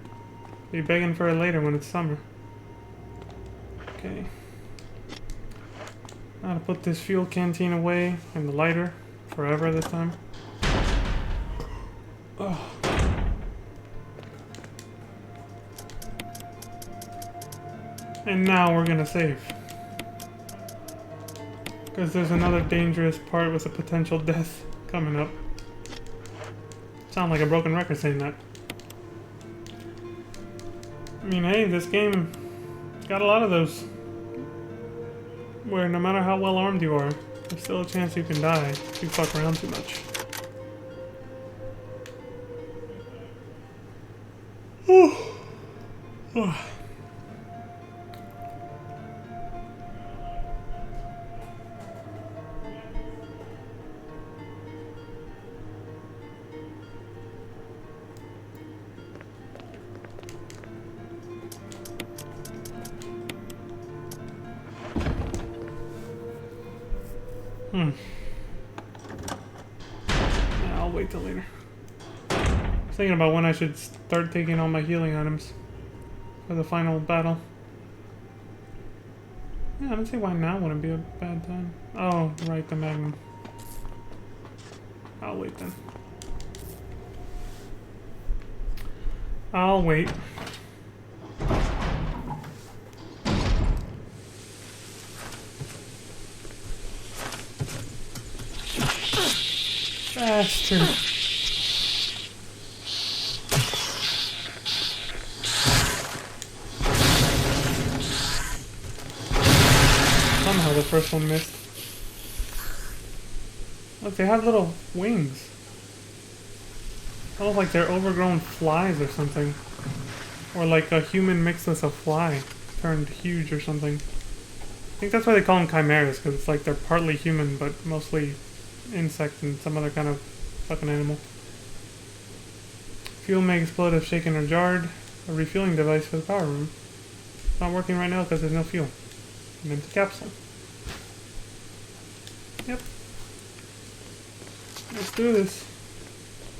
Be begging for it later when it's summer. Okay. Now to put this fuel canteen away and the lighter forever this time. Ugh. And now we're gonna save. Because there's another dangerous part with a potential death coming up. Sound like a broken record saying that. I mean, hey, this game got a lot of those. Where no matter how well armed you are, there's still a chance you can die if you fuck around too much. Yeah, I'll wait till later. I was thinking about when I should start taking all my healing items for the final battle. Yeah, I don't see why now wouldn't be a bad time. Oh, right, the magnum. I'll wait then. I'll wait. Faster. Somehow the first one missed. Look, they have little wings. Almost like they're overgrown flies or something. Or like a human mixed with a fly turned huge or something. I think that's why they call them chimeras, because it's like they're partly human but mostly insect and some other kind of fucking animal. Fuel may explode if shaken or jarred. A refueling device for the power room. It's not working right now because there's no fuel. An empty capsule. Yep. Let's do this.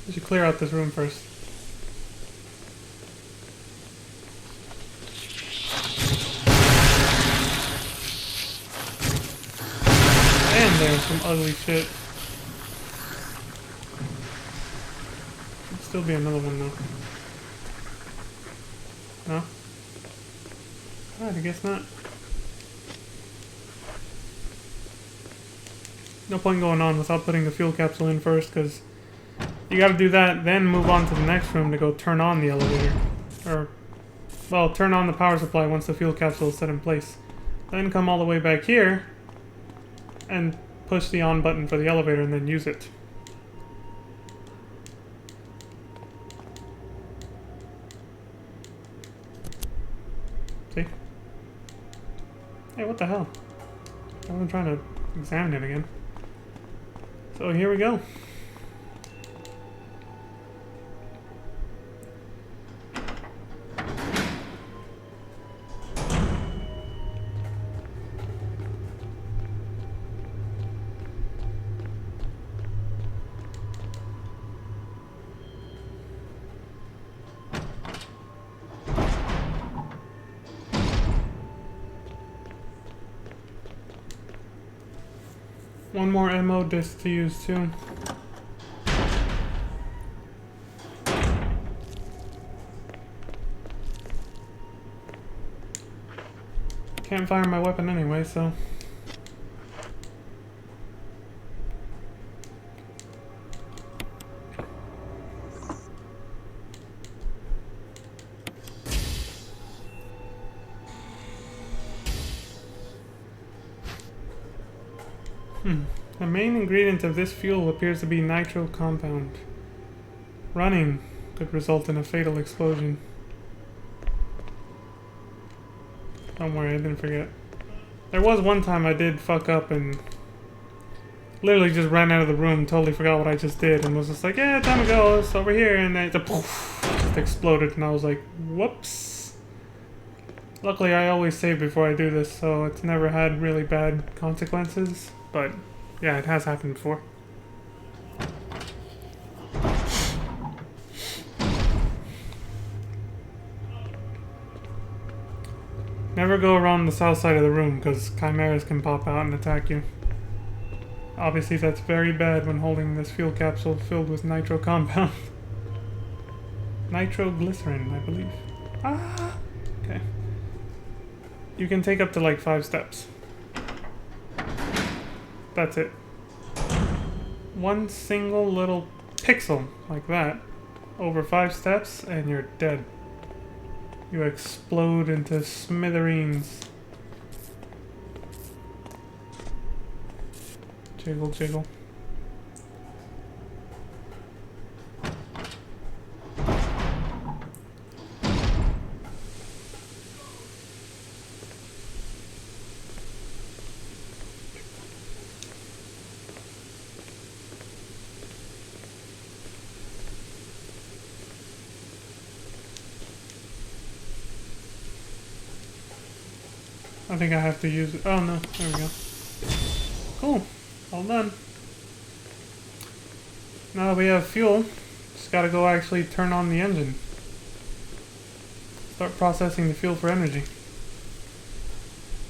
We should clear out this room first. And there's some ugly shit. Should still be another one though. No? Alright, I guess not. No point going on without putting the fuel capsule in first, because you gotta do that, then move on to the next room to go turn on the elevator. Or, well, turn on the power supply once the fuel capsule is set in place. Then come all the way back here and push the on button for the elevator and then use it. See? Hey, what the hell? I'm trying to examine it again. So here we go. one more ammo disc to use too. Can't fire my weapon anyway, so... The main ingredient of this fuel appears to be nitro compound. Running could result in a fatal explosion. Don't worry, I didn't forget. There was one time I did fuck up and literally just ran out of the room, totally forgot what I just did, and was just like, yeah, time to go, it's over here, and then it just exploded, and I was like, whoops. Luckily, I always save before I do this, so it's never had really bad consequences, but yeah, it has happened before. Never go around the south side of the room, because chimeras can pop out and attack you. Obviously, that's very bad when holding this fuel capsule filled with nitro compound. Nitroglycerin, I believe. Ah! Okay. You can take up to like 5 steps. That's it. One single little pixel like that over 5 steps and you're dead. You explode into smithereens. Jiggle, jiggle. I think I have to use it. Oh no, there we go. Cool. All done. Now that we have fuel, just gotta go actually turn on the engine. Start processing the fuel for energy.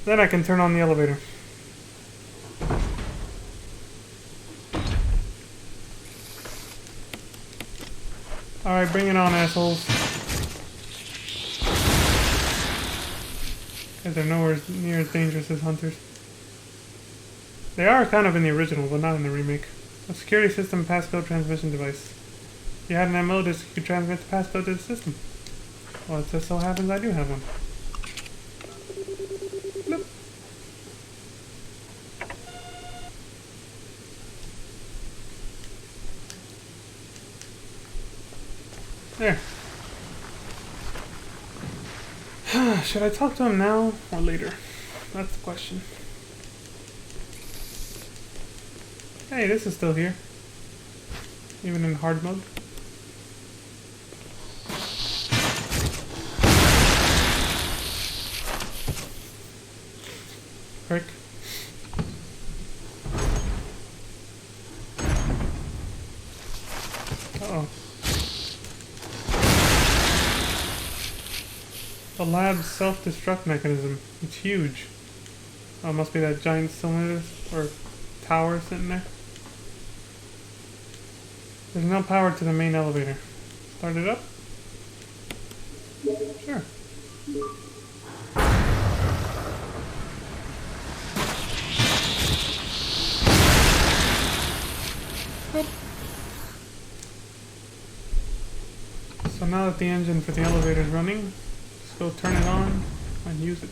Then I can turn on the elevator. Alright, bring it on, assholes. They're nowhere near as dangerous as hunters. They are kind of in the original, but not in the remake. A security system passcode transmission device. If you had an MO disc, you could transmit the passcode to the system. Well, it just so happens I do have one. Bloop. There. Should I talk to him now or later? That's the question. Hey, this is still here. Even in hard mode. Frick. Uh-oh. The lab's self-destruct mechanism. It's huge. Oh, it must be that giant cylinder or tower sitting there. There's no power to the main elevator. Start it up? Sure. Oop. So now that the engine for the elevator is running, just go turn it on and use it.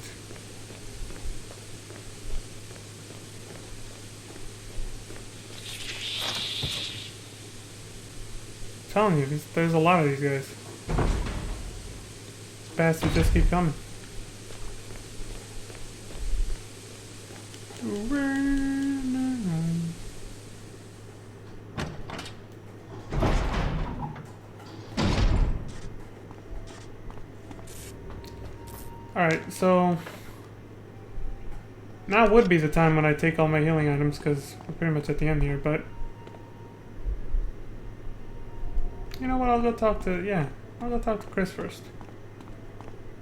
I'm telling you, there's a lot of these guys. Bastards just keep coming. Alright, so now would be the time when I take all my healing items, because we're pretty much at the end here, but you know what, I'll go talk to Chris first.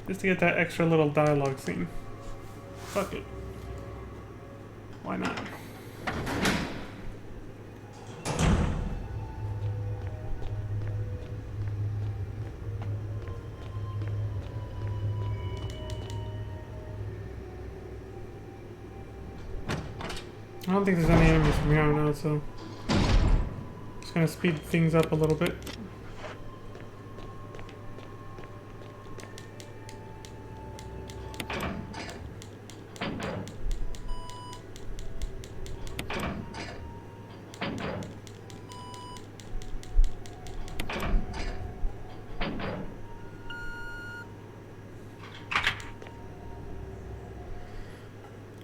Just to get that extra little dialogue scene. Fuck it. Why not? I don't think there's any enemies from here on out, so just gonna speed things up a little bit.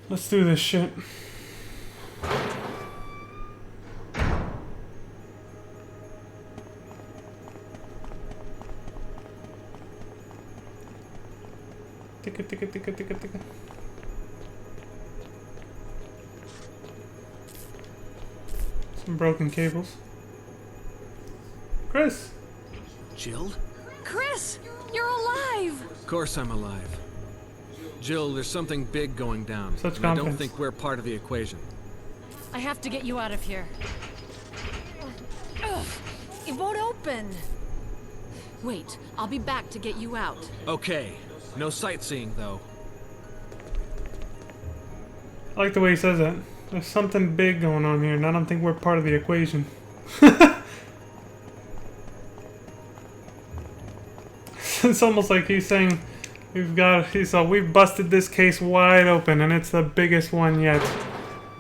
Let's do this shit. Ticka. Some broken cables. Chris! Jill? Chris! You're alive! Of course I'm alive. Jill, there's something big going down. Such and I don't confidence. think we're part of the equation. I have to get you out of here. Ugh, it won't open. Wait, I'll be back to get you out. Okay. No sightseeing, though. I like the way he says that. There's something big going on here, and I don't think we're part of the equation. It's almost like he's saying we've busted this case wide open, and it's the biggest one yet.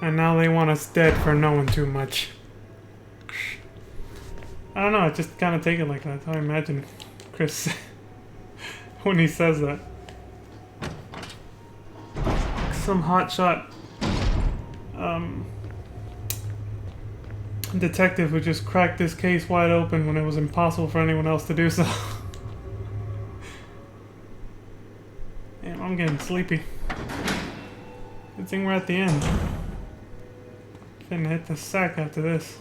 And now they want us dead for knowing too much. I don't know, I just kind of take it like that. I imagine Chris when he says that. Some hotshot detective who just cracked this case wide open when it was impossible for anyone else to do so. Damn, I'm getting sleepy. Good thing we're at the end. Finna hit the sack after this.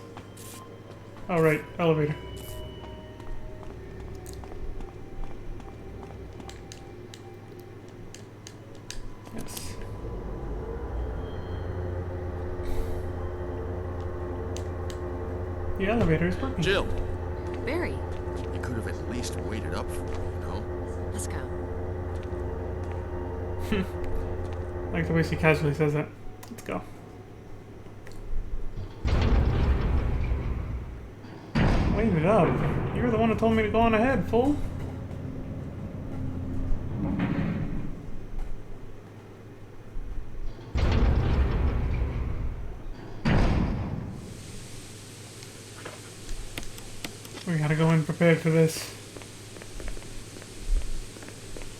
Oh right, elevator. Yes. The elevator is working. Jill, Barry, you could have at least waited up for me, you know? let's go. I like the way she casually says that. Let's go. Wait it up. You're the one who told me to go on ahead, fool. We gotta go in prepared for this.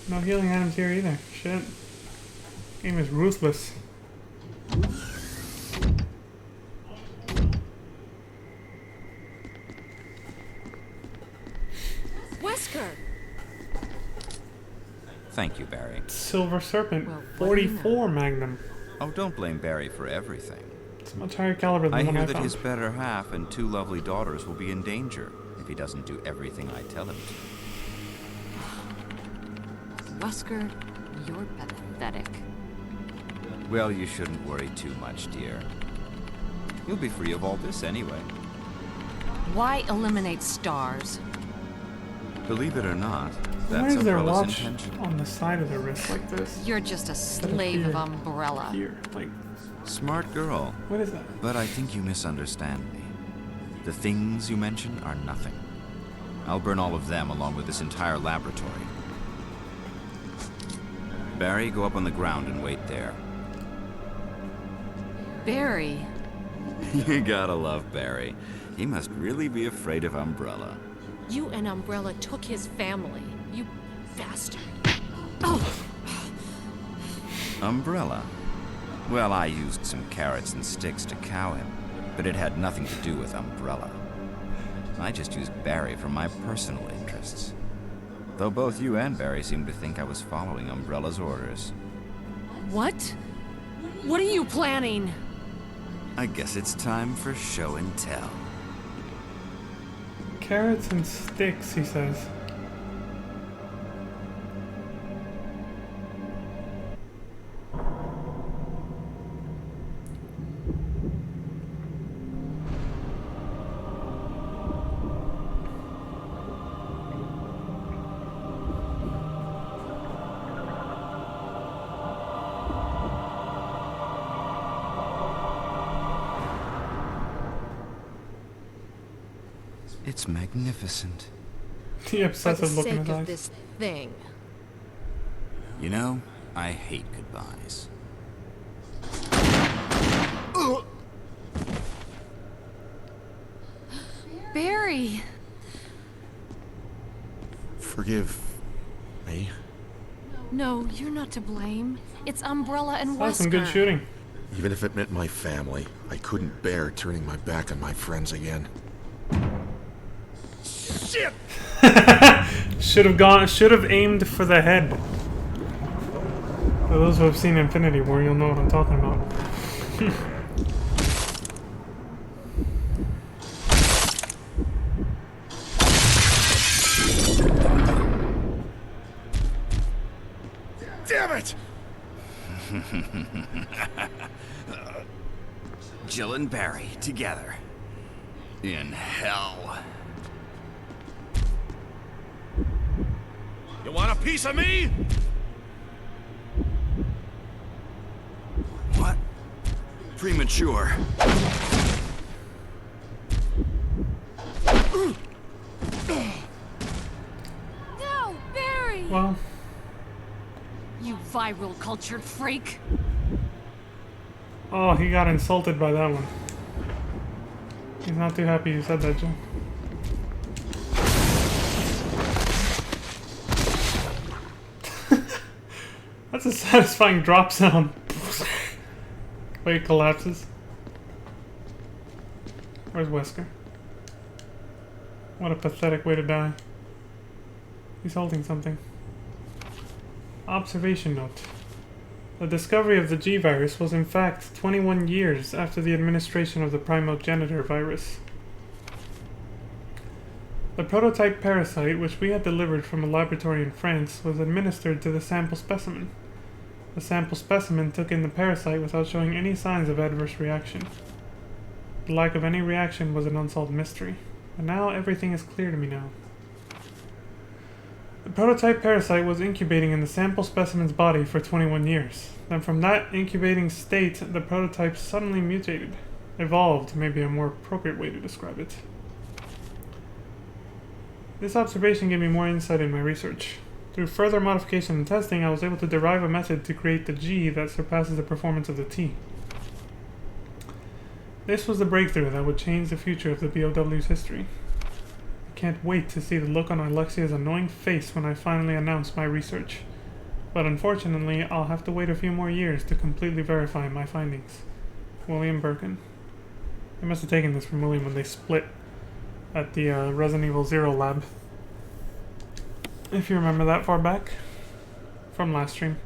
No healing items here either. Shit. Game is ruthless. Wesker! Thank you, Barry. Silver Serpent. Well, what do you 44 Magnum. Oh, don't blame Barry for everything. It's a much higher caliber than I the one hear I that found. his better half and two lovely daughters will be in danger if he doesn't do everything I tell him to. Wesker, you're pathetic. Well, you shouldn't worry too much, dear. You'll be free of all this anyway. Why eliminate stars? Believe it or not, Why that's is there a Umbrella's watch intention. on the side of the wrist like this? You're just a Instead of slave of here. Umbrella. Here, like, Smart girl. what is that? But I think you misunderstand me. The things you mention are nothing. I'll burn all of them along with this entire laboratory. Barry, go up on the ground and wait there. Barry, You gotta love Barry. He must really be afraid of Umbrella. you and Umbrella took his family. You bastard. Oh, Umbrella? Well, I used some carrots and sticks to cow him, but it had nothing to do with Umbrella. I just used Barry for my personal interests. Though both you and Barry seem to think I was following Umbrella's orders. what? What are you planning? I guess it's time for show and tell. Carrots and sticks, he says. It's magnificent. The For the obsessive look in sake his of eyes. this thing. You know, I hate goodbyes. Barry! Forgive me. No, you're not to blame. It's Umbrella and Wesker. That's some good shooting. Even if it meant my family, I couldn't bear turning my back on my friends again. Shit! Should have aimed for the head. For those who have seen Infinity War, you'll know what I'm talking about. Damn it! Jill and Barry together. In hell. You want a piece of me? What? Premature. No, Barry! Well, You viral cultured freak! oh, he got insulted by that one. He's not too happy you said that, Joe. That's a satisfying drop sound. Way it collapses. Where's Wesker? What a pathetic way to die. He's holding something. Observation note. The discovery of the G virus was in fact 21 years after the administration of the primogenitor virus. The prototype parasite, which we had delivered from a laboratory in France, was administered to the sample specimen. The sample specimen took in the parasite without showing any signs of adverse reaction. The lack of any reaction was an unsolved mystery, but now everything is clear to me now. The prototype parasite was incubating in the sample specimen's body for 21 years. Then from that incubating state, the prototype suddenly mutated. Evolved, may be a more appropriate way to describe it. This observation gave me more insight in my research. Through further modification and testing, I was able to derive a method to create the G that surpasses the performance of the T. This was the breakthrough that would change the future of the BOW's history. I can't wait to see the look on Alexia's annoying face when I finally announce my research. But unfortunately, I'll have to wait a few more years to completely verify my findings. William Birkin. I must have taken this from William when they split at the Resident Evil 0 lab. If you remember that far back from last stream.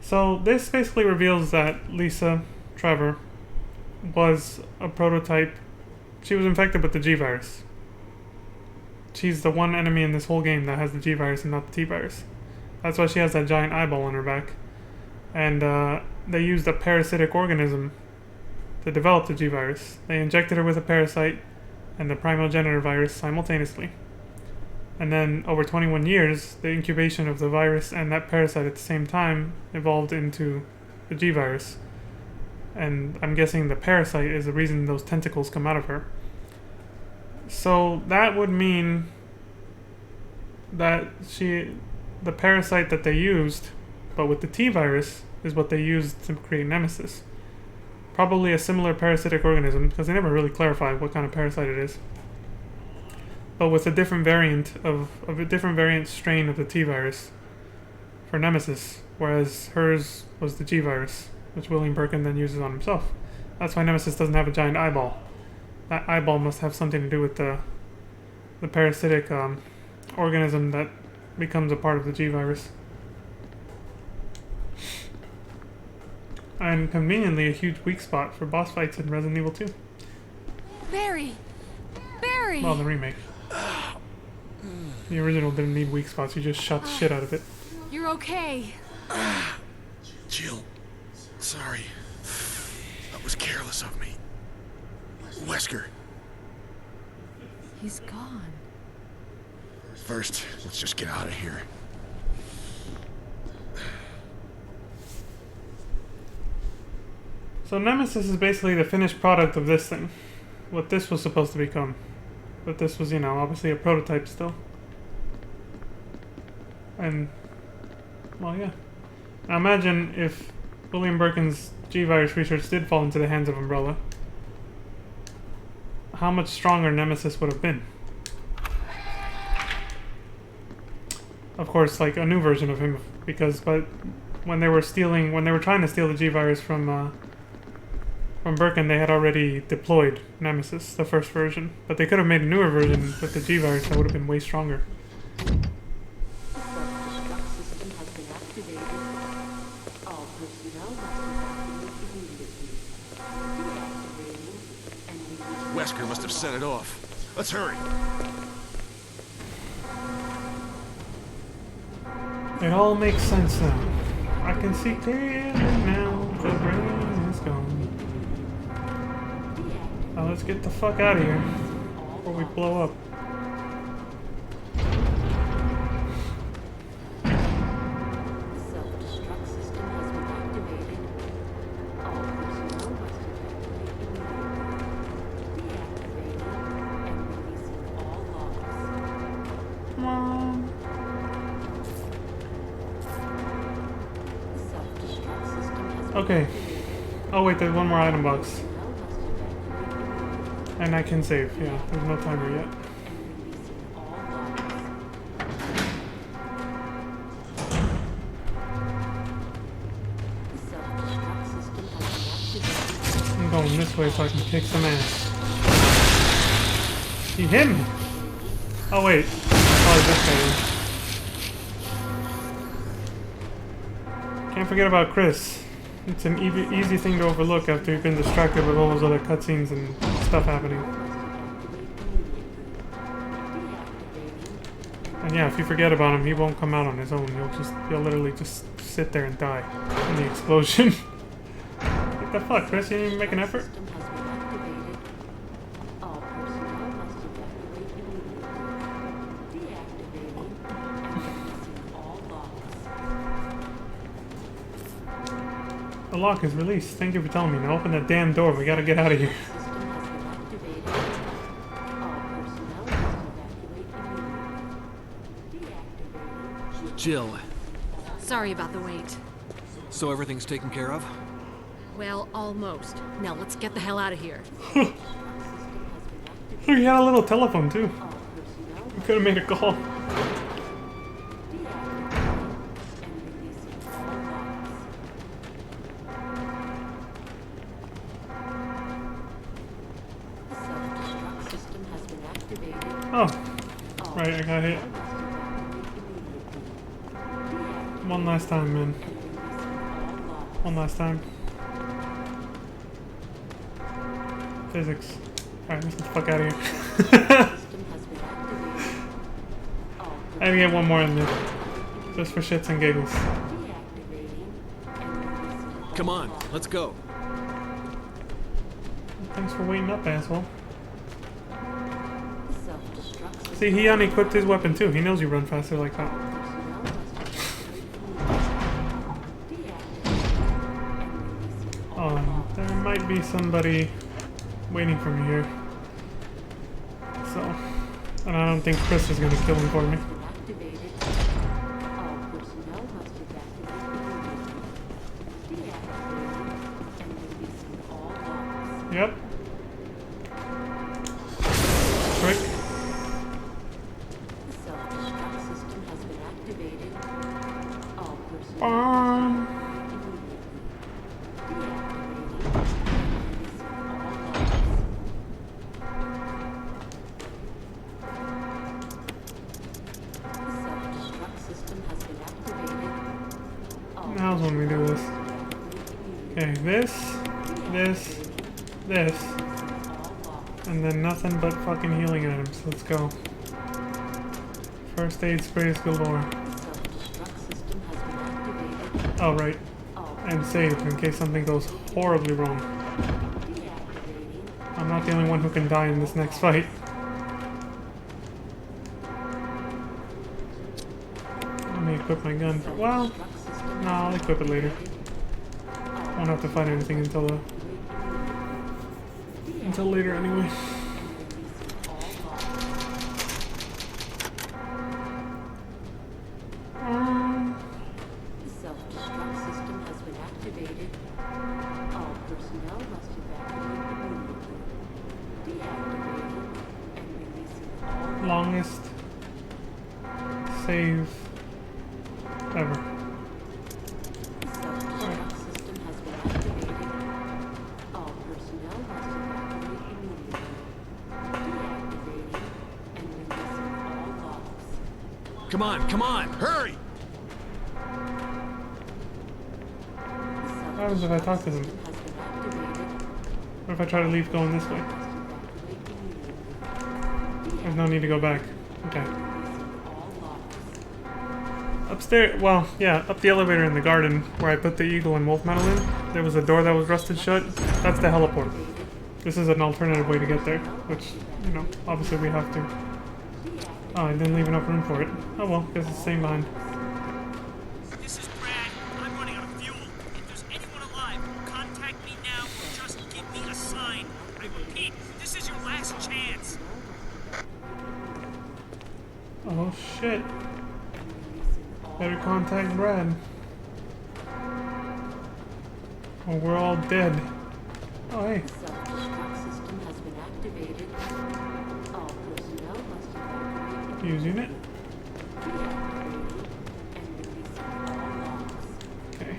So this basically reveals that Lisa Trevor was a prototype. She was infected with the G virus. She's the one enemy in this whole game that has the G virus and not the T virus. That's why she has that giant eyeball on her back. And they used a parasitic organism to develop the G virus. They injected her with a parasite and the primogenitor virus simultaneously. And then over 21 years, the incubation of the virus and that parasite at the same time evolved into the G virus. And I'm guessing the parasite is the reason those tentacles come out of her. So that would mean that the parasite that they used, but with the T virus, is what they used to create Nemesis. Probably a similar parasitic organism, because they never really clarify what kind of parasite it is. But with a different variant of a different variant strain of the T virus for Nemesis, whereas hers was the G virus, which William Birkin then uses on himself. That's why Nemesis doesn't have a giant eyeball. That eyeball must have something to do with the parasitic organism that becomes a part of the G virus. And conveniently a huge weak spot for boss fights in Resident Evil 2. Barry! Barry! Well, the remake. The original didn't need weak spots, you just shot the shit out of it. You're okay. Jill, sorry. That was careless of me. Wesker, He's gone. first, let's just get out of here. So Nemesis is basically the finished product of this thing. What this was supposed to become. But this was, you know, obviously a prototype still. And, well, yeah. Now imagine if William Birkin's G-Virus research did fall into the hands of Umbrella. How much stronger Nemesis would have been. Of course, like a new version of him, because when they were trying to steal the G-Virus from Birkin, they had already deployed Nemesis, the first version. But they could have made a newer version with the G-Virus that would have been way stronger. Wesker must have set it off. Let's hurry. It all makes sense now. I can see clearly now. The brain is gone. Now let's get the fuck out of here before we blow up. Okay. Oh wait, there's one more item box. And I can save, yeah. There's no timer yet. I'm going this way so I can kick some ass. He hit me! Oh wait. Oh, this guy. Can't forget about Chris. It's an easy thing to overlook after you've been distracted with all those other cutscenes and stuff happening. And yeah, if you forget about him, he won't come out on his own. He'll literally just sit there and die in the explosion. What the fuck, Chris? You didn't even make an effort? The lock is released. Thank you for telling me. Now open that damn door. We gotta get out of here. Jill, Sorry about the wait. so everything's taken care of? Well, almost. Now let's get the hell out of here. Oh, he had a little telephone too. We could have made a call. Oh, right, I got hit. One last time, man. One last time. Physics. Alright, let's get the fuck out of here. I had to get one more in there. Just for shits and giggles. Come on, let's go. Thanks for waiting up, asshole. See, he unequipped his weapon too. He knows you run faster like that. Oh, there might be somebody waiting for me here. So, and I don't think Chris is gonna kill him for me. Yep. Trick. Now's when we do this. Okay, this, and then nothing but fucking healing items. Let's go. First aid sprays galore. Oh, right. And save in case something goes horribly wrong. I'm not the only one who can die in this next fight. Let me equip my gun. Well, no, I'll equip it later. Won't have to fight anything until later anyway. longest save ever. Self-destruct system has been activated. All personnel must evacuate immediately. Deactivating and releasing all logs. Come on, hurry! What happens if I talk to them? System has been activated. What if I try to leave going this way? Must evacuate immediately. There's no need to go back. Okay. Releasing all logs. Upstairs, well, yeah, up the elevator in the garden where I put the eagle and wolf metal in, there was a door that was rusted shut. That's the heliport. This is an alternative way to get there, which, you know, obviously we have to. Oh, I didn't leave enough room for it. Oh well, guess it's staying behind. This is Brad. I'm running out of fuel. If there's anyone alive, contact me now or just give me a sign. I repeat, this is your last chance. Oh shit. Better contact Brad. Or we're all dead. Oh hey. Self-destruct system has been activated. All personnel must evacuate Using it. deactivating and releasing all logs. Okay.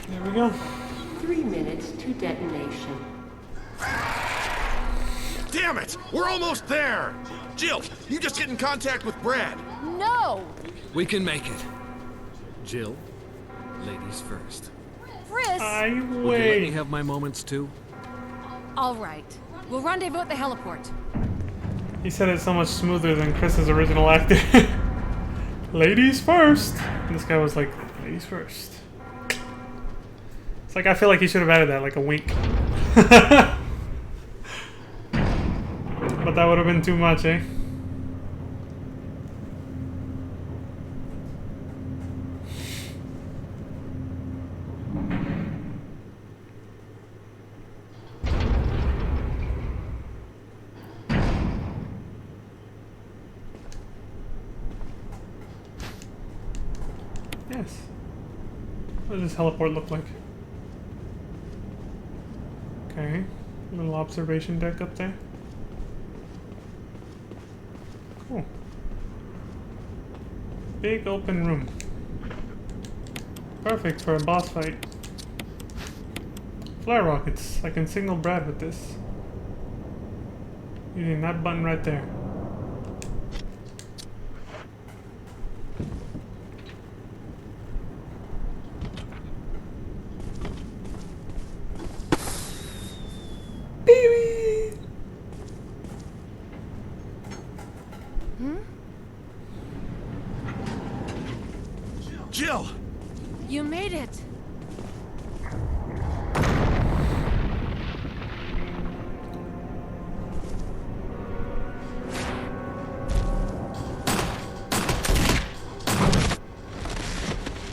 There we go. 3 minutes to detonation. Damn it! We're almost there! Jill, you just get in contact with Brad. No! We can make it. Jill, ladies first. Chris! Would you let me wait. have my moments too? All right. We'll rendezvous at the heliport. He said it so much smoother than Chris's original acting. Ladies first. And this guy was like, ladies first. It's like I feel like he should have added that, like a wink. But that would have been too much, eh? Yes. What does this heliport look like? Okay. Little observation deck up there. Cool. Big open room. Perfect for a boss fight. Flare rockets. I can signal Brad with this. Using that button right there. Baby! Jill! You made it.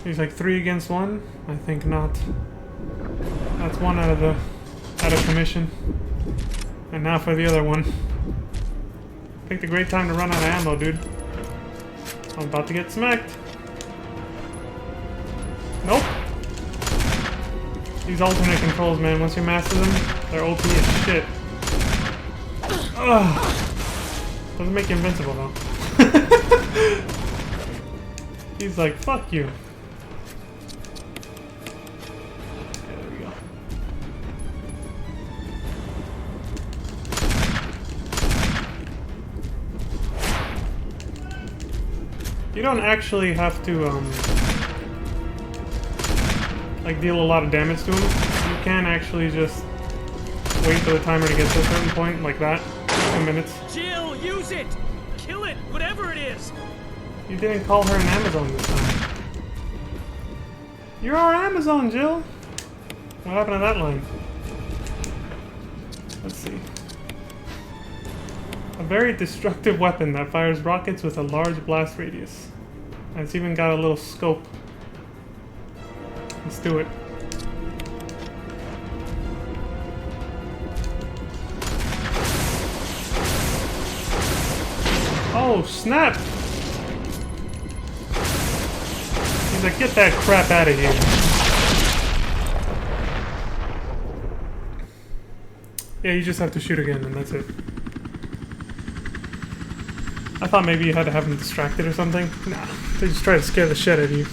He's like 3 against 1? I think not. That's one out of commission. And now for the other one. Picked a great time to run out of ammo, dude. I'm about to get smacked. Nope. These alternate controls, man, once you master them, they're OP as shit. Ugh. Doesn't make you invincible, though. He's like, fuck you. Yeah, there we go. You don't actually have to, like, deal a lot of damage to him. You can actually just wait for the timer to get to a certain point, like that. 2 minutes. Jill, use it! Kill it, whatever it is! You didn't call her an Amazon this time. You're our Amazon, Jill! What happened to that line? Let's see. A very destructive weapon that fires rockets with a large blast radius. And it's even got a little scope. Let's do it. Oh, snap! He's like, get that crap out of here. Yeah, you just have to shoot again and that's it. I thought maybe you had to have them distracted or something. Nah, they just try to scare the shit out of you.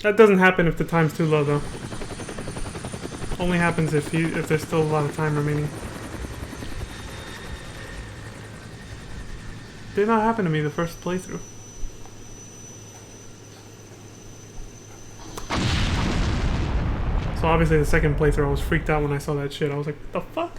That doesn't happen if the time's too low though. Only happens if there's still a lot of time remaining. Did not happen to me the first playthrough. So obviously the second playthrough I was freaked out when I saw that shit. I was like, what the fuck?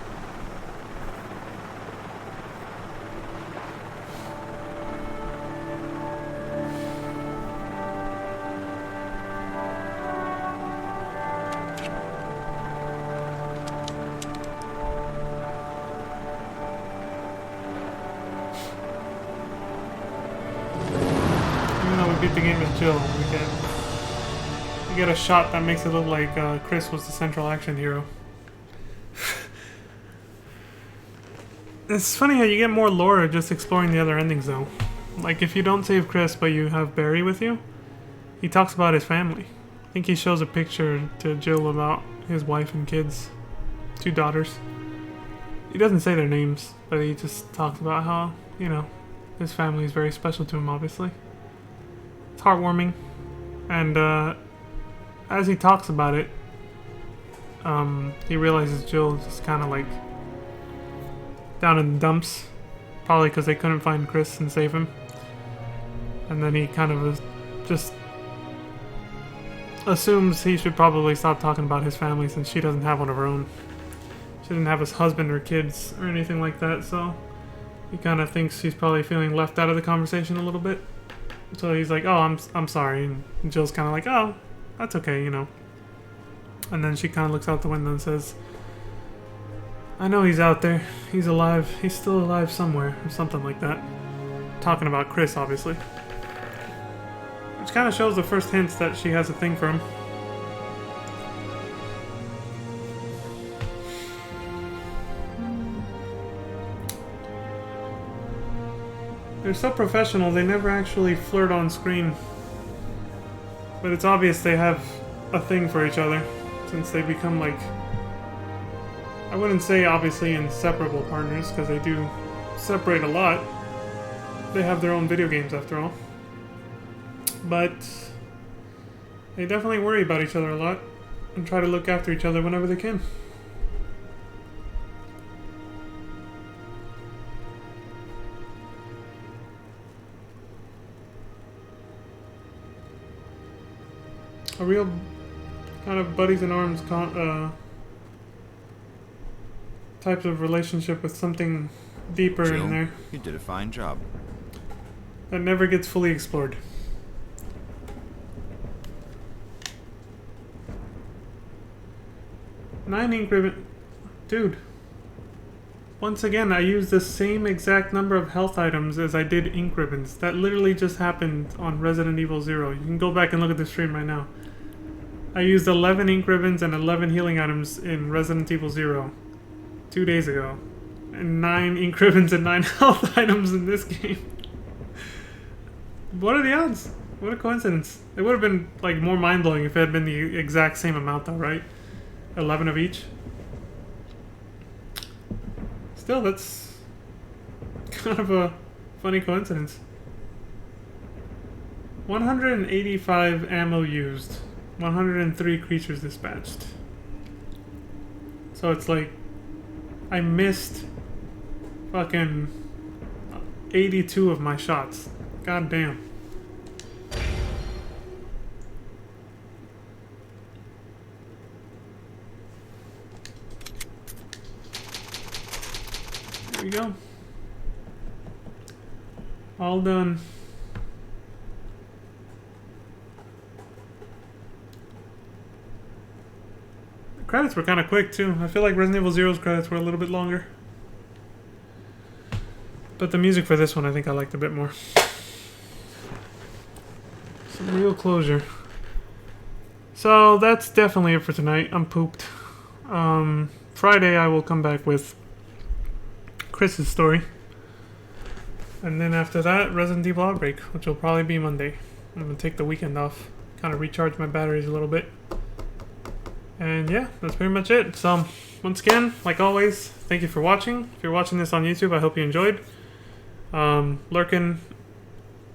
Even though we beat the game with Jill, we get a shot that makes it look like Chris was the central action hero. It's funny how you get more lore just exploring the other endings though. Like if you don't save Chris but you have Barry with you, he talks about his family. I think he shows a picture to Jill about his wife and kids. 2 daughters. He doesn't say their names, but he just talks about how, you know, his family is very special to him obviously. It's heartwarming. And as he talks about it, he realizes Jill is just kind of like down in the dumps, probably because they couldn't find Chris and save him. And then he kind of just assumes he should probably stop talking about his family since she doesn't have one of her own. She doesn't have his husband or kids or anything like that, so he kind of thinks he's probably feeling left out of the conversation a little bit. So he's like, oh, I'm sorry. And Jill's kind of like, oh, that's okay, you know. And then she kind of looks out the window and says, I know he's out there. He's alive. He's still alive somewhere. Or something like that. Talking about Chris, obviously. Which kind of shows the first hints that she has a thing for him. They're so professional, they never actually flirt on screen. But it's obvious they have a thing for each other, since they become like, I wouldn't say obviously inseparable partners, because they do separate a lot. They have their own video games after all. But they definitely worry about each other a lot, and try to look after each other whenever they can. A real kind of buddies in arms types of relationship with something deeper Jill, in there you did a fine job. that never gets fully explored. Nine ink ribbon. Dude. Once again, I used the same exact number of health items as I did ink ribbons. That literally just happened on Resident Evil 0. You can go back and look at the stream right now. I used 11 ink ribbons and 11 healing items in Resident Evil 0 2 days ago. And 9 ink ribbons and 9 health items in this game. What are the odds? What a coincidence. It would have been like more mind-blowing if it had been the exact same amount though, right? 11 of each. Still, that's kind of a funny coincidence. 185 ammo used. 103 creatures dispatched. So it's like I missed fucking 82 of my shots. God damn. There we go. All done. The credits were kind of quick too. I feel like Resident Evil Zero's credits were a little bit longer. But the music for this one I think I liked a bit more. Some real closure. So that's definitely it for tonight. I'm pooped. Friday I will come back with Chris's story. And then after that, Resident Evil Outbreak, which will probably be Monday. I'm going to take the weekend off. Kind of recharge my batteries a little bit. And yeah, that's pretty much it. So, once again, like always, thank you for watching. If you're watching this on YouTube, I hope you enjoyed. Lurking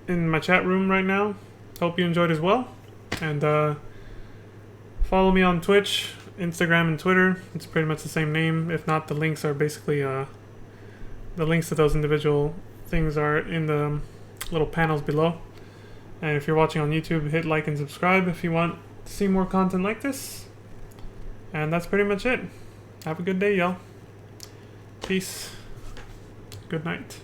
in my chat room right now. Hope you enjoyed as well. And follow me on Twitch, Instagram, and Twitter. It's pretty much the same name. If not, the links are basically the links to those individual things are in the little panels below. And if you're watching on YouTube, hit like and subscribe if you want to see more content like this. And that's pretty much it. Have a good day, y'all. Peace. Good night.